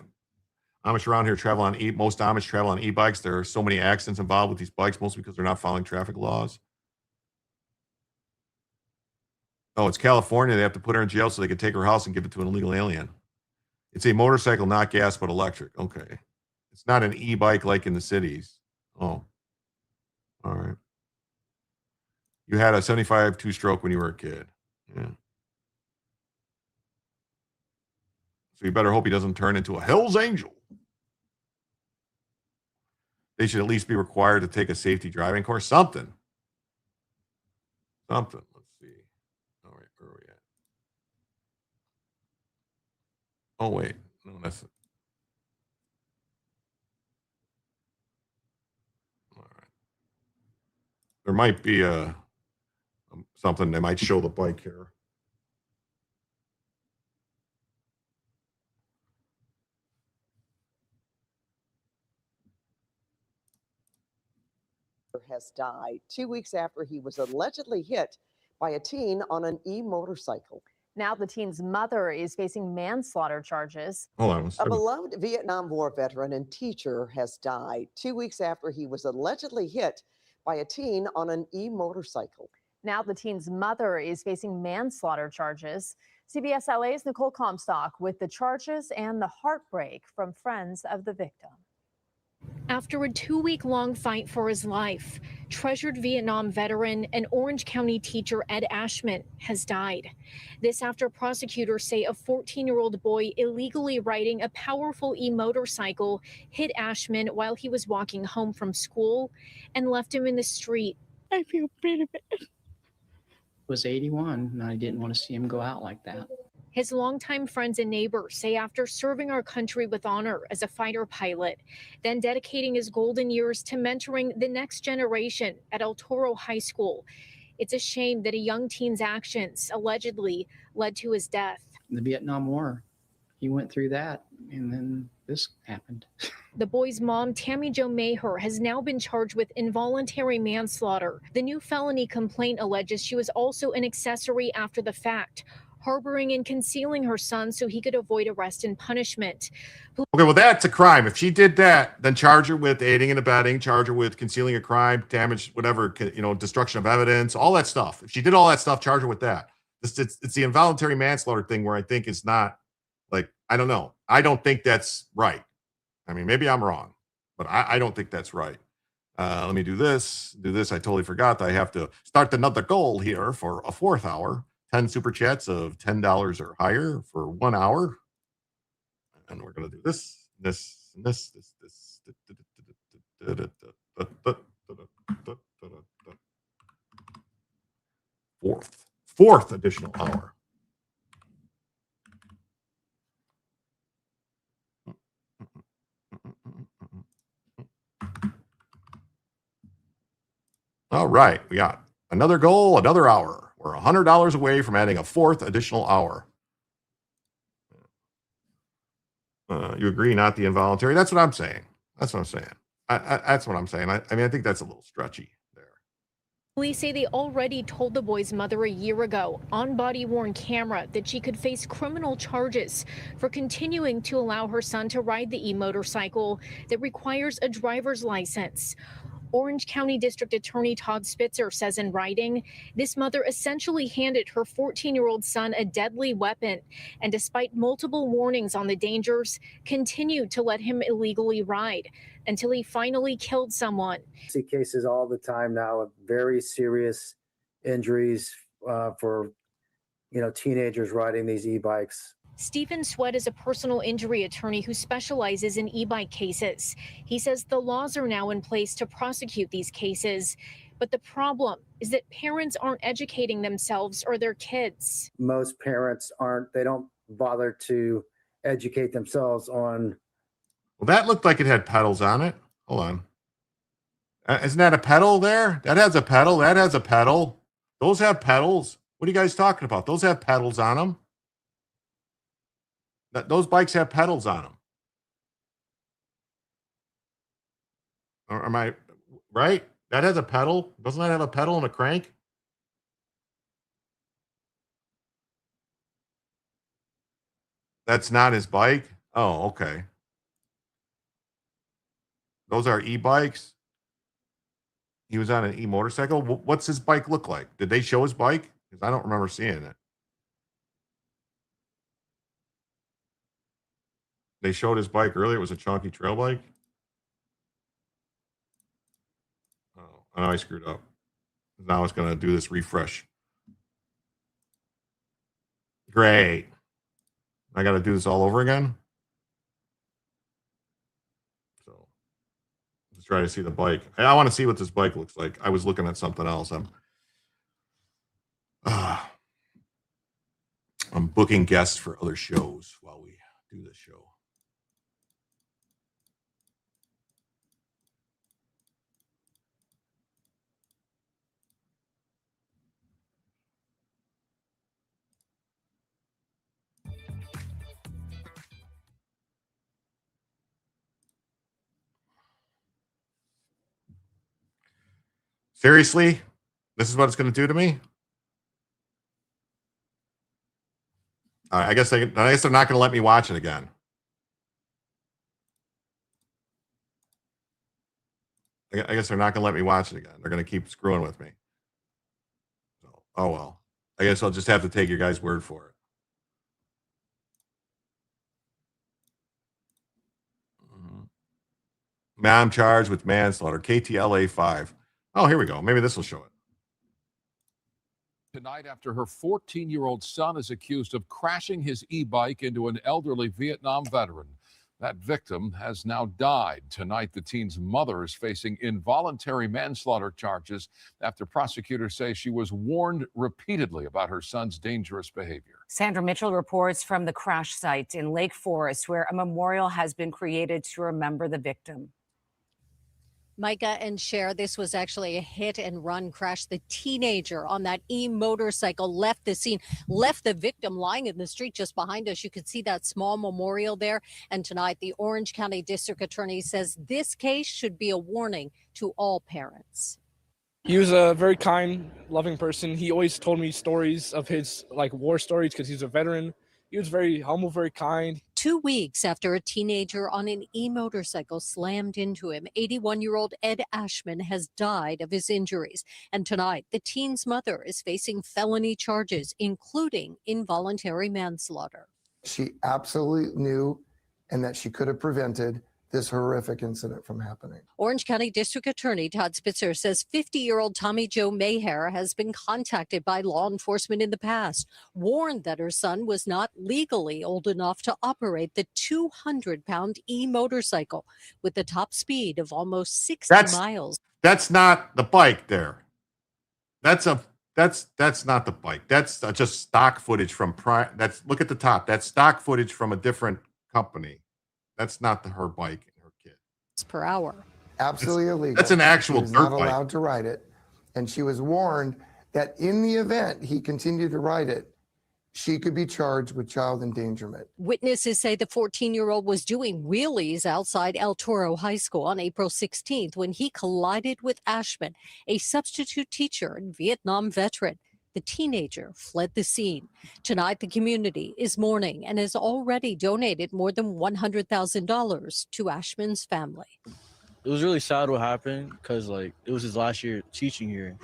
Amish around here travel on most Amish travel on e-bikes. There are so many accidents involved with these bikes, mostly because they're not following traffic laws. Oh, it's California. They have to put her in jail so they can take her house and give it to an illegal alien. It's a motorcycle, not gas, but electric. Okay. It's not an e-bike like in the cities. Oh, all right. You had a 75 two-stroke when you were a kid. Yeah. So you better hope he doesn't turn into a Hell's Angel. They should at least be required to take a safety driving course. Something. Let's see. All right, where are we at? Oh, wait. No, that's it. All right. There might be something. They might show the bike here. Has died 2 weeks after he was allegedly hit by a teen on an e-motorcycle. Now the teen's mother is facing manslaughter charges. Hold on. A beloved Vietnam War veteran and teacher has died 2 weeks after he was allegedly hit by a teen on an e-motorcycle. Now the teen's mother is facing manslaughter charges. CBS LA's Nicole Comstock with the charges and the heartbreak from friends of the victim. After a 2-week-long fight for his life, treasured Vietnam veteran and Orange County teacher Ed Ashman has died. This after prosecutors say a 14-year-old boy illegally riding a powerful e-motorcycle hit Ashman while he was walking home from school and left him in the street. I feel pretty bad. Was 81, and I didn't want to see him go out like that. His longtime friends and neighbors say after serving our country with honor as a fighter pilot, then dedicating his golden years to mentoring the next generation at El Toro High School, it's a shame that a young teen's actions allegedly led to his death. The Vietnam War, he went through that, and then this happened. The boy's mom, Tammy Jo Maher, has now been charged with involuntary manslaughter. The new felony complaint alleges she was also an accessory after the fact, harboring and concealing her son so he could avoid arrest and punishment. Okay, well, that's a crime. If she did that, then charge her with aiding and abetting, charge her with concealing a crime, damage, whatever, destruction of evidence, all that stuff. If she did all that stuff, charge her with that. It's the involuntary manslaughter thing where I think it's not, like, I don't know. I don't think that's right. I mean, maybe I'm wrong, but I don't think that's right. Let me do this. I totally forgot that I have to start another goal here for a fourth hour. 10 super chats of $10 or higher for 1 hour. And we're going to do this. Fourth additional hour. All right, we got another goal, another hour. We're $100 away from adding a fourth additional hour. You agree, not the involuntary? That's what I'm saying. That's what I'm saying. I mean, I think that's a little stretchy there. Police say they already told the boy's mother a year ago on body-worn camera that she could face criminal charges for continuing to allow her son to ride the e-motorcycle that requires a driver's license. Orange County District Attorney Todd Spitzer says in writing, this mother essentially handed her 14-year-old son a deadly weapon and, despite multiple warnings on the dangers, continued to let him illegally ride until he finally killed someone. I see cases all the time now of very serious injuries for teenagers riding these e-bikes. Stephen Sweat is a personal injury attorney who specializes in e-bike cases. He says the laws are now in place to prosecute these cases, but the problem is that parents aren't educating themselves or their kids. Most parents they don't bother to educate themselves on. Well, that looked like it had pedals on it. Hold on. Isn't that a pedal there? That has a pedal. That has a pedal. Those have pedals. What are you guys talking about? Those have pedals on them. Those bikes have pedals on them. Or am I right? That has a pedal. Doesn't that have a pedal and a crank? That's not his bike? Oh, okay. Those are e-bikes. He was on an e-motorcycle. What's his bike look like? Did they show his bike? Because I don't remember seeing it. They showed his bike earlier. It was a chunky trail bike. Oh, I know I screwed up. Now it's going to do this refresh. Great. I got to do this all over again. So let's try to see the bike. I want to see what this bike looks like. I was looking at something else. I'm booking guests for other shows while we do this show. Seriously? This is what it's going to do to me? All right, I guess they're not going to let me watch it again. I guess they're not going to let me watch it again. They're going to keep screwing with me. So, oh well. I guess I'll just have to take your guys' word for it. I'm charged with manslaughter. KTLA 5. Oh, here we go. Maybe this will show it. Tonight, after her 14-year-old son is accused of crashing his e-bike into an elderly Vietnam veteran. That victim has now died. Tonight, the teen's mother is facing involuntary manslaughter charges after prosecutors say she was warned repeatedly about her son's dangerous behavior. Sandra Mitchell reports from the crash site in Lake Forest, where a memorial has been created to remember the victim. Micah and Cher, this was actually a hit and run crash. The teenager on that e-motorcycle left the scene, left the victim lying in the street just behind us. You can see that small memorial there. And tonight, the Orange County District Attorney says this case should be a warning to all parents. He was a very kind, loving person. He always told me stories of his war stories because he's a veteran. He was very humble, very kind. 2 weeks after a teenager on an e-motorcycle slammed into him, 81-year-old Ed Ashman has died of his injuries. And tonight, the teen's mother is facing felony charges, including involuntary manslaughter. She absolutely knew and that she could have prevented this horrific incident from happening. Orange County District Attorney Todd Spitzer says 50-year-old Tommy Jo Mayhair has been contacted by law enforcement in the past, warned that her son was not legally old enough to operate the 200-pound e-motorcycle with the top speed of almost 60 miles. That's not the bike there. That's not the bike. That's just stock footage from look at the top. That's stock footage from a different company. That's not her bike and her kid. Per hour. Absolutely illegal. That's an actual She was dirt not bike. allowed to ride it. And she was warned that in the event he continued to ride it, she could be charged with child endangerment. Witnesses say the 14-year-old was doing wheelies outside El Toro High School on April 16th when he collided with Ashman, a substitute teacher and Vietnam veteran. The teenager fled the scene. Tonight, the community is mourning and has already donated more than $100,000 to Ashman's family. It was really sad what happened because, like, it was his last year teaching here.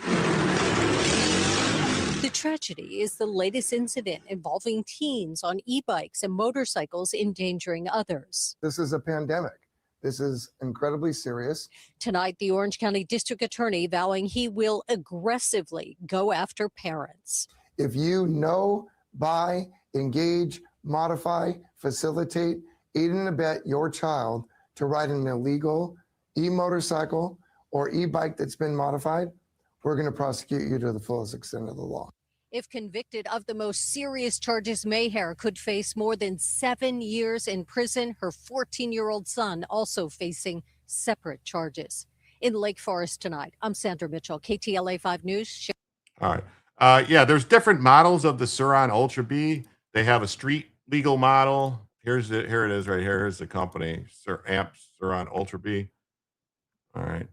The tragedy is the latest incident involving teens on e-bikes and motorcycles endangering others. This is a pandemic. This is incredibly serious. Tonight, the Orange County District Attorney vowing he will aggressively go after parents. If you know, buy, engage, modify, facilitate, aid and abet your child to ride an illegal e-motorcycle or e-bike that's been modified, we're going to prosecute you to the fullest extent of the law. If convicted of the most serious charges, Mayher could face more than 7 years in prison. Her 14-year-old son also facing separate charges. In Lake Forest tonight, I'm Sandra Mitchell, KTLA 5 News. All right. Yeah, there's different models of the Suron Ultra B. They have a street legal model. Here it is right here. Here's the company, Amp Suron Ultra B. All right.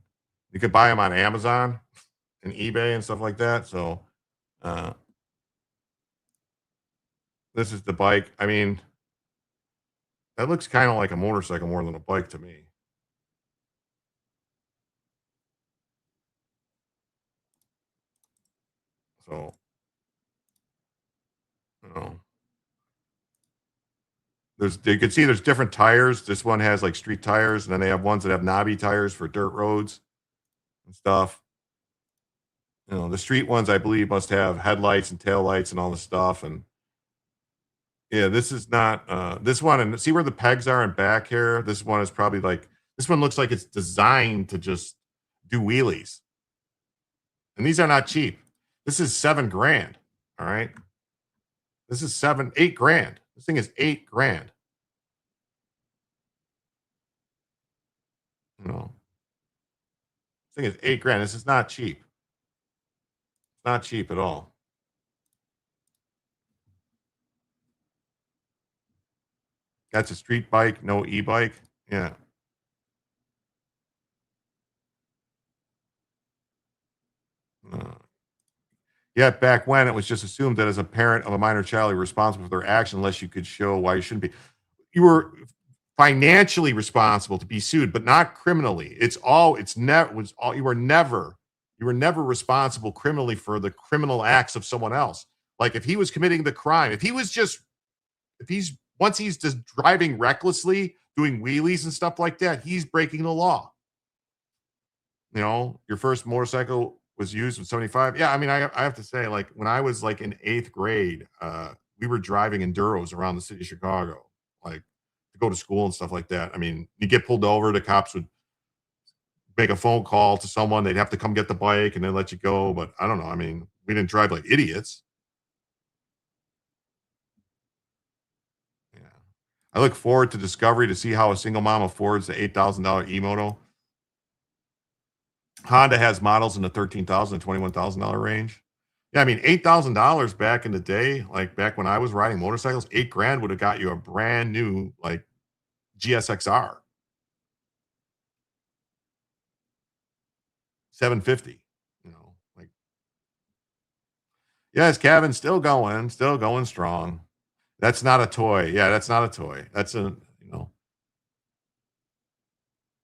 You could buy them on Amazon and eBay and stuff like that. So this is the bike. I mean, that looks kind of like a motorcycle more than a bike to me. So, you know, you can see there's different tires. This one has like street tires, and then they have ones that have knobby tires for dirt roads and stuff. You know, the street ones, I believe, must have headlights and taillights and all this stuff. And yeah, this is not this one. And see where the pegs are in back here? This one is probably like, this one looks like it's designed to just do wheelies. And these are not cheap. This is $7,000. All right. This is $8,000. This thing is $8,000. You know, this thing is $8,000. This is not cheap. It's not cheap at all. That's a street bike, no e-bike. Yeah. Yet back when it was just assumed that as a parent of a minor child, you were responsible for their action unless you could show why you shouldn't be. You were financially responsible to be sued, but not criminally. You were never responsible criminally for the criminal acts of someone else. Like if he was committing the crime, once he's just driving recklessly, doing wheelies and stuff like that, he's breaking the law. You know, your first motorcycle was used in 75. Yeah, I mean, I have to say, like, when I was like in 8th grade, we were driving Enduros around the city of Chicago, like to go to school and stuff like that. I mean, you get pulled over, the cops would make a phone call to someone, they'd have to come get the bike and then let you go. But I don't know. I mean, we didn't drive like idiots. Yeah. I look forward to Discovery to see how a single mom affords the $8,000 e-moto. Honda has models in the $13,000 to $21,000 range. Yeah, I mean, $8,000 back in the day, like back when I was riding motorcycles, $8,000 would have got you a brand new like GSXR. 750, you know, like, yes, Kevin, still going strong. That's not a toy. Yeah, that's not a toy. That's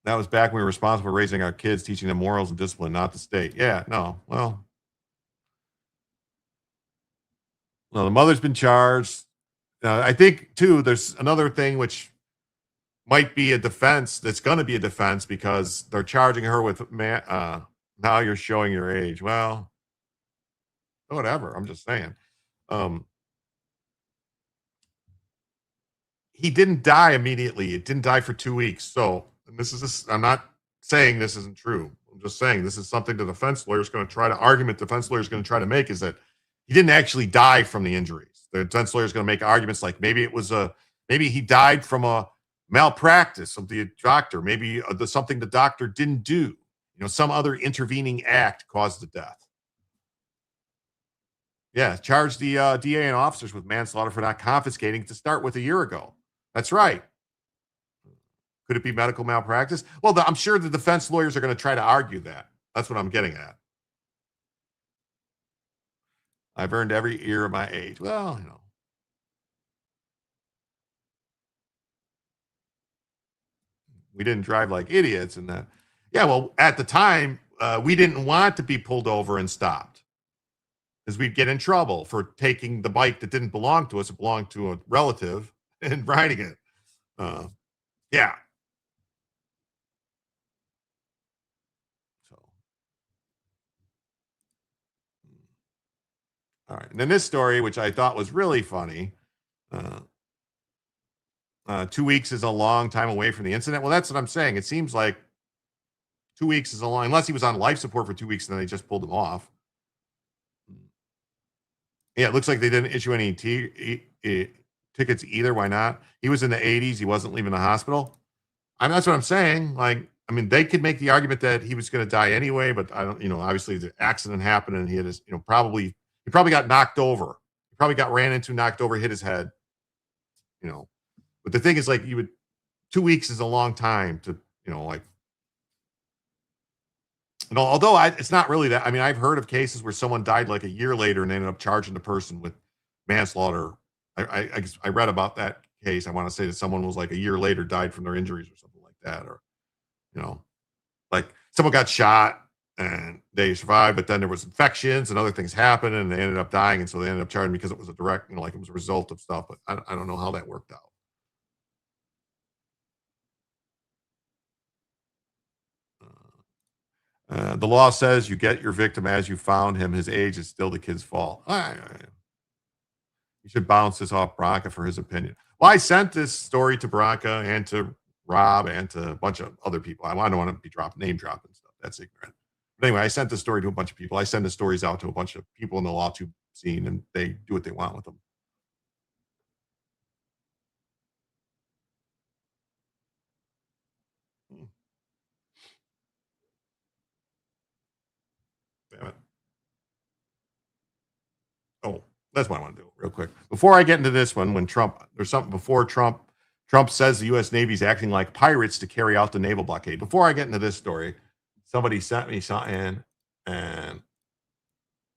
that was back when we were responsible for raising our kids, teaching them morals and discipline, not the state. Yeah, no, well, the mother's been charged. I think, too, there's another thing which might be a defense that's going to be a defense because they're charging her with, now you're showing your age. Well, whatever. I'm just saying. He didn't die immediately. It didn't die for 2 weeks. So, I'm not saying this isn't true. I'm just saying this is something the defense lawyer is going to try to make is that he didn't actually die from the injuries. The defense lawyer is going to make arguments like maybe he died from a malpractice of the doctor. Maybe something the doctor didn't do. You know, some other intervening act caused the death. Yeah, charged the DA and officers with manslaughter for not confiscating to start with a year ago. That's right. Could it be medical malpractice? Well, I'm sure the defense lawyers are going to try to argue that. That's what I'm getting at. I've earned every year of my age. Well, you know. We didn't drive like idiots and that. Yeah, well, at the time, we didn't want to be pulled over and stopped because we'd get in trouble for taking the bike that didn't belong to us. It belonged to a relative and riding it. Yeah. So, all right. And then this story, which I thought was really funny. 2 weeks is a long time away from the incident. Well, that's what I'm saying. It seems like 2 weeks is a long, unless he was on life support for 2 weeks and then they just pulled him off. Yeah, it looks like they didn't issue any tickets either. Why not? He was in the 80s. He wasn't leaving the hospital. I mean, that's what I'm saying. Like, I mean, they could make the argument that he was going to die anyway, but I don't, obviously the accident happened and he had his, he probably got knocked over. He probably got ran into, knocked over, hit his head, But the thing is, like, 2 weeks is a long time to, although it's not really that. I mean, I've heard of cases where someone died like a year later and they ended up charging the person with manslaughter. I read about that case. I want to say that someone was like a year later died from their injuries or something like that, or like someone got shot and they survived, but then there was infections and other things happened and they ended up dying, and so they ended up charging because it was a direct, like it was a result of stuff. But I don't know how that worked out. The law says you get your victim as you found him. His age is still the kid's fault. You should bounce this off Bronca for his opinion. Well, I sent this story to Bronca and to Rob and to a bunch of other people. I don't want to be name dropping stuff. That's ignorant. But anyway, I sent the story to a bunch of people. I send the stories out to a bunch of people in the law tube scene, and they do what they want with them. Damn it. Oh, that's what I want to do real quick. Before I get into this one, there's something before Trump says the U.S. Navy's acting like pirates to carry out the naval blockade. Before I get into this story, somebody sent me something and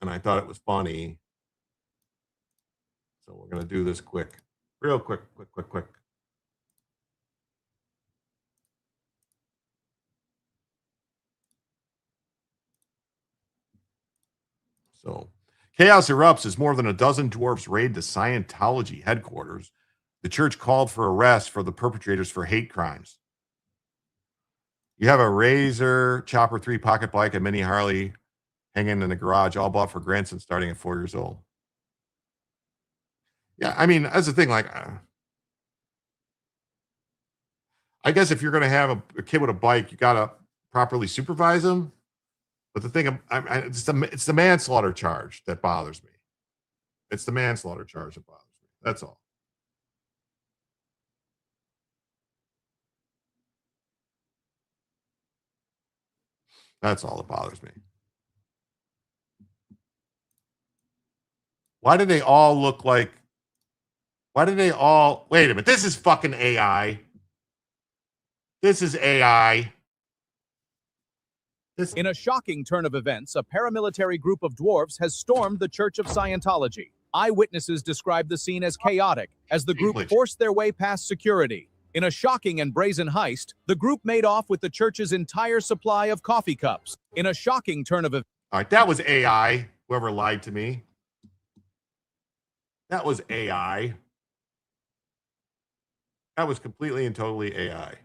I thought it was funny. So we're going to do this real quick. So chaos erupts as more than a dozen dwarfs raid the Scientology headquarters. The church called for arrests for the perpetrators for hate crimes. You have a Razor, Chopper 3 pocket bike, a mini Harley hanging in the garage, all bought for grandson starting at 4 years old. Yeah, I mean, that's the thing. Like, I guess if you're going to have a kid with a bike, you got to properly supervise him. But the thing, it's the manslaughter charge that bothers me. It's the manslaughter charge that bothers me. That's all. That's all that bothers me. Why do they all look like? Wait a minute. This is fucking AI. This is AI. In a shocking turn of events, a paramilitary group of dwarfs has stormed the Church of Scientology. Eyewitnesses describe the scene as chaotic as the group forced their way past security. In a shocking and brazen heist, the group made off with the church's entire supply of coffee cups. In a shocking turn of events. All right, that was AI. Whoever lied to me. That was AI. That was completely and totally AI.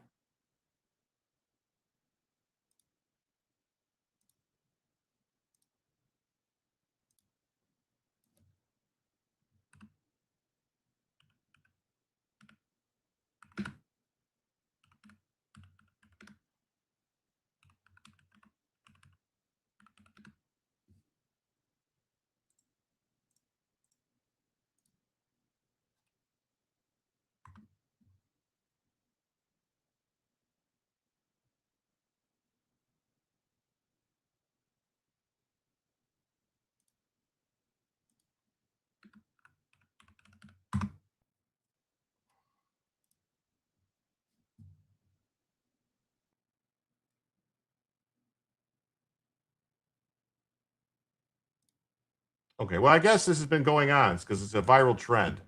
Okay, well, I guess this has been going on because it's a viral trend.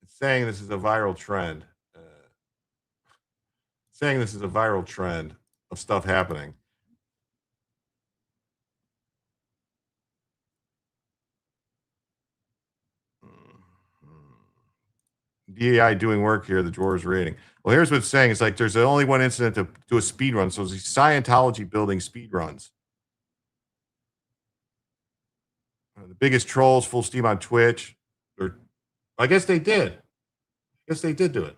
It's saying this is a viral trend. Saying this is a viral trend of stuff happening. DEI doing work here, the drawers rating. Well, here's what it's saying. It's like there's only one incident to do a speed run. So it's Scientology building speed runs. The biggest trolls, full steam on Twitch. I guess they did. I guess they did do it.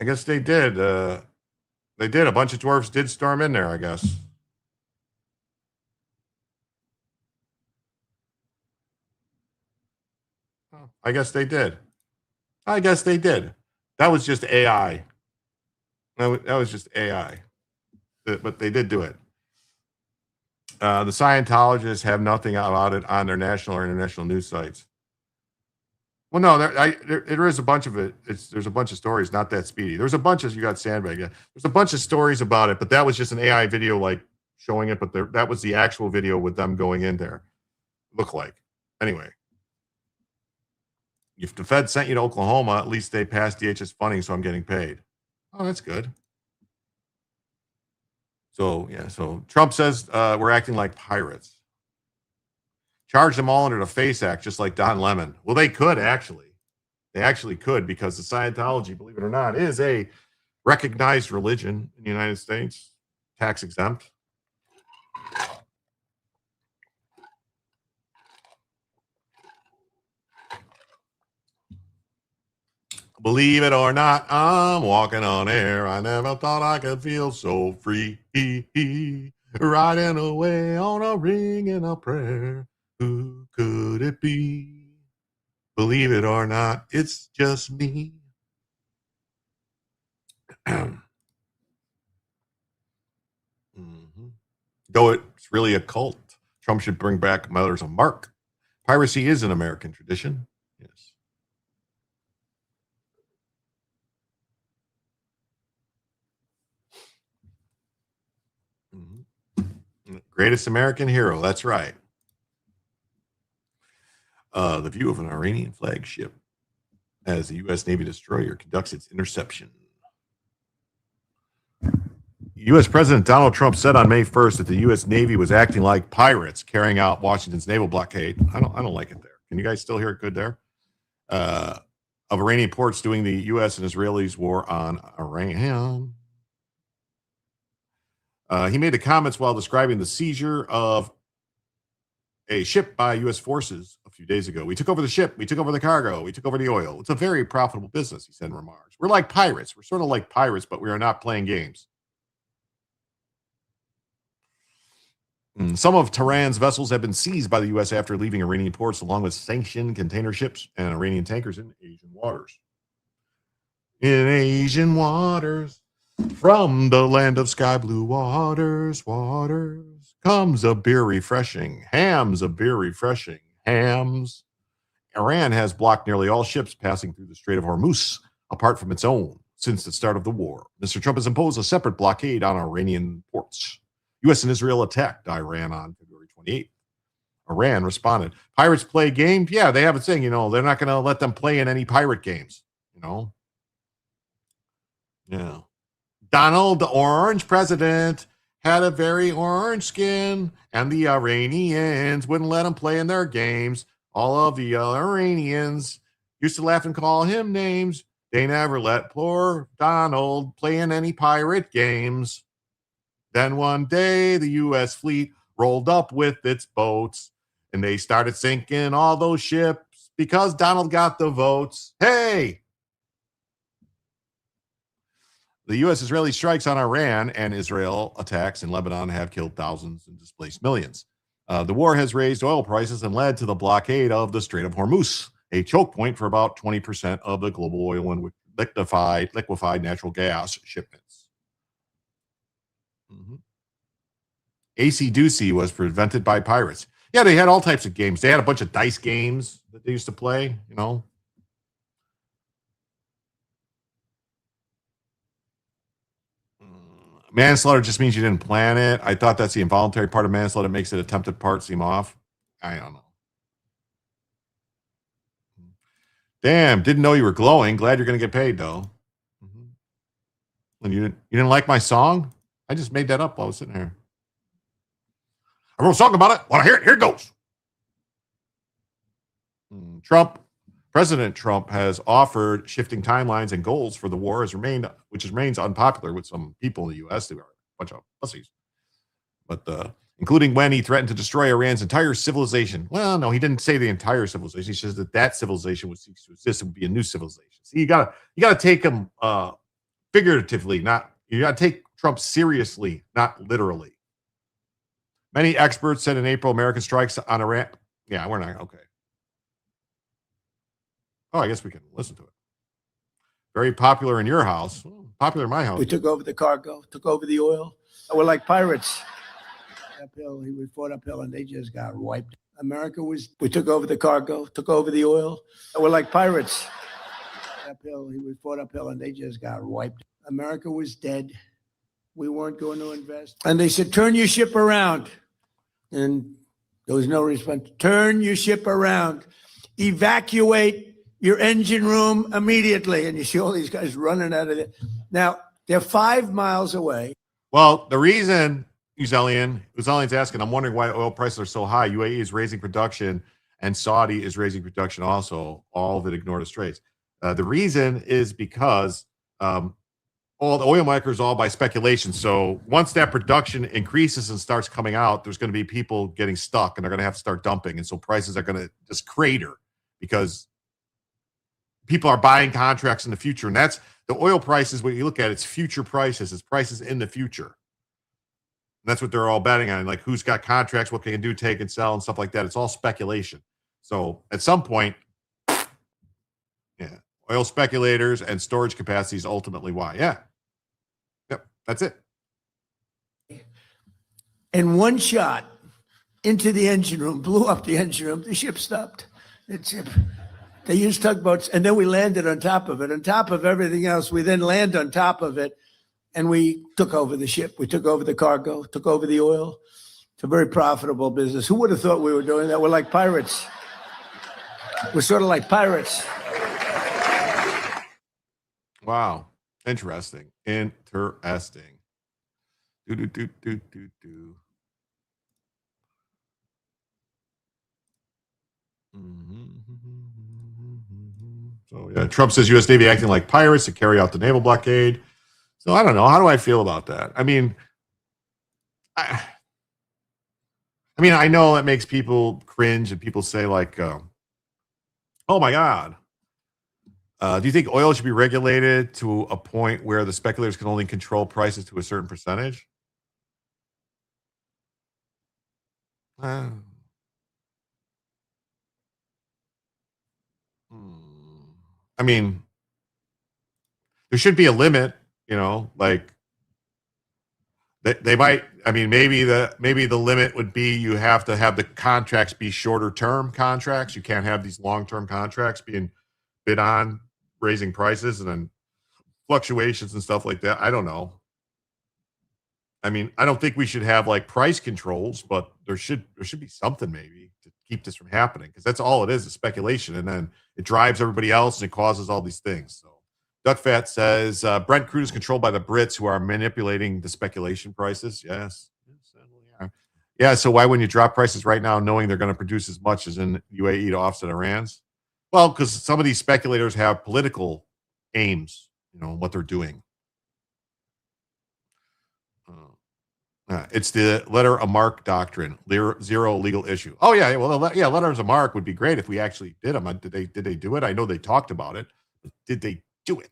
I guess they did. They did. A bunch of dwarves did storm in there, I guess. I guess they did. I guess they did. That was just AI. That was just AI. But they did do it. The Scientologists have nothing about it on their national or international news sites. Well, no, there is a bunch of it. There's a bunch of stories, not that speedy. There's a bunch of, you got sandbag. Yeah. There's a bunch of stories about it, but that was just an AI video like showing it, but that was the actual video with them going in there. Look like. Anyway. If the Fed sent you to Oklahoma, at least they passed DHS funding, so I'm getting paid. Oh, that's good. So, yeah, so Trump says we're acting like pirates. Charge them all under the FACE Act, just like Don Lemon. Well, they could, actually. They actually could, because the Scientology, believe it or not, is a recognized religion in the United States, tax exempt. Believe it or not, I'm walking on air. I never thought I could feel so free. Riding away on a ring and a prayer. Who could it be? Believe it or not, it's just me. Though it's really a cult. Trump should bring back Mothers of Mark. Piracy is an American tradition. Yes. Greatest American hero. That's right. The view of an Iranian flagship as the U.S. Navy destroyer conducts its interception. U.S. President Donald Trump said on May 1st that the U.S. Navy was acting like pirates carrying out Washington's naval blockade. I don't like it there. Can you guys still hear it good there? Of Iranian ports doing the U.S. and Israelis' war on Iran. He made the comments while describing the seizure of a ship by U.S. forces a few days ago. We took over the ship. We took over the cargo. We took over the oil. It's a very profitable business, he said in remarks. We're like pirates. We're sort of like pirates, but we are not playing games. Some of Tehran's vessels have been seized by the U.S. after leaving Iranian ports, along with sanctioned container ships and Iranian tankers in Asian waters. In Asian waters, from the land of sky blue waters, comes a beer refreshing. Hams, a beer refreshing. Hams. Iran has blocked nearly all ships passing through the Strait of Hormuz, apart from its own, since the start of the war. Mr. Trump has imposed a separate blockade on Iranian ports. U.S. and Israel attacked Iran on February 28th. Iran responded. Pirates play games? Yeah, they have a thing, they're not going to let them play in any pirate games, Yeah. Donald, the orange president, had a very orange skin, and the Iranians wouldn't let him play in their games. All of the Iranians used to laugh and call him names. They never let poor Donald play in any pirate games. Then one day, the U.S. fleet rolled up with its boats, and they started sinking all those ships because Donald got the votes. Hey! The U.S.-Israeli strikes on Iran and Israel attacks in Lebanon have killed thousands and displaced millions. The war has raised oil prices and led to the blockade of the Strait of Hormuz, a choke point for about 20% of the global oil and liquefied natural gas shipments. AC Ducey was prevented by pirates. Yeah, they had all types of games. They had a bunch of dice games that they used to play, you know. Manslaughter just means you didn't plan it. I thought that's the involuntary part of manslaughter that makes the attempted part seem off. I don't know. Damn, didn't know you were glowing. Glad you're going to get paid, though. And you didn't like my song? I just made that up while I was sitting here. I wrote a song about it. Want to hear it? Here it goes. President Trump has offered shifting timelines and goals for the war, which remains unpopular with some people in the U.S. They are a bunch of pussies. But including when he threatened to destroy Iran's entire civilization. Well, no, he didn't say the entire civilization. He says that civilization would cease to exist and would be a new civilization. See, you gotta take him figuratively, you gotta take Trump seriously, not literally. Many experts said in April, American strikes on Iran. Yeah, we're not okay. Oh, I guess we can listen to it. Very popular in your house. Popular in my house. We took over the cargo, took over the oil. We're like pirates. Uphill, we fought uphill, and they just got wiped. We took over the cargo, took over the oil. We're like pirates. Uphill, we fought uphill, and they just got wiped. America was dead. We weren't going to invest. And they said, turn your ship around. And there was no response. Turn your ship around. Evacuate your engine room immediately. And you see all these guys running out of there. Now, they're 5 miles away. Well, the reason Uzalian's asking, I'm wondering why oil prices are so high. UAE is raising production and Saudi is raising production also, all of it ignore the straits. The reason is because all the oil makers all by speculation. So once that production increases and starts coming out, there's going to be people getting stuck and they're going to have to start dumping. And so prices are going to just crater because people are buying contracts in the future. And that's the oil prices. When you look at it, it's future prices. It's prices in the future. And that's what they're all betting on. Like who's got contracts, what they can do, take and sell and stuff like that. It's all speculation. So at some point, yeah, oil speculators and storage capacity is ultimately why. Yeah. Yep. That's it. And one shot into the engine room, blew up the engine room. The ship stopped. They used tugboats, and then we landed on top of it. On top of everything else, we then land on top of it, and we took over the ship. We took over the cargo, took over the oil. It's a very profitable business. Who would have thought we were doing that? We're like pirates. We're sort of like pirates. Wow. Interesting. Do. So yeah, Trump says U.S. Navy acting like pirates to carry out the naval blockade. So I don't know. How do I feel about that? I mean, I know that makes people cringe and people say like, oh my God. Do you think oil should be regulated to a point where the speculators can only control prices to a certain percentage? I mean, there should be a limit, like they might, maybe the limit would be you have to have the contracts be shorter term contracts. You can't have these long-term contracts being bid on, raising prices and then fluctuations and stuff like that. I don't know. I don't think we should have like price controls, but there should be something maybe to keep this from happening, because that's all it is speculation, and then it drives everybody else and it causes all these things. So Duckfat says Brent crude is controlled by the Brits who are manipulating the speculation prices. Yes. Yeah. So why wouldn't you drop prices right now, knowing they're going to produce as much as in UAE to offset Iran's? Well, because some of these speculators have political aims, what they're doing. It's the letter of marque doctrine, zero legal issue. Oh yeah, well, letters of marque would be great if we actually did them. Did they do it? I know they talked about it, but did they do it?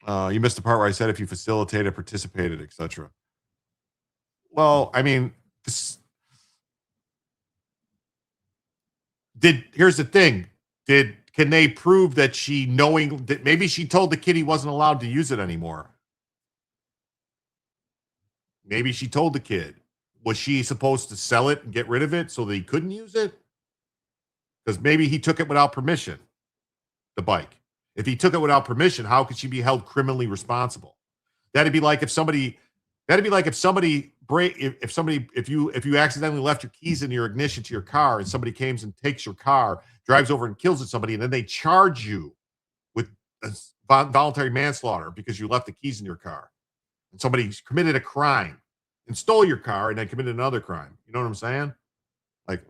You missed the part where I said if you facilitated, participated, etc. Well, here's the thing. Can they prove that maybe she told the kid he wasn't allowed to use it anymore? Maybe she told the kid. Was she supposed to sell it and get rid of it so that he couldn't use it? Because maybe he took it without permission, the bike. If he took it without permission, how could she be held criminally responsible? That'd be like if you accidentally left your keys in your ignition to your car and somebody comes and takes your car, drives over and kills somebody, and then they charge you with voluntary manslaughter because you left the keys in your car. And somebody committed a crime and stole your car and then committed another crime. You know what I'm saying? Like,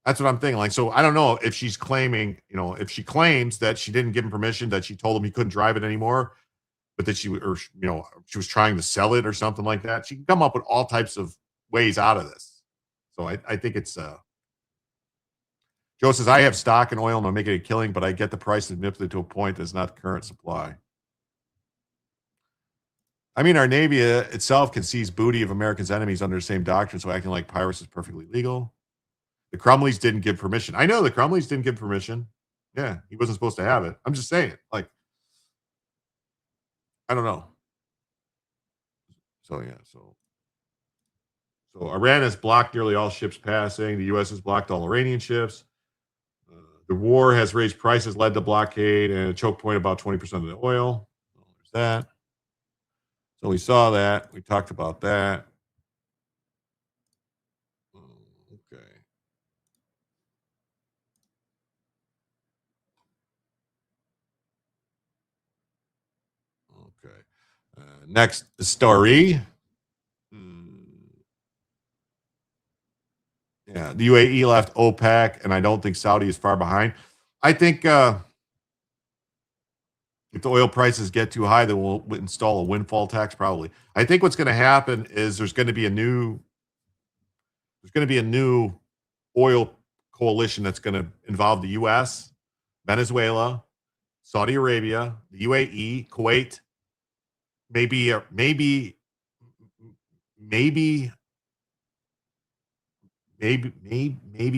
that's what I'm thinking. Like, so I don't know if she's claiming, if she claims that she didn't give him permission, that she told him he couldn't drive it anymore, but that she was trying to sell it or something like that. She can come up with all types of ways out of this. So I think it's, Joe says, I have stock in oil and I'm making a killing, but I get the price manipulated to a point that's not current supply. I mean, our Navy itself can seize booty of Americans' enemies under the same doctrine, so acting like pirates is perfectly legal. The Crumleys didn't give permission. I know the Crumleys didn't give permission. Yeah, he wasn't supposed to have it. I'm just saying, like, I don't know. So, yeah, so Iran has blocked nearly all ships passing. The U.S. has blocked all Iranian ships. The war has raised prices, led to blockade, and a choke point about 20% of the oil. So there's that. So we saw that. We talked about that. Okay. Okay. Next story. Yeah, the UAE left OPEC, and I don't think Saudi is far behind. I think if the oil prices get too high, then we'll install a windfall tax, probably. I think what's going to happen is there's going to be a new oil coalition that's going to involve the U.S., Venezuela, Saudi Arabia, the UAE, Kuwait, maybe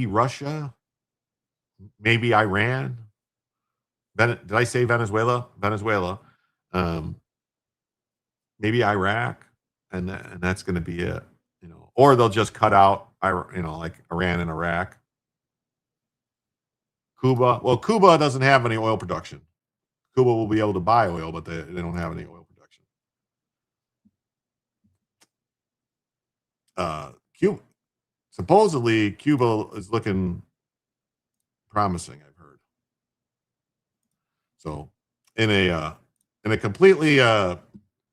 Russia, maybe Iran. Did I say Venezuela? Venezuela. Maybe Iraq, and that's going to be it. Or they'll just cut out, like Iran and Iraq. Cuba. Well, Cuba doesn't have any oil production. Cuba will be able to buy oil, but they don't have any oil production. Cuba. Supposedly, Cuba is looking promising, I've heard. So, in a completely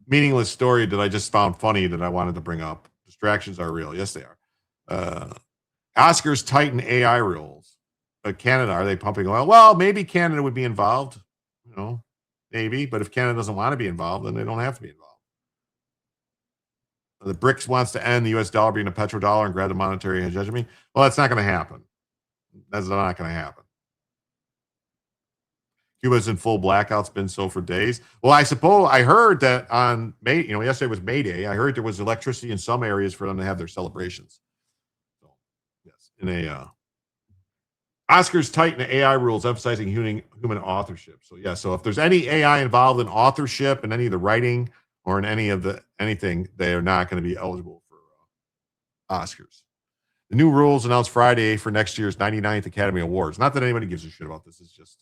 meaningless story that I just found funny that I wanted to bring up, distractions are real. Yes, they are. Oscars tighten AI rules. Canada, are they pumping oil? Well, maybe Canada would be involved. Maybe. But if Canada doesn't want to be involved, then they don't have to be involved. The BRICS wants to end the U.S. dollar being a petrodollar and grab the monetary hegemony. Well, that's not going to happen. That's not going to happen. Cuba's in full blackouts, been so for days. Well, I heard that on May, yesterday was May Day. I heard there was electricity in some areas for them to have their celebrations. So, yes, in a Oscars tighten AI rules emphasizing human authorship. So, yeah, so if there's any AI involved in authorship and any of the writing or in anything, they are not going to be eligible for Oscars. The new rules announced Friday for next year's 99th Academy Awards. Not that anybody gives a shit about this. It's just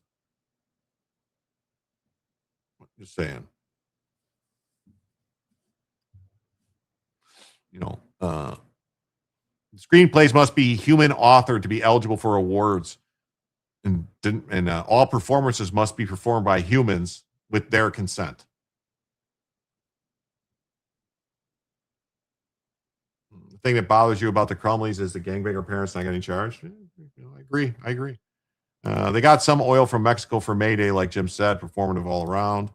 saying. Screenplays must be human authored to be eligible for awards, and all performances must be performed by humans with their consent. The thing that bothers you about the Crumleys is the gangbanger parents not getting charged. I agree. They got some oil from Mexico for May Day, like Jim said, performative all around.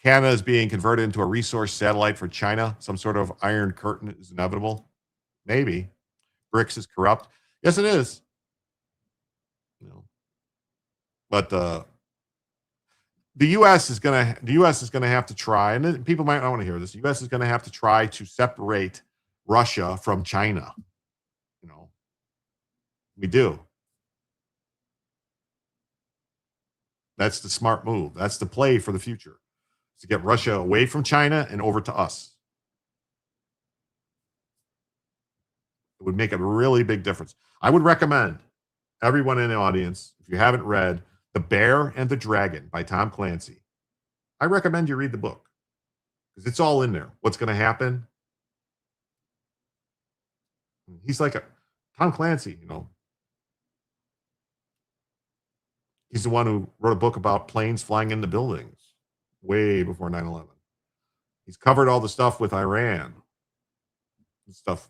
Canada is being converted into a resource satellite for China. Some sort of iron curtain is inevitable. Maybe. BRICS is corrupt. Yes, it is. But the U.S. is going to have to try, and people might not want to hear this. The U.S. is going to have to try to separate Russia from China. We do. That's the smart move. That's the play for the future. to get Russia away from China and over to us. It would make a really big difference. I would recommend everyone in the audience, if you haven't read The Bear and the Dragon by Tom Clancy, I recommend you read the book because it's all in there. What's going to happen? He's like Tom Clancy, he's the one who wrote a book about planes flying into buildings way before 9/11. He's covered all the stuff with Iran, the stuff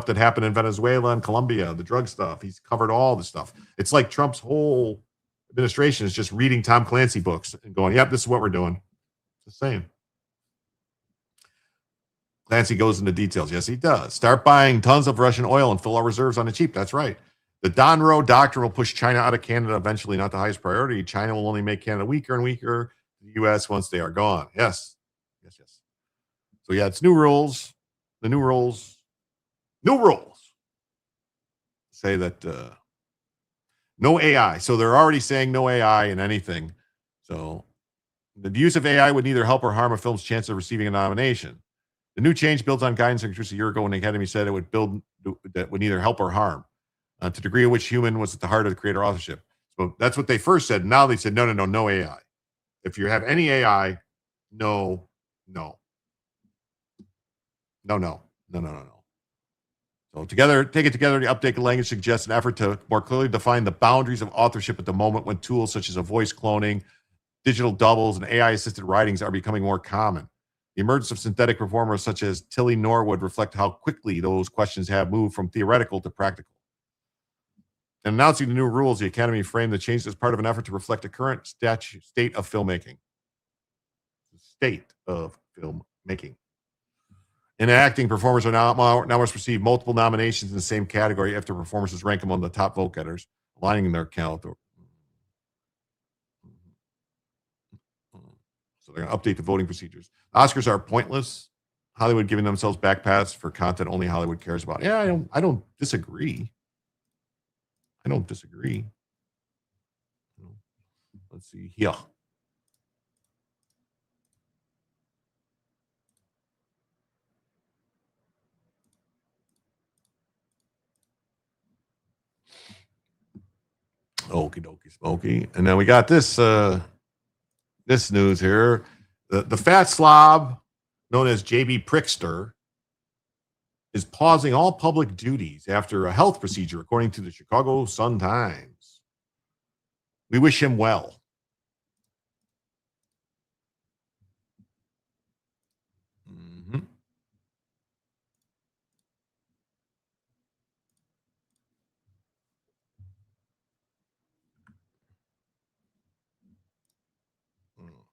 that happened in Venezuela and Colombia, the drug stuff. He's covered all the stuff. It's like Trump's whole administration is just reading Tom Clancy books and going, yep, this is what we're doing. It's the same. Clancy goes into details. Yes, he does. Start buying tons of Russian oil and fill our reserves on the cheap. That's right. The Don Road doctrine will push China out of Canada eventually, not the highest priority. China will only make Canada weaker and weaker to the U.S. once they are gone. Yes. So, yeah, it's new rules. The new rules say that no AI. So they're already saying no AI in anything. So the use of AI would neither help or harm a film's chance of receiving a nomination. The new change builds on guidance introduced a year ago when the Academy said it would neither help or harm to the degree of which human was at the heart of the creator authorship. So that's what they first said. Now they said, no AI. If you have any AI, no. So take it together, the updated language suggests an effort to more clearly define the boundaries of authorship at the moment when tools such as a voice cloning, digital doubles, and AI-assisted writings are becoming more common. The emergence of synthetic performers such as Tilly Norwood reflect how quickly those questions have moved from theoretical to practical. In announcing the new rules, the Academy framed the change as part of an effort to reflect the current state of filmmaking. In acting, performers are now must receive multiple nominations in the same category after performances rank among the top vote getters, aligning their count. So they're going to update the voting procedures. Oscars are pointless. Hollywood giving themselves backpats for content only Hollywood cares about. Yeah, I don't disagree. Let's see here. Okie dokie smoky. And then we got this news here. The fat slob known as JB Prickster is pausing all public duties after a health procedure, according to the Chicago Sun-Times. We wish him well.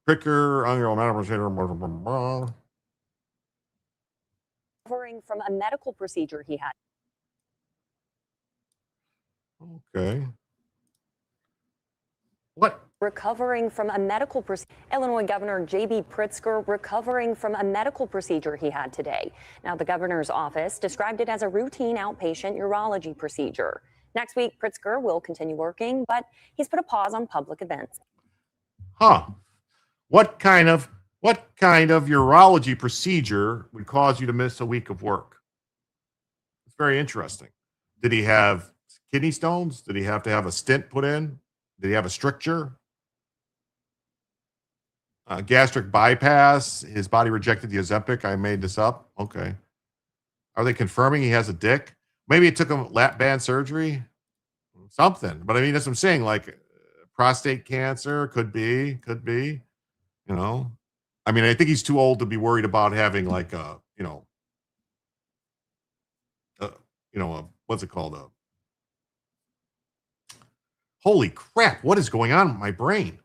Pricker, recovering from a medical procedure he had. Okay. What? Recovering from a medical procedure. Illinois Governor JB Pritzker recovering from a medical procedure he had today. Now, the governor's office described it as a routine outpatient urology procedure. Next week, Pritzker will continue working, but he's put a pause on public events. What kind of urology procedure would cause you to miss a week of work? It's very interesting. Did he have kidney stones? Did he have to have a stent put in? Did he have a stricture? Gastric bypass. His body rejected the Ozempic. I made this up. Okay. Are they confirming he has a dick? Maybe it took him lap band surgery. Something. But I mean, that's what I'm saying. Like prostate cancer could be. You know, I mean, I think he's too old to be worried about having like a, what's it called? Holy crap! What is going on with my brain?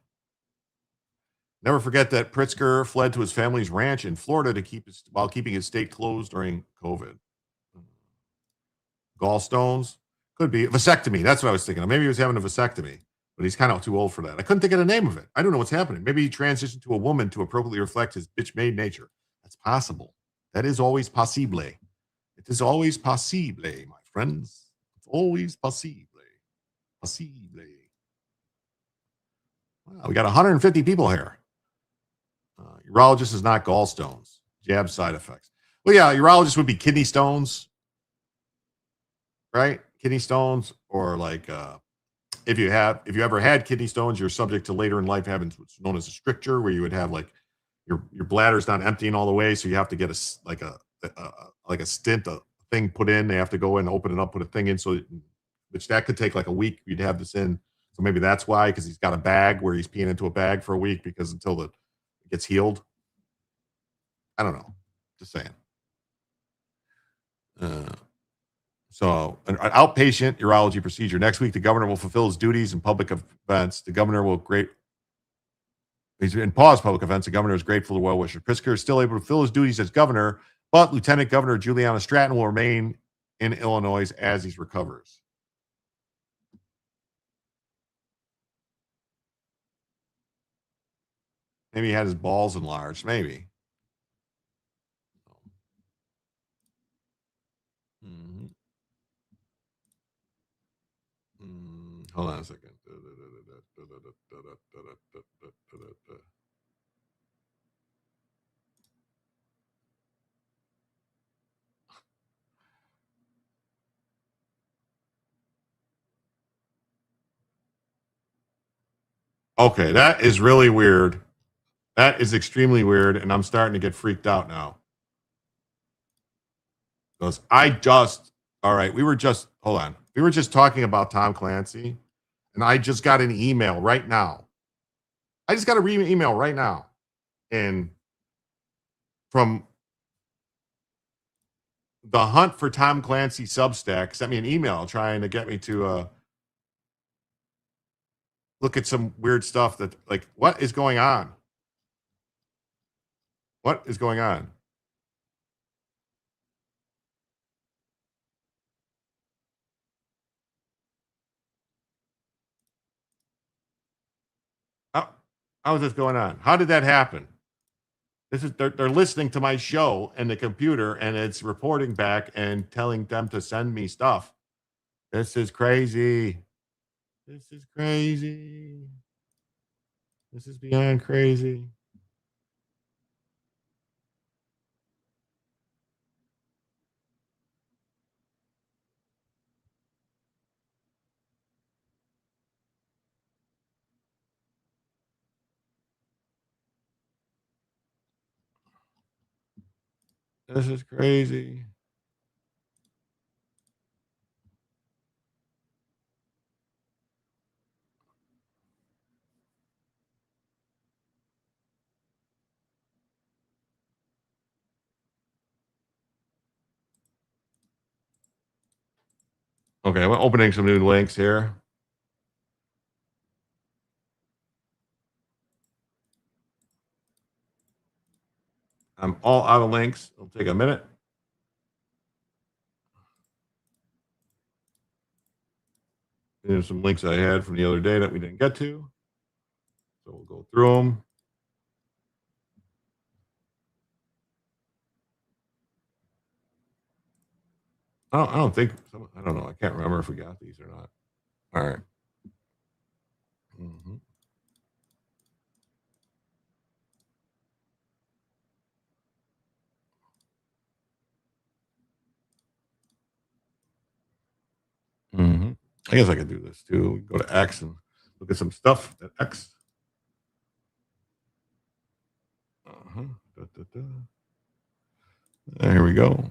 Never forget that Pritzker fled to his family's ranch in Florida while keeping his state closed during COVID. Gallstones could be vasectomy. That's what I was thinking of. Maybe he was having a vasectomy. But he's kind of too old for that. I couldn't think of the name of it. I don't know what's happening. Maybe he transitioned to a woman to appropriately reflect his bitch-made nature. That's possible. That is always possible. It is always possible, my friends. It's always possible. Wow, we got 150 people here. Urologist is not gallstones. Jab side effects. Well, yeah, urologist would be kidney stones, right? Kidney stones, or like if you ever had kidney stones, you're subject to later in life having what's known as a stricture, where you would have like your bladder's not emptying all the way, so you have to get a stent, a thing put in. They have to go in, open it up, put a thing in, which that could take like a week. You'd have this in, so maybe that's why, because he's got a bag where he's peeing into a bag for a week because until it gets healed. I don't know. Just saying. So an outpatient urology procedure. Next week, the governor will fulfill his duties in public events. The governor will he's in pause public events. The governor is grateful to well-wisher. Pritzker is still able to fulfill his duties as governor, but Lieutenant Governor Juliana Stratton will remain in Illinois as he recovers. Maybe he had his balls enlarged. Maybe. Hold on a second. Okay, that is really weird. That is extremely weird, and I'm starting to get freaked out now. Because hold on. We were just talking about Tom Clancy, and I just got an email right now. I just got an email right now. And from the Hunt for Tom Clancy Substack sent me an email trying to get me to look at some weird stuff that, like, what is going on? What is going on? How is this going on? How did that happen? They're listening to my show and the computer, and it's reporting back and telling them to send me stuff. This is crazy. This is crazy. This is beyond crazy. This is crazy. Okay, I'm opening some new links here. I'm all out of links. It'll take a minute. There's some links I had from the other day that we didn't get to. So we'll go through them. I don't think, I don't know. I can't remember if we got these or not. All right. Mm-hmm. Mm-hmm. I guess I could do this too. We can go to X and look at some stuff at X. Here we go.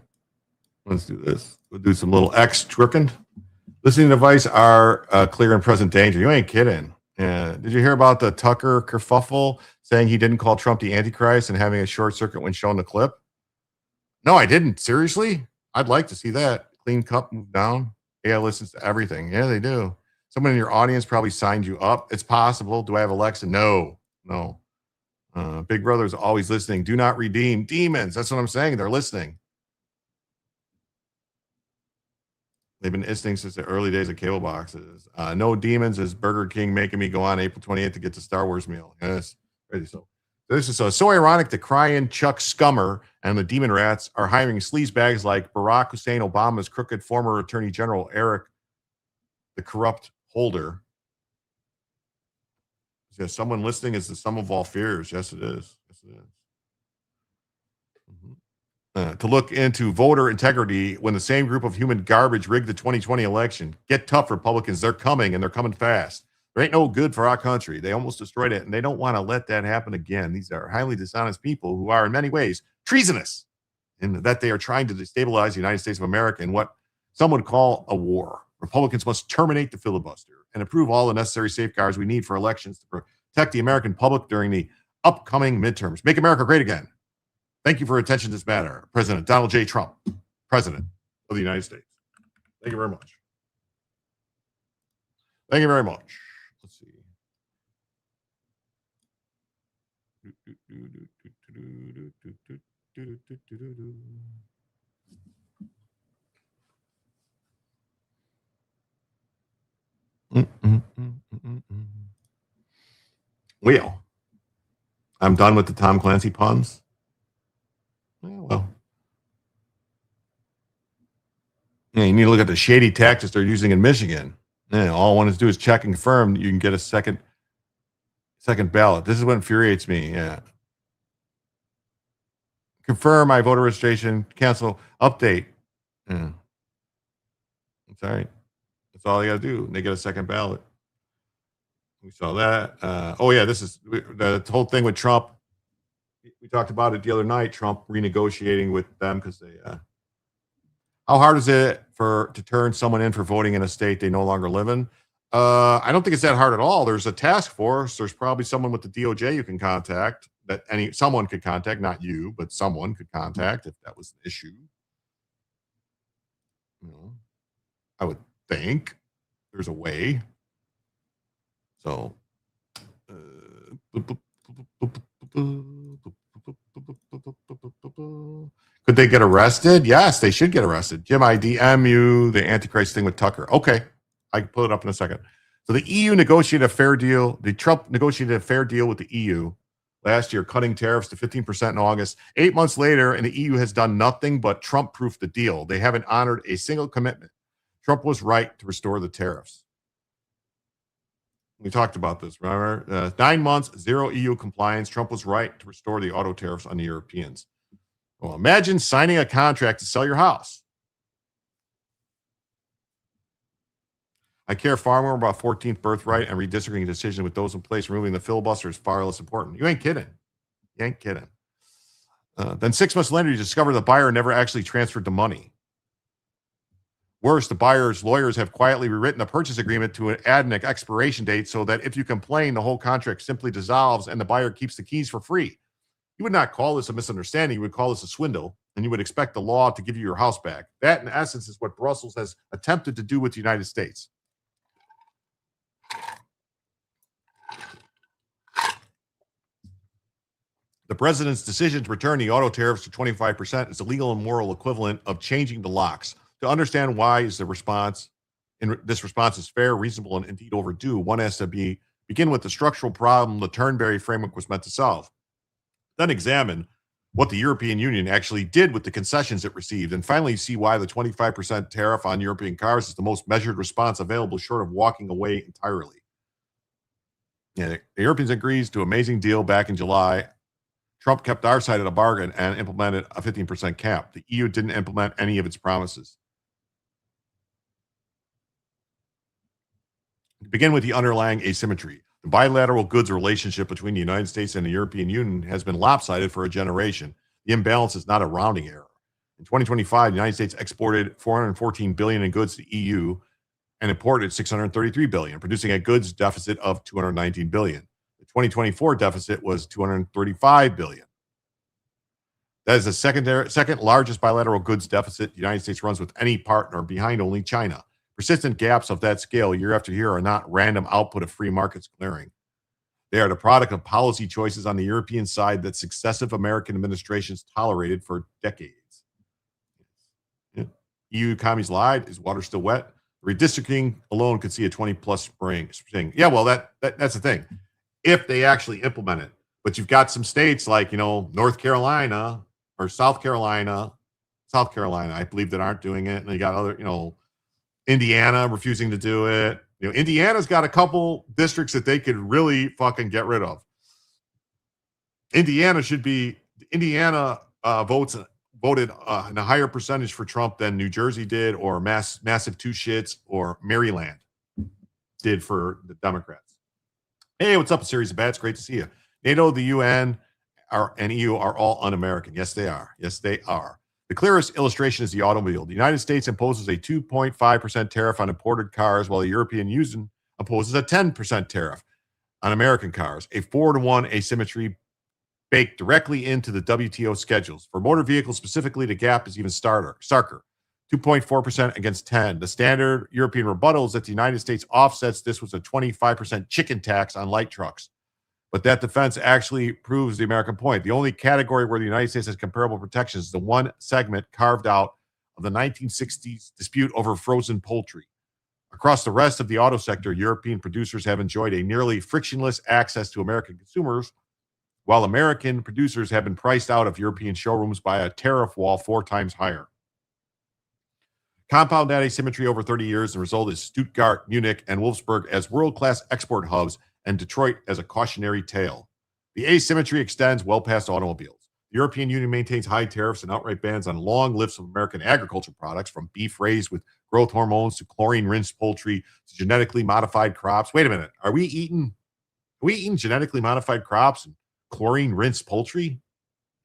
Let's do this. We'll do some little X tricking. Listening device are clear and present danger. You ain't kidding. Did you hear about the Tucker kerfuffle saying he didn't call Trump the Antichrist and having a short circuit when showing the clip? No, I didn't. Seriously? I'd like to see that. Clean cup, move down. Yeah, listens to everything. Yeah, they do. Someone in your audience probably signed you up. It's possible. Do I have Alexa? No. Big Brother's always listening. Do not redeem demons. That's what I'm saying. They're listening. They've been listening since the early days of cable boxes. No demons is Burger King making me go on April 28th to get the Star Wars meal. Yes. So this is so ironic that crying Chuck Scummer and the Demon Rats are hiring sleazebags like Barack Hussein Obama's crooked former Attorney General Eric, the corrupt Holder. Yeah, someone listening is the sum of all fears. Yes, it is. Yes, it is. to look into voter integrity when the same group of human garbage rigged the 2020 election. Get tough, Republicans. They're coming, and they're coming fast. There ain't no good for our country. They almost destroyed it, and they don't want to let that happen again. These are highly dishonest people who are, in many ways, treasonous in that they are trying to destabilize the United States of America in what some would call a war. Republicans must terminate the filibuster and approve all the necessary safeguards we need for elections to protect the American public during the upcoming midterms. Make America great again. Thank you for your attention to this matter. President Donald J. Trump, President of the United States. Thank you very much. Thank you very much. Let's see. Well, I'm done with the Tom Clancy puns. Well, yeah, you need to look at the shady tactics they're using in Michigan. Yeah, all I want to do is check and confirm you can get a second ballot. This is what infuriates me. Yeah. Confirm my voter registration, cancel, update. Yeah. It's all right. That's all you got to do. And they get a second ballot. We saw that. This is the whole thing with Trump. We talked about it the other night. Trump renegotiating with them because they. How hard is it to turn someone in for voting in a state they no longer live in? I don't think it's that hard at all. There's a task force. There's probably someone with the DOJ you can contact. Someone could contact, not you, but someone could contact if that was an issue. I would think there's a way. So, could they get arrested? Yes, they should get arrested. Jim, I DM you the Antichrist thing with Tucker. Okay, I can pull it up in a second. So the EU negotiated a fair deal. Trump negotiated a fair deal with the EU last year, cutting tariffs to 15% in August. 8 months later, and the EU has done nothing but Trump-proof the deal. They haven't honored a single commitment. Trump was right to restore the tariffs. We talked about this, remember? 9 months, zero EU compliance. Trump was right to restore the auto tariffs on the Europeans. Well, imagine signing a contract to sell your house. I care far more about 14th birthright and redistricting decision with those in place. Removing the filibuster is far less important. You ain't kidding. Then 6 months later, you discover the buyer never actually transferred the money. Worse, the buyer's lawyers have quietly rewritten the purchase agreement to add an expiration date so that if you complain, the whole contract simply dissolves and the buyer keeps the keys for free. You would not call this a misunderstanding. You would call this a swindle, and you would expect the law to give you your house back. That, in essence, is what Brussels has attempted to do with the United States. The president's decision to return the auto tariffs to 25% is the legal and moral equivalent of changing the locks. To understand why is this response is fair, reasonable, and indeed overdue, one has to begin with the structural problem the Turnberry framework was meant to solve. Then examine what the European Union actually did with the concessions it received, and finally see why the 25% tariff on European cars is the most measured response available short of walking away entirely. Yeah, the Europeans agreed to an amazing deal back in July. Trump kept our side of the bargain and implemented a 15% cap. The EU didn't implement any of its promises. To begin with the underlying asymmetry, the bilateral goods relationship between the United States and the European Union has been lopsided for a generation. The imbalance is not a rounding error. In 2025, the United States exported $414 billion in goods to the EU and imported $633 billion, producing a goods deficit of $219 billion. The 2024 deficit was $235 billion. That is the second largest bilateral goods deficit the United States runs with any partner, behind only China. Persistent gaps of that scale year after year are not random output of free markets clearing. They are the product of policy choices on the European side that successive American administrations tolerated for decades. Yeah. EU economies lied. Is water still wet? Redistricting alone could see a 20-plus spring. Yeah, well, that's the thing. If they actually implement it. But you've got some states like, North Carolina or South Carolina, I believe, that aren't doing it. And you got other, Indiana refusing to do it. Indiana's got a couple districts that they could really fucking get rid of. Indiana votes voted in a higher percentage for Trump than New Jersey did, or massive two shits, or Maryland did for the Democrats. Hey, what's up, a series of bats? Great to see you. NATO, the UN, and EU are all un-American. Yes, they are. Yes, they are. The clearest illustration is the automobile. The United States imposes a 2.5% tariff on imported cars, while the European Union imposes a 10% tariff on American cars, a 4-to-1 asymmetry baked directly into the WTO schedules. For motor vehicles specifically, the gap is even starker. 2.4% against 10. The standard European rebuttal is that the United States offsets this with a 25% chicken tax on light trucks. But that defense actually proves the American point. The only category where the United States has comparable protections is the one segment carved out of the 1960s dispute over frozen poultry. Across the rest of the auto sector, European producers have enjoyed a nearly frictionless access to American consumers, while American producers have been priced out of European showrooms by a tariff wall 4 times higher. Compound that asymmetry over 30 years, the result is Stuttgart, Munich, and Wolfsburg as world-class export hubs, and Detroit as a cautionary tale. The asymmetry extends well past automobiles. The European Union maintains high tariffs and outright bans on long lists of American agriculture products, from beef raised with growth hormones to chlorine-rinsed poultry to genetically modified crops. Wait a minute. Are we eating genetically modified crops and chlorine-rinsed poultry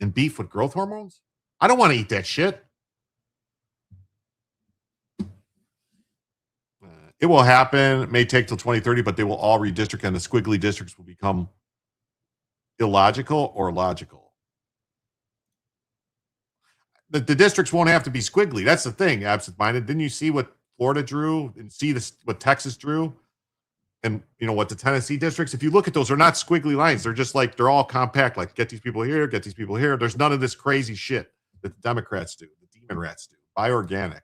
and beef with growth hormones? I don't want to eat that shit. It will happen. It may take till 2030, but they will all redistrict, and the squiggly districts will become illogical or logical. The districts won't have to be squiggly. That's the thing, absent-minded. Didn't you see what Florida drew and see what Texas drew? And you know what the Tennessee districts, if you look at those, they're not squiggly lines. They're just like, they're all compact, like get these people here, get these people here. There's none of this crazy shit that the Democrats do, the demon rats do. Buy organic.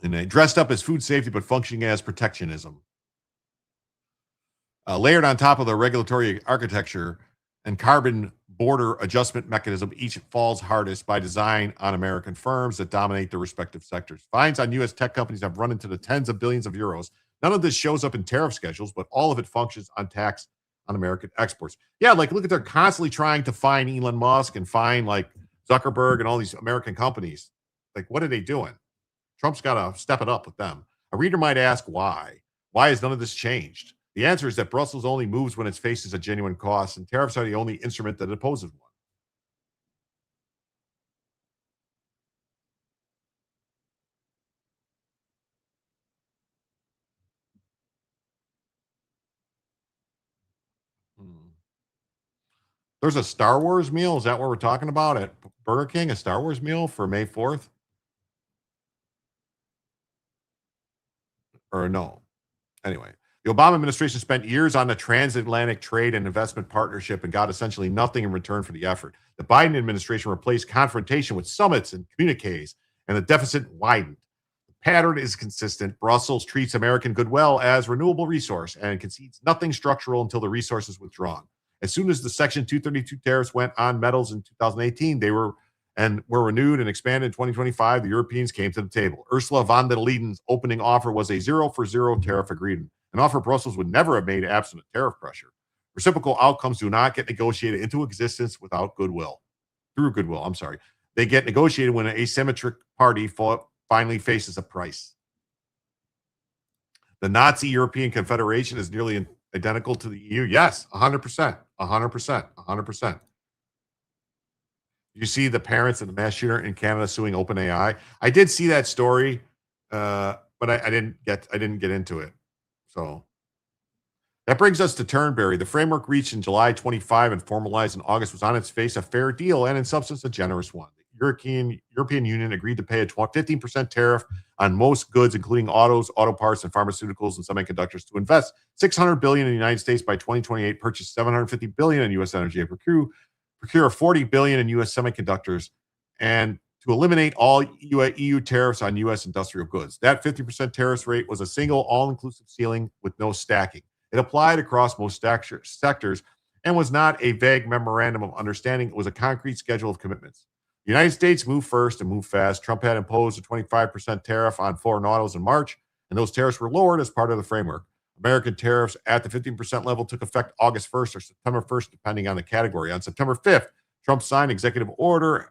And they dressed up as food safety, but functioning as protectionism. Layered on top of the regulatory architecture and carbon border adjustment mechanism, each falls hardest by design on American firms that dominate their respective sectors. Fines on U.S. tech companies have run into the tens of billions of euros. None of this shows up in tariff schedules, but all of it functions on tax on American exports. Yeah, like look at, they're constantly trying to fine Elon Musk and fine like Zuckerberg and all these American companies. Like, what are they doing? Trump's got to step it up with them. A reader might ask why. Why has none of this changed? The answer is that Brussels only moves when it faces a genuine cost, and tariffs are the only instrument that opposes one. There's a Star Wars meal. Is that what we're talking about at Burger King? A Star Wars meal for May 4th? Or no? Anyway, the Obama administration spent years on the transatlantic trade and investment partnership and got essentially nothing in return for the effort. The Biden administration replaced confrontation with summits and communiques, and the deficit widened. The pattern is consistent. Brussels treats American goodwill as renewable resource and concedes nothing structural until the resource is withdrawn. As soon as the Section 232 tariffs went on metals in 2018, they were renewed and expanded in 2025. The Europeans came to the table. Ursula von der Leyen's opening offer was a 0-for-0 tariff agreement, an offer Brussels would never have made absent of tariff pressure. Reciprocal outcomes do not get negotiated into existence without goodwill. Through goodwill, I'm sorry. They get negotiated when an asymmetric party finally faces a price. The Nazi European Confederation is nearly identical to the EU. Yes, 100%. 100%. You see the parents of the mass shooter in Canada suing OpenAI. I did see that story, but I didn't get into it. So that brings us to Turnberry. The framework reached in July 25 and formalized in August was on its face a fair deal and in substance a generous one. The European Union agreed to pay a 15% tariff on most goods, including autos, auto parts, and pharmaceuticals and semiconductors, to invest $600 billion in the United States by 2028, purchase $750 billion in U.S. energy, and procure $40 billion in U.S. semiconductors, and to eliminate all EU tariffs on U.S. industrial goods. That 50% tariff rate was a single, all-inclusive ceiling with no stacking. It applied across most sectors and was not a vague memorandum of understanding. It was a concrete schedule of commitments. The United States moved first and moved fast. Trump had imposed a 25% tariff on foreign autos in March, and those tariffs were lowered as part of the framework. American tariffs at the 15% level took effect August 1st or September 1st, depending on the category. On September 5th, Trump signed executive order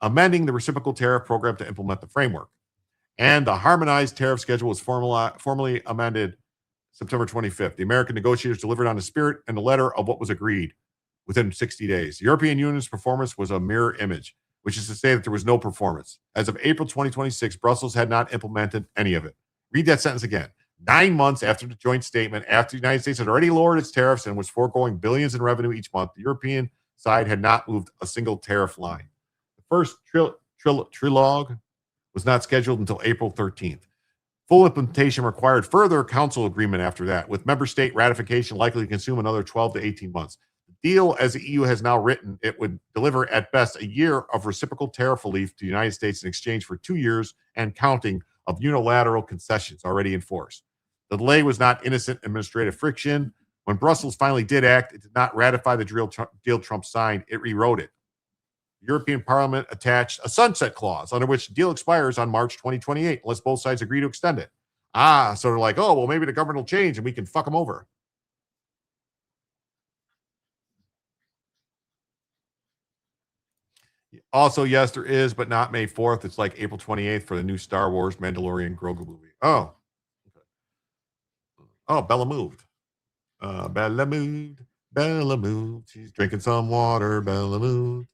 amending the reciprocal tariff program to implement the framework. And the harmonized tariff schedule was formally amended September 25th. The American negotiators delivered on the spirit and the letter of what was agreed within 60 days. The European Union's performance was a mirror image, which is to say that there was no performance. As of April 2026, Brussels had not implemented any of it. Read that sentence again. 9 months after the joint statement, after the United States had already lowered its tariffs and was foregoing billions in revenue each month, the European side had not moved a single tariff line. The first trilogue was not scheduled until April 13th. Full implementation required further council agreement after that, with member state ratification likely to consume another 12 to 18 months. The deal, as the EU has now written, it would deliver at best a year of reciprocal tariff relief to the United States in exchange for 2 years and counting of unilateral concessions already in force. The delay was not innocent administrative friction. When Brussels finally did act, it did not ratify the deal Trump signed. It rewrote it. The European Parliament attached a sunset clause under which the deal expires on March 2028 unless both sides agree to extend it. So they're like, oh, well, maybe the government will change and we can fuck them over. Also, yes, there is, but not May 4th. It's like April 28th for the new Star Wars Mandalorian Grogu movie. Oh, Bella moved. Bella moved. Bella moved. She's drinking some water. Bella moved.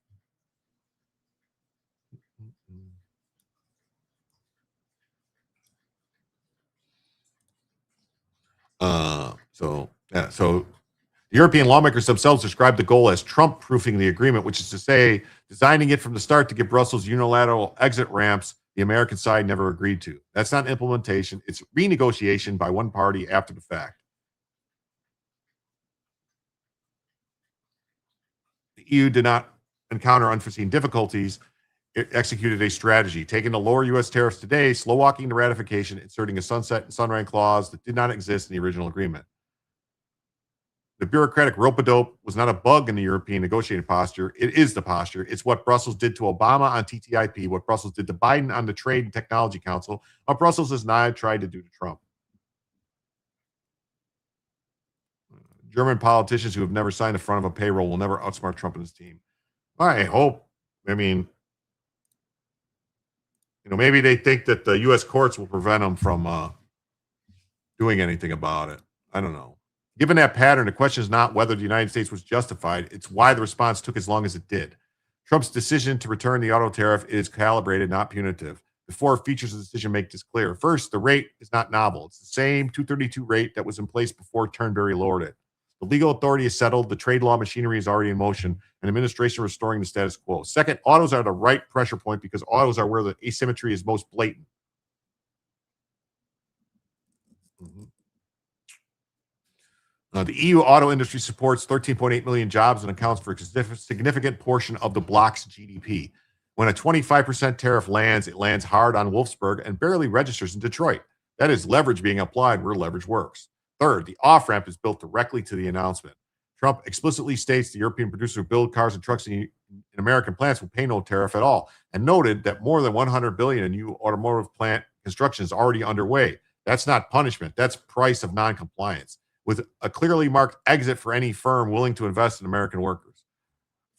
So European lawmakers themselves described the goal as Trump-proofing the agreement, which is to say, designing it from the start to give Brussels unilateral exit ramps the American side never agreed to. That's not implementation. It's renegotiation by one party after the fact. The EU did not encounter unforeseen difficulties. It executed a strategy, taking the lower U.S. tariffs today, slow-walking the ratification, inserting a sunset and sunrise clause that did not exist in the original agreement. The bureaucratic rope-a-dope was not a bug in the European negotiating posture. It is the posture. It's what Brussels did to Obama on TTIP, what Brussels did to Biden on the Trade and Technology Council, what Brussels has now tried to do to Trump. German politicians who have never signed the front of a payroll will never outsmart Trump and his team. I hope. I mean, maybe they think that the U.S. courts will prevent them from doing anything about it. I don't know. Given that pattern, the question is not whether the United States was justified. It's why the response took as long as it did. Trump's decision to return the auto tariff is calibrated, not punitive. The 4 features of the decision make this clear. First, the rate is not novel. It's the same 232 rate that was in place before Turnberry lowered it. The legal authority is settled. The trade law machinery is already in motion, and administration restoring the status quo. Second, autos are the right pressure point because autos are where the asymmetry is most blatant. The EU auto industry supports 13.8 million jobs and accounts for a significant portion of the bloc's GDP. When a 25% tariff lands, it lands hard on Wolfsburg and barely registers in Detroit. That is leverage being applied where leverage works. Third, the off-ramp is built directly to the announcement. Trump explicitly states the European producers who build cars and trucks in American plants will pay no tariff at all, and noted that more than $100 billion in new automotive plant construction is already underway. That's not punishment. That's price of non-compliance, with a clearly marked exit for any firm willing to invest in American workers.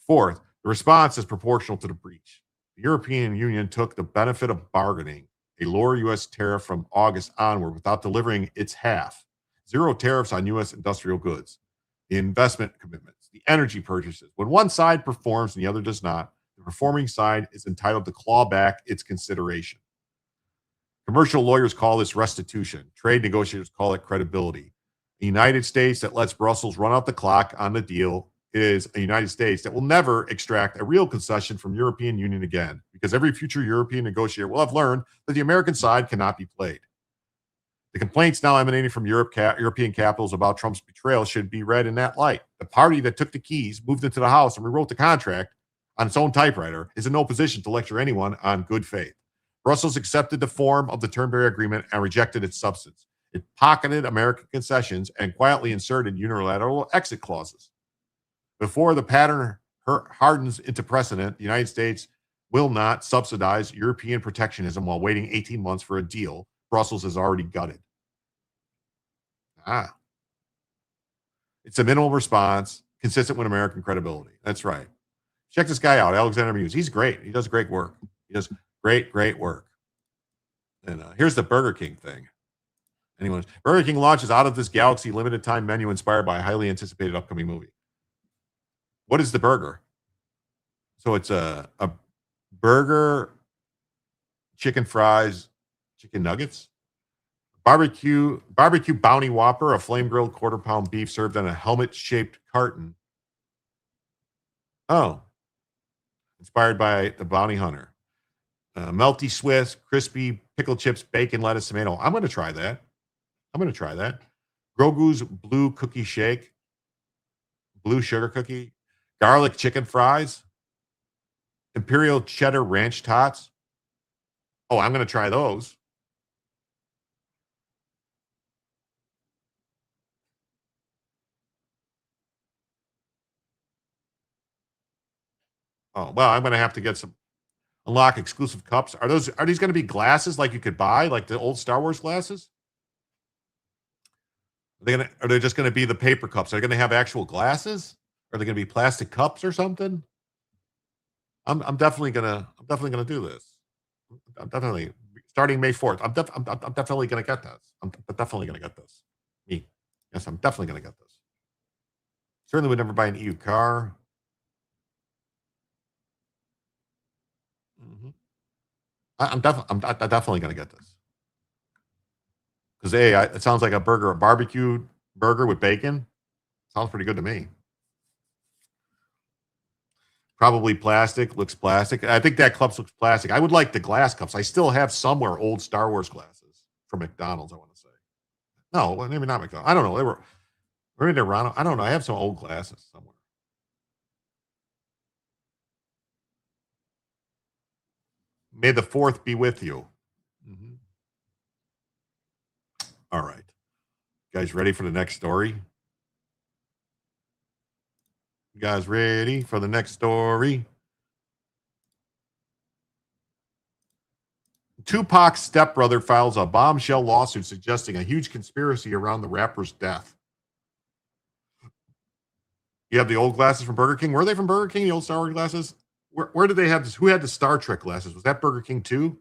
Fourth, the response is proportional to the breach. The European Union took the benefit of bargaining a lower U.S. tariff from August onward without delivering its half. 0 tariffs on U.S. industrial goods, the investment commitments, the energy purchases. When one side performs and the other does not, the performing side is entitled to claw back its consideration. Commercial lawyers call this restitution. Trade negotiators call it credibility. A United States that lets Brussels run out the clock on the deal is a United States that will never extract a real concession from European Union again, because every future European negotiator will have learned that the American side cannot be played. The complaints now emanating from European capitals about Trump's betrayal should be read in that light. The party that took the keys, moved into the House, and rewrote the contract on its own typewriter is in no position to lecture anyone on good faith. Brussels accepted the form of the Turnberry Agreement and rejected its substance. It pocketed American concessions and quietly inserted unilateral exit clauses. Before the pattern hardens into precedent, the United States will not subsidize European protectionism while waiting 18 months for a deal Brussels has already gutted. It's a minimal response consistent with American credibility. That's right. Check this guy out, Alexander Muse. He's great. He does great work. He does great work. And here's the Burger King thing. Burger King launches Out of This Galaxy limited time menu inspired by a highly anticipated upcoming movie. What is the burger? So it's a burger, chicken fries, chicken nuggets, barbecue bounty whopper, a flame grilled quarter-pound beef served on a helmet-shaped carton. Oh, inspired by the bounty hunter. Melty Swiss, crispy pickle chips, bacon, lettuce, tomato. I'm going to try that. Grogu's blue cookie shake, blue sugar cookie, garlic chicken fries, imperial cheddar ranch tots. Oh, I'm going to try those. Oh, well, I'm going to have to get some unlock exclusive cups. Are these going to be glasses like you could buy, like the old Star Wars glasses? Are they just going to be the paper cups? Are they going to have actual glasses? Are they going to be plastic cups or something? I'm definitely gonna do this. I'm definitely starting May 4th. I'm definitely gonna get this. I'm definitely gonna get this. Me, yes, I'm definitely gonna get this. Certainly would never buy an EU car. I'm definitely gonna get this because it sounds like a barbecue burger with bacon. Sounds pretty good to me. Probably plastic, looks plastic. I think that cups looks plastic. I would like the glass cups. I still have somewhere old Star Wars glasses from McDonald's, I want to say. No, well, maybe not McDonald's. I don't know. They were in Toronto. I don't know. I have some old glasses somewhere. May the 4th be with you. All right. You guys ready for the next story? You guys ready for the next story? Tupac's stepbrother files a bombshell lawsuit suggesting a huge conspiracy around the rapper's death. You have the old glasses from Burger King. Were they from Burger King, the old Star Wars glasses? Where did they have this? Who had the Star Trek glasses? Was that Burger King too?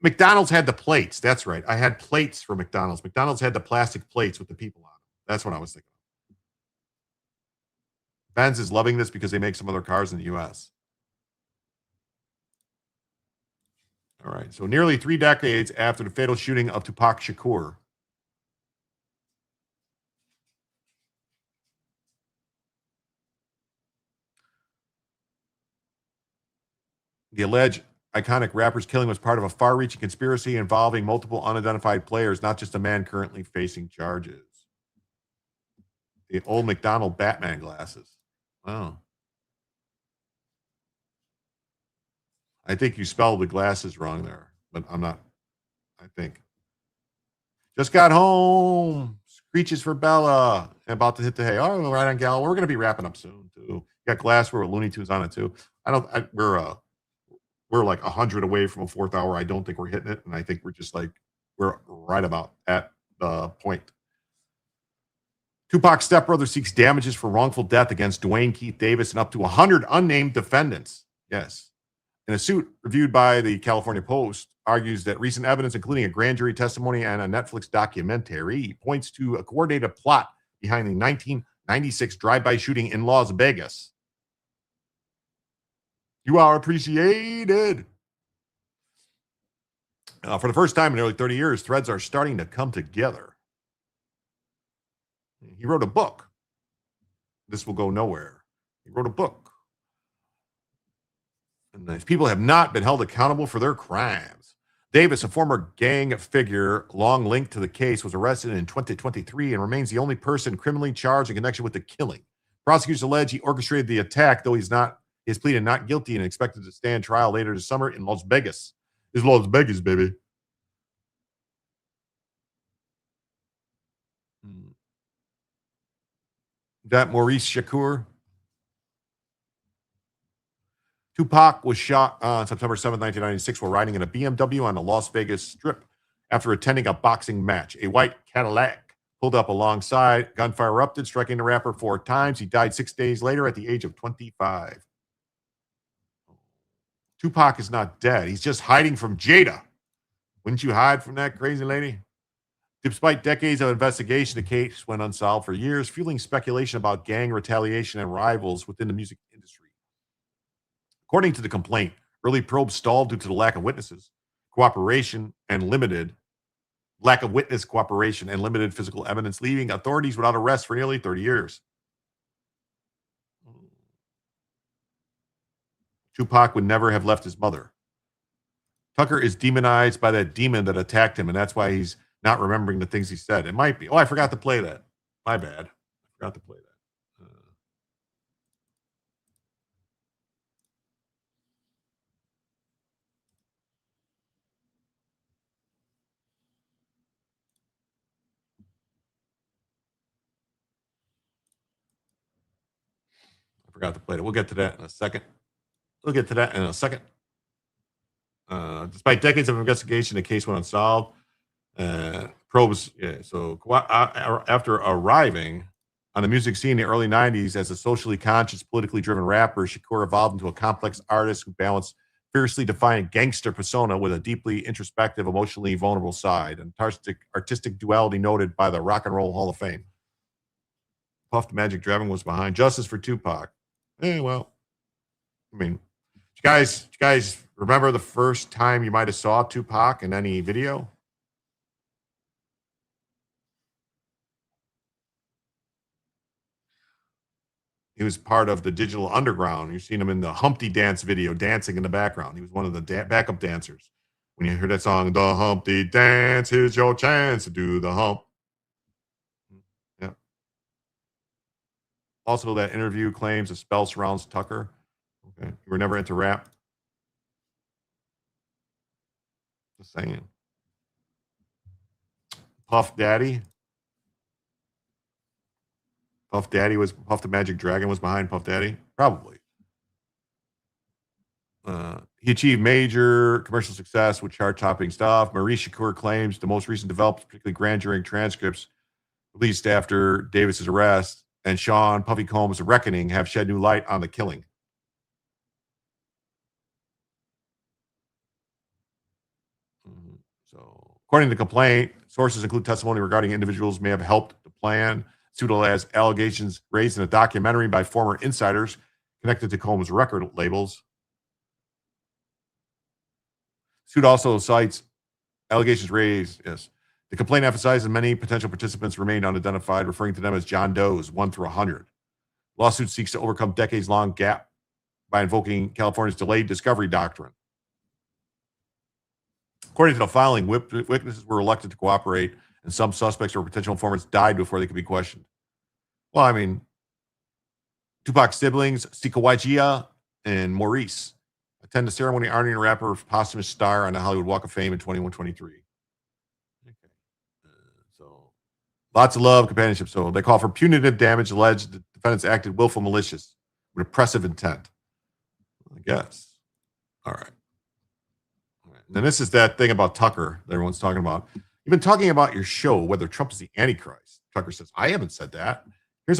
McDonald's had the plates. That's right. I had plates for McDonald's. McDonald's had the plastic plates with the people on them. That's what I was thinking. Benz is loving this because they make some other cars in the U.S. All right. So nearly 3 decades after the fatal shooting of Tupac Shakur, the alleged iconic rapper's killing was part of a far-reaching conspiracy involving multiple unidentified players, not just a man currently facing charges. The old McDonald Batman glasses. Wow. I think you spelled the glasses wrong there, but I'm not. I think. Just got home. Screeches for Bella. And about to hit the hay. Oh, right on, Gal. We're going to be wrapping up soon, too. Got glassware with Looney Tunes on it, too. We're like 100 away from a 4th hour. I don't think we're hitting it. And I think we're right about at the point. Tupac's stepbrother seeks damages for wrongful death against Dwayne Keith Davis and up to 100 unnamed defendants. Yes. In a suit reviewed by the California Post, argues that recent evidence, including a grand jury testimony and a Netflix documentary, points to a coordinated plot behind the 1996 drive-by shooting in Las Vegas. You are appreciated. For the first time in nearly 30 years, threads are starting to come together. He wrote a book. This will go nowhere. He wrote a book. And these people have not been held accountable for their crimes. Davis, a former gang figure long linked to the case, was arrested in 2023 and remains the only person criminally charged in connection with the killing. Prosecutors allege he orchestrated the attack, though he has pleaded not guilty and expected to stand trial later this summer in Las Vegas. It's Las Vegas, baby. That Maurice Shakur. Tupac was shot on September 7, 1996, while riding in a BMW on the Las Vegas Strip after attending a boxing match. A white Cadillac pulled up alongside. Gunfire erupted, striking the rapper 4 times. He died 6 days later at the age of 25. Tupac is not dead. He's just hiding from Jada. Wouldn't you hide from that crazy lady? Despite decades of investigation, the case went unsolved for years, fueling speculation about gang retaliation and rivals within the music industry. According to the complaint, early probes stalled due to the lack of witness cooperation and limited physical evidence, leaving authorities without arrest for nearly 30 years. Tupac would never have left his mother. Tucker is demonized by that demon that attacked him, and that's why he's not remembering the things he said. It might be. Oh, I forgot to play that. My bad. I forgot to play that. I forgot to play it. We'll get to that in a second. Despite decades of investigation, the case went unsolved. Probes, after arriving on the music scene in the early 90s as a socially conscious, politically driven rapper, Shakur evolved into a complex artist who balanced fiercely defiant gangster persona with a deeply introspective, emotionally vulnerable side, an artistic duality noted by the Rock and Roll Hall of Fame. Puff the Magic Dragon was behind justice for Tupac. Well, I mean, you guys remember the first time you might have saw Tupac in any video? He was part of the Digital Underground. You've seen him in the Humpty Dance video, dancing in the background. He was one of the backup dancers. When you hear that song, the Humpty Dance, here's your chance to do the hump. Yeah. Also, that interview claims a spell surrounds Tucker. Okay. You were never into rap. Just saying. Puff Daddy. Puff the Magic Dragon was behind Puff Daddy? Probably. He achieved major commercial success with chart-topping stuff. Maurice Shakur claims the most recent developments, particularly grand jury transcripts released after Davis's arrest, and Sean Puffy Combs' reckoning have shed new light on the killing. So, according to the complaint, sources include testimony regarding individuals may have helped the plan. Pseudo as allegations raised in a documentary by former insiders connected to Combs' record labels. Suit also cites allegations raised. Yes. The complaint emphasizes many potential participants remained unidentified, referring to them as John Does 1 through 100. Lawsuit seeks to overcome decades-long gap by invoking California's delayed discovery doctrine. According to the filing, witnesses were reluctant to cooperate, and some suspects or potential informants died before they could be questioned. Well, I mean, Tupac's siblings, Sika Wajia and Maurice, attend the ceremony honoring a rapper's posthumous star on the Hollywood Walk of Fame in 2123. Okay. So, lots of love, companionship. So, they call for punitive damage alleged the defendants acted willful malicious with oppressive intent. I guess. All right. And this is that thing about Tucker that everyone's talking about. You've been talking about your show, whether Trump is the Antichrist. Tucker says, I haven't said that. He's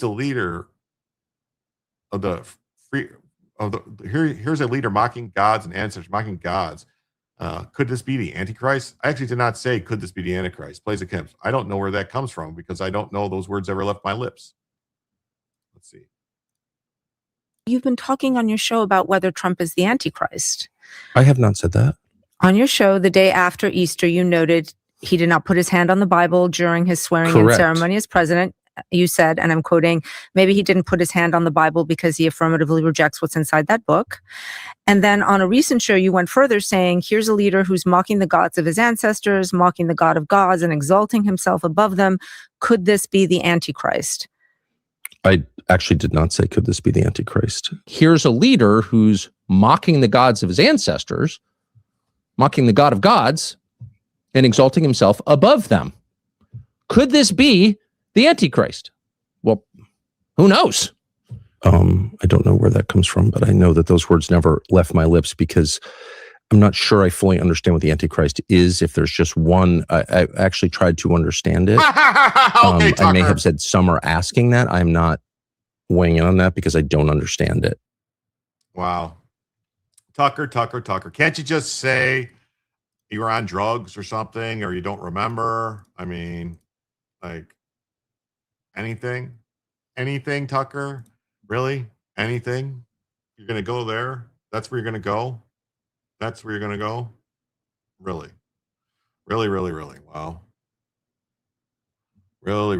the leader of the here's a leader mocking gods and ancestors, mocking gods. Could this be the Antichrist? I actually did not say, could this be the Antichrist? Plays of Kemps. I don't know where that comes from because I don't know those words ever left my lips. Let's see. You've been talking on your show about whether Trump is the Antichrist. I have not said that. On your show, the day after Easter, you noted he did not put his hand on the Bible during his swearing-in ceremony as president. You said, and I'm quoting, maybe he didn't put his hand on the Bible because he affirmatively rejects what's inside that book. And then on a recent show, you went further saying, here's a leader who's mocking the gods of his ancestors, mocking the God of gods and exalting himself above them. Could this be the Antichrist? I actually did not say, could this be the Antichrist? Here's a leader who's mocking the gods of his ancestors, mocking the God of gods, and exalting himself above them. Could this be the Antichrist? Well, who knows? I don't know where that comes from, but I know that those words never left my lips because I'm not sure I fully understand what the Antichrist is. If there's just one, I actually tried to understand it. I may have said some are asking that. I'm not weighing in on that because I don't understand it. Wow. Tucker. Can't you just say you were on drugs or something, or you don't remember? I mean, like, anything, Tucker? Really? Anything? You're going to go there? That's where you're going to go? That's where you're going to go? Really? Really? Wow. Really.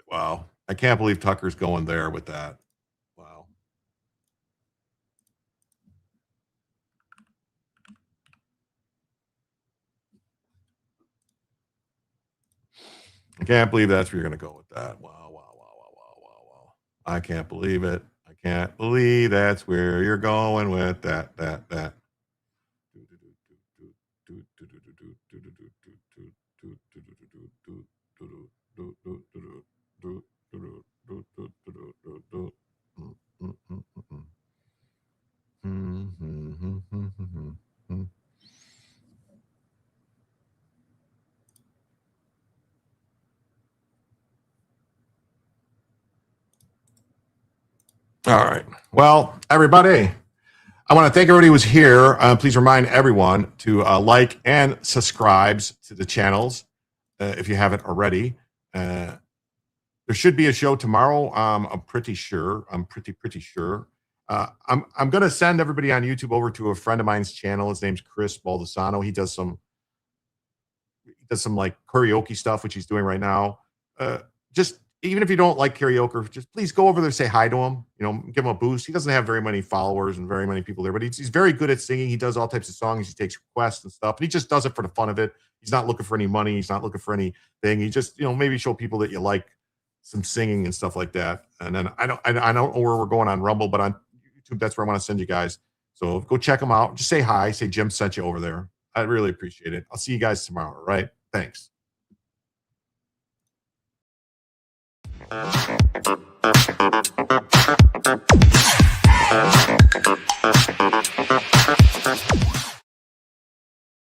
Wow. I can't believe Tucker's going there with that. Wow. I can't believe that's where you're going to go with that. Wow. I can't believe it. I can't believe that's where you're going with that. All right. Well, everybody, I want to thank everybody who was here. Please remind everyone to like and subscribe to the channels if you haven't already. There should be a show tomorrow. I'm pretty sure. I'm pretty sure. I'm going to send everybody on YouTube over to a friend of mine's channel. His name's Chris Baldessano. He does some like karaoke stuff, which he's doing right now. Just even if you don't like karaoke, just please go over there and say hi to him. Give him a boost. He doesn't have very many followers and very many people there, but he's very good at singing. He does all types of songs. He takes requests and stuff, and he just does it for the fun of it. He's not looking for any money. He's not looking for anything. He just, maybe show people that you like some singing and stuff like that. And then I don't know where we're going on Rumble, but on YouTube, that's where I want to send you guys. So go check them out. Just say hi. Say Jim sent you over there. I really appreciate it. I'll see you guys tomorrow. Right? Thanks.